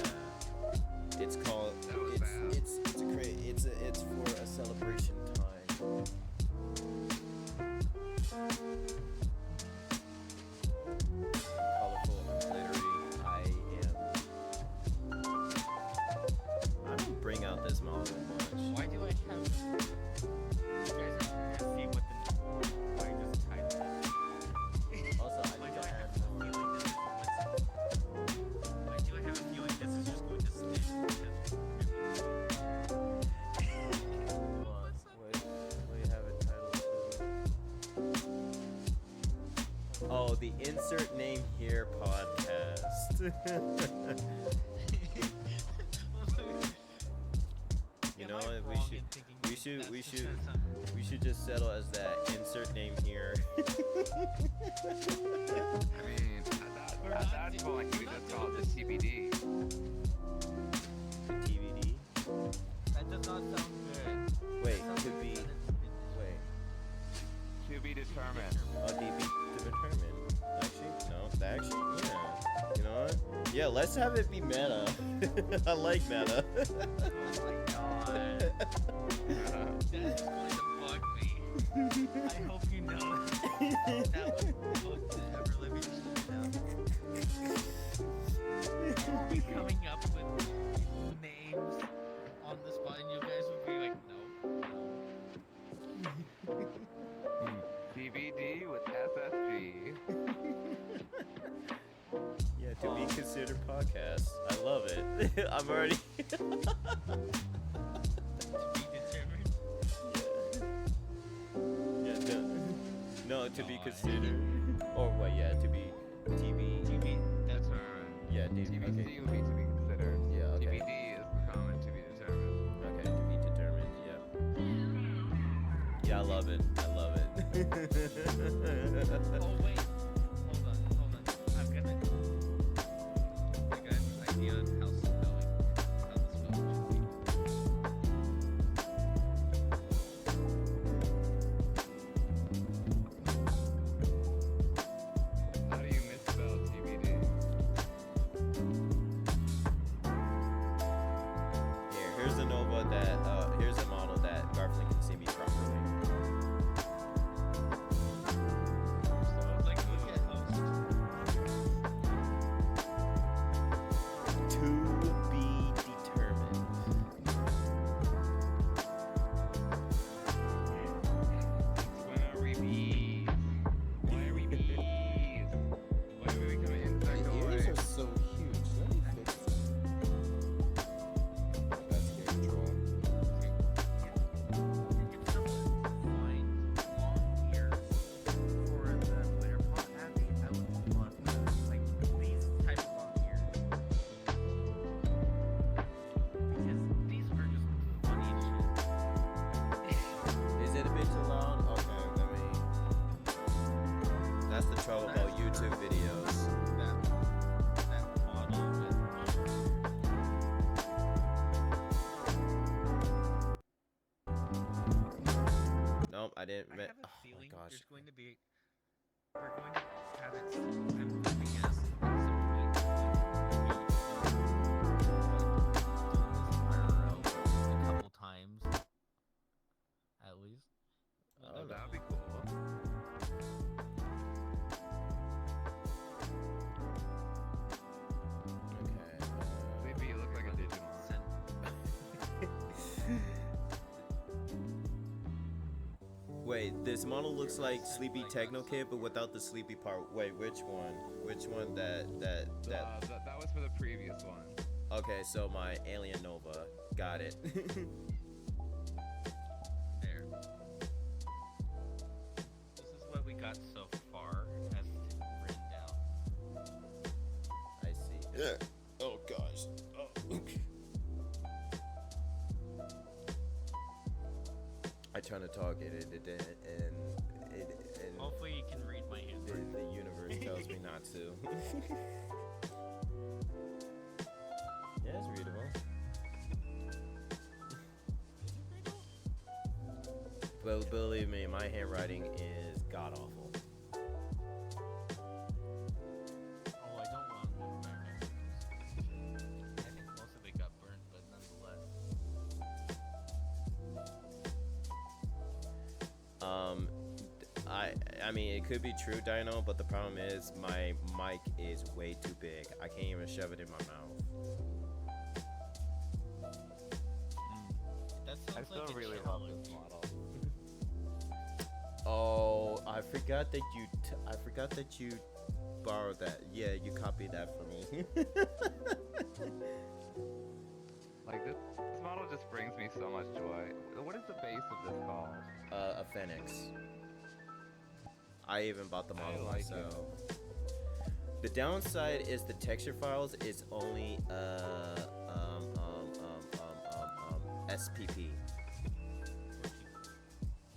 the Insert Name Here podcast. You know, we should just settle as that insert name here. I mean, at that point, you just call it the TBD. TBD. That does not sound good. Wait, could be. Wait. To be determined. Oh, DB to determine. Actually, no. Actually, yeah. You know what? Yeah, let's have it be meta. I like meta. Oh my god. That is going to bug me. I hope you know that was booked to ever living now. Be coming up with names on the spot, and you guys would be like, no. DVD with SSG. Yeah, to be considered podcast. I love it. I'm already. To be determined. Yeah. No, to be considered. Or what? Yeah, to be TV. That's Determined. Yeah, DB. TBC Okay. would be to be considered. Yeah. Okay. TBD is the common to be determined. Okay, to be determined. Yeah. Yeah, I love it. I love it. Oh wait, hold on. I'm gonna. I got an idea on how the spelling should be. How do you misspell TBD? Here's a Nova that. Here's a model that Garflin can see me properly. Like look at most. To be determined. When are we bees? Why are we bees? Why are we becoming insectoids? so huge. Let me fix them. That's game troll. If someone finds long ears for the glitter pot happy, I would want like these type of long ears. Because these are just funny as shit. Is it a bit too loud? Okay, let me. That's the trouble about YouTube videos. That model with Nope, I didn't. I Me- have a oh my feeling gosh. there's going to be we're going to have it I'm gonna guess at some point IRL a couple times at least. Oh, That would be cool. Okay. Maybe you look like a Digimon. Wait, this model looks like Sleepy Techno Kid, but without the sleepy part. Wait, which one? Which one? That. That was for the previous one. Okay, so my Alien Nova. Got it. There. This is what we got so far as written down. I see. Oh gosh. Oh. I tried to talk it, and Hopefully you can read my handwriting. the universe tells me not to. Yeah, it's readable. But believe me, my handwriting is god awful. Oh, I don't want to move my handwriting. I think most of it got burned, but nonetheless. I mean, it could be true, Dino, but the problem is my mic is way too big. I can't even shove it in my mouth. That I sounds still like a really love challenge. this model. Oh, I forgot that you borrowed that. Yeah, you copied that for me. Like this model just brings me so much joy. What is the base of this called? A Phoenix. I even bought the model like it. myself. The downside is the texture files is only SPP.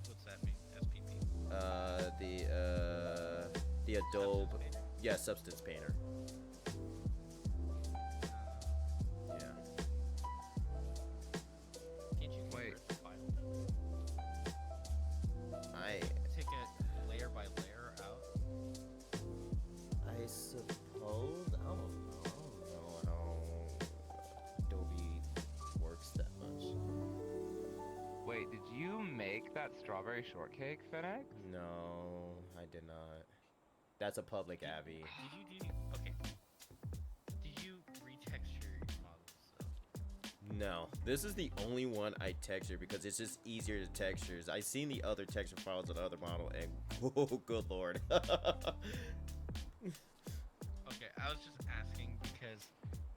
What's that mean? SPP. The Adobe, Substance Painter? yeah, Substance Painter. Yeah. Can't you Wait. convert the file? Take it layer by layer out. I suppose I don't know how Adobe works that much. Wait, did you make that strawberry shortcake, Phoenix? No, I did not. That's a public Abby. Did you do? Okay. Did you retexture your models? So? No, this is the only one I texture because it's just easier to textures. I seen the other texture files of the other model and oh, good lord. Okay, I was just asking because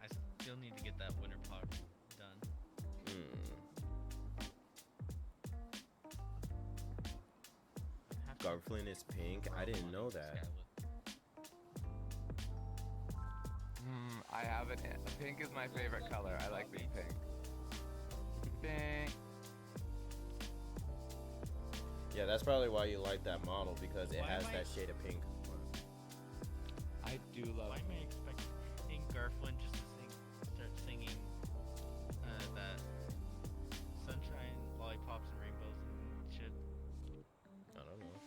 I still need to get that winter pod done. Garflin is pink. I didn't know that. I have it. Pink is my favorite color. I like being pink. Pink. Yeah, that's probably why you like that model because it Why has am I- that shade of pink. I do love Why am I expecting Garflin just to start singing that sunshine, lollipops, and rainbows and shit? I don't know.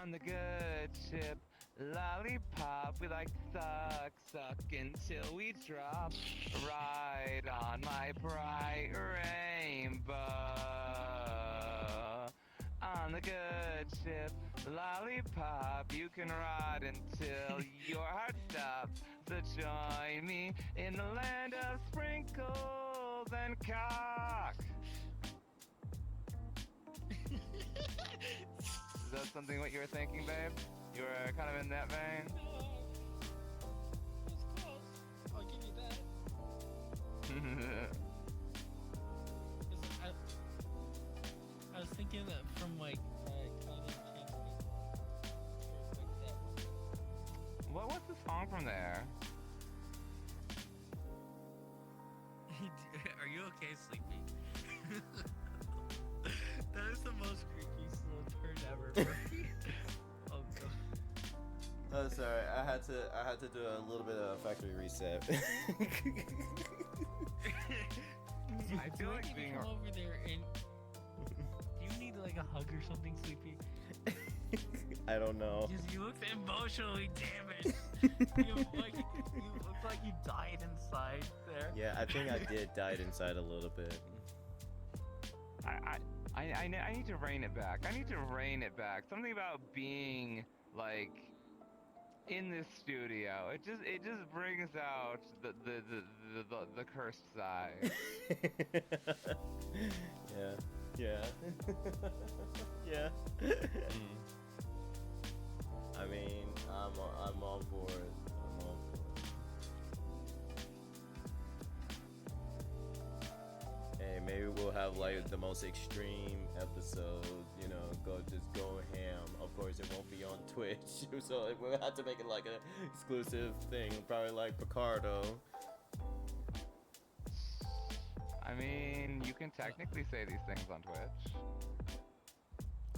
on the good ship. Lollipop, we like to suck until we drop. Right on my bright rainbow. On the good ship, lollipop, you can ride until your heart stops. So join me in the land of sprinkles and cock. Is that something what you were thinking, babe? You were kind of in that vein? It's close. I'll give you that. I was thinking that from like What was the song from there? Are you okay, Sleepy? That is the most creepy slow turn ever for me. Oh god. Oh, sorry. I had to do a little bit of a factory reset. I feel like need being to come over there and do you need like a hug or something, Sleepy? I don't know. Because you look emotionally damaged. you look like you died inside there. Yeah, I think I did died inside a little bit. I need to rein it back. I need to rein it back. Something about being like in this studio. It just brings out the cursed side. Yeah. Yeah. I mean, I'm all for it. I'm all for it. Hey, maybe we'll have like the most extreme episode, you know, go ham. Of course, it won't be on Twitch, so we'll have to make it like an exclusive thing, probably like Picardo. I mean, you can technically say these things on Twitch.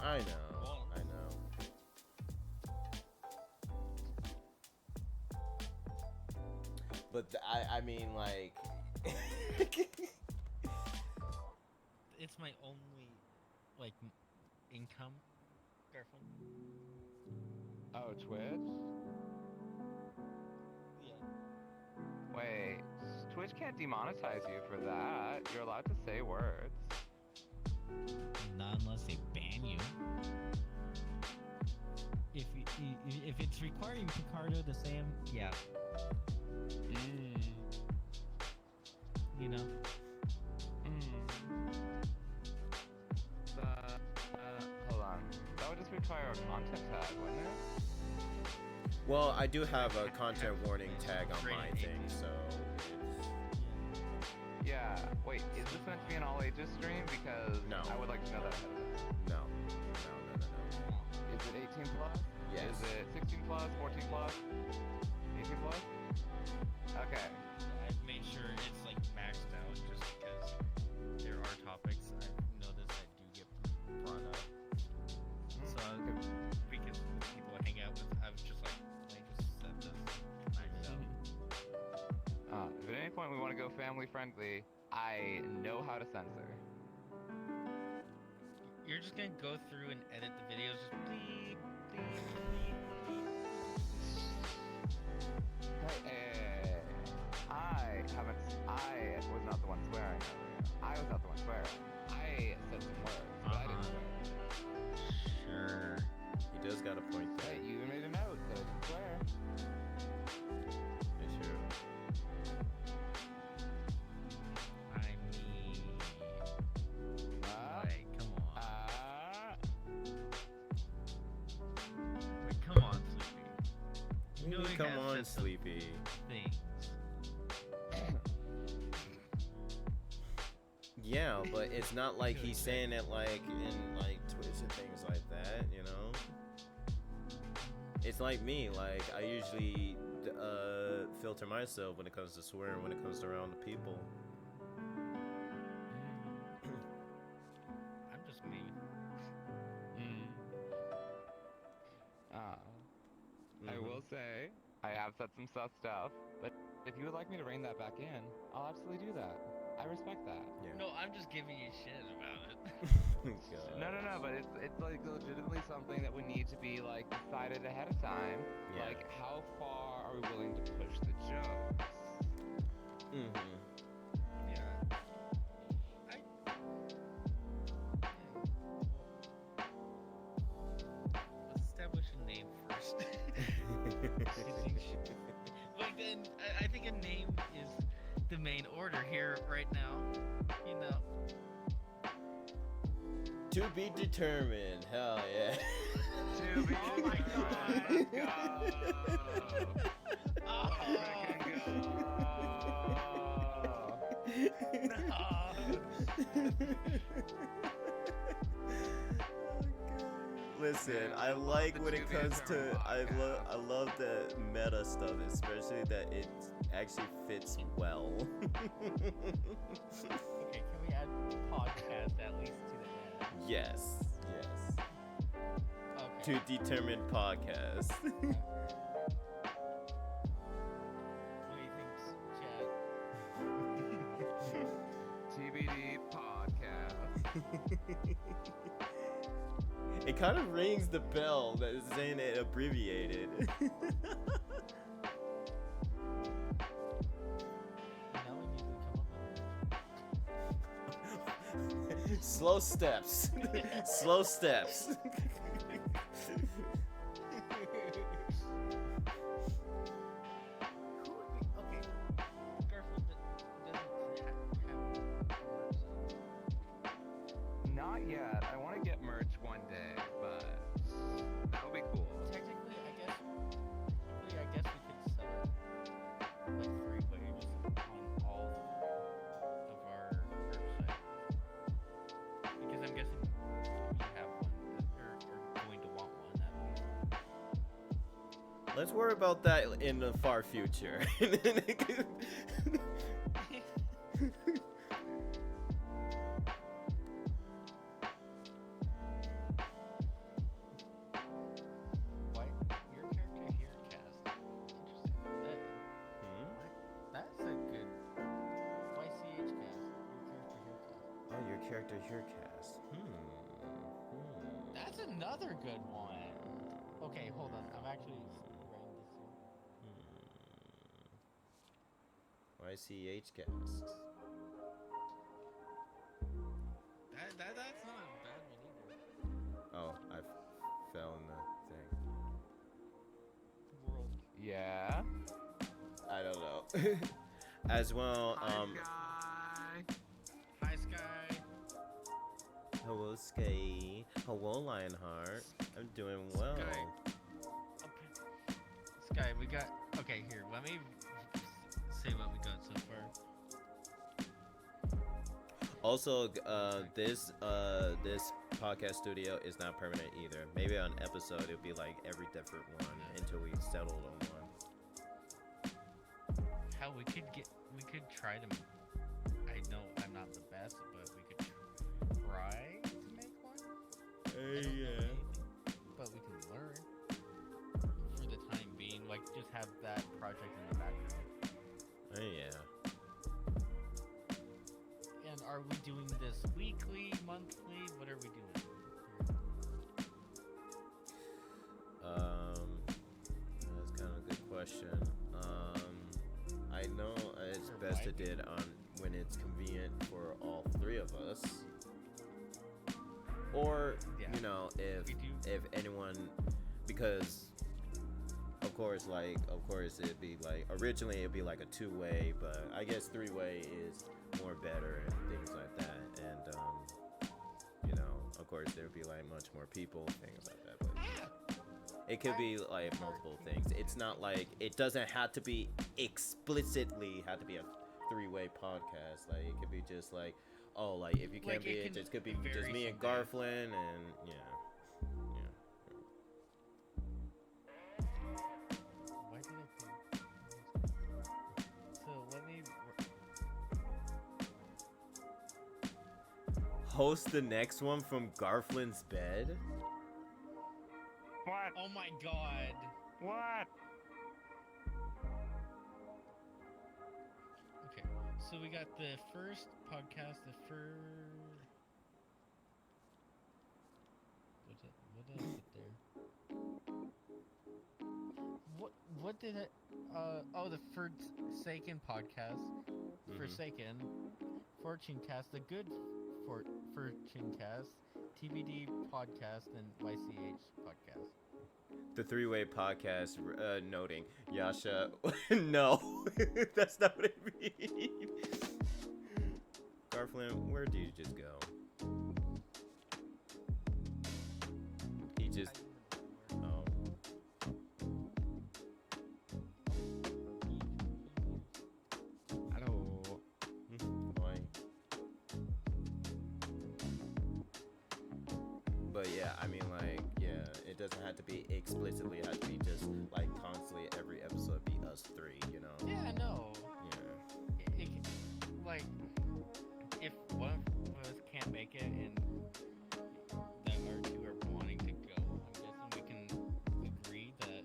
I know. But I mean, like, It's my only like income, Garfield. Oh, Twitch? Yeah. Wait, Twitch can't demonetize you for that. You're allowed to say words. Not unless they ban you. If it's requiring Picardo to say 'em, yeah. You know. Hold on. That would just require a content tag, wouldn't it? well, I do have a content warning tag on my Rated thing, 18. so Yeah. Wait, is this meant to be an all ages stream? Because No. I would like to know that ahead of time. no. Is it 18 plus? Yes. Is it 16 plus, 14 plus, 18 plus? Okay. I've made sure it's like maxed out just because there are topics I've noticed that do get brought up. So because the people I hang out with, I was just like, let me just set this maxed out. If at any point we want to go family friendly, I know how to censor. You're just gonna go through and edit the videos, just bleep, bleep, bleep, bleep. Hey, I was not the one swearing. I was not the one swearing. I said some words, but I didn't swear. Sure. He does got a point there. Hey, you even made a note that I didn't swear. It's true. I mean, like, come on. Wait, come on, Sleepy. You know he Come has on, said some Sleepy. things. Yeah, but it's not like he's saying it like in like Twitch and things like that, you know? It's like me, like I usually filter myself when it comes to swearing, when it comes to around the people. I'm just me. I will say, I have said some sus stuff, but if you would like me to rein that back in, I'll absolutely do that. I respect that. Yeah. No, I'm just giving you shit about it. God. No, but it's like legitimately something that would need to be like decided ahead of time. Yeah. Like, how far are we willing to push the jokes? Mm-hmm. Yeah. Let's establish a name first. Like, then I think a name is the main order here right now. You know. To be determined. Hell yeah. To be Oh my determined. God. Let's go. Listen, Man, I like the when it To Be comes to Determined I podcast. love the meta stuff, especially that it actually fits well. Okay, can we add podcast at least to the end? Yes. Okay. To determine podcast. What do you think, Chad? TBD podcast. It kind of rings the bell that is saying it abbreviated. Now we need to come up with Slow steps. Slow steps. Who would be okay? Garfield doesn't have Not yet. I want to get merch one day, but that would be cool. technically, I guess we could sell it like free, but you're just on all of our website. Because I'm guessing you have one or going to want one at least. Let's worry about that in the far future. Why your character here cast? Interesting. That's a good YCH cast. Your character here cast. Oh, your character here cast. That's another good one. Okay, hold on. I'm actually writing this here. YCH cast. That's not a bad one either. Oh, I fell in the thing. World. Yeah. I don't know. As well, Guy. Hi, Sky. hello Sky. Hello Lionheart. I'm doing well. Sky. Sky, we got. Okay, here. Let me say what we got so far. Also, this podcast studio is not permanent either. Maybe on episode it'll be like every different one until we settled on one. Hell, we could try to. I know I'm not the best, but we could try to make one. I don't know anything, but we can learn for the time being. Like, just have that project in the background. Yeah. And are we doing this weekly, monthly? What are we doing? That's kind of a good question. I know it's Or best to bi-weekly? did on when it's convenient for all three of us. Or Yeah. you know, We do. if anyone, because of course it'd be like originally it'd be like a two-way, but I guess three-way is more better and things like that. And you know, of course there'd be like much more people, things like that. But it could be like multiple things. It's not like it doesn't have to be explicitly have to be a three-way podcast. Like it could be just like, oh, like if you can't Like, be it it, can just could be vary just me and someday. Garflin and yeah. Why did I think? So let me. Host the next one from Garflin's bed. What? Oh my god. What? Okay, so we got the first podcast, the first. What did I put there? What did it? Oh, the Forsaken podcast, Forsaken, Fortune Cast, the good Fortune Cast, TBD podcast, and YCH podcast. The three-way podcast noting Yasha. No, that's not what it means. Garflin, where did you just go? He just. Oh. Hello. Why? But yeah, I mean, like, yeah, it doesn't have to be explicitly. It has to be just like constantly every episode be us three, you know? Yeah, no. Yeah. Like, if one of us can't make it and the other two are wanting to go, I'm guessing we can agree that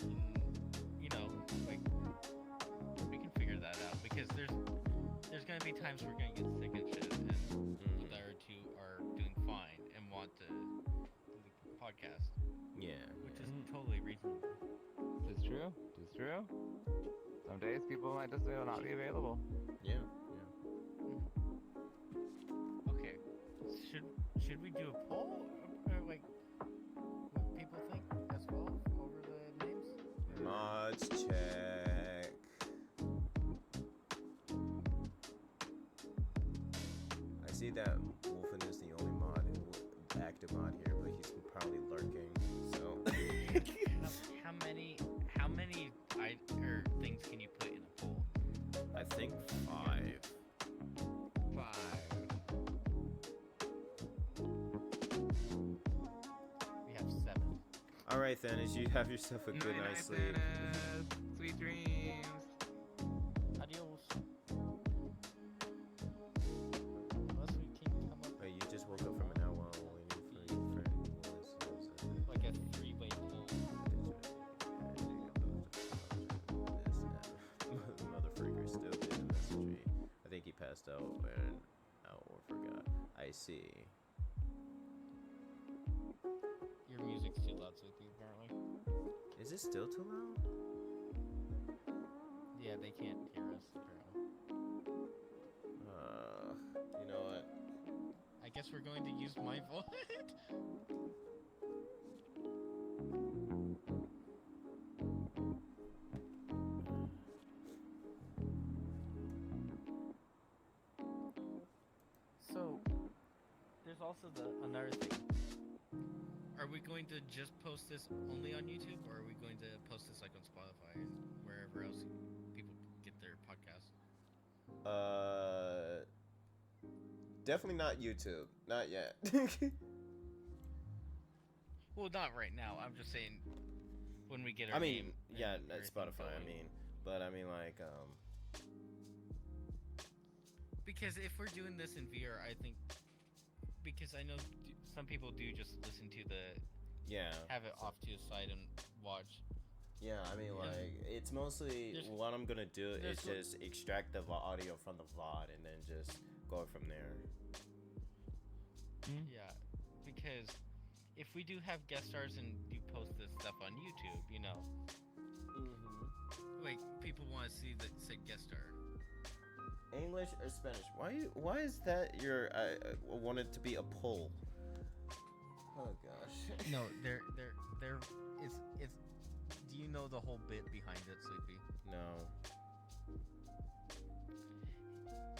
we can, you know, like, we can figure that out because there's gonna be times we're gonna get sick and shit, and the other two are doing fine and want to do the podcast, Yeah. which is totally reasonable. It's true. It's true. Some days people might just will not be available. Yeah. Okay, should we do a poll, like what people think as well over the names? Mods check. I see that Wolfen is the only active mod here, but he's probably lurking. So. How many things can you put in a poll? I think 5. 5. We have 7. All right, Thanos, you have yourself a good night's sleep. Dennis. Sweet dreams. Adios. Unless we can come up Wait, you just woke up from an hour waiting for your friend who was like a 3-way poll. Motherfreaker still didn't message me. I think he passed out when or forgot. I see. Your music's too loud, Sweetie, apparently. Is it still too loud? Yeah, they can't hear us, apparently. You know what? I guess we're going to use my voice. So, there's also another thing. Are we going to just post this only on YouTube, or are we going to post this like on Spotify and wherever else people get their podcasts? definitely not YouTube. Not yet. Well, not right now. I'm just saying when we get our I mean, name yeah, and that's everything Spotify. I going. mean, but I mean, like, Because if we're doing this in VR, I think because I know some people do just listen to the yeah, have it off to the side and watch. yeah. I mean, Yeah. like, it's mostly There's- what I'm gonna do is there's what- just extract the audio from the VOD and then just go from there. Yeah, because if we do have guest stars and you post this stuff on YouTube, you know, like people want to see the said guest star. English or Spanish? Why is that your wanted to be a poll? Oh gosh. No, they're it's. Do you know the whole bit behind it, Sleepy? No.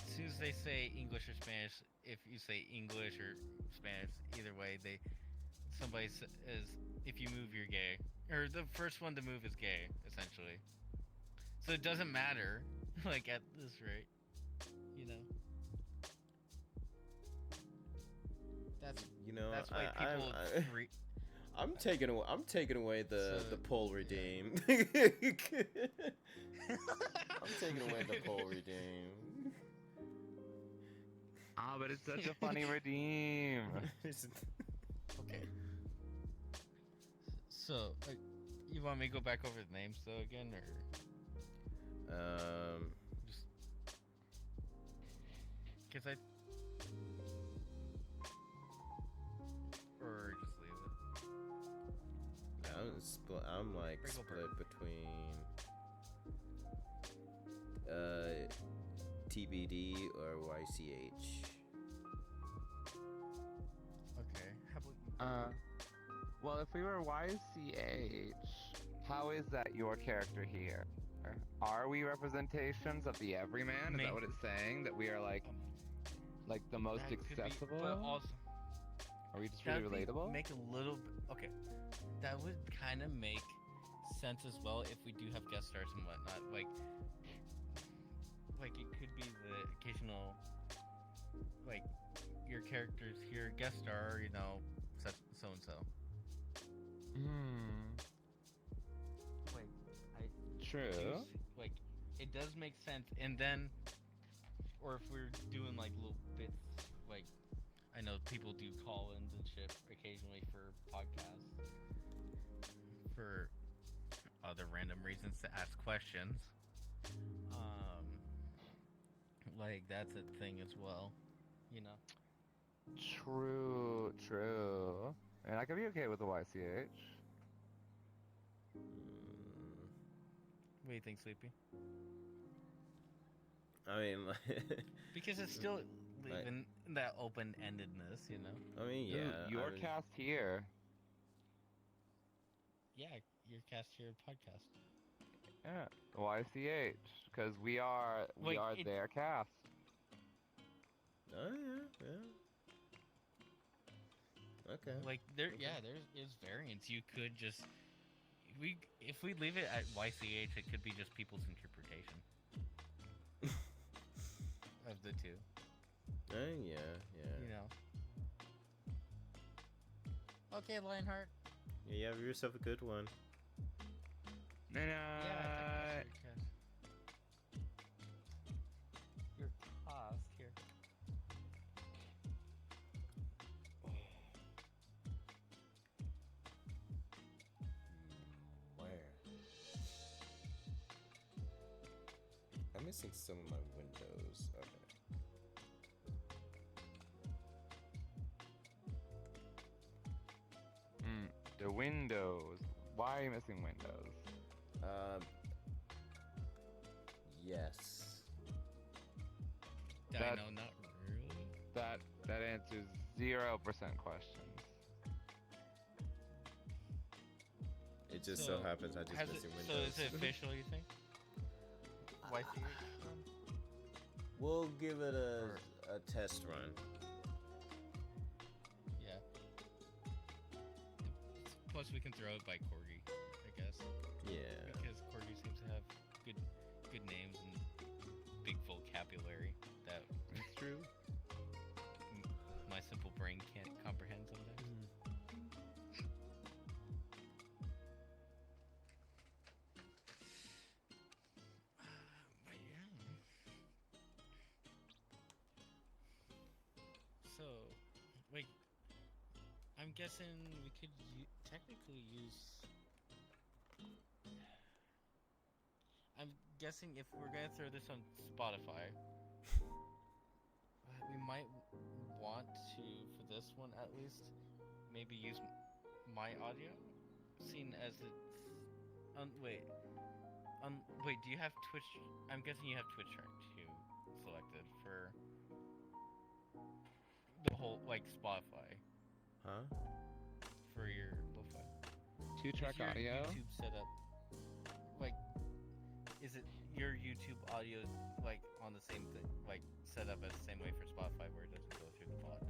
As soon as they say English or Spanish, if you say English or Spanish, either way, somebody says if you move, you're gay, or the first one to move is gay, essentially. So it doesn't matter, like at this rate, you know. That's why people. I'm taking away the poll redeem. I'm taking away the poll redeem. Ah, but it's such a funny redeem. Okay. So, you want me to go back over the names though again, or just because or just leave it. I'm like Break over. split between TBD or YCH. Okay. How about you? Well, if we were YCH, how is that your character here? Are we representations of the everyman? Is that what it's saying? That we are like the most That could be, accessible? but also, Are we just really that would relatable? make a little. Okay. That would kind of make sense as well if we do have guest stars and whatnot. Like it could be the occasional, like your characters here guest star, you know, such so and so. Like True. like it does make sense, and then, or if we're doing like little bits, like I know people do call-ins and shit occasionally for podcasts, for other random reasons to ask questions. Like that's a thing as well, you know. True. And I could be okay with the YCH. What do you think, Sleepy? I mean, like, Because it's still leaving that open-endedness, you know. I mean, Ooh, yeah. your cast here. Yeah, your cast here podcast. Yeah, the YCH, because we are Like, their cast. Oh yeah. Okay. Like there is variance. You could just if we leave it at YCH, it could be just people's interpretation of the two. Yeah. You know. Okay, Lionheart. Yeah, you have yourself a good one. No, Yeah, I think that's your cost here. Where? I'm missing some of my windows. Okay. The windows. Why are you missing windows? Yes. That- Dino, not really. That answers 0% questions. It just so happens I just Has missing it, windows. so is it official, you think? YCH? We'll give it a test run. Yeah. Plus, we can throw it by Corgi, I guess, Yeah. because Corgi seems to have good names and big vocabulary. That It's true. wait. I'm guessing we could technically use. I'm guessing if we're gonna throw this on Spotify, we might want to, for this one at least, maybe use my audio, seen as it's. Wait. Wait. Do you have Twitch? I'm guessing you have Twitch Track 2 selected for the whole Spotify Huh? for your lo-fi. 2-track Is your audio. YouTube setup is it your YouTube audio on the same thing, set up as the same way for Spotify where it doesn't go through the pod?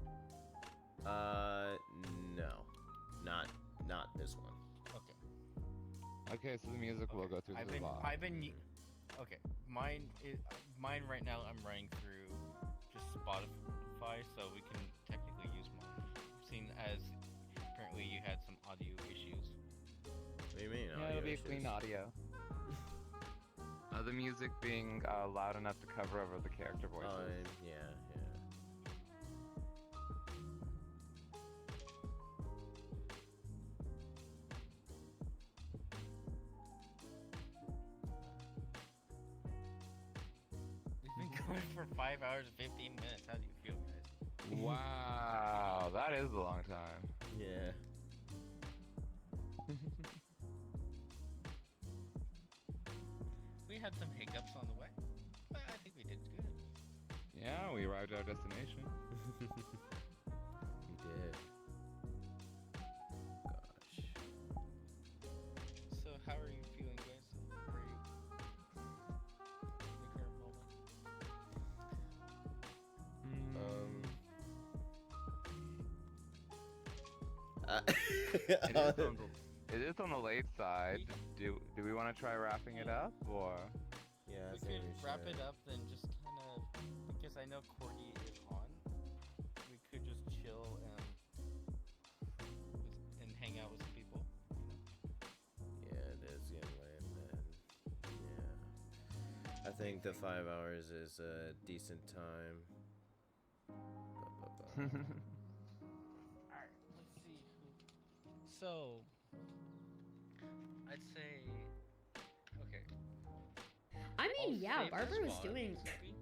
No, not this one. Okay. Okay, so the music will go through the VOD. Okay. Mine right now I'm running through just Spotify, so we can technically use mine. Seeing as apparently you had some audio issues. What do you mean? Yeah, it'll be clean audio. The music being loud enough to cover over the character voices. Yeah. We've been going for 5 hours and 15 minutes. How do you feel, guys? Wow, that is a long time. Yeah. We had some hiccups on the way, but I think we did good. Yeah, we arrived at our destination. You did. Gosh. So how are you feeling, guys? How are you in the current Um. It is on the late side. Do we want to try wrapping it up, or? Yeah, I We think could we wrap should. it up then, just kind of, because I know Courtney is on. We could just chill and hang out with some people. Yeah, it is getting late, man. Yeah. I think the 5 hours is a decent time. Alright, let's see who. So, I'd say. Okay. I I'll mean, yeah, save Barbara this was VOD, doing. Sophie,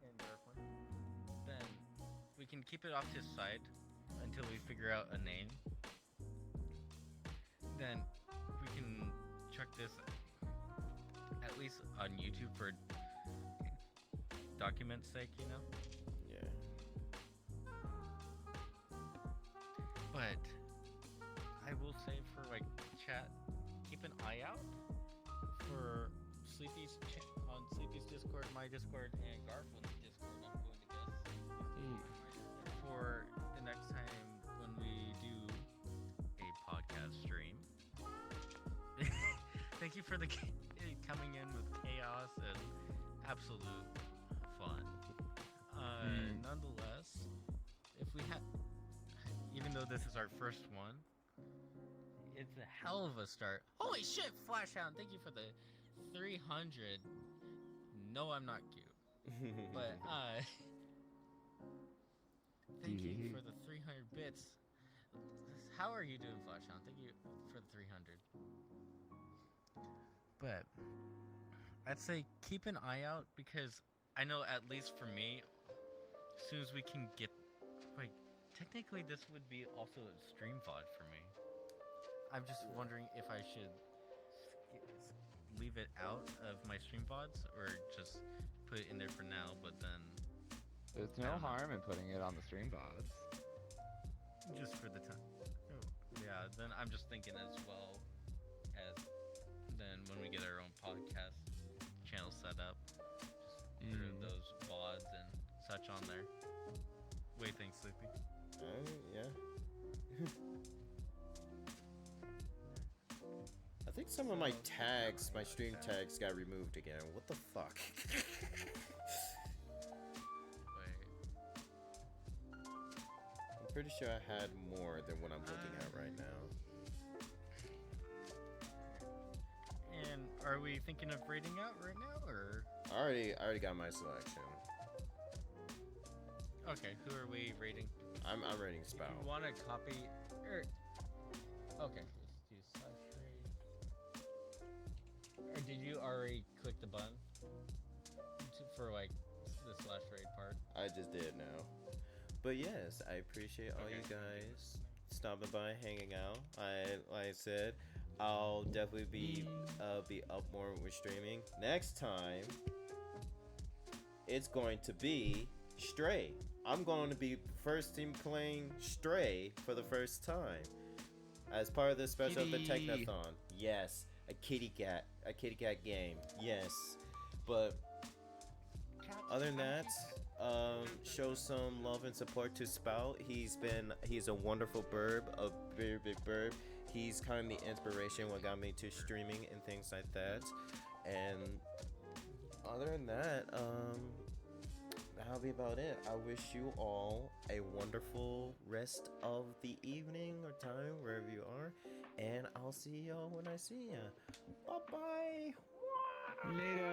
and Darkman. Then we can keep it off to the side until we figure out a name. Then we can check this at least on YouTube for document's sake, you know? Yeah. But I will say for chat, keep an eye out for Sleepy's on Sleepy's Discord, my Discord, and Garfield's Discord. I'm going to guess for the next time when we do a podcast stream. Thank you for the coming in with chaos and absolute fun. Nonetheless, if we have, even though this is our first one, it's a hell of a start. Holy shit, Flashhound! Thank you for the 300. No, I'm not cute, but thank you for the 300 bits. How are you doing, Flashhound? Thank you for the 300. But I'd say keep an eye out, because I know at least for me, as soon as we can get, technically this would be also a stream VOD for me. I'm just wondering if I should leave it out of my stream VODs or just put it in there for now, but then There's no harm in putting it on the stream VODs. just for the time. Yeah, then I'm just thinking as well as then when we get our own podcast channel set up, just throw those VODs and such on there. What do you think, Sleepy? Yeah. I think some of my tags, my stream tags, got removed again. What the fuck? Wait. I'm pretty sure I had more than what I'm looking at right now. And are we thinking of rating out right now, or? I already got my selection. Okay, who are we rating? I'm rating If Spout. you want to copy, okay, let's do slash rate. Or did you already click the button for like the slash rate part? I just did now. But yes, I appreciate all Okay. you guys stopping by, hanging out. Like I said, I'll definitely be up more with streaming. Next time, it's going to be Stray. I'm going to be first team playing Stray for the first time as part of the special of the Kitty. Technathon. Yes, a kitty cat game. Yes, but other than that, show some love and support to Spout. He's a wonderful burb, a very big burb. He's kind of the inspiration what got me to streaming and things like that. And other than that, that'll be about it. I wish you all a wonderful rest of the evening or time wherever you are, and I'll see y'all when I see ya. Bye bye. Later.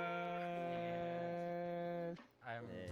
I'm